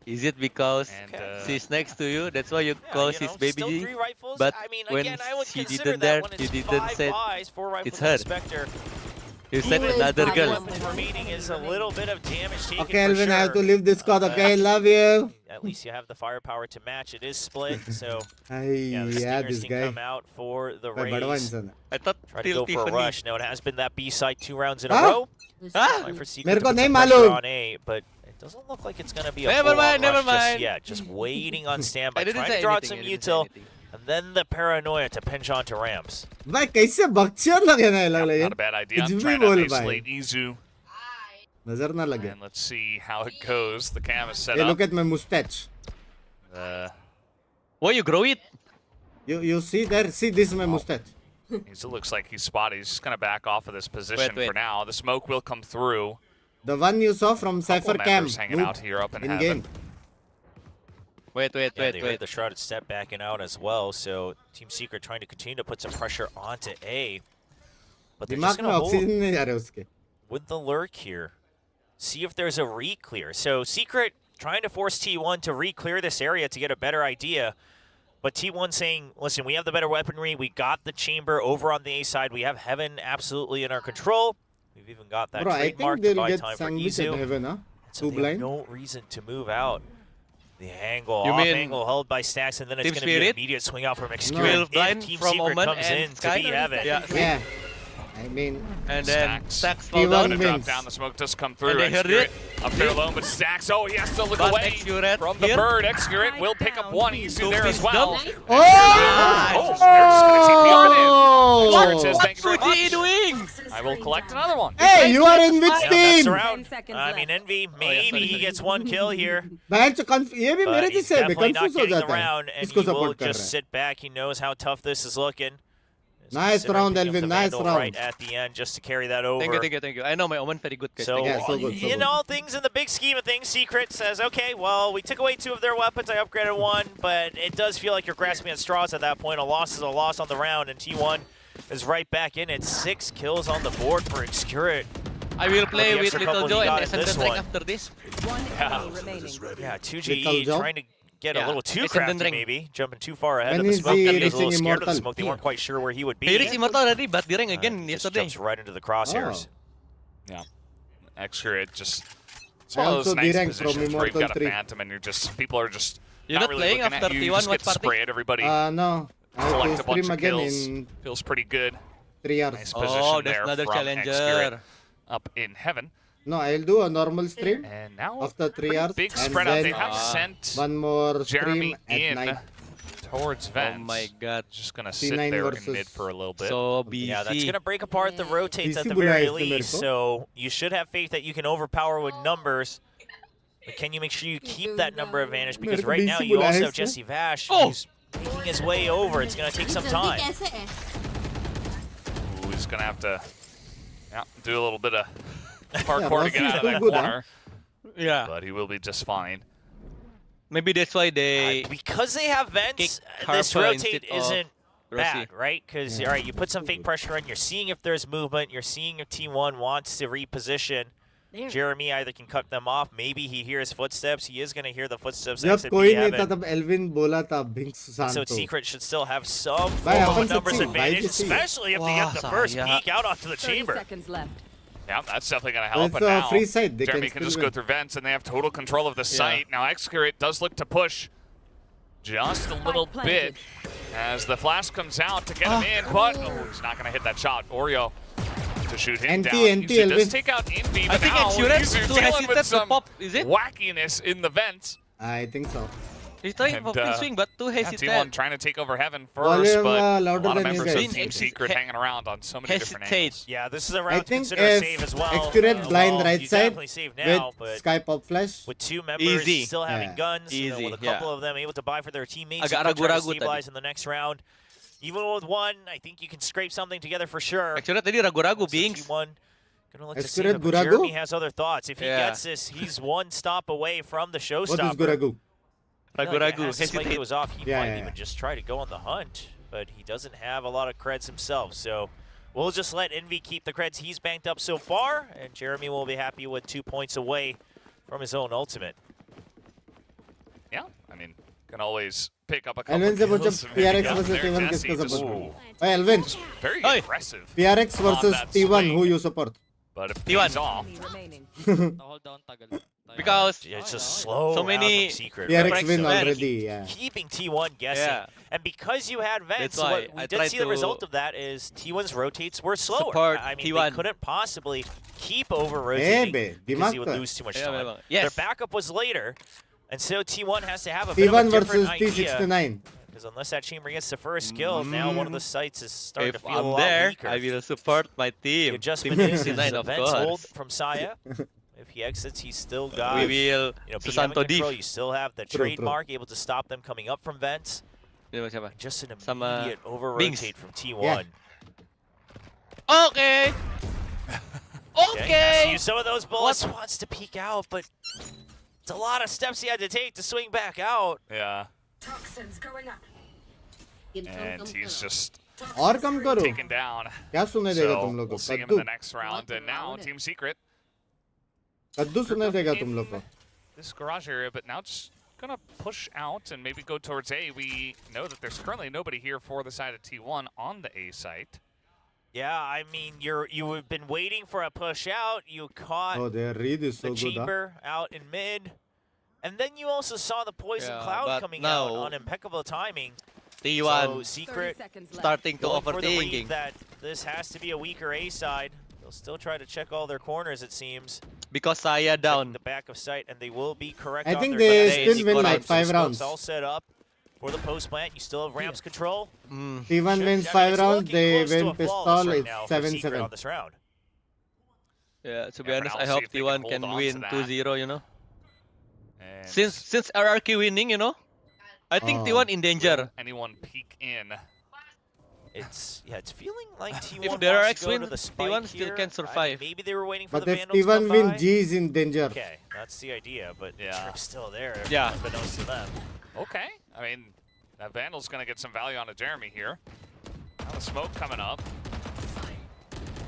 Is it because And she's next to you? That's why you Yeah, call you she's know, baby still G? 3 rifles. But I mean, when again, I would she consider didn't that there, when you it's didn't 5 say buys, 4 rifles it's and a her. Spectre. You said Who is another Bobby? girl. Weapons remaining is a little bit of damage taken Okay, for Elvin, I have to sure. leave this code, okay? Love you. At least you have the firepower to match. It is split, so Ay, yeah, the yeah, Stingers this can guy. come out for the Bhai, badwa raise. इंसान है. I thought Try to still go for a Tiffany. rush. Now it has been that B side 2 rounds in a Huh? row. Ah! Time for Secret मेरे to को put नहीं some pressure मालूम. on A, but it doesn't look like it's going to be a Never full-on mind, never rush just mind. yet. Just waiting on standby, I didn't trying to say draw out anything. some I didn't say util, anything. and then the paranoia to pinch onto ramps. भाई कैसे बकचोद लगे ना ये लोग Not लेकिन a bad idea. कुछ भी Trying to बोल isolate भाई Izu. नजर ना लगे. And let's see how it goes. The cam is set Hey, up. look at my mustache. Why you grow it? You see there? See, this is my mustache. It looks like he's spotted. He's just going to back off of this position wait. for now. The smoke will come through. The one you saw from Cypher Couple Cam. members hanging out here up in in heaven. game. Wait, Yeah, they heard the shrouded step backing out as well, so Team Secret trying to continue to put some pressure onto A. But they're just दिमाग में going to hold oxygen नहीं जा रहे उसके. with the lurk here. See if there's a re-clear. So Secret trying to force T1 to re-clear this area to get a better idea. But T1 saying, listen, we have the better weaponry. We got the chamber over on the A side. We have Heaven absolutely in our control. We've even got that Bro, I trademark think to they'll buy get time for sandwich at Izu. heaven, huh? So Two they have blind. no reason to move out. The angle, You off mean angle held by Stacks, and then it's Team going to be an Spirit? immediate swing out from Will Execute. If blind Team from Secret Omen comes and in Sky? to be Heaven. Yeah. Yeah. I mean, And then Stacks fall T1 down. Gonna drop wins. down, the smoke does come through. And they heard Execute it. up there alone, but Stacks, oh, he has to look But away Execute from the here. bird. Execute will pick up one easy Two there as piece well. dump. Oh! They're just gonna take the open in. Execute says, What thank you very Suji much. doing? I will collect another one. Hey, you are in which Yeah, team? that's around. 10 seconds I mean, left. Envy, maybe he gets one kill here. बहन चो ये भी But मेरे he's जैसे है definitely not confuse हो getting the जाता है round, and इसको he will सपोर्ट कर just रहा है sit back. He knows how tough this is looking. Nice Considering round, picking up Elvin, the nice Vandal round. right at the end just to carry that over. Thank you, thank you, thank you. I know my Omen very good, guys. So, Thank you. Yeah, so good, so in good. all things, in the big scheme of things, Secret says, okay, well, we took away 2 of their weapons, I upgraded 1, but it does feel like you're grasping at straws at that point. A loss is a loss on the round, and T1 is right back in it. 6 kills on the board for Excurit. I will play The with extra Little couple he Joe got and in Ascendant this Ring one. after this. One enemy remaining. Yeah, Little 2GE Joe? trying to get a Yeah, little too Ascendant crafty Ring. maybe, jumping too far ahead When of the is smoke. he He was a little reaching scared of the immortal? smoke. They weren't quite sure where he would be. He reached Immortal already, but the ring again Just yesterday. jumps right into the crosshairs. Yeah. Execute just... It's I one of those also nice deranked from positions where you've got a Immortal 3. Phantom and you're just... People are just You're not not really playing looking after at you. You T1 just what get to party? spray at everybody. No, I have Collect to a bunch stream of again kills. in Feels pretty good. 3 hours. Nice position Oh, that's there another from challenger. Execute up in Heaven. No, I'll do a normal stream And now after 3 hours. big and spread out. then They have sent one more Jeremy stream at in night. towards Vents. Oh my god. Just gonna C9 sit there in versus- mid for a little bit. So busy. Yeah, that's going to break apart the rotates at the DC very Bulay is least, numerico. so you should have faith that you can overpower with numbers. But can you make sure you keep that number advantage? Because Numerico right now DC you Bulay also है have Jesse Vash, Oh! who's making his way over. It's going to take some जल्दी time. कैसे है? Ooh, he's gonna have to do a little bit of parkour to get Rossi is out of still that good, huh? corner. Yeah. But he will be just fine. Maybe that's why they Because they have vents, kick this Harper rotate instead of isn't Rossi. bad, right? Because, all right, you put some fake pressure on, you're seeing if there's movement, you're seeing if T1 wants to reposition. Jeremy either can cut them off, maybe he hears footsteps, he is going to hear the footsteps जब exit कोई B नहीं था Heaven. तब Alvin बोला था Binks So शांत हो Secret should still have some Bhai, form of a upon numbers सच्ची, advantage, भाई जी, especially if they get the Wow, first yeah. peek out onto the 30 chamber. seconds left. Yeah, that's definitely going to help. It's But now free side. They Jeremy can can just still go win. through vents, and they have total control of the site. Now Execute does look to push just a little bit as the flash comes out to get him in, but he's not going to hit that shot. Oreo to shoot him NT, down. NT, Yuzu does Elvin. take out Envy, I but think now Execute Yuzu too dealing hesitant with to some pop, is it? wackiness in the vents. I think so. He's trying And, for full swing, but too Yeah, hesitant. T1 trying to take over Heaven Volume, first, but a louder lot of than you members guys. of Team Ex- Secret he- hanging around on so many different angles. Yeah, this is a I round to think consider a if save as well. Execute blind Well, right you side definitely save now, with but Sky Pop Flash. with 2 members Easy. still having Yeah. guns, you know, Easy, with a couple yeah. of them able to buy for their teammates, Agak you could try to ragu-ragu tadi. stabilize in the next round. Even with 1, I think you can scrape something together for sure. Execute tadi ragu-ragu, So Binks. T1 gonna look to Execute save it, but Guragu? Jeremy has other thoughts. If he Yeah. gets this, he's 1 stop away from the showstopper. What is Guragu? Ragu-ragu, As the spike hesitate. goes off, he Yeah, might yeah, even yeah. just try to go on the hunt, but he doesn't have a lot of creds himself. So we'll just let Envy keep the creds he's banked up so far, and Jeremy will be happy with 2 points away from his own ultimate. Yeah, I mean, can always pick up a couple Elvin से पूछो kills. Maybe PRX get versus there. T1 Jesse किसको just support? Hey Elvin, very Hey. aggressive. PRX on versus that T1, swing. who you support? But if T1. he's off, Enemy remaining. Because Yeah, it's just slow So round many from Secret. PRX right? win So already, yeah. Keeping T1 guessing. Yeah. And because you had vents, That's why what we I did tried see the to result of that is T1's rotates were slower. support I mean, T1. they couldn't possibly keep over Eh, rotating be, because he dimak would ka. lose too much Yeah, time. memang. Yes. Their backup was later, and so T1 has to have a bit of a T1 different versus idea. T69. Because unless that chamber gets the first kill, now one of the sites is starting if to feel a I'm lot there, weaker. I will support my The team. adjustment Team is 69, the of vents hold course. from Saya. If he exits, he's still got We will you know, be having Susanto control. Div. You still have the True, trademark able to stop them coming up from vents. Siapa, siapa? Just an Sama immediate over Binks. rotate from T1. Yeah. Okay. Okay. Okay. Use some of those bullets. Wants to peek out, but it's a lot of steps he had to take to swing back out. yeah, Toxins going up. and he's just और कम करो taken down. क्या सुने देगा So तुम लोग we'll को see him in कद्दू the next round. And now Team Secret, कद्दू सुने देगा तुम लोग को this garage area, but now just gonna push out and maybe go towards A. We know that there's currently nobody here for the side of T1 on the A site. Yeah, I mean, you have been waiting for a push out. You caught oh their read is so the good huh? chamber out in mid. And then you also saw the poison cloud coming out on impeccable timing. T1 So Secret starting to going for the read overthinking. that this has to be a weaker A side. They'll still try to check all their corners, it seems. Because Saya down. The back of sight, and they will be correct. I on think their they guns. still win like 5 Smokes rounds. all set up for the post plant. You still have ramps control. T1 wins 5 rounds, they win pistol, it's 7-7. On this round. Yeah, to be Yeah, honest, for I now, hope see if they T1 can can hold on win to that. 2-0, you know. And Since RRQ winning, you know, I think T1 in danger. anyone peek in? It's feeling like T1 If wants the RX to go win, to the spike T1 still here. can survive. Maybe they were waiting for But the if Vandals to T1 come win, by. G is in danger. Okay, that's the idea, but Yeah. Trip's still there. Yeah. Unbeknownst to them. Okay. I mean, that Vandal's going to get some value onto Jeremy here. Now the smoke coming up.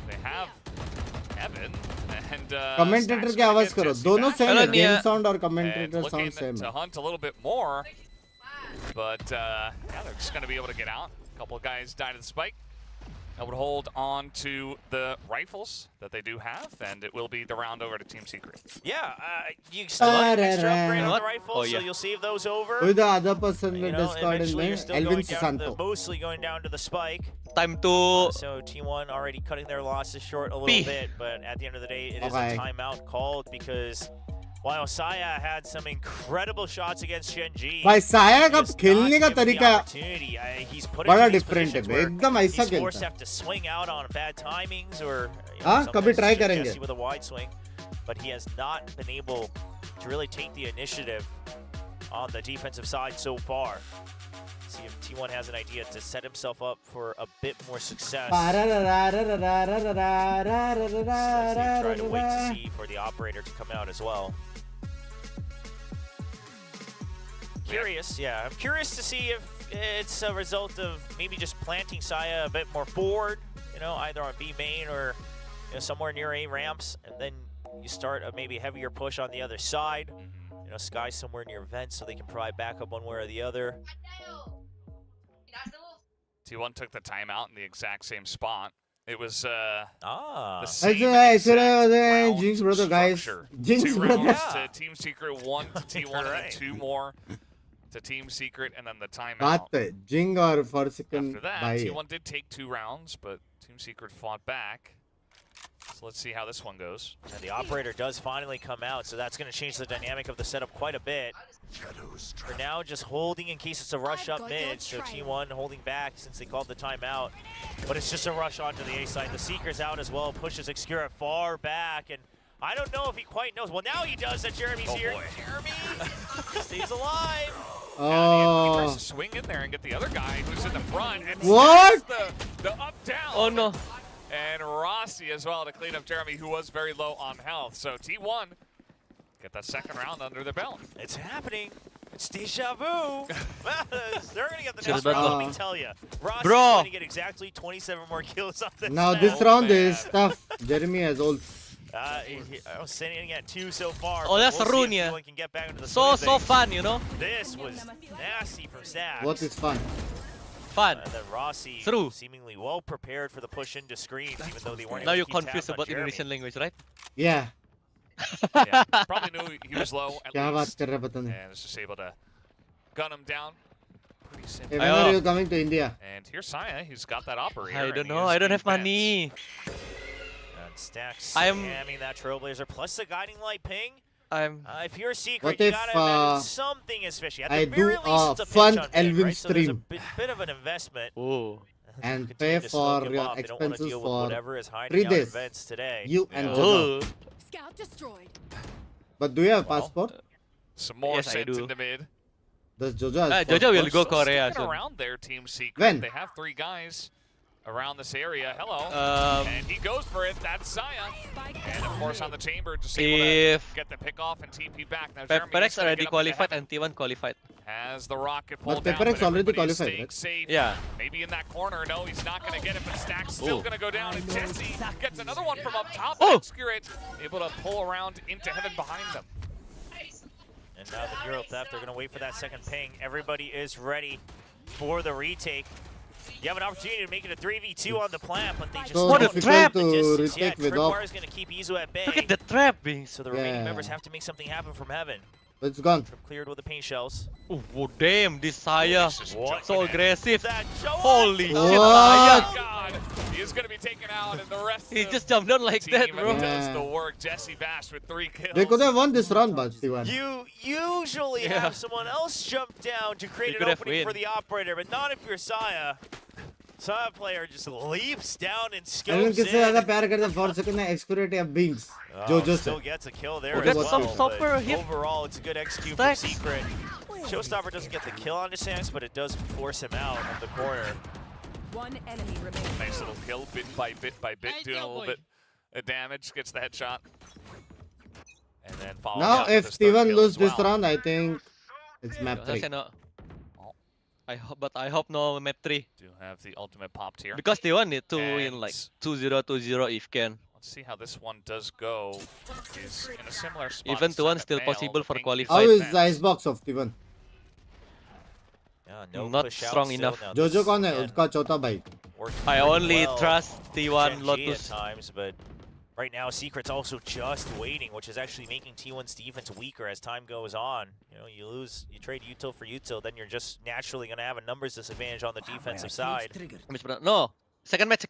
They have Evan and Commentator Stack's की gonna आवाज get करो Jesse दोनों back. Same है Hello, game Nia. Sound और And commentator looking sound same to है hunt a little bit more. But yeah, they're just going to be able to get out. A couple of guys died at the spike. That would hold on to the rifles that they do have, and it will be the round over to Team Secret. Yeah, you still have an extra upgrade on the What? rifle, Oh, so yeah. you'll save those over. who the other person You in know, Discord in eventually में you're still Elvin going down to Susanto mostly going down to the spike. Time to So T1 already cutting their losses short a little P. bit, but at the end of the day, it is Okay. a timeout called because while Saya had some incredible shots against Shenji, भाई साया का he is खेलने not का given the तरीका opportunity. He's put बड़ा into these different है positions where एकदम ऐसा he's forced खेलता to है have to swing out on bad timings or हाँ, sometimes कभी it's try just करेंगे। Jesse with a wide swing, but he has not been able to really take the initiative on the defensive side so far. See if T1 has an idea to set himself up for a bit more success. As they try to wait to see for the operator to come out as well. Curious, yeah. I'm curious to see if it's a result of maybe just planting Saya a bit more forward, you know, either on B main or somewhere near A ramps, and then you start a maybe heavier push on the other side. You know, Sky somewhere near vent so they can provide backup one way or the other. T1 took the timeout in the exact same spot. It was the Ah. same ऐसे round Jinx brother guys structure. Jinx 2 brother rounds to Team Secret, 1 to T1, and then Right. 2 more to Team Secret, and then the timeout. बात पे Jing और for second After that, भाई T1 did take 2 rounds, but Team Secret fought back. So let's see how this one goes. And the operator does finally come out, so that's going to change the dynamic of the setup quite a bit. For now, just holding in case it's a rush up mid, so T1 holding back since they called the timeout. But it's just a rush onto the A side. The Seeker's out as well, pushes Excura far back, and I don't know if he quite knows. Well, now he does that Jeremy's here. Boy. Jeremy stays alive. He tries oh to swing in there and get the other guy who's in the front. And What? snaps the up down. Oh no. And Rossi as well to clean up Jeremy, who was very low on health. So T1 get that second round under their belt. It's happening. It's deja vu. They're going to get the Chill, next bro. round, let me tell you. Rossi's Bro. going to get exactly 27 more kills on this now map. this round man. is tough Jeremy has all I was sitting at 2 so far. Oh, but that's we'll see if Arunia. T1 can get back into the So swing of so things. fun, you know. This was nasty from Stacks. what is fun Fun. And then Rossi True. seemingly well prepared for the push into screens, even though they weren't Now able you're to keep tabs confused on about Jeremy. Indonesian language, right? yeah Yeah, probably knew he was low at क्या बात least. कर रहा है पता नहीं And is just able to gun him down. Pretty hey, simple. when are you coming to India And here's Saya, he's got that operator. I and don't he know. is I don't in have vents. money. And Stacks I am- spamming that Trailblazer, plus the guiding light ping. I'm If you're a secret, What you if, gotta imagine something is fishy. At the I very do least, a it's a fun pinch on mid, Elvin right? So there's a stream. bit of an investment. oh. and Continue pay to smoke for him your off. They don't want to expenses deal with for whatever is 3 hiding out in days vents today. you and Yeah. Jojo Oh. Scout destroyed. but do you have Well, passport Some more Yes, I sent do. into mid. does Jojo has Jojo will passport? go Korea Sticking soon. around there, Team Secret. When? They have 3 guys around this area. Hello. And he goes for it. That's Saya. And of course on the chamber, just able If to get the pick off and TP back. Now Jeremy Peperex is gonna already get up into qualified heaven. and T1 qualified. Has the rocket But pulled down, Peperex but already everybody is qualified, staying right? safe. Yeah. Maybe in that corner. No, he's not going to get it, but Stack's still Ooh. going to go down. And Jesse gets another one from up top. Oh. Accurate, able to pull around into heaven behind them. And now the Euro Theft, they're going to wait for that second ping. Everybody is ready for the retake. You have an opportunity to make it a 3v2 on the plant, but they just so What a don't difficult trap! the to distance yet. retake with off Tripwire is going to keep Izu at bay. Look at the trap, Binks. So the remaining Yeah. members have to make something happen from heaven. It's gone. Trip cleared with the paint shells. Oh, damn, this Saya. What? So aggressive. That Holy shit, What? Saya. God, he is going to be taken out, and the rest He of just jumped down like the that, team bro. does the work. Jesse Bash with 3 kills. They could have won this round, but T1. You usually Yeah. have someone else jump down to create You an could have opening for win. the operator, but not if you're Saya. Saya player just leaps down and Everyone scopes किससे ज़्यादा in. प्यार करते हैं 4 second है Excurity या Binks. Jojo Still से. gets a kill there Oh, as that's well. some but stopper hit. overall, it's a good execute Stacks. from Secret. Showstopper doesn't get the kill on Desanx, but it does force him out of the corner. One enemy remaining. Nice little kill, bit by bit by bit, doing a little bit of damage. Gets the headshot. And then following Now up with if his third T1 kill lose as this well. round, I think it's map Kasi 3. no. But I hope no map 3. Do have the ultimate popped here. Because they want it to win And like 2-0, 2-0 if can. Let's see how this one does go. Is in a similar spot. Even as 2-1 Second still Male. possible for Pink is qualify. How is advanced. the icebox of T1? Yeah, no Not push out strong still. enough. Now Jojo this, कौन है? again, उसका चौथा भाई. working I pretty only well. trust T1 Gen G Lotus. at times, but right now Secret's also just waiting, which is actually making T1's defense weaker as time goes on. You know, you trade util for util, then you're just naturally going to have a numbers disadvantage on the defensive side. No, second match.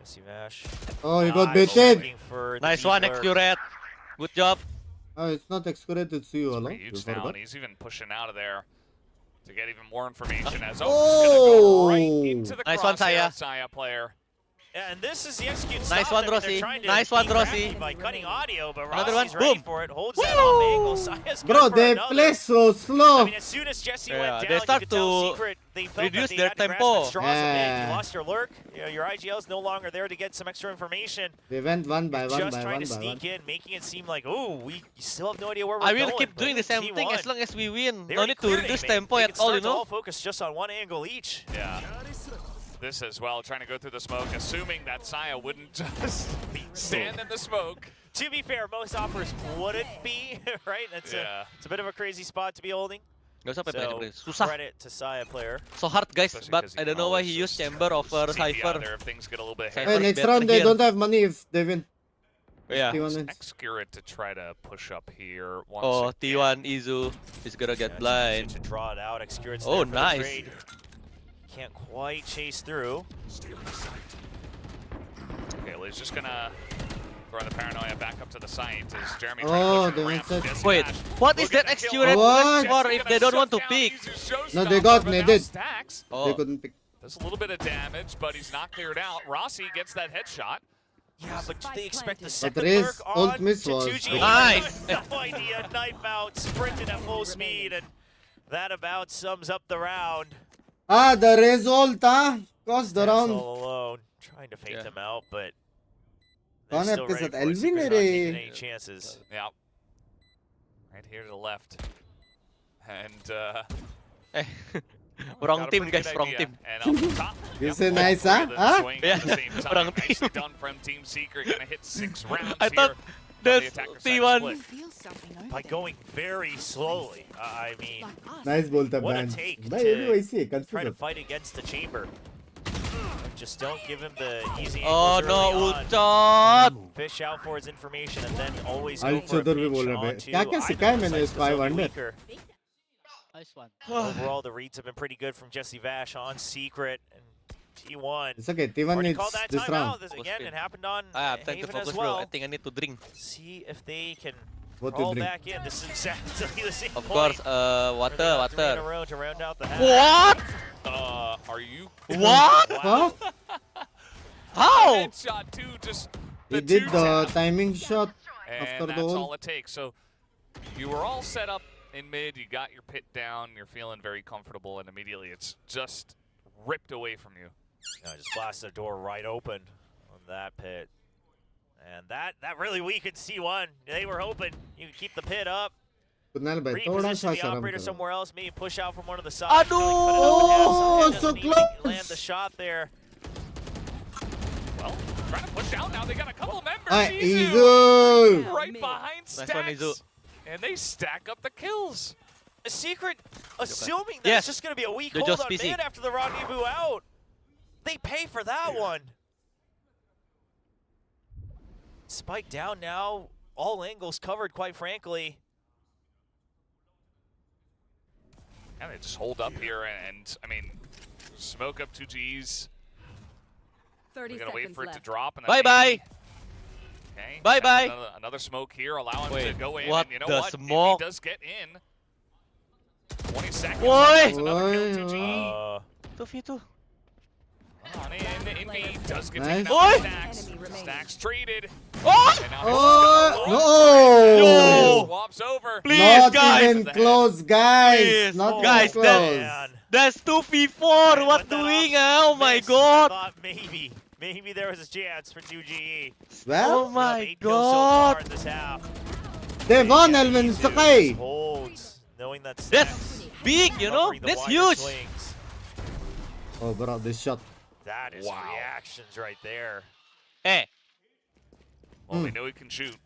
Jesse Vash. Oh, he got Nice, baited. looking for the Nice one, deep lurk. Excurate. Good job. Oh, it's not Excurity, it's you, hello? Pretty You huge now, forgot? and he's even pushing out of there to get even more information. As Oh! go right into the Nice one, crosshair Saya. of Saya player. Yeah, and this is the execute Nice stop one, them, and they're Rossi. trying to Nice one, be crafty Rossi. by cutting audio, but Another Rossi's one, ready boom. for it, holds that off angle. Saya's Bro, good for they another. play so I slow. mean, as soon as Jesse Yeah, went they down, you start could tell to Secret, they felt reduce that they their had to grasp tempo. at straws a bit. Yeah. You lost your lurk. You know, your IGL's no longer there to get some extra information. They went one by one Just by trying one to by one. sneak in, making it seem like, oh, we still have no idea where we're I going. will keep doing the but same thing as T1, long as we win. they No already need to cleared reduce aiming. tempo They at can all, start you to know. all focus just on one angle each. Yeah. This as well, trying to go through the smoke, assuming that Saya wouldn't just stand in the smoke. To be fair, most offers wouldn't be, right? It's a bit of a crazy spot to be holding. Gak usah So, PPS. Susah. credit to Saya player. So hard, guys. Especially But 'cause you I don't can know why always he used just chamber over CP out Cypher. there if things get a little bit Cypher Hey, hairy. next bet round they again. don't have money if they win. Yeah. T1 wins. Excurate to try to push up here once Oh, again. T1 Izu is gonna get Yeah, blind. To draw it out, Excurit's Oh, there for the nice. trade. Can't quite chase through. Okay, well, he's just gonna throw the paranoia back up to the site as Jeremy Oh, tries to push they the went ramp. set. Jesse Wait, Bash what is looking that to kill Excurate him. What? for Jesse's if gonna they don't want shut to down pick? Izu's No, they showstopper, got but naded. now Stacks Oh. They couldn't pick. does a little bit of damage, but he's not cleared out. Rossi gets that headshot. Yeah, but they expect the But second Riz lurk ult on miss to was 2G. big. Nice. No idea, knife out, sprinted at full speed, and that about sums up the round. Ah, the result, huh? Cost the Stacks round. all alone, trying to fake Yeah. them out, but कौन they're है still आपके ready साथ? for it. Elvin Secret's है not रे. taking any chances. Yeah. Right here to the left. And Eh, got wrong a team, pretty guys. good Wrong idea. team. And up the top. This yep, is nice, huh? look at the Huh? swing Yeah. at the same time. Wrong Nicely team. done from Team Secret. Gonna hit 6 rounds I here. thought from the that's attacker side T1. split. By going very slowly. I mean, Nice बोलता what a band. take भाई ये भी to वैसी है, try confuse to होता fight against the chamber. Just don't give him the easy Oh angles no, early on. ultot! Fish out for his information and then always Al go for a Chudar भी pinch बोल रहा है onto क्या क्या either सिखाया of the मैंने sides इसको, I that's a little wonder. weaker. Nice one. Overall, the reads have been pretty good from Jesse Vash on Secret and T1. It's okay, T1 Already needs called that this timeout. round. This, again, it happened on I have time to Haven focus, as bro. well. I think I need to drink. See if they can What to crawl drink? back in. This is exactly the same Of point. course, where they got three in a water. row to round out the half. What? Are you? What? Huh? How? Headshot too, just He the did the 2-tap. timing shot And after the that's ult. all it takes. So you were all set up in mid, you got your pit down, you're feeling very comfortable, and immediately it's just ripped away from you. Yeah, just blasted the door right open on that pit. And that really weakened C1. They were hoping you could keep the pit up. Kunal भाई थोड़ा Reposition सा the शर्म operator करो. somewhere else, maybe push out from one of the sides. Aduh! Oh, Doesn't so even close. land the shot there. Well, trying to push out now. They got a couple of members. Alright, Izu! Izu! Right behind Nice one, Izu. Stacks. And they stack up the kills. A Secret, assuming that Yes. it's just going to be a weak They're hold just on PC. mid after the rendezvous out. They pay for that one. Spike down now. All angles covered, quite frankly. And they just hold up here, and I mean, smoke up 2Gs. 30 We're gonna wait seconds for it to left. drop. And Bye bye. Okay. Bye bye. Another smoke here, allow him to Wait, go in. what And you know the what? smoke? If he does get in. 20 seconds. Boy! That's another kill, 2G. 2v2. On in, Indy does get Nice. taken out Boy! by Stacks. Stacks traded. Oh! And now Oh, no! swaps over. Please, Not guys. even close, guys. Please. Not Guys, even close. Man. That's 2v4. When What that doing? option Oh my missed, god. I thought maybe there was a chance for 2GE. Oh Well, my 8 kills so far god. in this half. they won, Elvin. It's okay. Holds, knowing that That's big, you know? covering the That's wider huge. swings. Oh, bro, this shot. That is Wow. reactions right there. Eh. Well, we know he can shoot.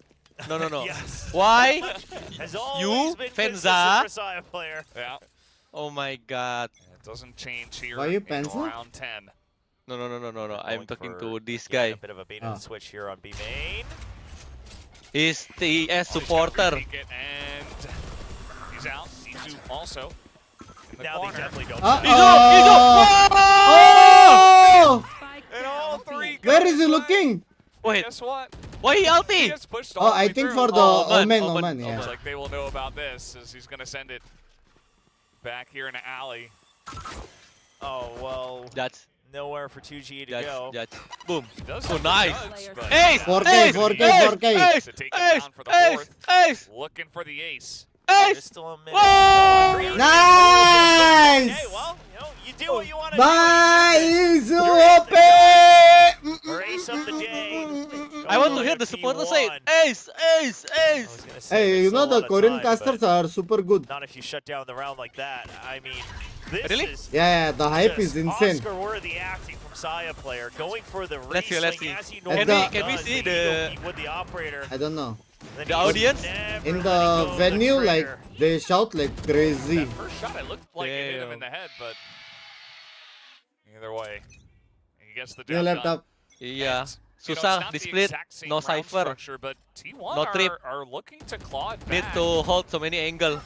No, no, no. Yes. Why? Has always You, been Fenza. consistent for Saya player. Yeah. Oh my god. It doesn't change here Why you in pencil? round 10. No, no, no, no, no, no. I'm Going talking for to this getting guy. A bit of a bait Ah. and switch here on B main. He's TS Oh, he's gonna supporter. retake it, and he's out. C2 also. In the Now corner. they definitely don't. Oh! And all three Where go is he inside. looking? Wait, Guess what? why he He ulti? gets pushed all Oh, the I way think through. for the Oh, man, Omen, Omen, yeah. Looks like they will know about this, as he's gonna send it back here in the alley. Oh well, That's, nowhere for 2G to go. that's. Boom. He does Oh, have the nice. jugs, but Ace! 4K, Ace! 4K, Ace! 4K. Ace! To take him Ace! down for the Ace! fourth. Ace! Looking for the ace. There's Ace! still a minute. Whoa! Nice! Okay, well, you do what you want to Bye, do. Izu Your race of the day. I want to hear the supporter say Ace! Ace! Ace! Hey, you know the Korean casters are super good. Not if you shut down the round like that. I mean, this Really? is Yeah, the hype just is insane. Oscar-worthy acting from Saya player, going for the Let's see, let's re-swing see. as he Can normally we- can we does. see The the- eagle with the operator. I don't know. Then the he would audience? never In let the go of the venue, like, trigger. they shout like crazy. That first shot, it looked like it hit him in the head, but either way, he gets the Your job laptop. done. Yeah. And, you know, it's Susah, not the the split, exact same no round cipher. structure, but T1 No trip. are looking to claw it Need back. to hold so many angles.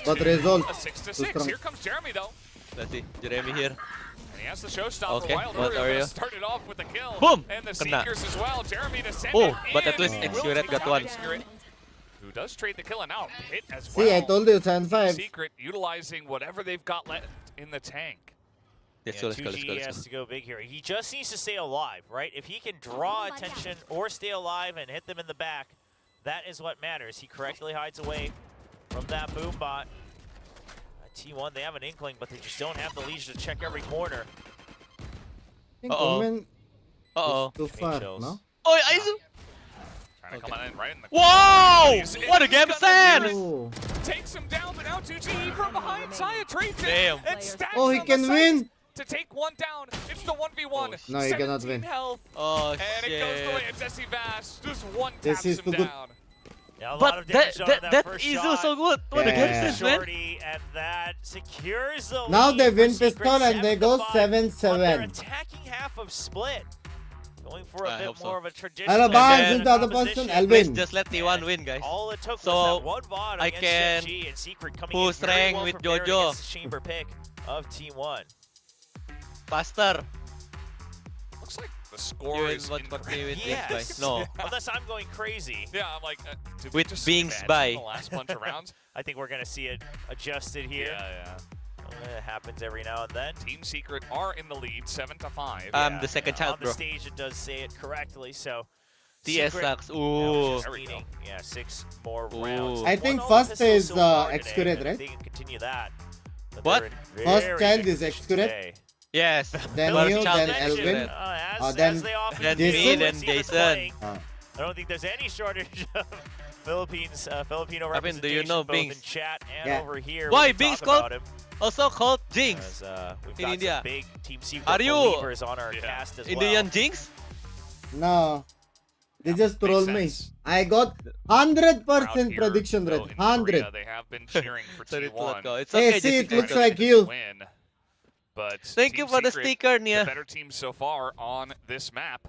But result. A 6-6. strong. Here comes Jeremy, though. Let's see. Jeremy here. And he has the showstopper. Okay, Wild what Warrior area? started off with a kill. Boom! And the Kena. Seekers as well. Jeremy to send Oh, it but in, at least and he will Excuret take got down one. Excuret, who does trade the kill and now hit as well. See, I told you, 7-5. Secret utilizing whatever they've got left in the tank. Let's Yeah, go, let's go, let's 2G go, let's has go. to go big here. He just needs to stay alive, right? If he can draw attention or stay alive and hit them in the back, that is what matters. He correctly hides away from that boom bot. T1, they have an inkling, but they just don't have the leisure to check every corner. I think Uh-oh. Omen Uh-oh. is too far, chills. no? Oh, Aizu! Trying to come in right in the Wow! He's- What a he's game gonna sense! do it. Oh, Takes him down, but now 2G from behind. Saya trades it. Damn. And Stacks oh, he on the can site win! to take one down. It's the 1v1. No, he cannot 17 win. health. Oh, And it goes the way shit. of Jesse Bass. Just one This taps is him too good. down. Yeah, a lot But of damage on that first Izu shot. so good. What a Yeah. game sense, man. Shorty, and that secures the Now lead they for win Secret, pistol and they go 7-5 on their 7-7. attacking half of split. Going for a I bit hope so. more of a traditional Hello, Barnes, then- into the position, Alvin. Please just let T1 win, guys. All it took So, was that one bot I against can ZG and Secret coming push in very rank well with prepared Jojo. against the chamber pick of T1. Faster. Looks like the You score win is what we win Yes. guys. No. Unless I'm going crazy. Yeah, I'm like, did we With just Binks imagine by. the last bunch of rounds? I think we're going to see it adjusted here. Yeah. It happens every now and then. Team Secret are in the lead, 7-5. The second child, On the bro. stage, it does say it correctly, so... TS Secret sucks. now Ooh. just There we go. needing, 6 more Ooh. rounds. I They've think won all the first pistols is, so far today, Excuret, and right? if they can continue that, then What? they're in First very child good is position Excuret. today. Yes. Then First you, child then is Elvin. As then they often then do, me, let's then see if it's Jason. playing. Ah. I don't think there's any shortage of Filipino I mean, do you representation know both in Binks? chat and Yeah. over here. Why when we Binks talk called- about him, Also called Jinx. as, we've in got India. some big Team Secret Are you believers on our cast as Indian well. Jinx? No. They just troll me. sense. I got Out 100% here, prediction though, rate. in 100. Korea, they have been cheering for Sorry to let T1. go. It's Hey, okay. see, just it looks ignore like it. you. Win, but Thank you Team for the Secret, sticker, the Nia. better team so far on this map.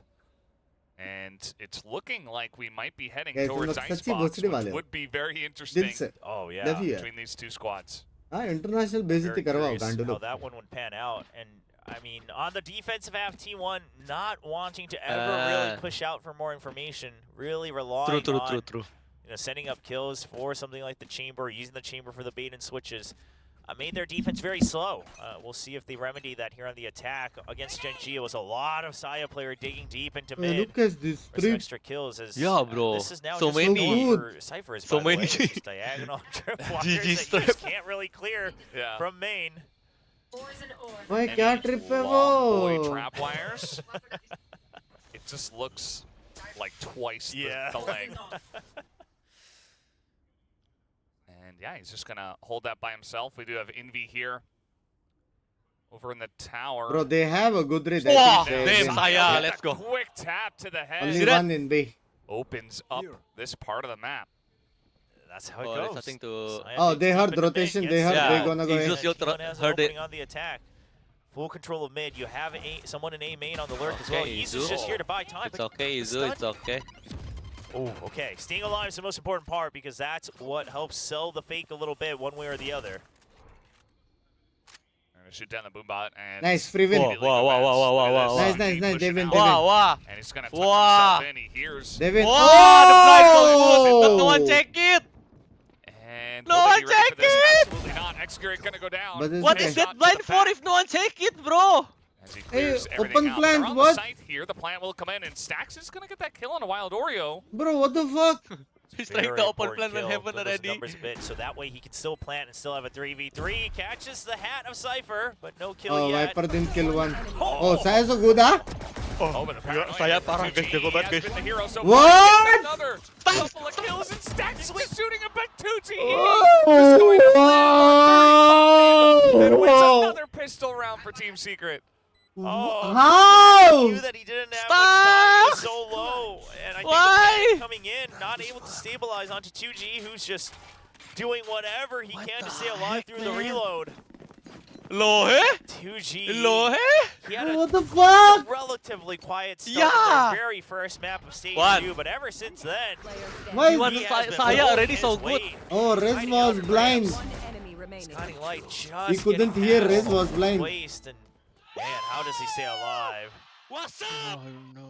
And it's looking like we might be heading Guys, towards look, Icebox, सच्ची भोसड़ी which वाले हो. would be very दिल interesting से. Oh, yeah. Love you. between these two squads. international बेइज्जती Very करवाओ curious गांडू how लोग. that one would pan out. And I mean, on the defensive half, T1 not wanting to ever really push out for more information, really relying on setting up kills for something like the chamber, using the chamber for the bait and switches. Made their defense very slow. We'll see if they remedy that here on the attack. Against Gen G, it was a lot of Saya player digging deep into mid. Look at this for some extra kills. As, bro. This is now So just many. for Cyphers, So by the way. many. Just diagonal trip walkers GG that you strip. just can't really clear from main. भाई क्या trip है Boy, वो? trap wires. It just looks like twice the length. And yeah, he's just gonna hold that by himself. We do have Envy here. Over in the tower. Bro, they have a good read. Wow, I think damn, Saya, let's go. Quick tap to the head. Only one in B. Opens up this part of the map. That's how it goes. Nothing to... Oh, they heard rotation. They heard they're gonna go in. Heard it on the attack. Full control of mid. You have someone in A main on the lurk as well. He's just here to buy time. It's okay, Izu, it's okay. Oh, okay. Staying alive is the most important part because that's what helps sell the fake a little bit one way or the other. Shoot down the boombot and nice free win. Wow. Nice. They win. Wow. And he's gonna tuck himself in. He hears. They win. Wow, the blind was good, but no one check it. And no one check it. Absolutely not. Execute gonna go down. What is that blind for if no one check it, bro? As he clears open out. plant. On What? the site here, the plant will come in, and Stax is gonna get that kill on a Wild Oreo. Bro, what the fuck? He's trying to open plant when Heaven already. Numbers bit, so that way he can still plant and still have a 3v3. Catches the hat of Cypher, but no kill yet. Viper didn't kill one. Oh, Saya so good, huh? Oh, but apparently Saya parah guys, jago banget guys. been the hero so What? far. Another couple of kills, and Stax is just shooting a Bactucci. And wins another pistol round for Team Secret. Oh, how? He knew that he didn't have much time. He was so low, and I think the panic coming in, not able to stabilize onto 2G, who's just doing whatever he can to stay alive through the reload. Lohe? 2G. Lohe? He had What the fuck? relatively quiet start of their very first map of stage 2, but ever since then, Why? Saya already so good. Oh, Rez was blind. Guiding Light just He couldn't hear. Rez was blind. Waste, and man, how does he stay alive? What's up? Oh no.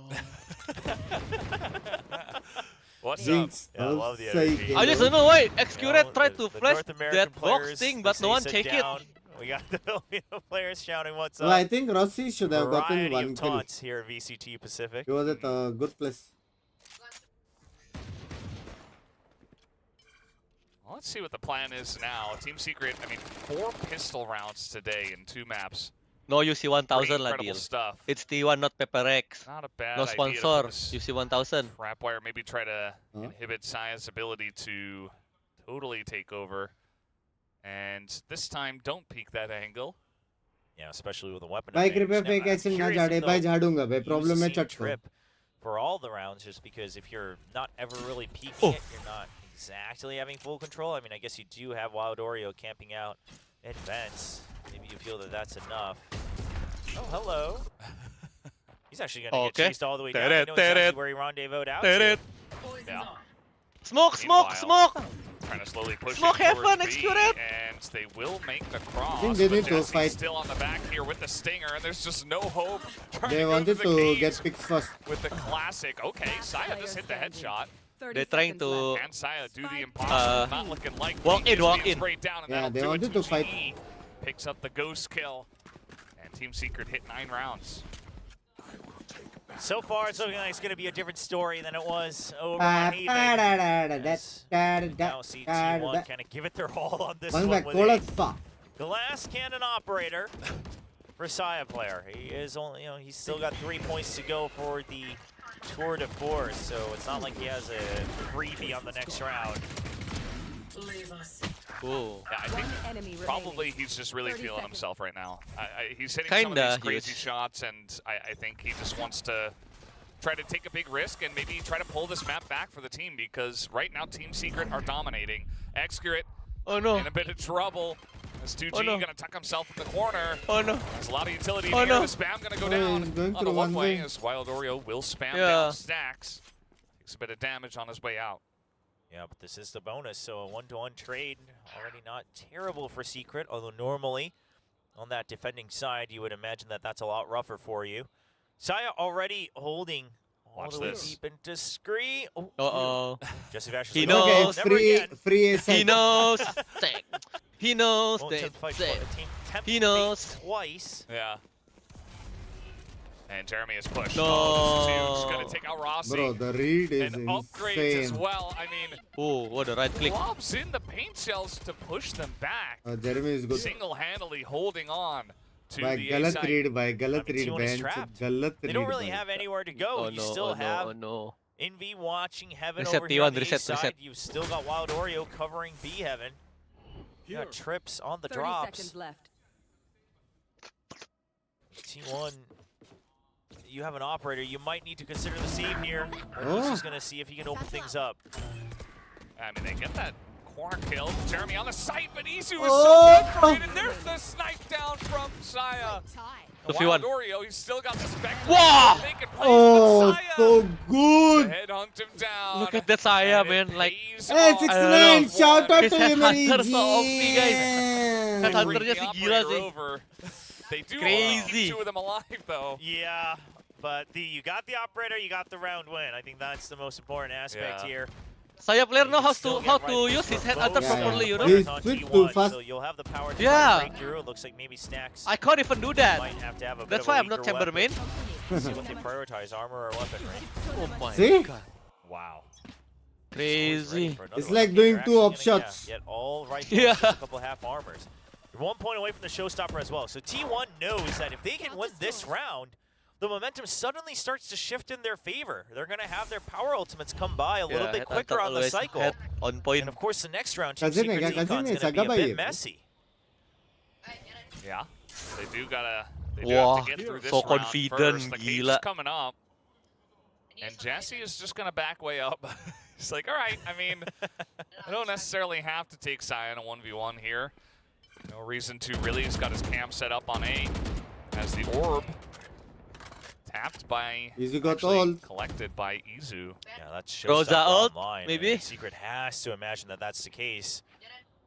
What's Binks, up? Yeah, I love the say energy. I just don't know why Execute tried to the flash North American that box players, thing, they but say no one sit check it. down. We got the Filipino players shouting what's up. Well, I think Rossi should have gotten Variety one of kill. taunts here at VCT Pacific. He was at a good place. Well, let's see what the plan is now. Team Secret, I mean, 4 pistol rounds today in 2 maps. No UC 1000 lah Incredible deal. stuff. It's T1, not Pepper X. Not a bad No idea to sponsor. put this UC 1000. Trapwire maybe try to inhibit Saya's ability to totally take over. And this time, don't peek that angle. Yeah, especially with a weapon. भाई advantage. कृपया Now, fake I'm ऐसे ना curious झाड़े if भाई they'll झाड़ूंगा भाई use problem the है same चट को trip for all the rounds, just because if you're not ever really peeking it, you're not exactly having full control. I mean, I guess you do have Wild Oreo camping out in vents. Maybe you feel that that's enough. Oh, hello. He's actually going to get chased all the way down. They know exactly where he rendezvoused out to. Yeah. Smoke, smoke, smoke! Trying to slowly push Smoke it towards Heaven, B, Execute it! and they will make the cross. think they but need to Jesse's fight. still on the back here with the stinger, and there's just no hope. Trying They to go wanted the to caves get picks first. with the classic. Okay, Saya just hit the headshot. They're trying to And Saya do the impossible, not looking like walk in, just walk being in. sprayed down, and Yeah, that'll they do it wanted to fight. GE. Picks up the ghost kill, and Team Secret hit 9 rounds. So far, it's looking like it's going to be a different story than it was over on Haven. Now see T1 kind of give it their all on this one with a glass cannon operator for Saya player. He is only, he's still got 3 points to go for the Tour de Force, so it's not like he has a freebie on the next round. Cool. Yeah, I think probably he's just really feeling himself right now. He's hitting some of these crazy shots, and I think he just wants to try to take a big risk and maybe try to pull this map back for the team, because right now Team Secret are dominating. Execute in a bit of trouble. As 2G gonna tuck himself in the corner. Oh no. There's a lot of utility here. The spam gonna go down on the one way as Wild Oreo will spam down stacks. Takes a bit of damage on his way out. Yeah, but this is the bonus, so a 1-to-1 trade already not terrible for Secret, although normally on that defending side you would imagine that that's a lot rougher for you. Saya already holding all the way deep into Scree. Uh-oh. Jesse Vash is He like, knows. never again. Free He knows. He knows. Won't tempt fight twice. The team tempt He knows. twice. Yeah. And Jeremy is pushed. No. Oh, this is huge. Going to take out Rossi. Bro, the read is And upgrades as insane. well. I mean, Oh, what a right click. lobs in the paint shells to push them back. Jeremy is good. Single-handedly holding on to By the A galat side. read, by galat read, T1 is bench. trapped. Galat They read. don't really bhai. have anywhere to go. Oh You no, still oh have no, oh no. Envy watching Heaven Reset over here on T1, the reset, A side. reset. You've still got Wild Oreo covering B Heaven. You got Trips on the 30 drops. seconds left. T1, you have an operator. You might need to consider the save here. Or Oh. he's just going to see if he can open things up. I mean, they get that corner kill. Jeremy on the site, but Izu is Oh. so good for it. And there's the snipe down from Saya. The Wild 3-1. Oreo, he's still got the spectre. Wow. Making plays, Oh, but Saya so good. headhunt him down. Look at that Saya, and it man. Like, pays Hey, off. 69, shout out His to you, headhunter Mary so OP, guys. Jane. Headhunter Bring the nya sih gila operator sih. over. They do Crazy. keep two of them alive, though. Yeah, but you got the operator, you got the round win. I think that's the most important aspect Yeah. here. Saya player know how Still to get use rifles his for headhunter both Yeah, properly, yeah. you know. He's on quick T1, too fast. So you'll have the power to Yeah. break through. It looks like maybe Snacks I can't even do that. might have to have a bit That's of why a I'm not weaker chamber main. weapon. See what they prioritize, armor or weaponry. Oh my See? god. Wow. Always ready Crazy. for another It's one. like Okay, doing you're two actually gonna, upshots. Get all rifles, Yeah. just a couple half armors. You're 1 point away from the showstopper as well. So T1 knows that if they can win this round, the momentum suddenly starts to shift in their favor. They're going to have their power ultimates come by a little bit quicker on the always cycle. head on point. And of course, the next round, Team Cousin Secret's hai, cousin Econ's hai, going to be a saga bhai bit hai. messy. Yeah. They do have Wow, to get through this so round confident, first. The cage's gila. coming up. And Jesse is just going to back way up. He's like, all right, I mean, I don't necessarily have to take Saya in a 1v1 here. No reason to really. He's got his cam set up on A. As the orb tapped by, Izu got actually ult. collected by Izu. Yeah, that's Rosa showstopper ult, online. maybe? And Secret has to imagine that that's the case.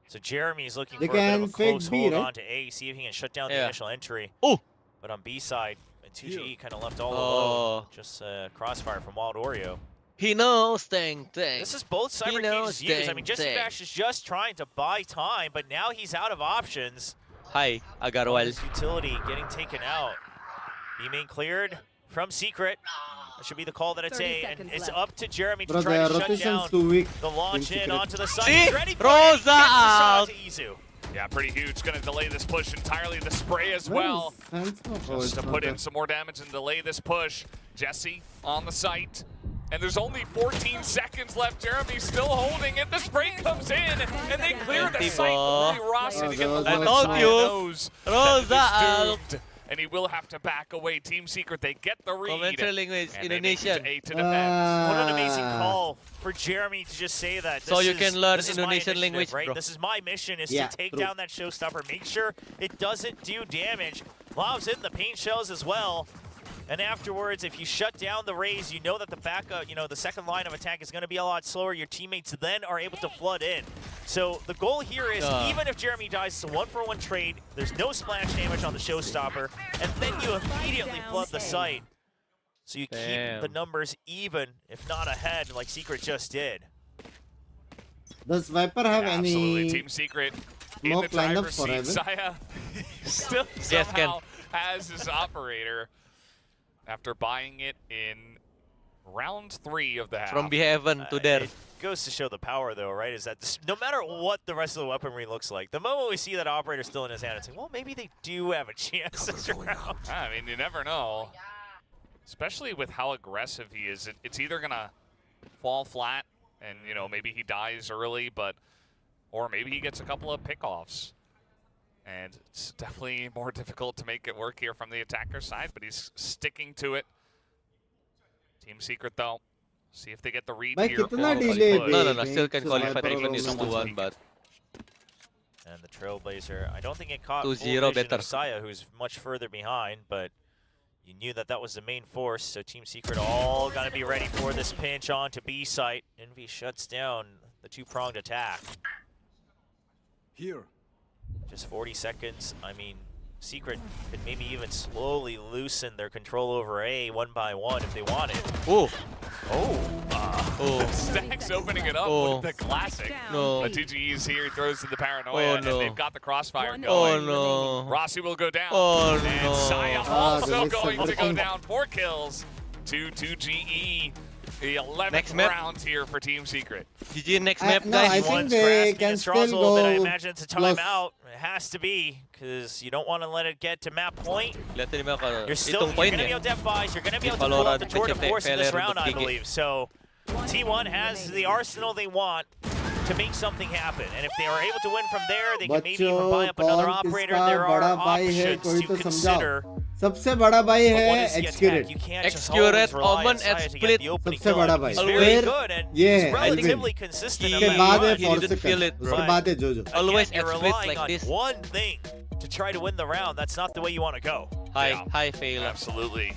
So Jeremy's looking They for a bit of can a fake close B, hold right? on to A, see if he can shut down the Yeah. initial entry. Oh. But on B side, 2GE kind of left all Oh. alone. Just crossfire from Wild Oreo. He knows thing. This is both Cyber knows Cage's use. I thing, mean, Jesse thing. Bash is just trying to buy time, but now he's out of options. Hi, Agarwal. His utility getting taken out. B main cleared from Secret. That should be the call that it's 30 A, and seconds it's left. up to Jeremy to Bro, try the to shut rotation's down too weak. the launch Team in Secret. onto the side. See? He's ready for it. He Rosa gets the shot out. to Izu. Yeah, pretty huge. Going to delay this push entirely. The spray as Where well. is Phantom? Oh, Just it's to not put in there. some more damage and delay this push. Jesse on the site. And there's only 14 seconds left. Jeremy's still holding it. The spray comes in, and they clear the site. Only Rossi to get the I one told side you. knows that it Rosa is out. doomed. And he will have to back away. Team Secret, they get the read. Commentary language, And they make it Indonesian. to A to defend. What an amazing Ah. call for Jeremy to just say that. So This you is- can learn this is my Indonesian initiative, language, right? bro. This is my mission, is Yeah, to take true. down that showstopper, make sure it doesn't do damage. Lobs in the paint shells as well. And afterwards, if you shut down the Raze, you know that the backup, the second line of attack is going to be a lot slower. Your teammates then are able to flood in. So the goal here is, even if Jeremy dies, it's a 1-for-1 trade. There's no splash damage on the showstopper, and then you immediately flood the site. So you keep the Damn. numbers even, if not ahead, like Secret just did. Does Viper have Absolutely. any Team Secret in smoke the lined up driver's for seat. Evan? Saya still Yes, Ken. somehow has his operator after buying it in round 3 of the half. From heaven to there. It goes to show the power, though, right? Is that no matter what the rest of the weaponry looks like, the moment we see that operator still in his hand, it's like, well, maybe they do have a chance this round. I mean, you never know. Especially with how aggressive he is. It's either going to fall flat and, maybe he dies early, or maybe he gets a couple of pickoffs. And it's definitely more difficult to make it work here from the attacker side, but he's sticking to it. Team Secret, though. See if they get the read Bhai, here. kitna for delay push. No, still can Binks, qualify Viper even alone. it's 2-1, but And the Trailblazer, I don't think it caught 2-0 full vision better. of Saya, who's much further behind, but you knew that was the main force, so Team Secret all got to be ready for this pinch onto B site. Envy shuts down the two-pronged attack. Here. Just 40 seconds. I mean, Secret could maybe even slowly loosen their control over A one by one if they wanted. Oh. Stacks opening it up with the classic. No. But TGE's here, throws to the paranoia, and they've got the crossfire going. Oh no. Rossi will go down. Oh and no. Saya also going to go down. 4 kills to 2GE. The 11th round here for Team Secret. GG next map, No, I guys. think they can still a little bit. I go imagine it's a plus. timeout. It has to be, because you don't want to let it get to map point. Lihat tadi map You're still going to be able to have buys. You're going to be able to pull out the tour de force in this round, I believe. So T1 has the arsenal they want to make something happen. And if they are able to win from there, they can maybe even buy up another operator. There are options to consider. सबसे बड़ा भाई But what है is the Excurate. attack? You can't just Excurate, always rely on Omen, Saya and to get Split. the opening सबसे kill. बड़ा He's भाई very फिर good and ये he's है relatively Elvin. consistent. उसके in बाद है that. You Force didn't feel it, उसके right. बाद है Jojo. Always Again, you're at split relying like on this. one thing to try to win the round. That's not the way you want to go. High fail. Absolutely.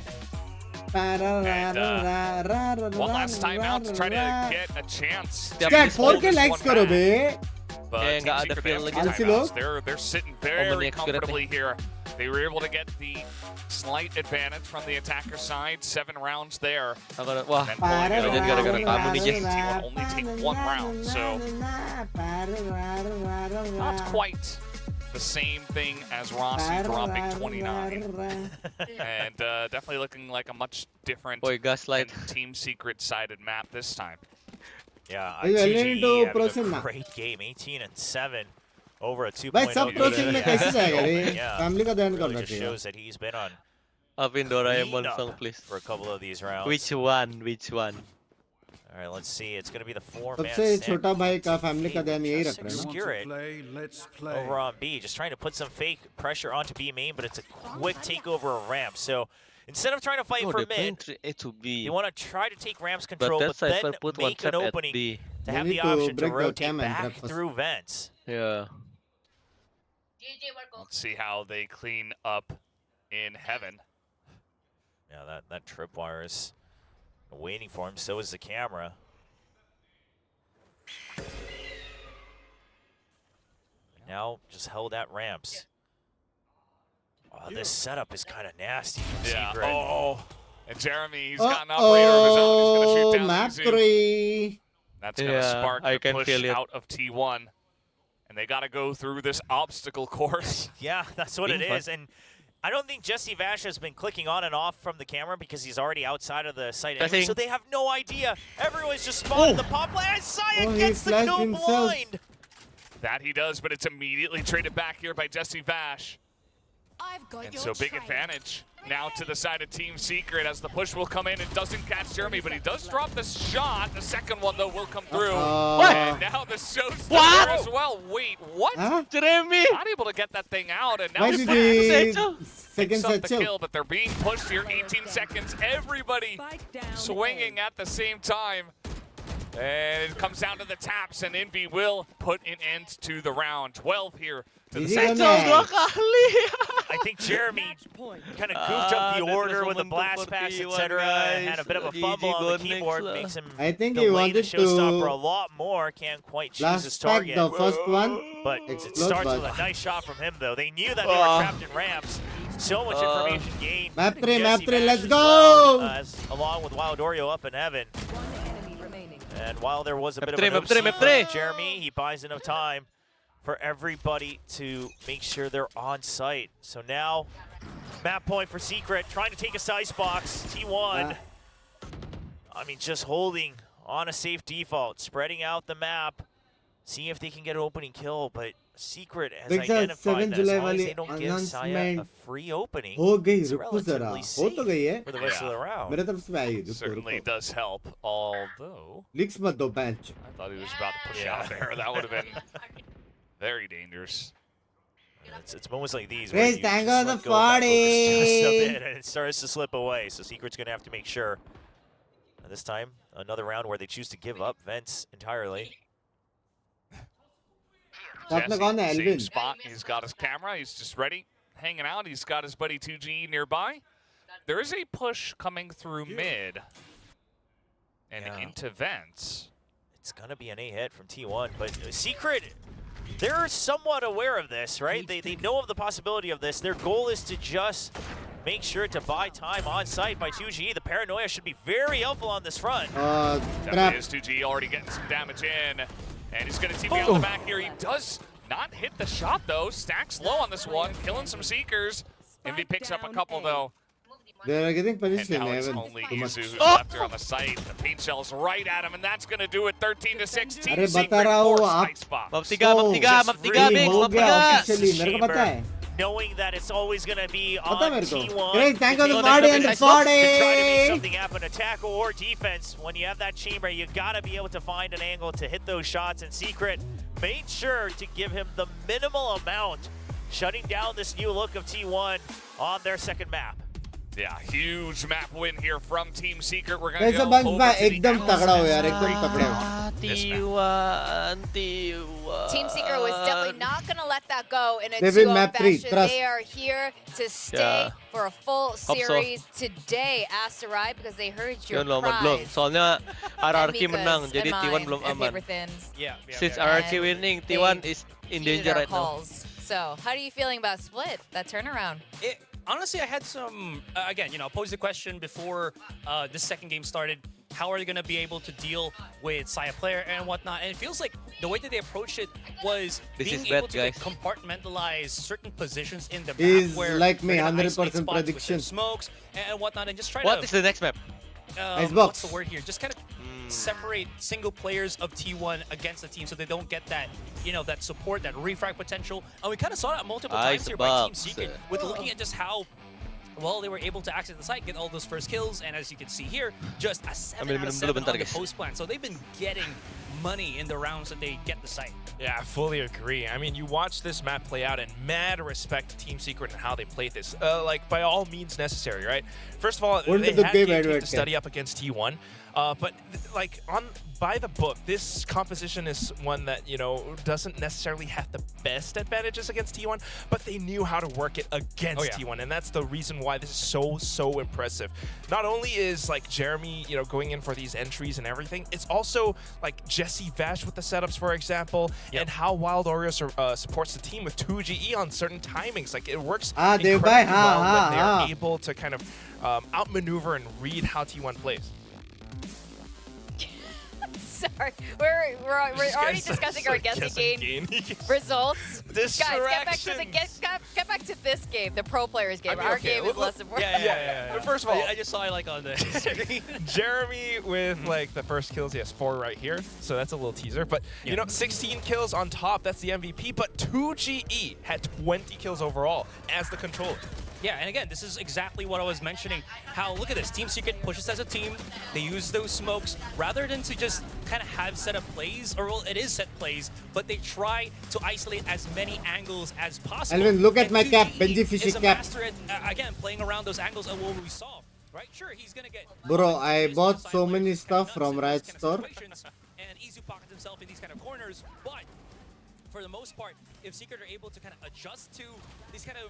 One last time out to try to get a chance. Scat 4K likes करो बे. But Kaya Team nggak ada Secret, feel they have lagi. timeouts. They're sitting very Omen comfortably here. They were able to get the slight advantage from the attacker side. 7 rounds there. Wah, And pulling it over. gara-gara kamu nih, Jess. T1 only take 1 round, so not quite the same thing as Rossi dropping 29. And definitely looking like a much different Gaslight. Team Secret sided map this time. Yeah, Are you willing TGE to having proceed a now? great game, 18-7 over a 2.0. भाई सब process में कैसे जाएगा रे? Yeah. Family का ध्यान Really करना just चाहिए. shows that he's been on Up in Doraemon clean song, up please. for a couple of these rounds. Which one? All right, let's see. It's going to be the 4-man सबसे stand. छोटा भाई का family का ध्यान यही रख रहा है ना. Secret over on B, just trying to put some fake pressure onto B main, but it's a quick takeover of ramp. So instead of trying to fight for mid, A to B. you want to try to take ramp's But control, that but side then put one make an trap at opening B. to have They the need to option to break the rotate cam and back trap first. through vents. Yeah. Let's see how they clean up in heaven. Yeah, that tripwire is waiting for him. So is the camera. Now just held at ramps. Oh, this setup is kind of nasty. Yeah. Secret. Oh. And Jeremy, he's got an operator of his own. He's going to shoot down map Mizzou. 3. That's going to Yeah, spark I the can push feel it. out of T1. And they got to go through this obstacle course. Yeah, that's what it Being fun. is. And I don't think Jesse Vash has been clicking on and off from the camera because he's already outside of the site I anyway, so think- they have no idea. Everyone's just spotted the pop play. And Saya Oh, he gets the flashed no himself. blind. That he does, but it's immediately traded back here by Jesse Vash. I've got And your so big trail. advantage now to the side of Team Secret as the push will come in. It doesn't catch Jeremy, but he does drop the shot. The second one, though, will come through. And now the show's there as well. Wait, what? Huh? Jeremy! Not able to get that thing out, and now Why the did Secret he second picks up set the chill? kill, but they're being pushed here. 18 seconds. Everybody Spike down swinging at the same time. And it comes down to the taps, and Envy will put an end to the round. 12 here to the Easy second. on Dua that. kali! I think Jeremy point. kind of goofed up the that order was with the momentum blast for packs, T1, etc. guys. Had a bit of a GG fumble on the good keyboard, mix, makes him I think he delay the wanted showstopper a to lot more. Can't quite choose his last pack target. the first one. But it Explode, starts but- with a nice shot from him, though. They knew that they were trapped in ramps. So much information gained. Map 3, map Jesse 3, Vash let's as go! well, along with Wild Oreo up in heaven. One enemy remaining. And while there was a bit of three, an map three, OC map from three. Jeremy, he buys enough time for everybody to make sure they're on site. So now, map point for Secret, trying to take a size box. T1, I mean, just holding on a safe default, spreading out the map, seeing if they can get an opening kill. But Secret has Binks, identified 7 that as July long as वाली they don't give Saya a announcement free opening, हो गई. it's रुको जरा. relatively हो तो safe गई है. for the rest of the round. मेरे तरफ से भी आई. रुको Certainly रुको. does help, although Leaks मत दो bench. I thought he was about to push out there. That would have been very dangerous. It's moments like these where Raise you tango just the let go of that focus just a 40. bit and it starts to slip away. So Secret's going to have to make sure. And this time, another round where they choose to give up vents entirely. साथ में कौन है? Same Elvin. spot. He's got his camera. He's just ready, hanging out. He's got his buddy 2G nearby. There is a push coming through mid and into vents. It's going to be an A hit from T1, but Secret, they're somewhat aware of this, right? They know of the possibility of this. Their goal is to just make sure to buy time on site by 2G. The paranoia should be very helpful on this front. Definitely is 2G already getting some damage in. And he's going to TP out the back here. He does not hit the shot, though. Stacks low on this one, killing some Seekers. Envy picks up a couple, though. They're getting And position. now They it's haven't only too much. Izu who's left here on the site. The paint shell's right at him, and that's going to do it. 13-6. Team Secret forced Icebox. Maptiga, Binks, Maptiga. Chamber, knowing that it's always going to be on T1. Great, thank you to the body and the to try to make body. something happen, attack or defense. When you have that chamber, you got to be able to find an angle to hit those shots. And Secret made sure to give him the minimal amount, shutting down this new look of T1 on their second map. Yeah, huge map win here from Team Secret. We're going to कैसा go bunks over भाई to the एकदम तगड़ा हो Atlas यार एकदम right तगड़ा now. T1. Team Secret was definitely not going to let that go in a They will 2-0 map three, fashion. trust. They are here to stay Yeah. for a full so. series today, Asteroid, because they heard your Yun, Lomad belum. cries. Soalnya RRQ And menang, Mika's jadi and T1 mine belum and aman. Everything's Since And RRQ winning, T1 they is in heeded danger our right now. calls. So, how are you feeling about Split, that turnaround? Honestly, I had some, again, posed the question before this second game started. How are they going to be able to deal with Saya player and whatnot? And it feels like the way that they approached it was This being is able bad, to like, guys. compartmentalize certain positions in the map Is where like me, they're gonna 100% isolate spots with their prediction. smokes and whatnot, and just try What to is the next map? what's the word here? Just kind of separate single players of T1 against the team so they don't get that, that support, that refrag potential. And we kind of saw that multiple times here by Team Secret with looking at just how well they were able to access the site, get all those first kills, and as you can see here, just a 7 out of 7 on the post plan. So they've been getting money in the rounds that they get the site. Yeah, I fully agree. I mean, you watch this map play out, and mad respect to Team Secret and how they played this. Like, by all means necessary, right? First of all, they had game to study up against T1. But like by the book, this composition is one that doesn't necessarily have the best advantages against T1, but they knew how to work it against T1, and that's the reason why this is so impressive. Not only is like Jeremy, going in for these entries and everything, it's also like Jesse Vash with the setups, for example, and how Wild AORUS supports the team with 2GE on certain timings. Like it works incredibly well when they're able to kind of outmaneuver and read how T1 plays. Sorry, we're already discussing our guessing game results. Guys, get back to this game, the pro players game. Our game is less important. Yeah. First of all, I just saw it like on the screen. Jeremy with like the first kills, he has 4 right here, so that's a little teaser. But 16 kills on top, that's the MVP. But 2GE had 20 kills overall as the controller. Yeah, and again, this is exactly what I was mentioning. How, look at this, Team Secret pushes as a team. They use those smokes rather than to just kind of have set up plays, or well, it is set plays, but they try to isolate as many angles as possible. Alvin, look at and my cap, 2GE Benji Fishy is a cap. master at, again, playing around those angles and what we saw. Right? Sure, he's going to get... Bro, I bought so many stuff from Riot Store. And Izu pockets himself in these kind of corners, but for the most part, if Secret are able to kind of adjust to these kind of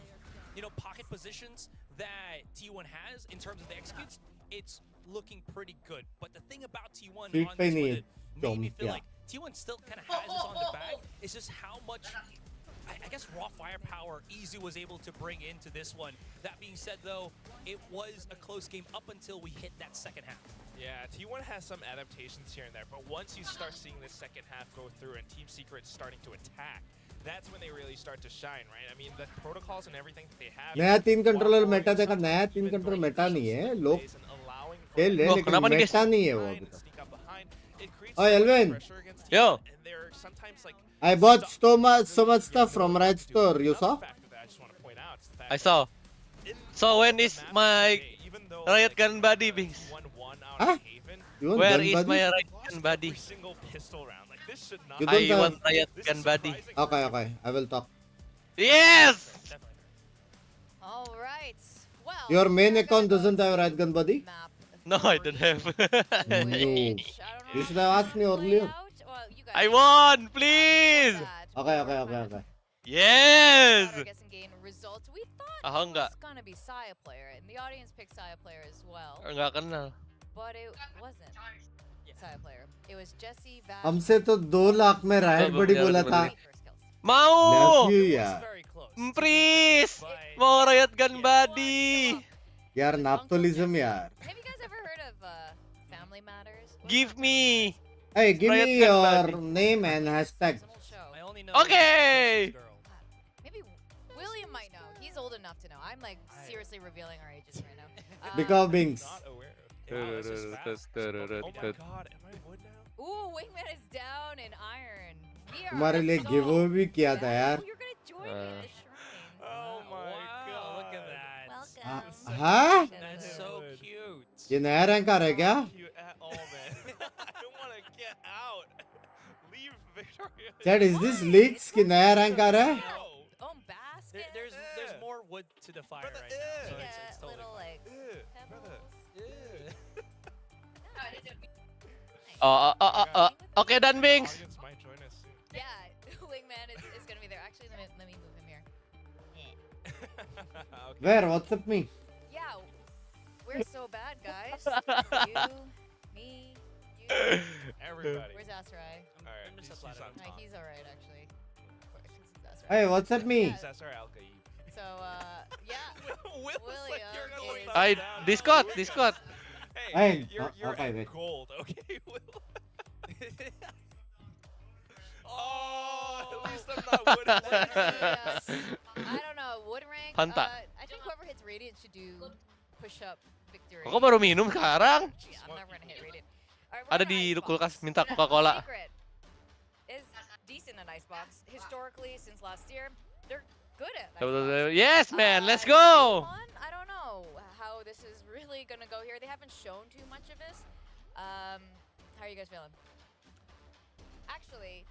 pocket positions that T1 has in terms of the executes, it's looking pretty good. But the thing about T1 on this one that made me feel like T1 still kind of has this on the bag is just how much, I guess, raw firepower Izu was able to bring into this one. That being said, though, it was a close game up until we hit that second half. Yeah, T1 has some adaptations here and there, but once you start seeing this second half go through and Team Secret's starting to attack, that's when they really start to shine, right? I mean, the protocols and everything that they have. नया 3 controller Meta देखा, नया 3 controller Meta नहीं है, लोग खेल रहे लेकिन Meta नहीं है वो अभी तक. Oh, Alvin. Yo. I bought so much stuff from Riot Store. You saw? I saw. So when is my riot gun buddy, Binks? Huh? Where is my riot gun buddy? I want riot gun buddy. Okay. I will talk. Yes! All right. Well, Your main account doesn't have riot gun buddy? No, I don't have. No. You should have asked me earlier. I want, please! Okay. Yes! Results. We thought Ako it enggak. was gonna be Saya player, and the audience picked Saya player as well. Enggak kenal. But it wasn't Saya player. It was Jesse, Vash, हमसे तो 2 लाख में right बड़ी बोला था. Mau! Love you यार. Please! Mau riot gun buddy! यार नाप्तोलिज्म यार. Have you guys ever heard of Family Matters? Give me! Hey, give Riot me gun your buddy. name and hashtag. Okay! Maybe William might know. He's old enough to know. I'm like seriously revealing our ages right now. Because Binks. Oh my god, am I wood now? Ooh, Wingman is down in iron. We are तुम्हारे लिए so- give भी किया था यार. You're gonna join me in the shrine. Oh my god. Look at that. Welcome. हाँ? That's so cute. ये नया rank आ रहा है क्या? Cute at all, man. I don't want to get out. Leave Victoria. Chad, is this leaks कि नया rank आ रहा है? Oh, basket. There's more wood to the fire right now, so it's totally little fine. like pebbles. Okay, done, Binks. Audience might join us soon. Yeah, Wingman is gonna be there. Actually, let me move him here. Okay. Where? WhatsApp me. Yeah, we're so bad, guys. You, me, you. Everybody. Where's Asrai? Alright, I'm just he's uploading. on No, top. he's alright actually. Of course, this is Asrai. Hey, WhatsApp me. Yeah. That's our Alkaib. So, yeah. Will's like, you're gonna William let is- us down. Discord, Discord. Hey, Hey, you're okay, at wait. gold, okay, Will? Oh, at least I'm not wood at I don't know, wood rank. Hanta. I think whoever hits Radiant should do push-up victory. Kok baru minum sekarang? Yeah, I'm never gonna hit Radiant. Alright, Ada we're on di Icebox. kulkas minta Coca-Cola. Secret is decent in Icebox. Historically, since last year, they're good at Icebox. Yes, man, let's go! I don't know how this is really gonna go here. They haven't shown too much of this. How are you guys feeling? Actually,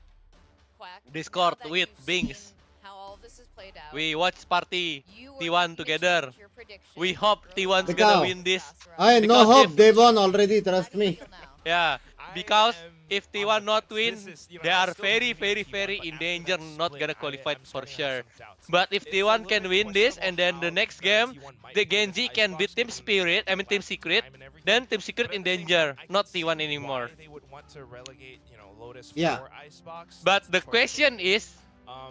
Quack. Discord now that with you've Binks. seen how all of this is played out. We watch party you were T1 looking to together. change your prediction We hope early T1's on. gonna Because- win this. I no Because hope. if- They won already. Trust How do you me. feel now? Yeah, I because am if on T1 the not fence. win, This is, you know, they I are still very, believe in very, T1, very but in after danger, that not split, gonna I qualify am for starting to have sure. some doubts. But if It's a T1 little can bit win this, questionable and then the how next the game, T1 might the win this Genji can Icebox beat Team given the Spirit, I mean lack Team of Secret, time and everything. then Team But Secret at in the same danger, time, I not can see T1 anymore. why they would want to relegate, you know, Lotus Yeah. for Icebox. But That's the choice of question them. is,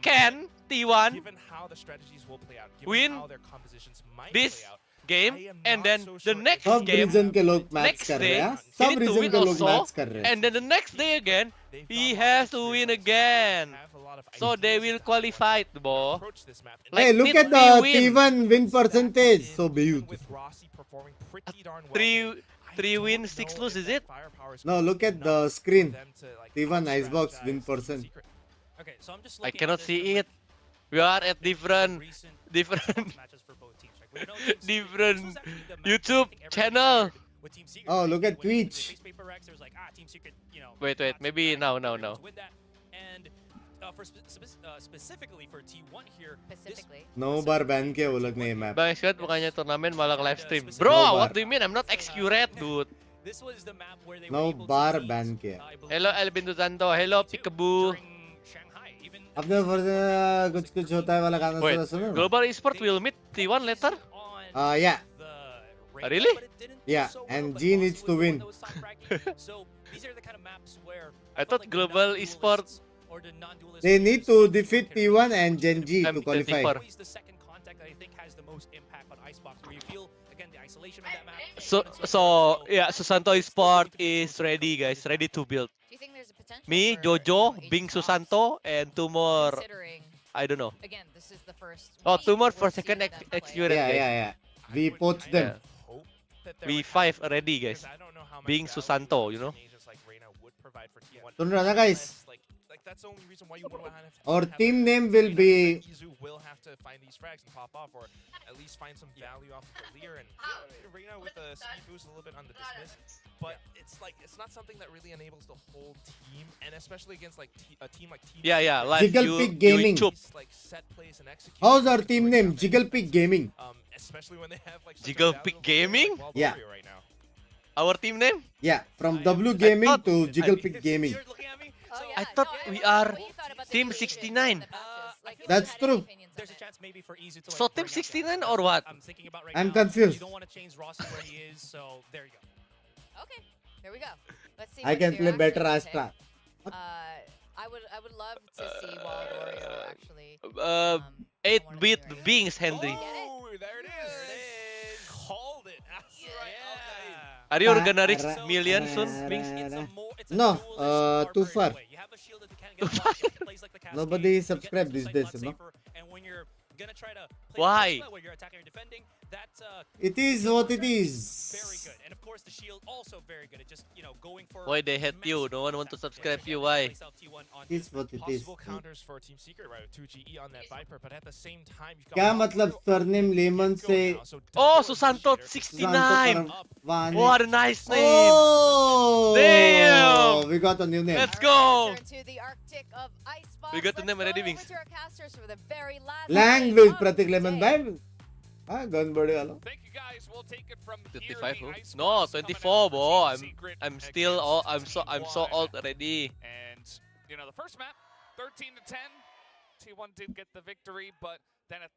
can T1 given how the strategies will play out, given win how their compositions might this play out, game, I am and not then so the sure next if सब game, reason के लोग match next कर रहे day, हैं. he सब need to reason win के लोग also, match कर रहे हैं. and then the next day again, they've he got a lot has of to win experience. again. They have a lot of So they ideas will as to how they want qualify, to bro. approach this map. And Like Hey, look Mid at the we win. T1 win percentage. So even beautiful. with Rossi performing pretty darn well Three today, I three don't wins, 6 know lose, if is that it? firepower is No, gonna look be at enough the for screen. them to, like, T1 out-strategize Icebox win Team percent. Secret. Okay, so I'm just I looking cannot at this see from, like, it. We are at different recent different Xbox matches for both teams. Like, we know Team Secret- this different was actually the match YouTube I think everybody channel. compared with Team Secret, Oh, right? look They at went into the Twitch. face paper Rex, there was like, Team Secret, you know. Wait, not maybe too bad, no, they no, were able no. to win that. And for specifically for T1 here, Specifically. No bar ban किया वो लोग ने ये map. Bang Scott bukannya turnamen malah live stream. No Bro, bar. what do you mean? I'm not XQRed, dude. this was the map where they No were able bar to beat, ban किया. I believe, Hello Elvin Duzanto. Hello Peekaboo. during Shanghai. Even अपने version कुछ कुछ होता है वाला गाना Wait, सुना सुनो. Global Esports will meet T1 later? on Yeah. the Really? but it didn't do Yeah, so and well, G but needs Rossi to was the one win. that was top ranking. So these are the kind of maps where I felt thought like the Global non-duelists Esports- or the non-duelist They need players to defeat can T1 really and Gen G to I'm qualify. 24. always the second contact that I think has the most impact on Icebox, where you feel again the isolation of that map. So and on so forth. yeah, Susanto Sport is ready, guys. Ready to build. Do you think there's a potential Me, for, Jojo, you know, Bing Aegis Susanto, and two more. considering, I don't know. again, this is the first Oh, week two more we're for seeing second them play. experience, Yeah, guys. yeah, yeah. We poached them. Hope that there We would 5 have- already, guys. because I don't know how much Being value Susanto, you know. certain agents like Reyna would provide for T1. सुन रहा था guys. Like that's the only reason why you would have to Our have team that. name will Reyna be- and Izu will have to find these frags and pop off, or at least find some value off of the Lear. And Reyna with the speed boost a little bit on the dismiss, but it's like it's not something that really enables the whole team, and especially against like a team like Team Yeah, yeah. Secret, Live Jiggle you, Pig you Gaming. YouTube. these, like set plays and execution. How's our is team going name? down Jiggle there. Pig Gaming. Especially when they have like such a Jiggle valuable Pig player like Gaming? Valkyria Yeah. right now. Our team name? Yeah, from W Gaming thought- to Jiggle Pig Gaming. You're looking at me. Oh, So yeah, I thought no, we I are what you thought about the Team creations 69. and the patches. Like, if you That's had any true. opinions on there's a it. chance maybe for Easy to like So bring Team out the 69 assets. or what? I'm thinking about right I'm now. confused. You don't want to change Rossi where he is, so there you go. Okay, there we go. Let's see I what can they're play better actually Astra. pick. I would love to see Wild Oreo actually. 8-bit Binks, Henry. Oh, there it is. Called it. That's right. Okay. Are you gonna reach million soon, Binks? No, too far. Nobody subscribe these days, no? Why? It is what it is. Very good. And of course the shield also very good at just, going for Why they hate you? No one want to subscribe you. Why? It is what it is. Possible counters for Team Secret, right? With 2GE on that Viper, but at the same time, you've got क्या मतलब surname Lemon से Oh, Susanto 69. Vane. What a nice name. Oh, Damn. we got a new name. Let's go. To the Arctic of Icebox. We got the name Let's already, go Binks. over to our casters for the very last Language game of Pratik the Lemon day. Vibe. Ah, gun body वाला. Thank you guys. We'll take it from 55, here. bro. No, 24, bro. I'm still all, I'm so old already. And the first map, 13-10. T1 did get the victory, but then a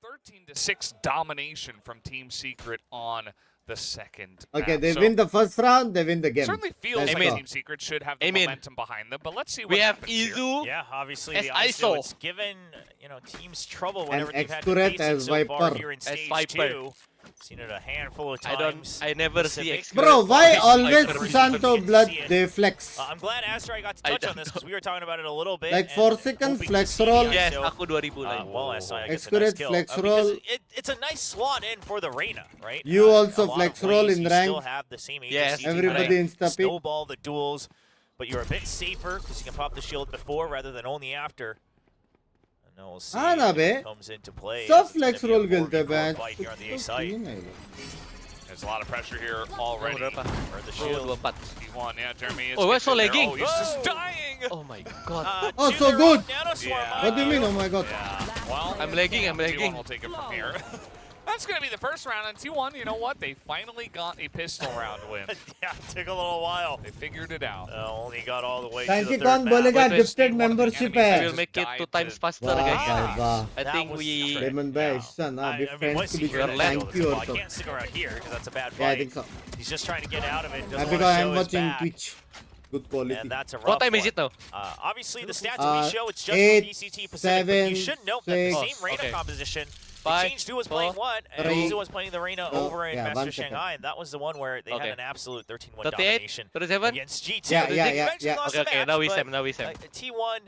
13-6 domination from Team Secret on the second Okay, map. they So win the first round, they win the game. certainly feels Let's like go. Team Secret should have the Amen. momentum behind them, but let's see what We have happens here. Izu. Yeah, obviously As the ISO, ISO. it's given, teams trouble whenever And they've had to Excurate face it as so far Viper. here in As stage Viper. 2. Seen it a handful of I times. never see Pacific. Excurate. Bro, why Viper. always Viper. Susanto Viper. blood See it. they flex? I'm glad Astray got to I touch on don't this because we were talking about it a little bit. Like and 4 second hoping to flex see the roll. Yes, ISO, aku 2000 lang. well, SI gets a nice Excurate kill. flex Because roll. it's a nice slot in for the Reyna, right? You also a lot flex of roll ways in you rank. still have the same Yes, agency to everybody kinda insta pick. snowball the duels, but you're a bit safer because you can pop the shield before rather than only after. And then we'll see ना if bay it comes into play. सब as it's gonna flex be a roll 4v4 खेलते हैं fight here on the A कुछ side. तो नहीं है। There's a lot of pressure here already. Or the Oh, shield. 24. T1, yeah, Jeremy is Oh, where's getting there. lagging? Oh, he's just dying. Oh my god. Oh, To so their good. own nanoswarm. Yeah. What do you mean? Oh my god. Yeah, well, I'm lagging, I'm T1 lagging. will take it from here. That's going to be the first round, and T1, you know what? They finally got a pistol round win. Yeah, took a little while. They figured it out. Only got all the way Thank to you the कौन third बोलेगा map. Wait, gifted One of the membership enemies I है will make it died 2 times to- faster, वाह guys. वाह वाह I That think was we. straight. Lemon भाई Yeah. son I अभी mean, friends once के he beach heard में that thank goal, you well, I also can't stick around here because that's a bad yeah I fight. think so He's just trying to get out of it. Doesn't because want I to am show his watching back. Twitch good quality And that's a rough What time is one. it now? Obviously, the stats we show, it's just for 8, VCT Pacific, but you 7, should note that the 6. same Reyna Okay. composition, 5, changed who was playing 4, what, and 3, Izu was playing the Reyna 2, over in yeah, Master 1 second. Shanghai, and that was the one where they Okay. had an absolute 13-1 38, domination 37? against G2. Yeah, They yeah, eventually yeah. lost Okay, the okay, match, now we but, same, now we same. T1,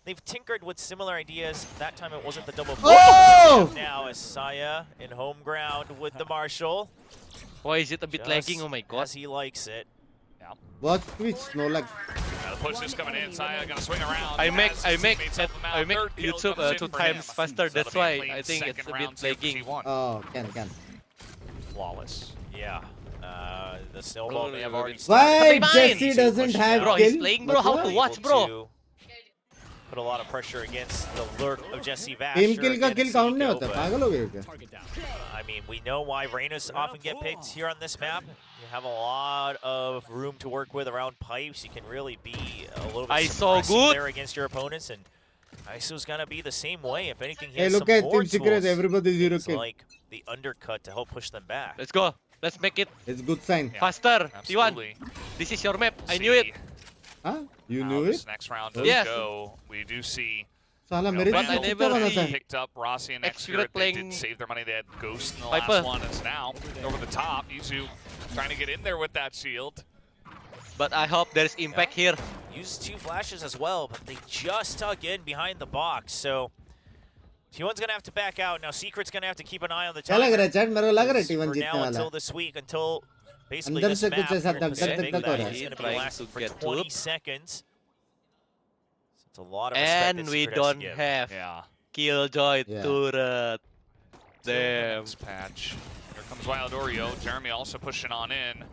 they've tinkered with similar ideas. That time it wasn't the double. Oh! Now is Saya in home ground with the Marshall. Why is it a bit Just lagging? Oh my god. as he likes it. watch Twitch no lag The push is coming in. Saya going to swing around. I make as his teammates help him out. I make Third kill YouTube comes in 2 for times him. faster. So That's that'll be why clean I think it's second a bit round here for lagging. T1. oh can Flawless. Yeah. The snowball may have Bro, already why started. Jesse Easy doesn't push have down. Bro, he's kill playing, bro. How to मतलब watch, Able bro? to put a lot of pressure against the lurk of Jesse Vasher. team kill का kill against count नहीं Zico, होता but, पागल हो गए क्या I mean, we know why Reynas often get picked here on this map. You have a lot of room to work with around pipes. You can really be a little bit ISO suppressive good. there against your opponents, and ISO's gonna be the same way. If anything, he hey has look some at more team secret tools, everybody 0 things kill like the undercut to help push them back. Let's go. Let's make it it's good sign faster. T1, Absolutely. this is your map. I See knew it. huh you how knew this it next round does Yes. go. We do see साला you know, मेरे But I से Vandal never कितना बना see- था picked up Rossi and Excurate Excurate. They playing did save their money. They had Ghost in the Viper. last one. It's now over the top. Izu trying to get in there with that shield. But I hope there's impact here. Used 2 flashes as well, but they just tuck in behind the box. So T1's gonna have to back out. Now Secret's gonna have to keep an eye on the क्या लग timer. रहा है chat मेरे को लग रहा है For T1 जीतने now, वाला until है this week, until basically अंदर this से map कुछ ऐसा here in धक धक Pacific, धक हो that रहा is है gonna be Trying lasting to for get 20 loop. seconds. So it's a lot of respect And that we Secret has to don't give. have Yeah. Killjoy Yeah. turret. Damn. Next patch. Here comes Wild Oreo. Jeremy also pushing on in.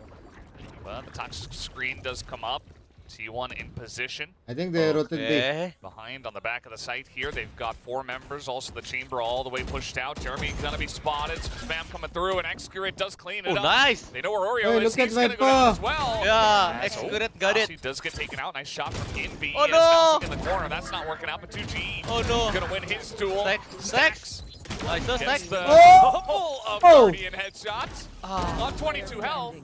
But the toxic screen does come up. T1 in position. I think they rotated B Okay. Behind on the back of the site here. They've got 4 members. Also the chamber all the way pushed out. Jeremy gonna be spotted. Some spam coming through, and Excurate does clean it Oh, up. nice. They know where Oreo Hey, is. look at He's gonna go down as Viper. well. Yeah, As- Excurate got it. He does get taken out. Nice shot from Inby. Oh, He is now no. sitting in the corner. That's not working out, but 2G Oh no. gonna win his duel. Stacks. Nice, no Gets stacks. the Oh. double of Oh. Guardian headshots on 22 health.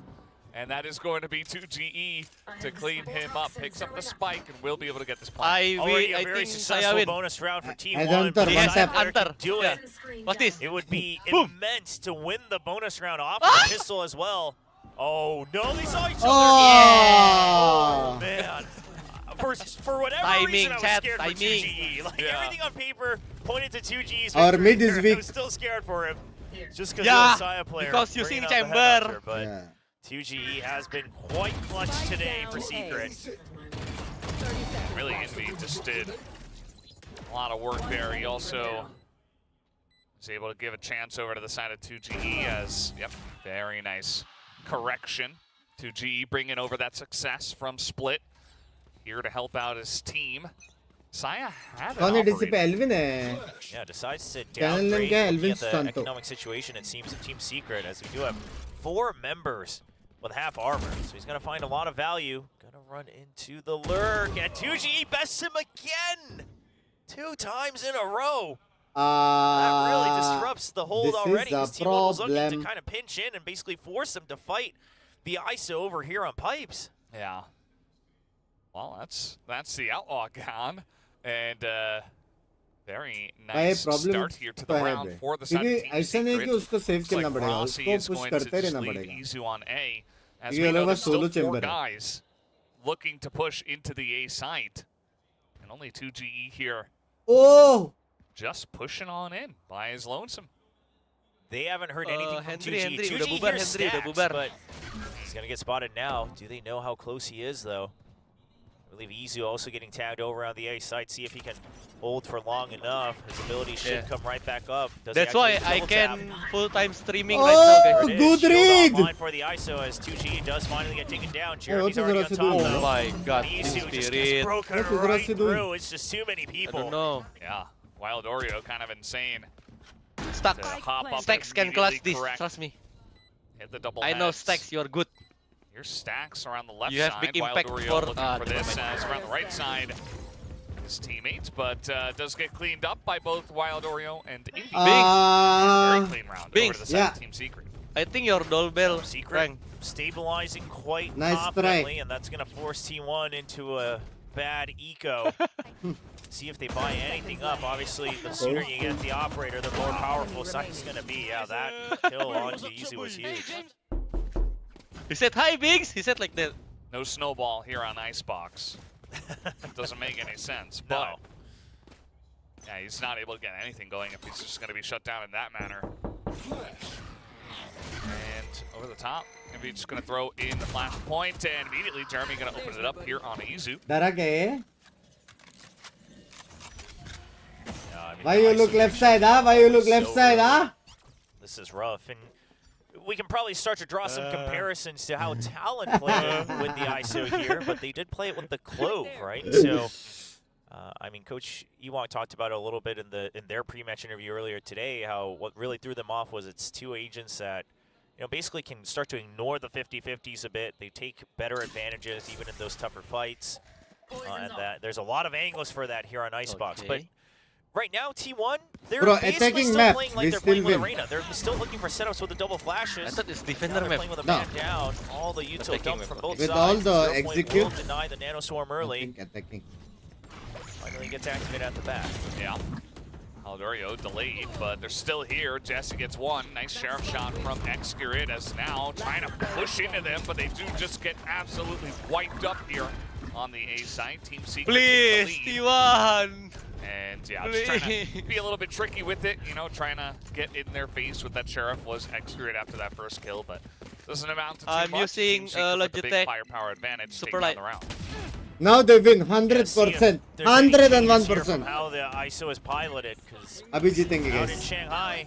And that is going to be 2GE to clean him up. Picks up the spike and will be able to get this point. Already a very successful bonus round for Team 1. But Antec. Do it. What's this? It would be immense to win the bonus round off the pistol as well. Oh no, they saw each other. Oh, man. For whatever reason, I was scared for 2GE. Like everything on paper pointed to 2GE's Our victory. mid is I weak. was still scared for him. Just because Yeah, of the Saya player. because using bringing out the chamber. headhunter, but 2GE has been quite clutch today for Secret. Really, Envy just did a lot of work there. He also was able to give a chance over to the side of 2GE as, yep, very nice correction. 2GE bringing over that success from Split. Here to help out his team. Saya had an operator. Yeah, decides to Channel name downgrade kya hai? looking Elvin at the Santo. economic situation, it seems, of Team Secret, as we do have 4 members with half armor. So he's going to find a lot of value. Going to run into the lurk, and 2GE bests him again! 2 times in a row. That really disrupts the hold already. His team was looking to kind of pinch in and basically force him to fight the ISO over here on pipes. Yeah. Well, that's the outlaw gone, and very nice start here to the round for the side of Team Secret. Looks like Rossi is going to just leave Izu on A. As we know, there's still 4 guys looking to push into the A site, and only 2GE here. Oh! Just pushing on in by his lonesome. They haven't heard anything from 2G. Henry, 2G hears stacks, but he's going to get spotted now. Do they know how close he is, though? I believe Izu also getting tagged over on the A site. See if he can hold for long enough. His ability should come right back up. That's why I can full-time streaming right now, guys. Good read! For the ISO as 2G does finally get taken down. Jeremy's already on top, though. Oh my god, Izu just spirit. gets broken right through. It's just too many people. I don't know. Yeah, Wild Oreo kind of insane. Stuck. Hop up Stacks can clutch this, trust me. Hit the double I know heads. Stacks, you're good. Here's Stacks around the left You have side. big Wild impact Oreo for, looking for this as around the right side. His teammates, but does get cleaned up by both Wild Oreo and Indy. Very clean round over to the side of Team Secret. I think your doorbell Secret stabilizing quite Nice confidently, try. and that's going to force T1 into a bad eco. See if they buy anything up. Obviously, the sooner you get the operator, the more powerful Sai's going to be. Yeah, that kill onto Izu was huge. He said, hi, Binks! He said like that. No snowball here on Icebox. Doesn't make any sense, but yeah, he's not able to get anything going if he's just going to be shut down in that manner. And over the top, maybe just going to throw in the flash point, and immediately Jeremy going to open it up here on Izu. Dara ke? Why you look left side, huh? Why you look left side, huh? This is rough, and we can probably start to draw some comparisons to how Talon played it with the ISO here, but they did play it with the Clove, right? So, I mean, Coach Ewok talked about it a little bit in their pre-match interview earlier today, how what really threw them off was it's 2 agents that, you know, basically can start to ignore the 50-50s a bit. They take better advantages even in those tougher fights, and that there's a lot of angles for that here on Icebox, but right now, T1, they're basically still playing like they're playing with Arena. They're still looking for setups with the double flashes. I thought it's defender They're map. playing with a man down. All the util dump from both With sides. all the 0 point execute. will deny the nanoswarm early. Attacking. Finally gets activated at the back. Yeah. Haldorio delayed, but they're still here. Jesse gets one. Nice sheriff shot from Excurid as now trying to push into them, but they do just get absolutely wiped up here on the A side. Team Secret Please, takes the lead. T1! And yeah, just trying to be a little bit tricky with it, you know, trying to get in their face with that sheriff was Excurid after that first kill, but doesn't amount to too I'm much. using Team Secret with the big Logitech firepower advantage Super taking Light. down the round. Now they win 100%. 101%. How the ISO is piloted, because Abhi jeetenge out in guys. Shanghai,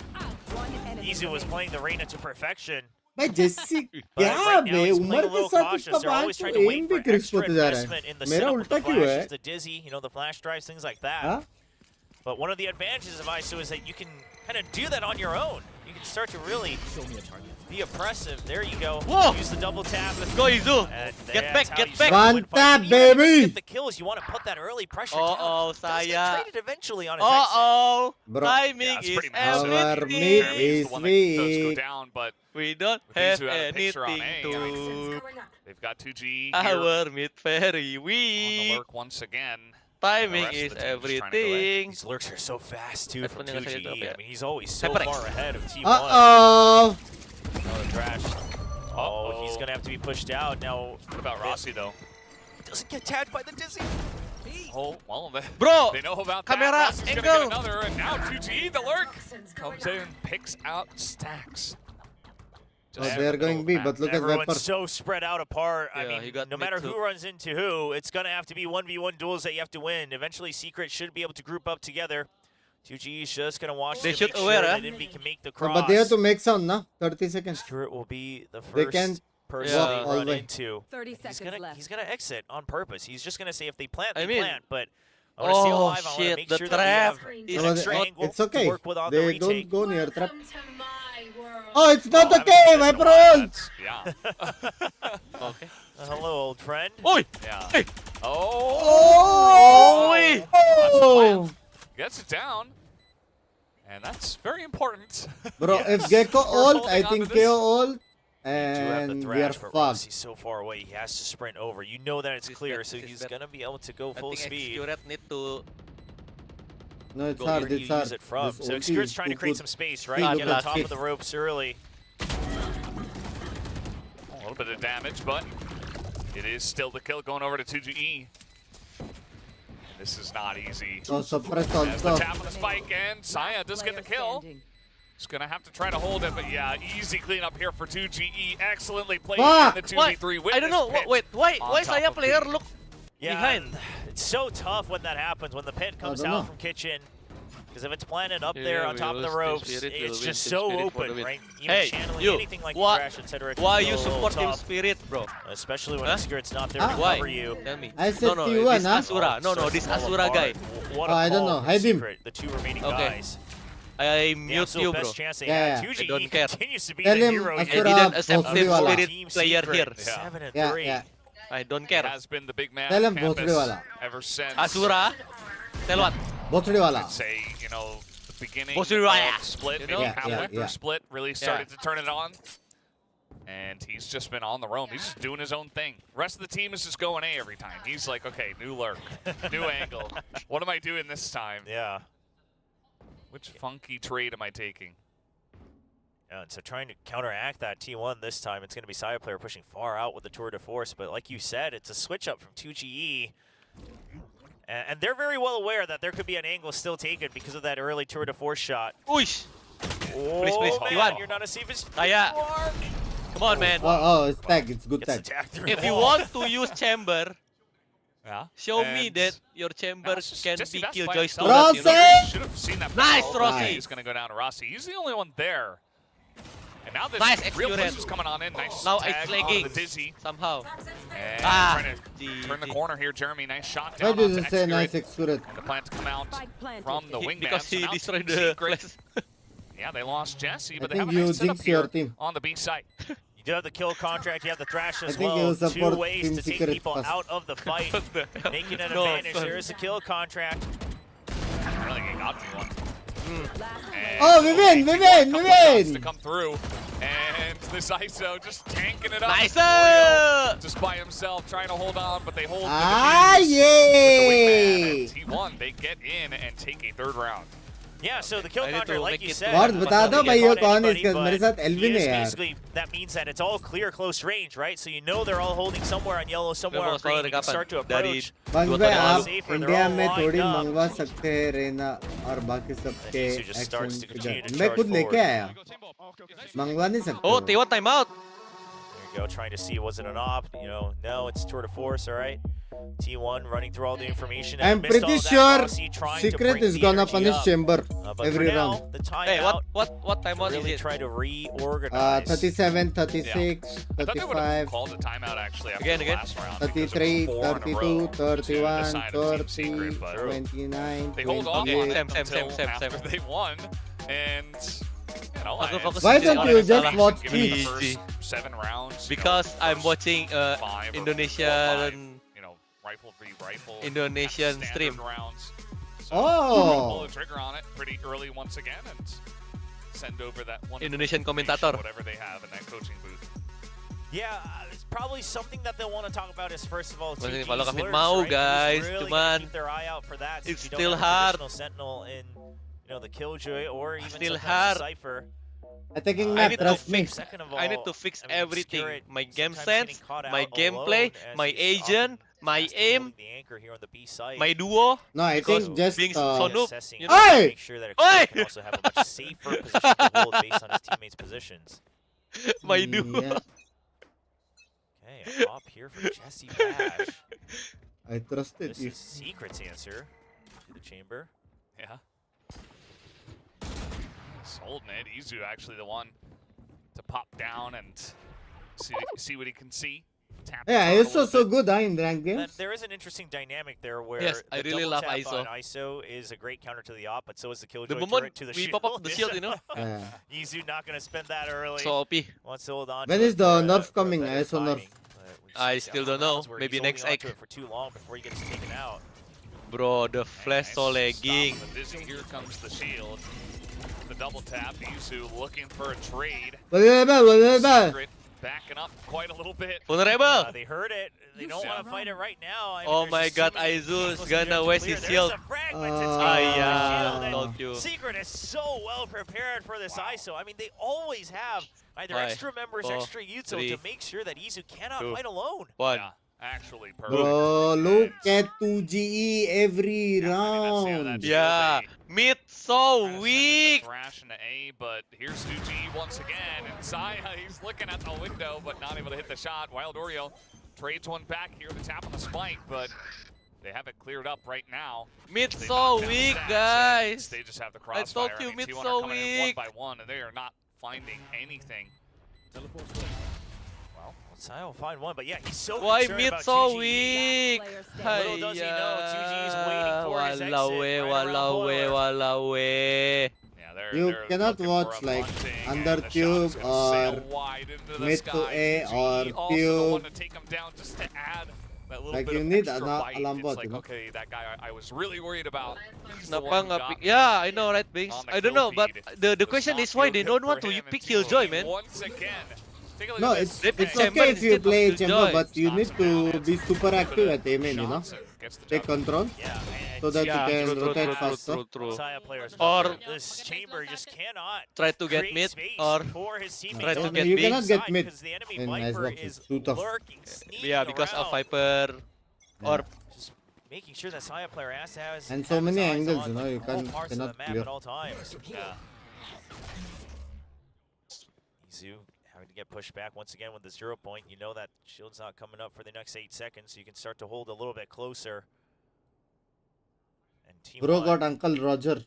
Izu was playing the Reina to perfection. भाई जेसी But क्या right now बे he's उम्र playing a के little साथ cautious. उसका They're always बात trying तो to M wait भी for crisp extra होते जा रहा investment in है the मेरा setup with उल्टा the क्यों है flashes, the dizzy, you know, the flash drives, things like that. हाँ? But one of the advantages of ISO is that you can kind of do that on your own. you can start to really be oppressive. There you go. Whoa! Use the double tap. Let's go, Izu. And Get that's back, how get you back. start to win One fights. tap, And even if you baby. get the kills, you want to put that early pressure down. Does get Saya. traded eventually on his exit. Bro, Timing it's is pretty our everything. mid Apparently he's is the one that does go weak. down, but We don't with these have who have a picture on anything A, to. they've got 2G here Our mid very on the weak. lurk once again. Timing rest of is the team's trying to go in. everything. These lurks are so fast too from Headphone nggak 2G. saya I mean, he's always so Headphone far ahead of T1. Uh-oh. Another crash. Oh, he's gonna have to be pushed out now. What about Rossi though? Doesn't get tagged by the Dizzy. Oh, well, Bro, they know about camera that. Rossi's gonna angle. get another, and now 2G, the lurk, comes in, picks out stacks. Oh, they're going B, but look at Everyone's Vapor. so spread out apart. I Yeah, he mean, got no mid matter too. who runs into who, it's gonna have to be 1v1 duels that you have to win. Eventually, Secret should be able to group up together. 2G is just gonna watch They to should make aware, sure huh? that Envy can make the No, cross. but they have to make sound, na? 30 seconds. Secret will be the They first can person walk they all run the way. into. 30 He's seconds gonna, left. he's gonna exit on purpose. He's just gonna say if they plant, I they mean- plant. But I want to see Oh alive. I want to shit, make the sure that we have trap an is No, extra not. angle it's okay. to work with on the They retake. don't go near trap. Welcome to my world. Oh, it's not Oh, I okay, haven't my seen this in a while. friend. Yeah. Okay. Hello, old friend. Oi! Yeah. Hey! Oh! Oh! That's Oh! Gets it down. And that's very important. Bro, Yes. if Gecko We're ult, holding I on think to this. KO ult, Do have the and we are thrash, but Ross, fucked. he's so far away. He has to sprint over. You know that it's This clear, bad, so this he's bad. gonna be able to go I full think speed. Xcuret need to. No, it's Go hard, where do you it's hard. use it from? This So ulti Xcuret's is trying to too create good. some space, See, right? look Get at on top it. of the ropes early. A little bit of damage, but it is still the kill going over to 2GE. This is not easy. So suppress As the also. tap on the spike, and Saya does get the kill. He's gonna have to try to hold it, but yeah, easy cleanup here for 2GE. Excellently played Fuck! in the What? 2v3 with I don't this know. pit Wait, why on top Saya of player B. look Yeah, behind? it's so tough when that happens, when the pit comes don't out know. from kitchen. Because if it's planted up Yeah, there on we top of the lose Team ropes, Spirit, we it's win just Team so Spirit for the open, win. right? Even Hey, channeling you, anything like why- Crash, etc. Why you support Team tough, Spirit, bro? especially when Huh? Secret's not there Ah. to Why? cover you. Tell me. I said no, T1, this huh? Asura. No, Starts this to fall Asura guy. apart. What a Oh, I don't call know. from Hide him. Secret, the two remaining Okay. guys. I The mute absolute you, bro. best chance they Yeah, had. yeah. 2GE I don't care. continues to be Tell the him hero I here. Asura didn't accept Bhosri Team wala. Spirit Team player Secret, here. Yeah. 7-3. Yeah, yeah. I don't He care. has been the big man Tell on him Bhosri campus wala. ever since. Asura, tell what? Bhosri wala. Say, you know, the beginning Bhosri wala. of Split, You maybe know? Yeah, halfway yeah, through yeah. Split, really started to turn it on. And he's just been on the roam. He's just doing his own thing. Rest of the team is just going A every time. He's like, okay, new lurk, new angle. What am I doing this time? Yeah. Which funky trade am I taking? Yeah, and so trying to counteract that T1 this time, it's going to be Saya player pushing far out with the tour de force. But like you said, it's a switch up from 2GE. And they're very well aware that there could be an angle still taken because of that early tour de force shot. Uish! Oh, please, man, T1. you're not as safe as Saya. you are. Come on, man. Oh, it's tag. It's good Gets tag. attacked through If the you wall. want to use chamber, Yeah. show me And that your chamber now it's just can Jesse be Bass by killjoy himself. stolen, you know? Rossi! Should have seen that. Nice, ball. Rossi. He's going to go down to Rossi. He's the only one there. And now this Nice real Xcuret. push is coming on in. Nice Now tag it's on lagging. the Dizzy. Somehow. And Ah, trying to turn the corner here, Jeremy. Nice shot Why down did onto you say Xcuret. nice Xcuret? And the plan to come out Spike planted. from the wingman. Because So he now destroyed Team the Secret- place. Yeah, they lost Jesse, I but they have a think you nice setup jinx your here team. on the B side. You do have the kill contract, you have the thrash as think well. you'll 2 support ways Team to take Secret people first. out of the fight, making an No, advantage. son. There is a kill contract. I don't think he got me one. And Oh, we win, we win, we couple shots win. to come through, and this ISO just tanking it up. Nice! Royal just by himself, trying to hold on, but they hold Ah, the defuse yay! with the wingman, and T1, they get in and take a third round. Yeah, so the kill I need to contract, like make you it said, What? doesn't बता दो get भाई ये on कौन है anybody, इसका मेरे but साथ Alvin he है is यार. basically, that means that it's all clear close range, right? So you know they're all holding somewhere on yellow, somewhere on green. You can start to approach. बंद Dua भाई tahun आप lalu. Safer, they're India all में lined थोड़ी up. मंगवा सकते हैं रेना और बाकी सबके And Isu just starts to continue action to मैं charge खुद लेके forward. आया मंगवा नहीं सकते Oh, हो. T1 timeout. There you go, trying to see was it an op? You know, no, it's tour de force, all right. T1 running through all the information. I'm amidst all pretty that, sure Rossi trying to Secret bring is the gonna energy punish up. Chamber But every for now, round. the timeout Hey, what timeout really is it? try to reorganize. 37, 36, I thought they would have 35, called a timeout actually after Again, the again. last round. because it 33, was 4 in a 32, row to the 31, side of Team 30, Secret, but 29, they hold off on 28. it Same, until same. after they won, and Well, Aku fokus Why di don't orang you yang just salah. watch given the Twitch? first 7 rounds. Because I'm watching five or Indonesian rifle v rifle. Indonesian standard stream. rounds. So Oh. pull the trigger on it pretty early once again and send over that one Indonesian information, komentator. whatever they have in that coaching booth. Yeah, it's probably something that they'll want to talk about is first of all, Masih 2G's kalau Kevin lurks, mau, right? guys, Who's really cuman gonna keep their eye out for that, it's since you don't still have a hard. traditional sentinel in, the Killjoy or even Still sometimes hard. the Cypher. Attacking I map, need to trust me. fix. Second of I need all, to fix I mean, everything. Spirit My game sometimes sense, getting caught my out gameplay, alone as my he's agent, often my tasked with aim, holding the anchor here on the B site. my duo. No, I Because think just Binks Really so noob. assessing You to know? Hey! make sure that Hey! Explorer can also have a much safer position to hold based on his teammates' positions. My duo. Yeah, Okay, a pop here for Jesse Bash. I trusted This you. is Secret's answer to the chamber. Yeah. Sold it. Izu actually the one to pop down and see what he can see. Tap the Yeah, turret a ISO little so bit. good in ranked Then games. there is an interesting dynamic there where Yes, I the really double love tap ISO. on ISO is a great counter to the op, but so is the The Killjoy moment turret to the we shield. pop up the shield, you know. Yeah. Izu not going to spend that early. So OP. Wants to hold on When to is it the for nerf for coming? better ISO nerf. timing. But we've I seen still several don't know. rounds where Maybe he's next holding egg. onto it for too long before he gets taken out. Bro, the flash so lagging. Stop the dizzy. Here comes the shield. The double tap. Izu looking for a trade. Secret backing up quite a little bit. Vulnerable. They heard it. They don't want to fight it right now. I mean, Oh there's my just god, too many Izu is angles that you gonna have to waste clear. his There's shield. a fragment to take Ah, out yeah, the shield, and told you. Secret is so well prepared for this ISO. I mean, they always have either Five, extra members, four, extra Yuto three, to make sure that Izu cannot two, fight alone. One. Yeah, actually perfect. Bro, look at 2GE every Yeah, I mean, that's the end of round. that Yeah, shield. mid Trying so to send it to weak. Thrash into A, but here's 2G once again, and Saya, he's looking at the window, but not able to hit the shot. Wild Oreo trades one back here, the tap on the spike, but they have it cleared up right now. Mid They so knock down weak, Stacks, and guys. They just have the I crossfire. told you, I mean, mid T1 so are coming in one weak. by one, and they are not finding anything. Well, Saya will find one, but yeah, he's so Why concerned mid about so 2G. weak? Little does he know, 2G is waiting for his exit Walau right around walau boiler. walau Yeah, they're, You they're cannot looking watch, for a like, bunting, under and the shot is tube gonna sail or wide into the mid to sky. A 2G or also the one tube. to take him down just to add that little Like, bit you of need extra an bite. alarm It's bot, like, you know? okay, that guy I was really worried about. He's the Kenapa one who nggak got pick? me Yeah, I know, right, Binks? on the I don't kill know, but feed. the Does question not is why feel they good don't for want to him, and pick T1 Killjoy, man. once again. Take a look No, at it's this. it's Chamber okay if you instead of play Killjoy. chamber, but you Knocks need him to down, be it's super a bit active of at aim in, you know? shots, gets the Take job done. control Yeah, so that you Yeah, can true, rotate true, faster. true, true. Saya players Or this chamber just cannot try to get create mid, space or for his teammates try to on get the You Binks. cannot get side mid because the enemy in Viper Icebox. is It's too tough. lurking, sneaking yeah, because of around, Viper or just making sure that Saya player has to have his, And so have his many eyes angles, on you know, you all can't- parts of cannot the map clear. at all times. Yeah. Izu having to get pushed back once again with the 0 point. You know that shield's not coming up for the next 8 seconds, so you can start to hold a little bit closer. And Team Bro 1 got Uncle Roger.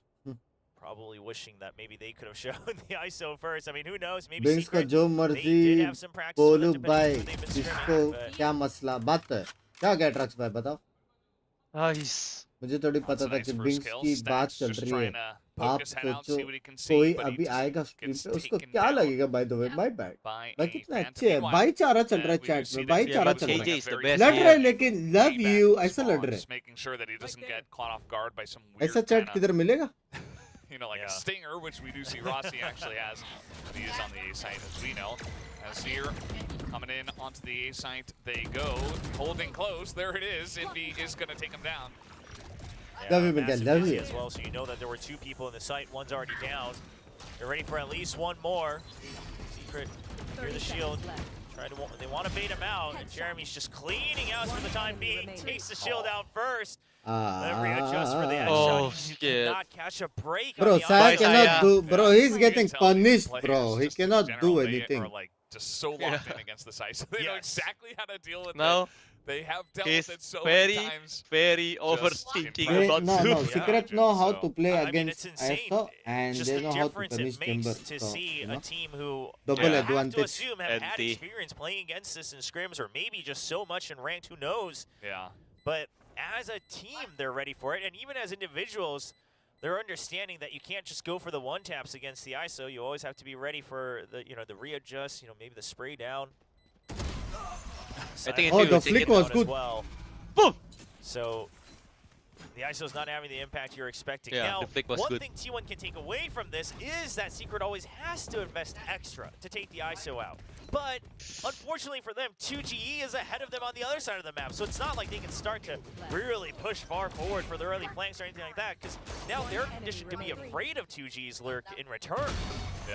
probably wishing that maybe they could have shown the ISO first. I mean, who knows? Maybe Binks का Secret, जो they मर्जी did have some practice with बोलू it, भाई, depending on who they've been इसको scrimming, but क्या मसला बात है क्या क्या ड्रग्स भाई बताओ nice. मुझे थोड़ी That's पता a था nice कि first बिंक्स kill. की बात Stacks चल just रही trying है to poke आप his head out, सोचो see what he can see, कोई but he अभी just आएगा स्ट्रीम gets पे उसको taken क्या down लगेगा by the way my bad by भाई a कितना Phantom. अच्छे है Meanwhile, भाईचारा चल रहा है we do चैट see में that भाईचारा Jacob चल is रहा KJ है is the very best लड़ smart रहे here. लेकिन लव payback यू ऐसा लड़ response, रहे making sure that he doesn't get caught off guard by some weird ऐसा चैट kinda, किधर मिलेगा you know, like Yeah. a stinger, which we do see Rossi actually has. But he is on the A site, as we know. As here, coming in onto the A site, they go, holding close. There it is. Envy is going to take him down. Love you, Miguel, massive love busy you. as well, so you know that there were 2 people in the site. One's already down. They're ready for at least one more. Secret, hear the shield. They want to bait him out, and Jeremy's just cleaning out for the time being. Takes the shield out first. Then readjust for the Oh, headshot. You shit. cannot catch a break. Bro on the Saya outside. cannot do bro he's You getting can tell these punished players bro he just in cannot general, do they anything are like just so locked in against the site, so they know Yes. exactly how to deal with Now it. They have dealt he's with it so very, many times. very Just overthinking They, about no Zoom. no Yeah. Secret know how So, to play I mean, it's against insane. ISO and Just they the know how to difference it punish makes Timber to so see you a know team who double you have to advantage assume have had NT. experience playing against this in scrims, or maybe just so much in ranked, who knows. Yeah. But as a team, they're ready for it, and even as individuals, they're understanding that you can't just go for the one taps against the ISO. You always have to be ready for the the readjust. Maybe the spray down. I think the flick was good. Well. Boom. So the ISO's not having the impact you're expecting. Yeah, now, the flick was one good. thing T1 can take away from this is that Secret always has to invest extra to take the ISO out. But unfortunately for them, 2GE is ahead of them on the other side of the map. So it's not like they can start to really push far forward for the early flanks or anything like that. Because now they're conditioned to be afraid of 2G's lurk in return.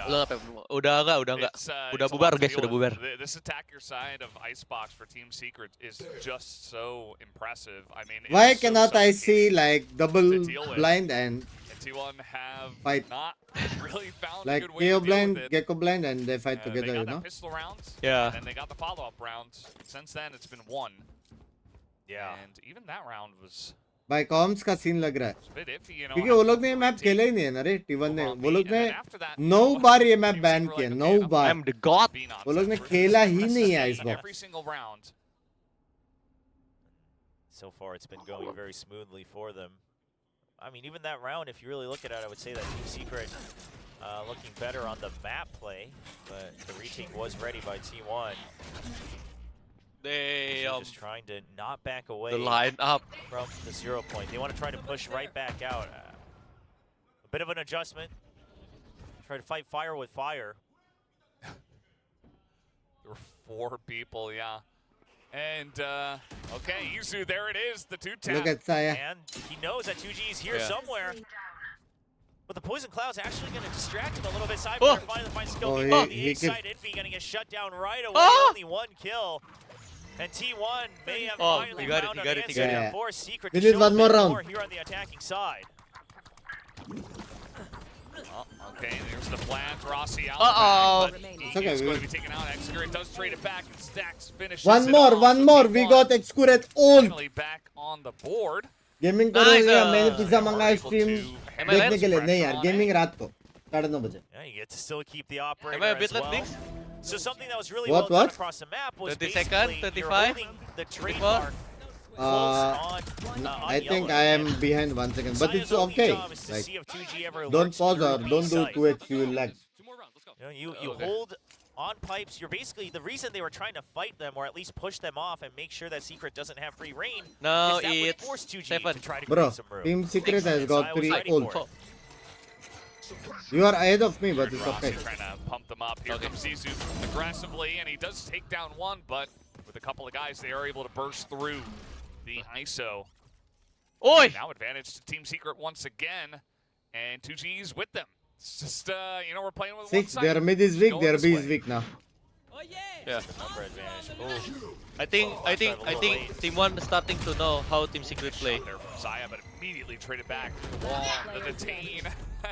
Udah enggak. Udah bubar guys, udah bubar. This attacker side of Icebox for Team Secret is just so impressive. I mean, Why it's so cannot I see suffocating like double to deal with. blind and T1 have fight? not really found Like a good way KO to deal blind, with it. Gecko blind, and they fight They together, got you that know? pistol rounds, Yeah. and they got the follow-up rounds. Since then, it's been one. Yeah. And even that round was भाई corms का scene लग रहा है a bit iffy, you know. क्योंकि वो लोग ने ये मैप खेला ही नहीं है ना रे T1 ने वो लोग ने 9 बार ये मैप बैन किया 9 बार I'm the god. वो लोग ने खेला ही नहीं है इस बार Every single round. So far, it's been going very smoothly for them. I mean, even that round, if you really look at it, I would say that Team Secret looking better on the map play, but the retake was ready by T1. They So just trying to not back away the line up. from the 0 point. They want to try to push right back out. A bit of an adjustment. Try to fight fire with fire. There were 4 people, yeah. And, okay, Yuzu, there it is, the 2-tap. Look at Saya. And he knows that 2G is here somewhere. But the Poison Cloud's actually going to distract him a little bit. Cyber finally finds skill on the A side. Envy going to get shut down right away. Only 1 kill. And T1 may have finally found an answer for Secret We to need show one more a bit round. here on the attacking side. Oh, okay, there's the flash. Rossi out. Uh-oh. He's okay, going to be taken out. Excurate does trade it back, and Stacks finishes One it more, off. one So more. T1 We got Excurate ult. finally back on the board. Gaming करोगे मैंने pizza They were मंगाया able stream to देखने के लिए नहीं यार on gaming it. रात को 9:30 बजे Yeah, you get to still keep the operator Am I a bit as late, well. Binks? So something that was really What, well done what? across the map was 30 basically second, you're 35, holding the 34. trademark close on I think yellow. I am behind 1 second but it's Saya's only okay job is to like see if 2G ever don't lurks pause through or B don't do site. 2x you will lag You hold on pipes. You're basically the reason they were trying to fight them, or at least push them off, and make sure that Secret doesn't have free reign. No, is that would it's force 2G 7. to try to bro create some room. Team Secret has And got Saya was 3 ready ult for it. you are ahead of me but it's Rossi okay trying to pump them up. Here comes Zizou aggressively, and he does take down 1, but with a couple of guys, they are able to burst through the ISO. Oi! Now advantage to Team Secret once again, and 2G's with them. It's just, you know, we're playing with 6 one their side. mid is weak Going their this B way. is weak now Yeah. Number advantage. Ooh. I think Team 1 is starting to know how Team Secret play. There from Saya, but immediately traded back to the wall. The detain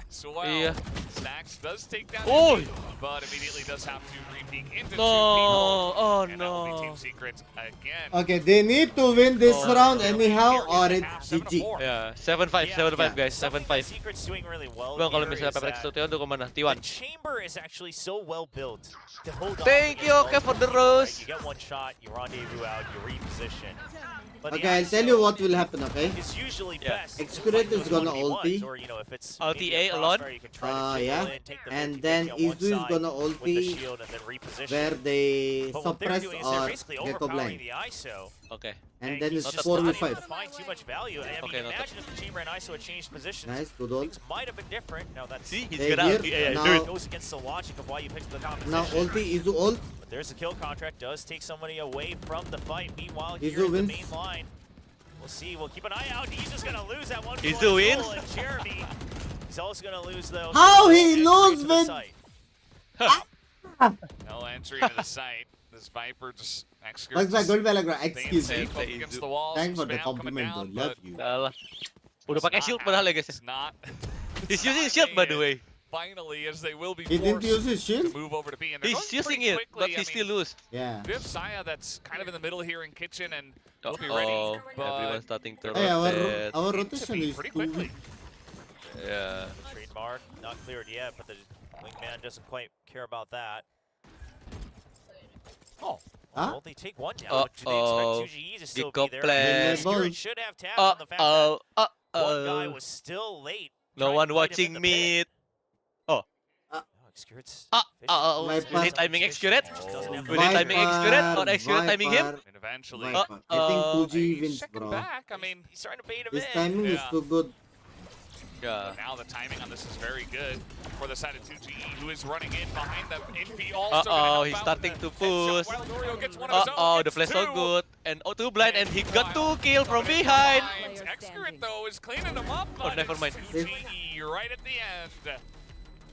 as well. Yeah. Stacks does take down Oh! Envy, but immediately does have to re-peek into 2 No! people. Oh And that will be no! Team Secret again. okay they need to win this Oh. round anyhow or Here it's is the half, GG 7-4. Yeah, 7-5, Yeah. 7-5 guys, Something 7-5. that Secret's doing really well Bang, kalau here misalnya is Pepex that tuh tuh kemana? the T1. chamber is actually so well built to hold on Thank against you, okay, for the multiple, rose. right? You get one shot, you rendezvous out, you reposition. But the okay I'll tell you what will happen okay is usually Yeah. best. Excurate is gonna 1v1s, ulti. or you know, if it's Ulti maybe A a alone? crossfire, you can try to jiggle yeah in, take the and 50-50 then on one Izu is side gonna with the ulti shield and then reposition. where they But what they're suppress doing is they're or basically Gecko overpowering blind the ISO. Okay. and then he's it's just 4v5 not able to find too much value. I mean, Okay, noted. imagine if the chamber and ISO had changed positions. nice good ult Things might have been different. Now that's See, he's Hey, good out. here, Yeah, now- do it it. goes against the logic of why you picked the composition. now ulti Izu ult But there's the kill contract. Does take somebody away from the fight. Meanwhile, Izu here in the wins. main line, we'll see. We'll keep an eye out. He's just gonna lose that one. Izu wins. And Jeremy, he's also gonna lose though. How so he entry lose to the with- site. No entry to the site. This Viper just Like excursions. gold bell Staying excuse safe me up against the wall. thanks for Some the spam coming compliment down, though love but you Salah. Udah it's pakai not shield padahal ya guys. It's not. He's it's using not shield by made the way. Finally, as they will be he didn't forced use his to shield move over to B, and they're He's going using pretty it, quickly. but I he mean, still lose. yeah we have Saya that's kind of in the middle here in kitchen, and will be ready. Oh, But everyone's starting to hey rotate. our to rotation be is pretty too quickly. weak Yeah. Trademark not cleared yet, but the wingman doesn't quite care about that. Oh, huh Well, they take one down. But do they expect 2GE to still Gecko be there? plan. Security should have tabs on the fact that one guy was still late No one watching mid. Oh. Will he timing Excuret? Will he timing Excuret or Excuret timing him? And eventually, I think 2G wins, second bro. back. I mean, He's trying to bait him His in. timing is too good. Yeah. But now the timing on this is very good for the side of 2G, who is running in behind them. Envy also gonna help he's out starting with to a headshot. push. While Oreo gets one of his own, The gets flash so two. good. And too blind, and he got Wild 2 kills from coming in behind. Excuret, though, is cleaning him up. Oh, but never it's mind. 2G right at the end.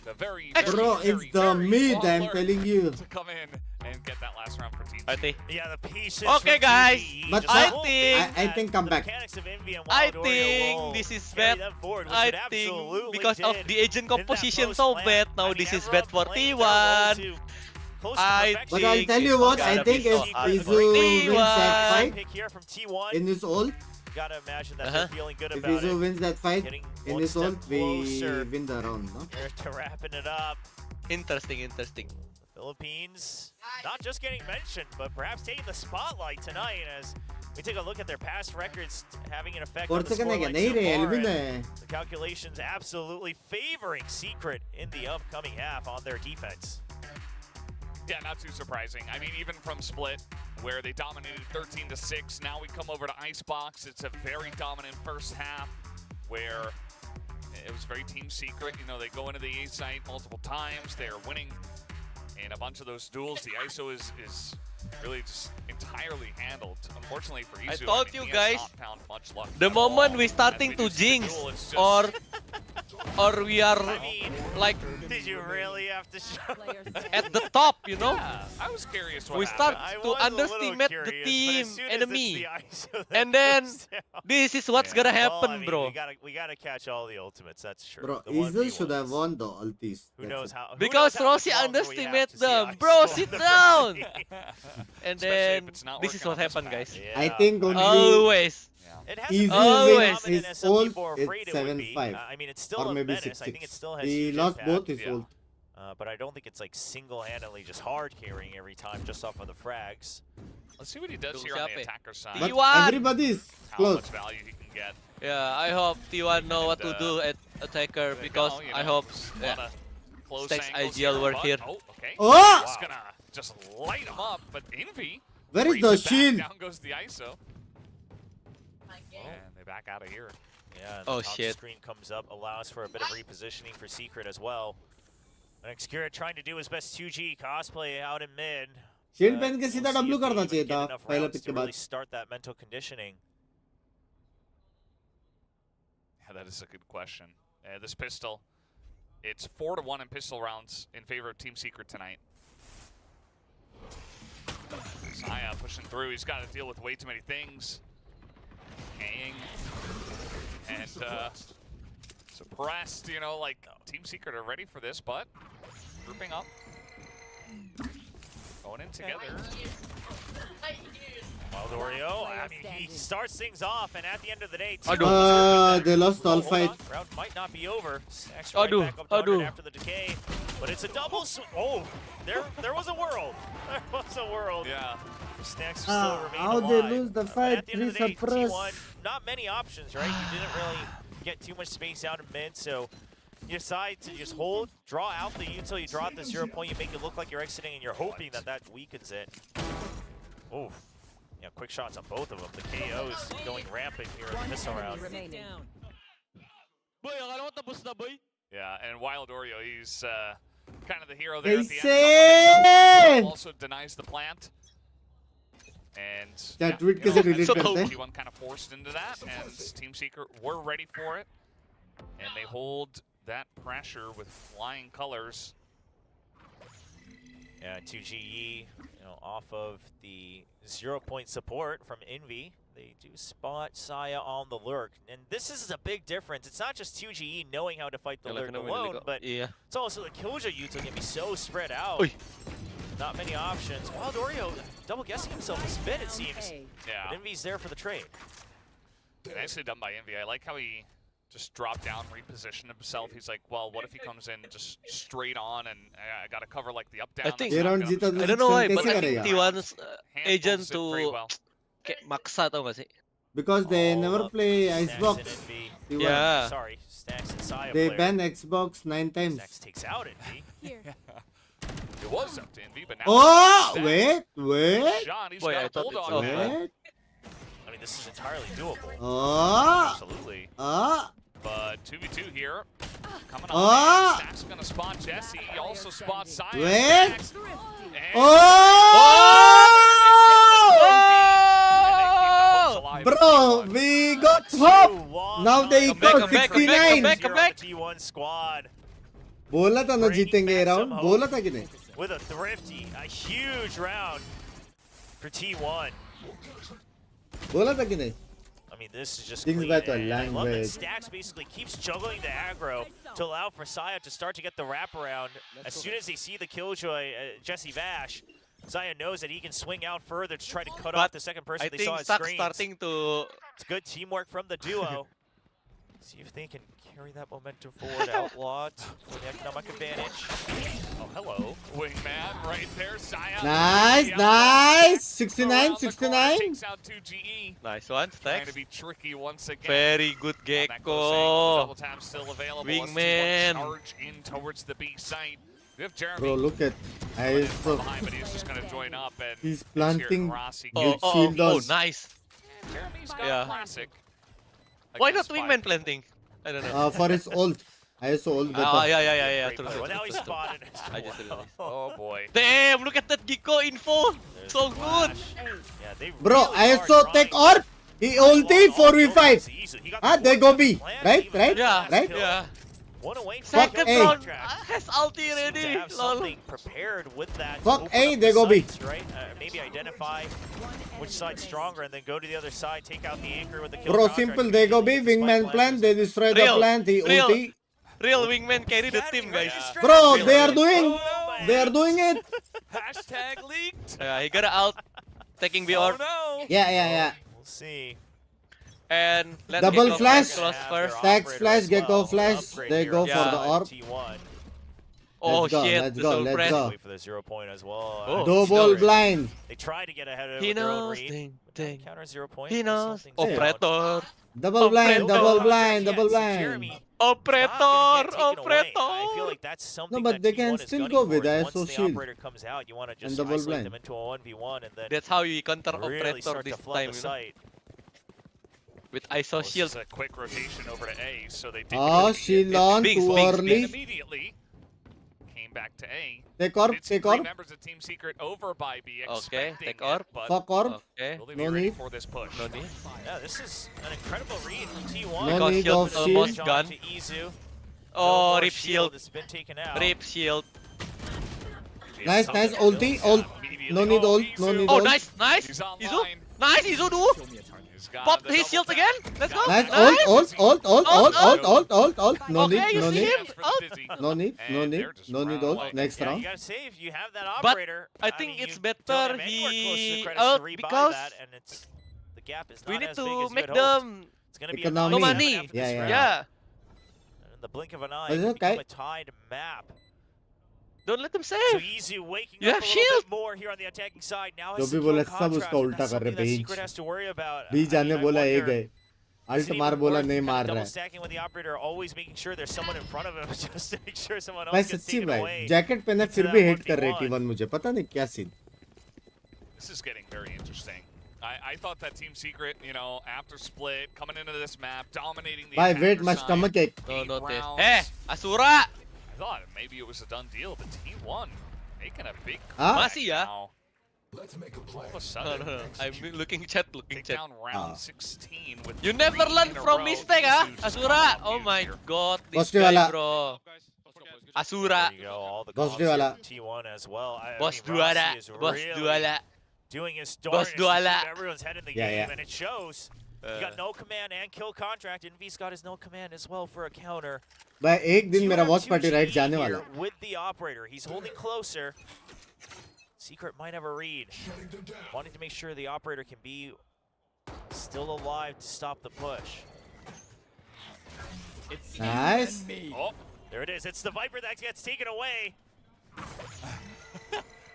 The very, Bro, it's the mid, I'm alert telling you. to come in and get that last round for Team I think. Yeah, the pieces. Okay, from guys. GGE But just I won't think- fit I think come the back. mechanics of Envy and I Wild Oreo think will this is carry bad. them forward, which I it think absolutely because of did the agent in that composition close so plan. bad, now I mean, this is everyone bad for playing their role T1. to close to I perfection. But I'll think tell you it's what, I gotta think be if so Izu ugly. wins that T1. fight Pick here from T1. in his ult, Gotta imagine that they're feeling good if about Izu it. wins that fight Getting in one his step ult, we closer win the round, no? here to wrapping it up. Interesting. Philippines not just getting mentioned, but perhaps taking the spotlight tonight as we take a look at their past records having an effect on the Forza ka na scoreline ganay, so far, Elvin and the calculations absolutely favoring Secret in the upcoming half on their defense. Yeah, not too surprising. I mean, even from Split, where they dominated 13-6, now we come over to Icebox. It's a very dominant first half where it was very team secret. You know, they go into the A site multiple times. They're winning in a bunch of those duels. The ISO is really just entirely handled. Unfortunately for Izu, told I mean, you he guys, has not found much luck The at all. moment we As starting we to do see the jinx duel, it's just- or we are I mean, like did you really have to show? at the top, you know? Yeah, I was curious what We happened. start I to was a little underestimate curious, the but team as soon as enemy. it's the ISO that And then goes down- this is what's Yeah. gonna Well, happen, I mean, bro. We gotta catch all the ultimates. That's true. Bro, The Izu 1v1s. should have won the ultis. Who That's knows it. how? Who Because knows how much Rossi longer we have underestimate to see them. ISO Bro, on sit the down. team. And Especially then if it's not this is working what on this happened, map. guys. Yeah. I think only Always. It Izu hasn't been Always. wins dominant his as some ult, people are it's afraid it would be. 7-5. I mean, it's still Or a maybe menace. I think it 6-6. still has He huge lost both impact. his Yeah. ult. But I don't think it's like single-handedly just hard carrying every time just off of the frags. Let's see what he does Tunggu here on the siapa ya? attacker side. But T1. everybody is How close. much value he can get. Yeah, I hope T1 know what to And, do at attacker There you because go, you I know, hope a lot of close Stacks angles IGL were but- here. Oh, okay. Oh! Just gonna just light him up, but Envy. Where is brings the it back. shield? Down goes the ISO. And they back out of here. Yeah, and Oh, the top shit. screen comes up, allows for a bit of repositioning for Secret as well. And Xcura trying to do his best 2G cosplay out in mid. Shield पहन के सीधा We'll see W if they करना even चाहिए get था enough पहला rounds pick to के really बाद. start that mental conditioning. Yeah, that is a good question. This pistol, it's 4-1 in pistol rounds in favor of Team Secret tonight. Saya pushing through. He's got to deal with way too many things. Hang. And suppressed, you know, like Team Secret are ready for this, but grouping up. Going in together. Wild Oreo, I mean, he starts things off, and at the end of the day, They lost all fight. round might not be over. Stacks right back up to 100 after the decay, but it's a double. Oh, there was a world. There was a world. Yeah. Stacks still remain How alive. they lose the But fight? at the end of Please the day, suppress. T1, not many options, right? You didn't really get too much space out in mid, so you decide to just hold, draw out the util, you draw out the 0 point, you make it look like you're exiting, and you're hoping that that weakens it. Oof. Yeah, quick shots on both of them. The KO is going rampant here in this round. Yeah, and Wild Oreo, he's kind of the hero there at the Hey! end. Also denies the plant. And That tweet कैसे delete करते हैं? T1 kind of forced into that, and Team Secret were ready for it. And they hold that pressure with flying colors. Yeah, 2GE, you know, off of the 0 point support from Envy. They do spot Saya on the lurk. And this is a big difference. It's not just 2GE knowing how to fight the lurk alone, but it's also the Killjoy util can be so spread out. Oi. Not many options. Wild Oreo double guessing himself a spit, it seems. Yeah. But Envy's there for the trade. Nicely done by Envy. I like how he just dropped down, repositioned himself. He's like, well, what if he comes in just straight on and I got to cover like the up down. I think Ye round जीता तो I don't know why, 6 but I कैसे think करेगा? T1's agent Handles it very to well. maksa tau gak sih? Because they never play Stacks Icebox. and Envy. T1. Yeah. Sorry, Stacks and Saya They player. ban Xbox 9 times. Next takes out Envy. It was up to Envy, but now. Oh, instead, wait. Sean, he's Boy, got I a thought bulldog it's there. Wait. I mean, this is entirely doable. Oh. Absolutely. Oh. But 2v2 here. Coming Oh. on. Stack's gonna spot Jesse. He also spots Saya. Wait. Stax. And Oh! Bro, we got hope. Now they equal 69. Come back. T1 squad बोला था ना जीतेंगे ये round बोला था कि नहीं with a Thrifty, a huge round for T1. बोला था कि नहीं I mean, this is just Things clean. about the And I love that language. Stax basically keeps juggling the aggro to allow for Saya to start to get the wraparound. As soon as they see the Killjoy, Jesse Vash, Saya knows that he can swing out further to try to cut off the second person I they think saw at Stuck screens. starting to. It's good teamwork from the duo. See if they can carry that momentum forward. Outlaw for the economic advantage. Oh, hello. Wingman right there. Saya. Nice, Yeah. nice. Around 69, the corner, 69. Takes out 2GE. Nice one, Trying to Stacks. be tricky once again. Very good That goes in. Gecko. Double tap still available. as Wingman. T1 charge in towards the B site. We have Jeremy Bro, look at coming in I from behind, but he's just going to join up. And He's let's hear planting Rossi. Huge shield on. Nice. Jeremy's got Yeah. a classic. Why not against five Wingman people. planting? I don't know. For his ult. I saw ult Oh, better. yeah. Great True, play. true, Well, now true, he's true. spotted. I just realized. Oh boy. Damn, look at that Gecko info. There's So the good. flash. Yeah, they Bro, really I are saw trying take to orb. He ulti all 4v5. easily. He got Ah, the they fourth go to B. plan, Right, even right, the Yeah, last right. kill. Yeah. One away from Fuck the A. contract. Has ulti Seem ready. to have Lol. something prepared with that. to Fuck open A, up they the go B. sights, right? Maybe identify which side's stronger and then go to the other side, take out the anchor with the kill Bro, contract, simple. They go B. immediately get the spike Wingman plant. planters. They destroy the Real, plant. He real. ulti. Real Wingman carry the team, guys. Bro, they are doing. They are doing it. Hashtag leaked. Yeah, he got out. Taking the Oh orb. no. Yeah. We'll see. And let's Double Gecko flash. close first. Stacks flash, Gecko flash. They go for the orb. T1. Oh Let's go, shit, let's the go, soul let's press. go. Wait for the 0 point as well. Oh. Double blind. They try to get ahead of it He with their own knows. read. Ding, But that ding. counter 0 point. He there's knows. something down. Operator. Double blind. Operator. Double blind. Yeah, Double so blind. Jeremy Operator. not gonna get taken away. Operator. I feel like that's something but that they T1 can is still gunning go for, with is ISO once the shield operator comes out, you want to just double isolate blind. them into a 1v1 and then That's how you counter really operator start this to flood time, the you know? site. With ISO This shield. is a quick rotation over to A, so they did. Oh, shield on Binks, too Binks, early. Immediately came back to A. Take orb. Did see Take three orb. members of Team Secret over by B, Okay, expecting take it, orb. but Fuck orb. Okay. will they be No ready need. for this push? No need. Yeah, this is an incredible read from T1. No Because need shield of almost shield. gone. To Izu. Oh, No more rip shield. It's been taken out. Rip shield. Nice, nice. Ulti. Ult. No need ult. No need Oh, ult. nice. He's Izu. online. Nice, Izu, dude. He's got Pop the his double shield tap. again. Let's go. Nice. Nice. Ult. No Okay, need. you No see need. him? Ult. No need. No And need. they're just No need round ult. like- Next Yeah, you round. gotta say, if you have that But operator, I think mean, it's you better don't have anywhere close to the he credits out to rebuy because that, and it's the gap is we not need as big to as you make had hoped. them It's gonna be Economy. a no 9-7 money. after Yeah, this yeah. round. Yeah. And in the blink of an eye, But it it's can become okay. a tied map. Don't let them So save. easy waking You up have a little shield. bit more here on the attacking side. Now जो has भी secure बोला सब contract, उसका and उल्टा that's कर रहे something that पेज Secret has to worry about. B जाने I बोला ए wonder, गए is अल्ट it मार even बोला worth नहीं kind of मार रहा double है stacking with the operator, always making sure there's someone in front of him just to make sure someone भाई else gets सच्ची taken भाई away. जैकेट पहने into फिर that भी हेट कर रहे 1v1. T1 मुझे पता नहीं क्या scene This is getting very interesting. I thought that Team Secret, you know, after split, coming into this map, dominating the भाई wait attacker much side, stomach एक 8 No taste. rounds. Eh, Asura. I thought maybe it was a done deal, but T1 making a big Ah? comeback Masih ya? now. All of a No, sudden, no, no. I'm looking chat, looking take chat. down round Ah. 16 with You never 3 learn in a from row. mistake, ah, Izu just Asura. coming up Oh huge my here. god, this Positive guy, wala. bro. Asura. There you go, all the Positive comms wala. from T1 as well. I Boss mean, Rossi duala. is Boss really duala. doing his Boss darndest to duala. keep everyone's head in the Yeah, game, yeah. and it shows. He got no command and kill contract, and V's got his no command as well for a counter. भाई एक दिन मेरा watch 2-2 party right GE जाने here वाला है with the operator. He's holding closer. Secret might have a read. Wanting to make sure the operator can be still alive to stop the push. Nice Oh, There it is. It's the Viper that gets taken away.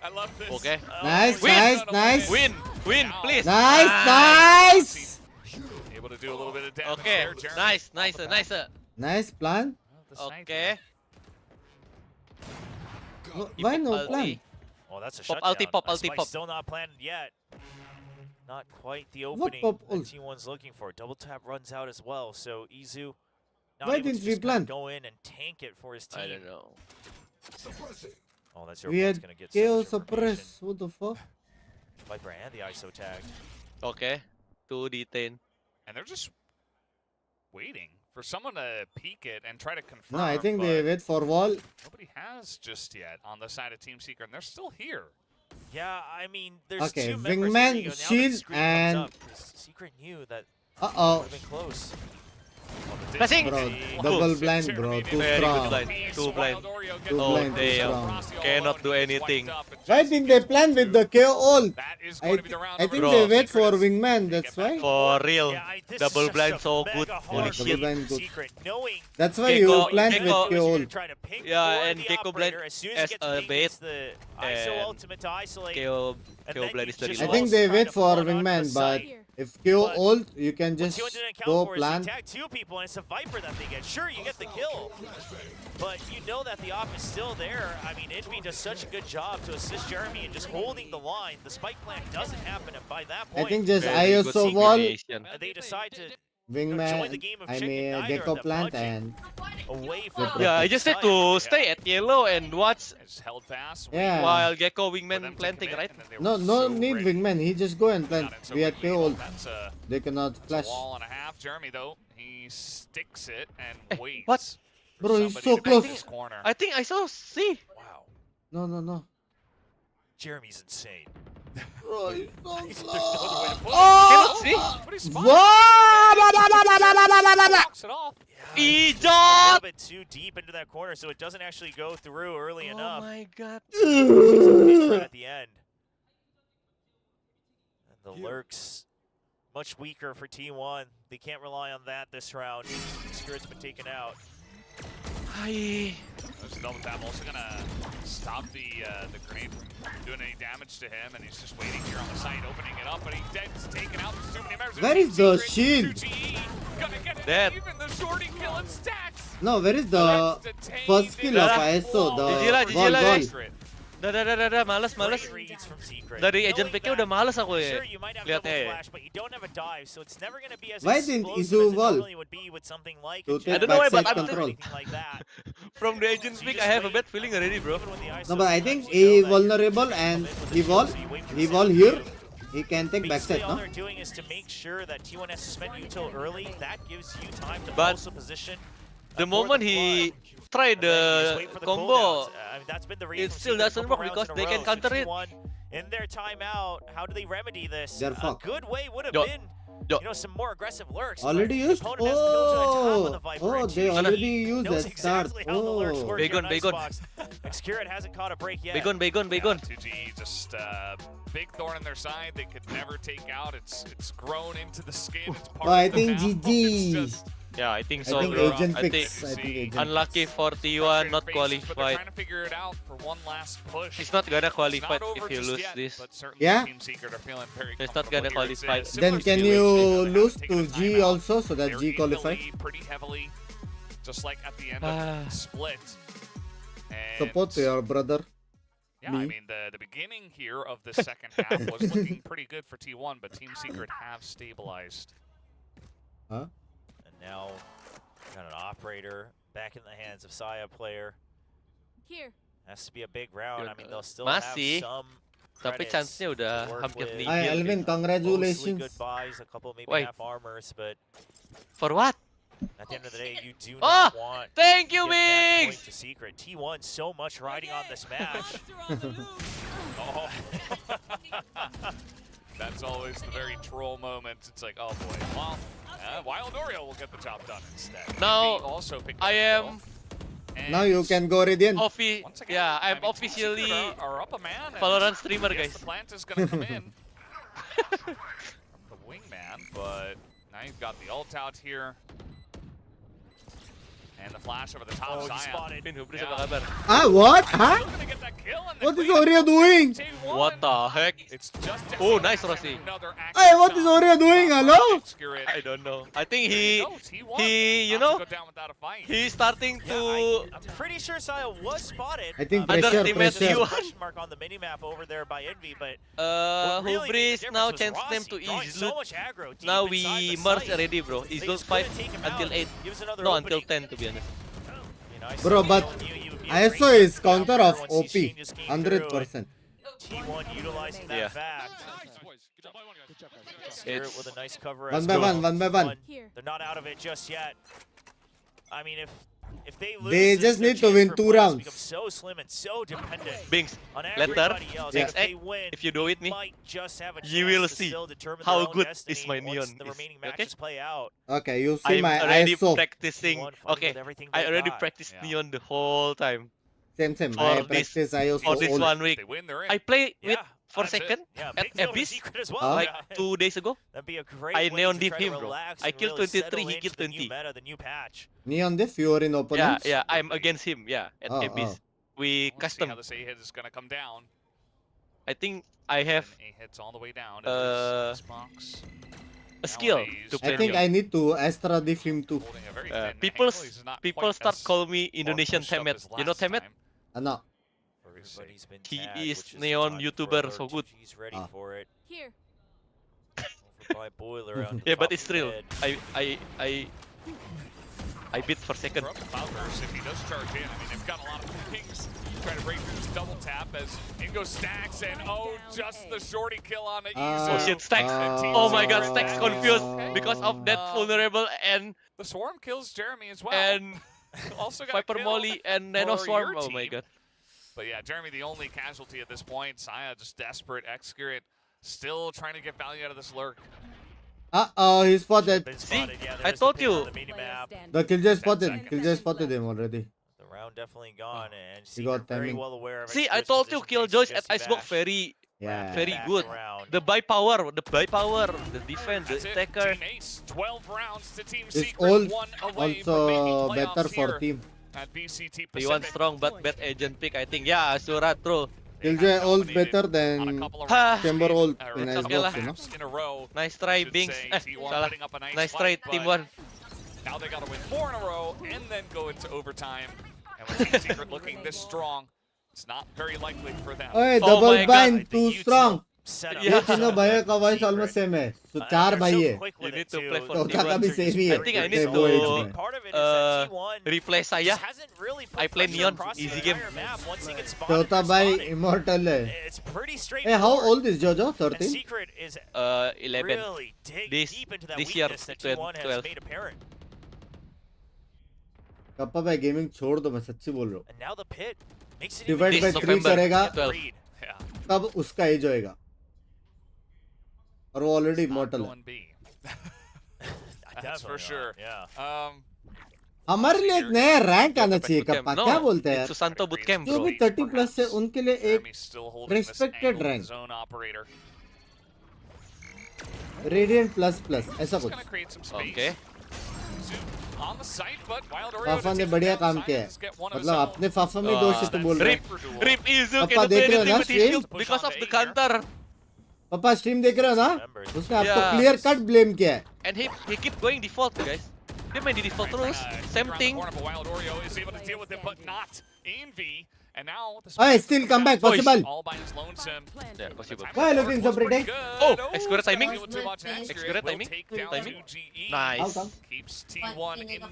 I love this. Okay. Nice, Win. nice, nice. Win, win, please. Nice, nice. Able to do a little bit of damage Okay, there, Jeremy. nice, nice, nice. Nice plan. Okay. Why no Ulti. plan? Oh, that's a Pop shutdown. ulti, pop That ulti, spike's pop. still not planned yet. Not quite the What opening pop that ult? T1's looking for. Double tap runs out as well, so Izu not Why able to didn't we just kinda plan? go in and tank it for his team. I don't know. Oh, that's your We opponent's had gonna get KO so much information. suppress. What the fuck? Viper and the ISO tag. Okay. 2d10. And they're just waiting for someone to peek it and try to confirm. No, I think but they wait for wall. nobody has just yet on the side of Team Secret, and they're still here. Yeah, I mean, there's Okay, two members Wingman, ready to go. Now that shield, the screen and- comes up, 'cause Secret knew that Uh-oh. would have been close. Passing! Bro, double blind, bro. Too Very good strong. blind. Too blind. Too Oh, blind, too damn. strong. Cannot do anything. Why didn't they plan with the KO ult? I think Bro. they wait for Wingman, that's why. For real. Yeah, this Double is blind just so a good. mega Holy hard Double shit. blind good. Secret, knowing That's why Gecko- you planned with Gecko- KO ult. try to ping Yeah, for and the Gecko blind operator. As soon as as it gets a pinged, bait, it's the ISO and ultimate to isolate. KO and KO then blind you is the just I result. think they try wait to for flood onto Wingman, the but site. if KO But ult, you can What just T1 didn't account go for is plan. they tag two people and it's a Viper that they get. Sure, you get the kill, but you know that the op is still there. I mean, Envy does such a good job to assist Jeremy in just holding the line. The spike plan doesn't happen, and by that I point, think just Very good ISO wall, synchronization. they decide to Wingman, the game of I chicken, mean neither of Gecko them plant budging. and away from Yeah, Yeah, I just need to stay at yellow and watch It's held fast. Yeah. while Gecko for them Wingman to planting, commit, right? and then they no were no so need ready. Wingman, he just go and plant. Got it so We had quickly. KO ult. That's They cannot a flash. wall and a half. Jeremy, though, he sticks it and Eh, waits. what? for Bro, he's somebody so to close. pick his corner. I think I saw C. Wow, No. Jeremy's insane. Bro, he's so There's no close. other way to put it. Oh! See? But he's fine. What? Blocks it off. A little Ejot! bit too deep into that corner, so it doesn't actually go through early Oh enough. my god. At the end. And the lurks much weaker for T1. They can't rely on that this round. Spirit's been taken out. Hi. There's a double tap. Also gonna stop the grenade from doing any damage to him, and he's just waiting here on the site, opening it up, but he gets taken out. There's too many members of Where Team is the Secret. shield? 2GE. Gonna get it Dead. even. The shorty kill and stacks. No, where is the That's detained first skill in of the ISO? wall. The GG wall lah, goal. Secret. Dah, malas. Great reads from Secret. Dari agent Knowing pick-nya that, udah males aku Sure, ya. you might have Lihatnya double ya. flash, but you don't have a dive, so it's never going to be as Why didn't explosive Izu as it wall normally would be with something like to a take I don't know why, but backside I'm control? anything like that. From the agent So you pick, I just have a wait, bad feeling already, bro. even when the ISO No, but I comes, think you know he that vulnerable you and come in with he the wall. kill, so you wait for He the wall sound here. to move. He can take Basically, backside, all no? they're doing is to make sure that T1 has suspended you till early. That gives you time to But also position. The for moment the he flood. tried And then you just the wait for the combo, cooldowns. I mean, that's been the reason it from still Secret a doesn't couple work rounds because in a they can row. counter So it. T1 in their timeout, how do they remedy this? They're A fucked. good way would have Yo. been, Yo. you know, some more aggressive lurks. but Already the used? opponent has killed to the top of the Oh, Viper, oh, and they GG already used knows that start. exactly how the lurks Oh. work Bacon, here in bacon. Icebox. Xcurit hasn't caught a break yet. Bacon. Yeah, 2GE just big thorn in their side. They could never take out. It's grown into the skin. It's part Oh, I of them think now. GG. It's just Yeah, I think I so, think bro. agent I think picks. I think agent unlucky picks. for T1, not frustrated faces, But they're qualified. trying to figure it out for one last push. He's not gonna It's qualify not over if you just lose yet, this. but certainly Yeah? Team Secret are feeling very He's not comfortable gonna here. It's a qualify. similar Then can situation. you They haven't lose taken to a G timeout. also so that They're G in the qualify? lead pretty heavily, just like at the end of the split. And Support to your brother. yeah, I me. mean, the beginning here of the second half was looking pretty good for T1, but Team Secret have stabilized. Huh? And now, got an operator back in the hands of Saya player. Here. Has to be a big round. I mean, they'll still Masih. have some Tapi credits chance-nya udah to work hampir with. nihil. Hi, Alvin. Mostly Congratulations. good buys, a couple maybe Wait. half armors, but For what? at the end of the day, you do Oh, not want thank to you, give that point Binks! to Secret. T1 so much riding on this match. Oh. That's always the very troll moment. It's like, oh boy. Well, Wild Oreo will get the job done instead. Now, He also picked I up the am kill. And Now you can go Radiant. once again, Yeah, I I'm mean, Team officially Secret are up a man. and Valorant streamer, yes, guys. The plant is going to come in from the wingman, but now you've got the ult out here. And the flash over the top. Oh, he Zion. spotted. Pin, Hubris, Yeah. apa kabar? Ah, what? Huh? Still gonna get a kill in the What is cleanup. Oreo doing? What the heck? It's just Oh, nice, Rossi. another Hey, what is Oreo doing? Hello? I don't know. I think he you know, go down without a fight. he's starting to I'm pretty sure Saya was spotted. I think underestimate pressure. you. Question mark on the minimap over there by Envy, but Hubris what really made the now difference was chance them Rossi to drawing ease so loot. much aggro deep Now inside we the merge site. already, bro. It's They those just 5 couldn't take him until out. 8. Gives another No, opening. until 10 to be honest. You know, I Bro, said but you ISO rank is counter down of once these OP. changes came through, and 100%. T1 utilizing that Yeah. fact. Spirit with a nice cover. One as by well. one, one by one. They're not out of it just yet. I mean, if they lose, They just their need to chance win for 2 playoffs rounds. becomes so slim and so dependent Binks, on later, everybody else. next If they act, win, if you do with me, might just have a you chance will to see still determine how their own good destiny is my once neon the is, remaining okay? matches play out. Okay, you see I'm my already ISO. practicing. T1 fighting Okay, with everything I they already got. practiced Yeah. neon the whole time. Same. For I this- practice ISO For this all. 1 week, They win, they're in. I play with Yeah, for that's it. second Yeah, at Binks know the Abyss secret as well. Huh? like Yeah. 2 days ago. That'd be a great I way neon to diff try to him, bro. relax I and killed really 23, settle he into killed the new 20. meta, the new patch. Neon Diff, you are in Yeah, opponents? yeah, I'm against him. Yeah, at Oh, Abyss. We Let's see custom. how this A-hit is going to come down. I think I have And A-hit's all the way down. a skill to play I think neon. I need to Astra Diff him too. People start calling me Indonesian Temet. You know Temet? No. Everybody's been He tagged, is which neon time YouTuber, for so good. RGG's ready Ah. for it. Here. Over by Boiler on Yeah, but top it's of real. mid. I beat for second. Cloudburst, if he does charge in, I mean, they've got a lot of things. Try to break through this double tap as in goes Stacks, and just the shorty kill on the Izu. Oh shit, Stacks! Oh my god, Stacks confused because of that vulnerable and the Swarm kills Jeremy as well. And also got Viper killed Molly and Nano for Swarm. your Oh my team. god. But yeah, Jeremy the only casualty at this point. Saya just desperate. Excurate still trying to get value out of this lurk. Uh-oh, he spotted. Been See? spotted. Yeah, I there's told the ping you. on the minimap. The Killjoy spotted. seconds. Killjoy spotted him already. The round definitely gone, and He got Secret very timing. well aware of See, I Excure's told you position, Killjoys thanks at to Icebox Bash. very Yeah. very Back good. around. The buy power, the defense, the That's it. attacker. Team Ace, 12 rounds to Team It's Secret, all one away from also making better playoffs for here team. at VCT They want Pacific. strong but bad agent pick, I think. Yeah, Asura, true. Killjoy ult Dominated better on a than couple of Ha. rounds, Chamber maybe, ult or in a It's couple okay of lah. Icebox, you know? maps in a row. Nice try, should Binks. say. T1 Salah. putting up a Nice try, fight, Team but 1. Now they got to win 4 in a row and then go into overtime. And with Team Secret looking this strong, it's not very likely for them. Oye, Oh double my God. bind, too strong. Setup. Yeah. ये तीनों भाइयों का voice almost same है. So चार They're भाई so है. quick with You it, need to too. play for तो Team काका one. भी same ही है. I think I need Same वो age to में. Part of it is that T1 replay just Saya. hasn't really put I play pressure Neon, across the easy game. entire map. Once he gets spotted चौथा for भाई spotting, immortal है. it's pretty Hey, straightforward. how old is Jojo? And 13? Secret is 11. really dig This- deep into that this year, weakness that 12. T1 has made apparent. Kappa भाई gaming छोड़ दो मैं सच्ची बोल रहा हूँ. And now the pit makes it Divide even by easier 3 to करेगा get the read. Yeah. तब उसका एज होएगा. और वो ऑलरेडी इमॉर्टल है. Going B. That's Definitely for not, sure. Yeah. हमारे लिए एक नया रैंक आना चाहिए Bootcamp. कप्पा. No, क्या बोलते हैं it's यार? Susanto Bootcamp, जो bro. भी 30 प्लस है उनके लिए एक Jeremy's still holding this respected angle rank. zone operator. Radiant plus plus ऐसा Just कुछ. gonna create some space. Okay. Zoom on the site, but Wild Oreo Fafa to ने take बढ़िया down काम किया Science, है. get one of his मतलब own. अपने फाफा में दोष है तो बोल रहे Rip, हैं. Rip Izu Papa, cannot do देख रहे हो anything ना with his stream? shield because of the counter. पापा स्ट्रीम देख रहे हो ना? उसने आपको Yeah. क्लियर कट ब्लेम किया है. And he keep going default, guys. Dia main di default terus. Same Around thing. the corner, but Wild Oreo is able to deal with it, but not Envy. And now the Hey, still come back, possible. all by his lonesome. Yeah, possible. Why looking so pretty? Oh, accurate timing. Accurate Accurate timing. Take down Timing. 2GE. Nice. Keeps T1 in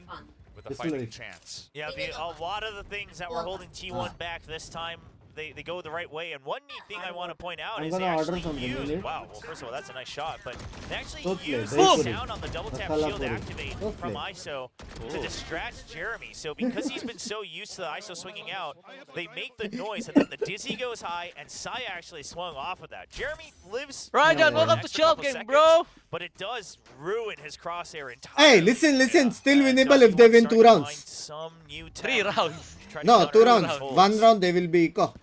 with a This fighting way. chance. Yeah, a lot of the things that were holding T1 back this time, they go the right way. And one neat thing I want to point out I'm is they gonna order actually something, used... really. Wow, well, first of all, that's a nice shot. But they actually Totally, used very the good. sound on the double tap Masala shield puri. activate Totally. from ISO to distract Jeremy. So because he's been so used to the ISO swinging out, they make the noise, and then the dizzy goes high, and Saya actually swung off of that. Jeremy lives... Rajan, for welcome an to extra Shell couple Game, seconds, bro. But it does ruin his crosshair entirely. Hey, listen, still And winnable so if they T1 win 2 starting to rounds. find some new 3 talent rounds. to try to No, counter 2 those rounds. holds. 1 round they will be eco.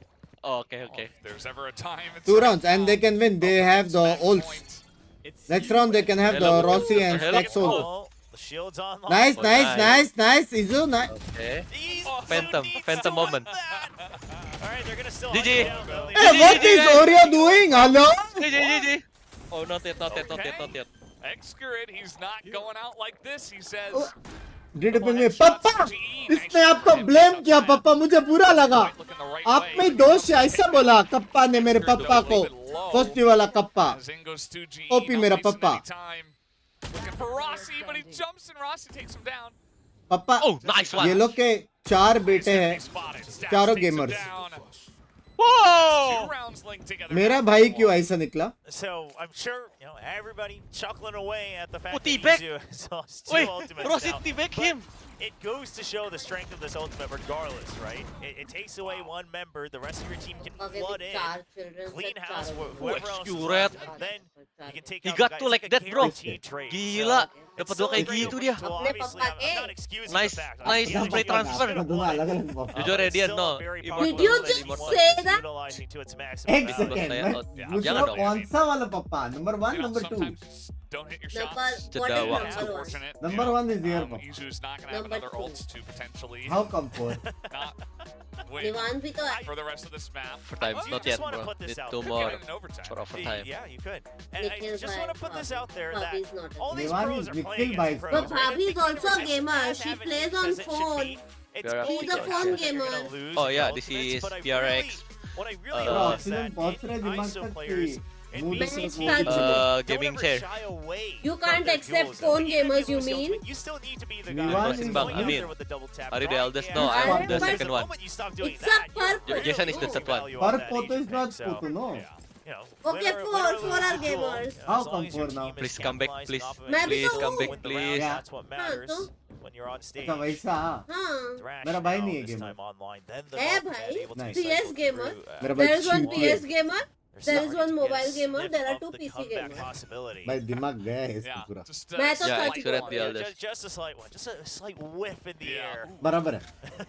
Oh, okay, okay. If there's ever a time, it's 2 right rounds and they now. can win. They have the ults. Next round they can have the Hello. Rossi and Hello. Stack Soul. Oh, the shield's online. Nice, Oh, nice, nice. nice, nice. Izu, nice. Okay. He's Phantom so neat Phantom to moment. that. Alright, they're gonna still GG. hunt it down, though. Hey, what is Oreo doing? Hello? GG. Oh, not yet, not yet, not yet, not yet. Excurate, he's not going out like this, he says. डिडपिंग में पापा इसने आपको blame किया पापा मुझे बुरा लगा आप में दोष है ऐसा बोला कप्पा ने मेरे पापा को पॉजिटिव वाला कप्पा ओपी मेरा पापा Looking for Rossi, but he jumps and Rossi takes him down. पापा ये लोग के 4 बेटे हैं चारों गेमर्स मेरा भाई क्यों ऐसा निकला So I'm sure everybody chuckling away at the fact T-back. that he's lost 2 Wait, ultimates Rossi now. T-back him. It goes to show the strength of this ultimate regardless, right? It takes away one member, the rest of your team can flood in, clean house whoever else is left, and then you can take He out got the to guys. like It's that, a bro. guaranteed trade. Gila. So, Dapat it's 2 kayak still gitu great. dia. Well, obviously, I'm not excusing Nice, the fact. nice play transfer. Jujur Radiant, no. Did you just say that? Utilizing to its maximum एक value. Second मैं jangan दूसरा dong. कौन सा वाला पापा number 1 number 2 Don't hit your Number, shots. what is Jadawa. number 1? Unfortunate. Number 1 is here पापा Izu's not going to have Number another 2. ult to potentially how come for not win Diwan भी तो है for the rest of this map. For time, You not just yet, wanna bro. put this Need out. 2 Could more get it in overtime. for overtime. Yeah, you could. And I Nikhil just want to bhai, put this out there that Bhabhi's not a all these Diwan pros is are Nikhil playing bhai. against But pros. right? Bhabhi is They also a think gamer. their She best plays avenue on as it should phone. be. It's Yeah. only She's a because phone you're gonna gamer. lose Oh in yeah, the this ultimates, is but I PRX. what I really Uh, love is oxygen that पहुंच रहे in दिमाग ISO तक players, कि in mood VCT, से Gaming don't chair. ever shy away You from can't their accept duels. phone Even if gamers, you lose the mean? ultimate, you still need to be the guy Diwan who's is going I out mean, there with the double tap. Are you the Right? eldest? Yeah. No, I'm But- the but- second The one. moment you stop doing It's that, a purple. you're Jason is the losing third one. value on पर that पोतो agent is not pick, so, Putu no you know, Okay, win or four lose are the duel, gamers. as How long come as your four now? team is Please come back, capitalizing please. off of it, मैं भी Please तो come हूँ। back, win the please. round, Yeah. that's what matters तो? when you're on stage. अच्छा वैसा हाँ Thrash मेरा भाई now, नहीं है this gamer. time online, then the है Dolphins भाई able to Nice. PS cycle gamer. through, मेरा There भाई is one cheat PS है gamer. They're There is starting one to get a mobile gamer. sniff There are of 2 the PC comeback gamers. possibility. भाई दिमाग गया है इसका Yeah, पूरा just मैं तो Yeah, सच it's correct, बोल the रही हूँ। eldest. Just a slight one, just a slight whiff in the Yeah. air. बराबर है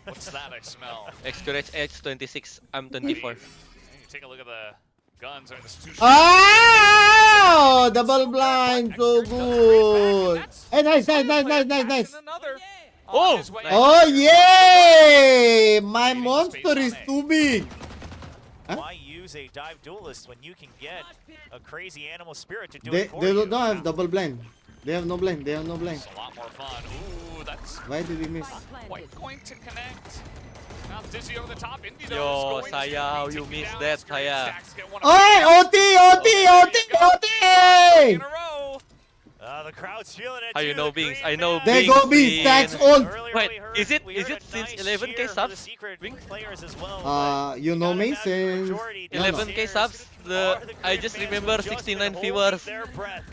what's that I smell? Excurate X26. I'm 24. Hey, take a look at the guns. I mean, this two oh double blind so good hey nice Another. Oh! his way oh yeah my monster is too big Why use a dive duelist when you can get a crazy animal spirit to do they it for they you? don't have double blind they have no blind It's a lot more fun. Ooh, that's why did we miss quite going to connect. Now Dizzy over the top. Indy though Yo, is going to Saya, be you taken missed down. that, Scurry Saya. Stacks get one oh ot in a row. The crowd's feeling it How you too, know the Binks? green I know fans. they Binks. go B stacks on Earlier Wait, we heard- is it- we is heard it a since nice 11K cheer for the subs? secret players as well, you know me gotta imagine the since majority no, no. 11K subs. I just remember 69 viewers. Their breath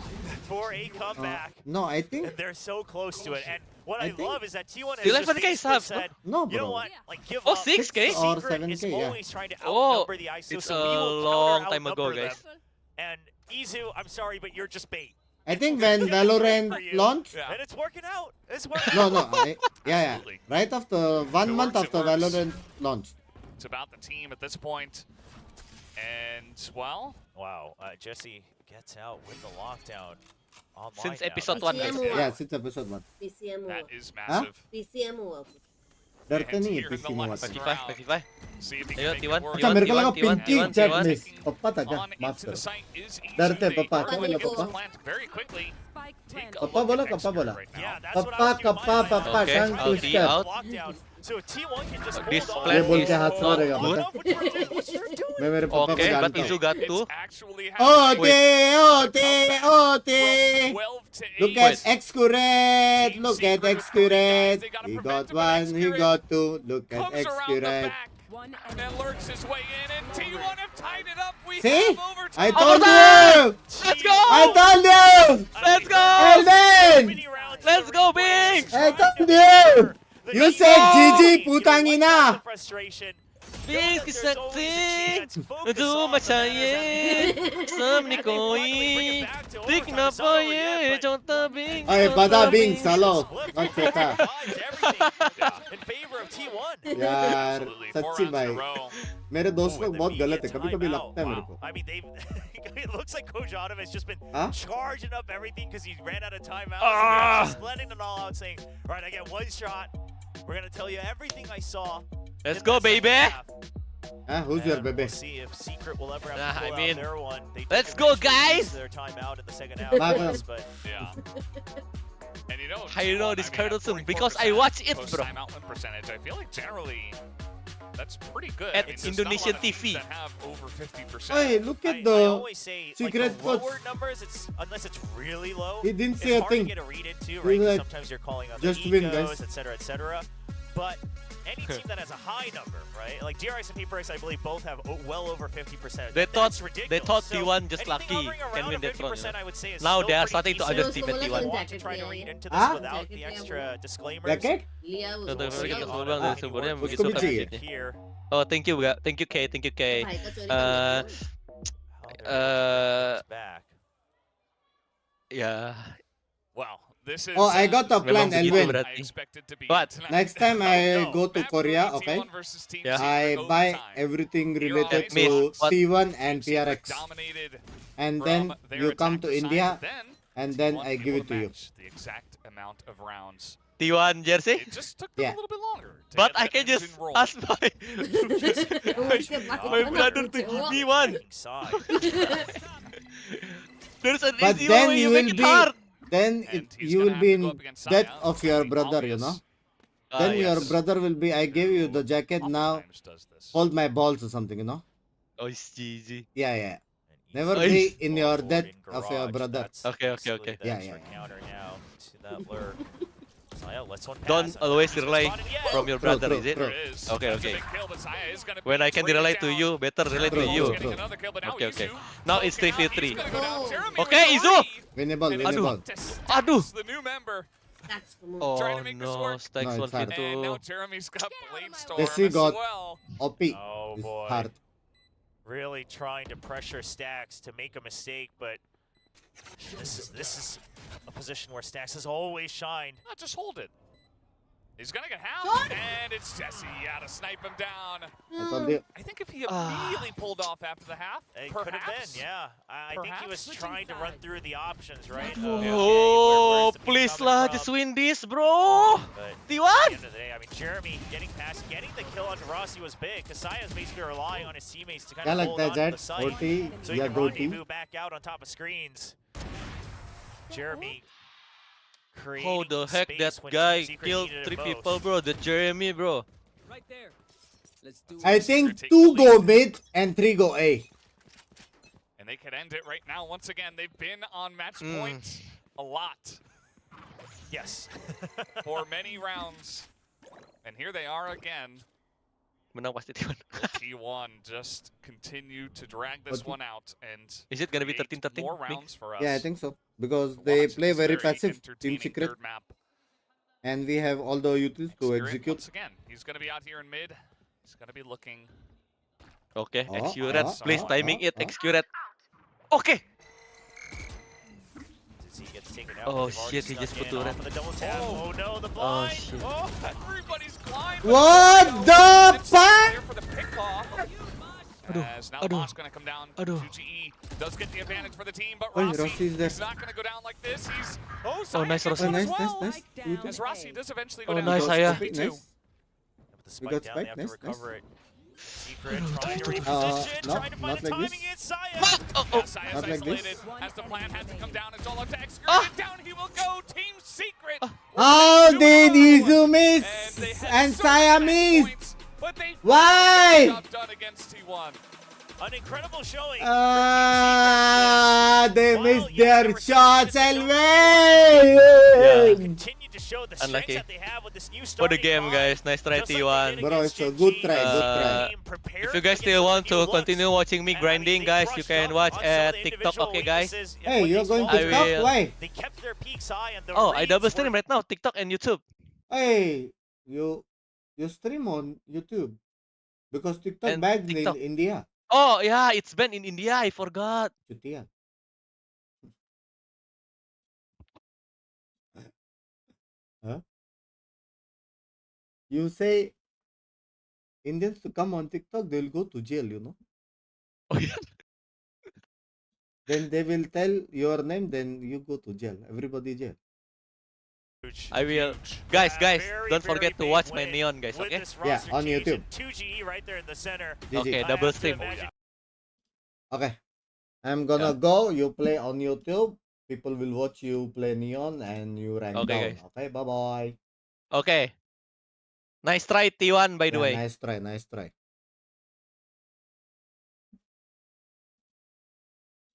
for a comeback. no I think And they're so close to it. And what I I, think- love is that T1 has Still just 11K basically subs, said, no you know bro what? Like, give Oh, up. 6K? or Secret 7K is yeah always trying to Oh, outnumber the ISO, it's so we a will long time outnumber ago, guys. them. And Izu, I'm sorry, but you're just bait. I think when Valorant For you. launched Yeah. And it's working out. It's working no out. no yeah Absolutely. right after 1 month It after works. Valorant launched It's about the team at this point. And, well, Wow, Jesse gets out with the lockdown online Since now. episode That's 1, PCM guys. हुआ yeah since episode 1 PCM हुआ that is massive. PCM हुआ डरते And नहीं है here in PC the में last वाला 55, 55. See if he Ayun, can make T1, it work. अच्छा मेरे को लगा T1, Pinky T1, chat T1. Miss पप्पा था क्या On माफ into करो the site is Izu. डरते They पप्पा are क्या going बोला to get this papa plant very quickly. Take a papa look बोला at पप्पा Excurate बोला right Yeah, now. that's what papa I was keeping kappa my mind papa on. Okay, tongue I'll twister see out. Lockdown. So T1 can just This hold on. plan ये बोल के is हाथ not मारेगा I don't बता know what you're doing. मैं मेरे पापा को Okay, but जानता Izu हूँ got It's 2. actually happening. ओते 12 to 8. look at Excurate look at Excurate he got 1 he got 2 look at Comes around the Excurate back and lurks his way in, and T1 have tied it up. We see have overtime. I told you Let's go! I told you Let's go! Elvin Let's go, Binks! I told you you said GG putangina Binks की शक्ति तू मचाइए सामने कोई दिख ना पाए जो तभी अरे बता Binks hello not Cheta in favor of T1. यार Absolutely. 4 सच्ची rounds in a भाई row. मेरे दोस्त लोग बहुत गलत है Immediate कभी-कभी timeout. लगता है मेरे को I mean, it looks like Coach Autumn has just been Huh? charging up everything because he ran out of timeouts. Ah! Just letting it all out, saying, all right, I get one shot. We're going to tell you everything I saw. Let's in go, that second baby! half." Who's your And baby? we'll see if Secret will ever have to I pull mean, out their one. They did let's go, eventually use guys! Their timeout in the second half, Welcome. but Yeah. And you know, I know T1, this mean, card at also because I 44% watch it, post bro. timeout win percentage. I feel like generally that's pretty good. At I mean, there's Indonesian not a lot of teams TV. that have over 50%. Hey, look at I the always say, like, secret the coach. lower numbers, unless it's really low, He didn't it's say a hard thing. to get a read into, He right? 'Cause like, sometimes you're calling on just the win, egos, guys. etc., etc. But any team that has a high number, right? Like DRX and PPRX, I believe both have well over 50%. They thought That's ridiculous. they thought So T1 just anything lucky hovering can around win a that run. 50%, I would say is Now still they are pretty starting to decent. underestimate Terus T1. kau Want to try to read into this Ah? without the extra disclaimers. Ya kek? Lihat Contoh usah. kita on semua bilang a dari sumbernya reward begitu Usku kan biji. maksudnya. here. Oh, thank you, thank you K, thank you K. Haikal curi Uh, kan Oh, they're able to bring uh, things back. ya. Wow, this is. Oh, I got a plan, Memang begitu Elvin. I berarti. expected to be What? tonight. Next time I No, go to map Korea, three, okay? T1 versus Team Yeah. Secret I buy overtime. everything Here related on to Xbox, What? T1 and Team Secret PRX. dominated And from then their you come attacker to side, India, but then and then T1 I give able it to you. match the exact amount of rounds. T1 jersey. It just took them Yeah. a little bit longer. To But get I that can just engine rolling. ask my my brother to give me one. Taking side. There's an But easy then way you you make will it be, hard. then And he's you will gonna be have to go in up against debt Saya, of your the brother, you obvious. know. Then your Yes. brother will be, I gave you the jacket now, Oftentimes does this. hold my balls or something, you know. Oh, it's GG. Yeah, yeah. An Never easy be in ball your forward debt in of your garage. brother. That's Okay, okay, basically okay. the Yeah, extra yeah, yeah. counter now to that lure. Saya lets one pass. Don't and always he's rely spotted yet. from your True, brother, true, is it? true. There it is. Okay, That's a okay. big kill, but Saya is gonna When I be can bringing relate it to down. you, better relate to True, you. true, Getting true. another kill, but now Okay, okay. Izu Now it's poking out. 3v3. He's gonna go down. Jeremy Okay, with Izu! Ari. Winnable, And winnable. to Aduh. Stacks, the new member. That's kamu. Trying Oh to make this no, work. stacks No, one it's hard. v2. And now Jeremy's got Bladestorm Jesse as got- well. OP. Oh It's boy. hard. Really trying to pressure Stacks to make a mistake, but this is a position where Stacks has always shined. Not just hold it. He's gonna get hound, and it's Jesse. Yeah, to snipe him down. I told you. I think if he immediately pulled off after the half, It perhaps. could have been, yeah. I think he was Perhaps. trying to run through the options, right? Oh, please lah, just win this, bro. But T1. at the end of the day, I mean, Jeremy getting past, getting the kill onto Rossi was big. Kasaya is basically relying on his teammates to kind क्या of लगता hold है on to Jad? the site. 40 So he या can गोटी? rendezvous back out on top of screens. Jeremy creating How the heck space that when guy Team Secret killed needed it 3 most. people, bro? The Jeremy, bro. Right there. Let's do I it. think Take 2 the go lead. mid and 3 go A. And they could end it right now. Once again, they've been on match Mm. point a lot Yes. for many rounds. And here they are again. Menang pasti T1. T1 just continue to drag this one out and Is it gonna be create 13-13? more rounds for us. Yeah, I think so. Because they Watch play this very passive, entertaining Team Secret, third map. and we have all the utils to Xcurit execute. once again. He's going to be out here in mid. He's going to be looking. Okay, Oh, Xcurit, oh, please oh, timing oh, it, oh. Xcurit. Okay. He gets taken out. Oh They've already shit, he just snuck put in turret. off of the double tap. Oh. Oh no, the Oh blind. shit. Oh, everybody's blind. What the fuck? There for the pick off. Aduh, As now aduh, Moss going to come down. aduh. GGE does get the advantage for the team, but Oh, Rossi, Rossi is there. he's not going to go down like this. He's Oh, nice, Saya gets Rossi. him Oh, as nice, well. nice, nice. As Rossi does eventually go Oh, down. nice, to Saya. 2v2. Nice. With the We spike got down, spike, they have to nice, recover nice. it. Secret trying to reposition, no, trying to find not the like timing. this. It's Saya. Yeah, Saya's Not like isolated. this. As the plan had to come down, it's all up to Xcurit. Ah. Down he will go. Team Secret. How did Izu And miss they had and so Saya many miss? points, but they Why? finally get the job done against T1. An incredible showing. They While, missed yes, their there were some shots, teams that don't Elway! continue to show the strengths Unlucky. that they have with this new For the starting game, line. guys. Nice try, Just like they T1. did Bro, against it's a good GG. try, good try. Team prepared If you guys against still the want to new looks. continue watching me And I mean, grinding, they guys, you crushed can them watch on some of at the TikTok, individual okay, guys? weaknesses and Hey, what you're they going spoke to I talk? will- Why? They kept their peaks high and the Oh, I double reads stream were- right now, TikTok and YouTube. Hey, you stream on YouTube because TikTok And banned TikTok. in India. Oh, yeah, it's banned in India. I forgot. Cutia. Huh? You say Indians to come on TikTok, they'll go to jail, you know. Oh, yeah. Then they will tell your name, then you go to jail. Everybody jail. huge. I will. Huge. Guys, Yeah, guys, very, don't very forget to big watch my win neon, guys. with Okay? this Yeah, roster on change YouTube. and 2GE right there in the center. Okay, GG. double I have to stream. imagine- Okay. I'm gonna go. You play on YouTube. People will watch you play Neon and you rank Okay, down. guys. Okay, bye bye. Okay. Nice try, T1, by the Yeah, way. nice try, nice try.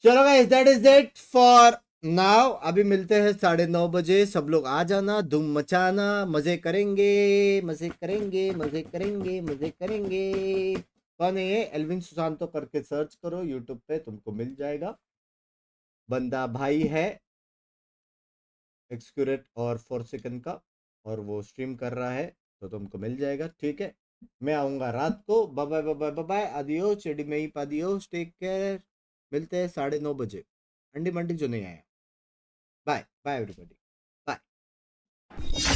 चलो guys that is it for now. अभी मिलते हैं 9:30 बजे. सब लोग आ जाना, धूम मचाना, मजे करेंगे, मजे करेंगे, मजे करेंगे, मजे करेंगे. कौन है ये? एल्विन सुशांतो करके सर्च करो यूट्यूब पे, तुमको मिल जाएगा. बंदा भाई है एक्सक्यूरेट और 4 सेकंड का, और वो स्ट्रीम कर रहा है, तो तुमको मिल जाएगा. ठीक है, मैं आऊंगा रात को. Bye bye bye bye bye. आदियोस, चेडी में ही पादियोस, टेक केयर. मिलते हैं 9:30 बजे. अंडी मंडी जो नहीं आया. Bye bye everybody. बाय.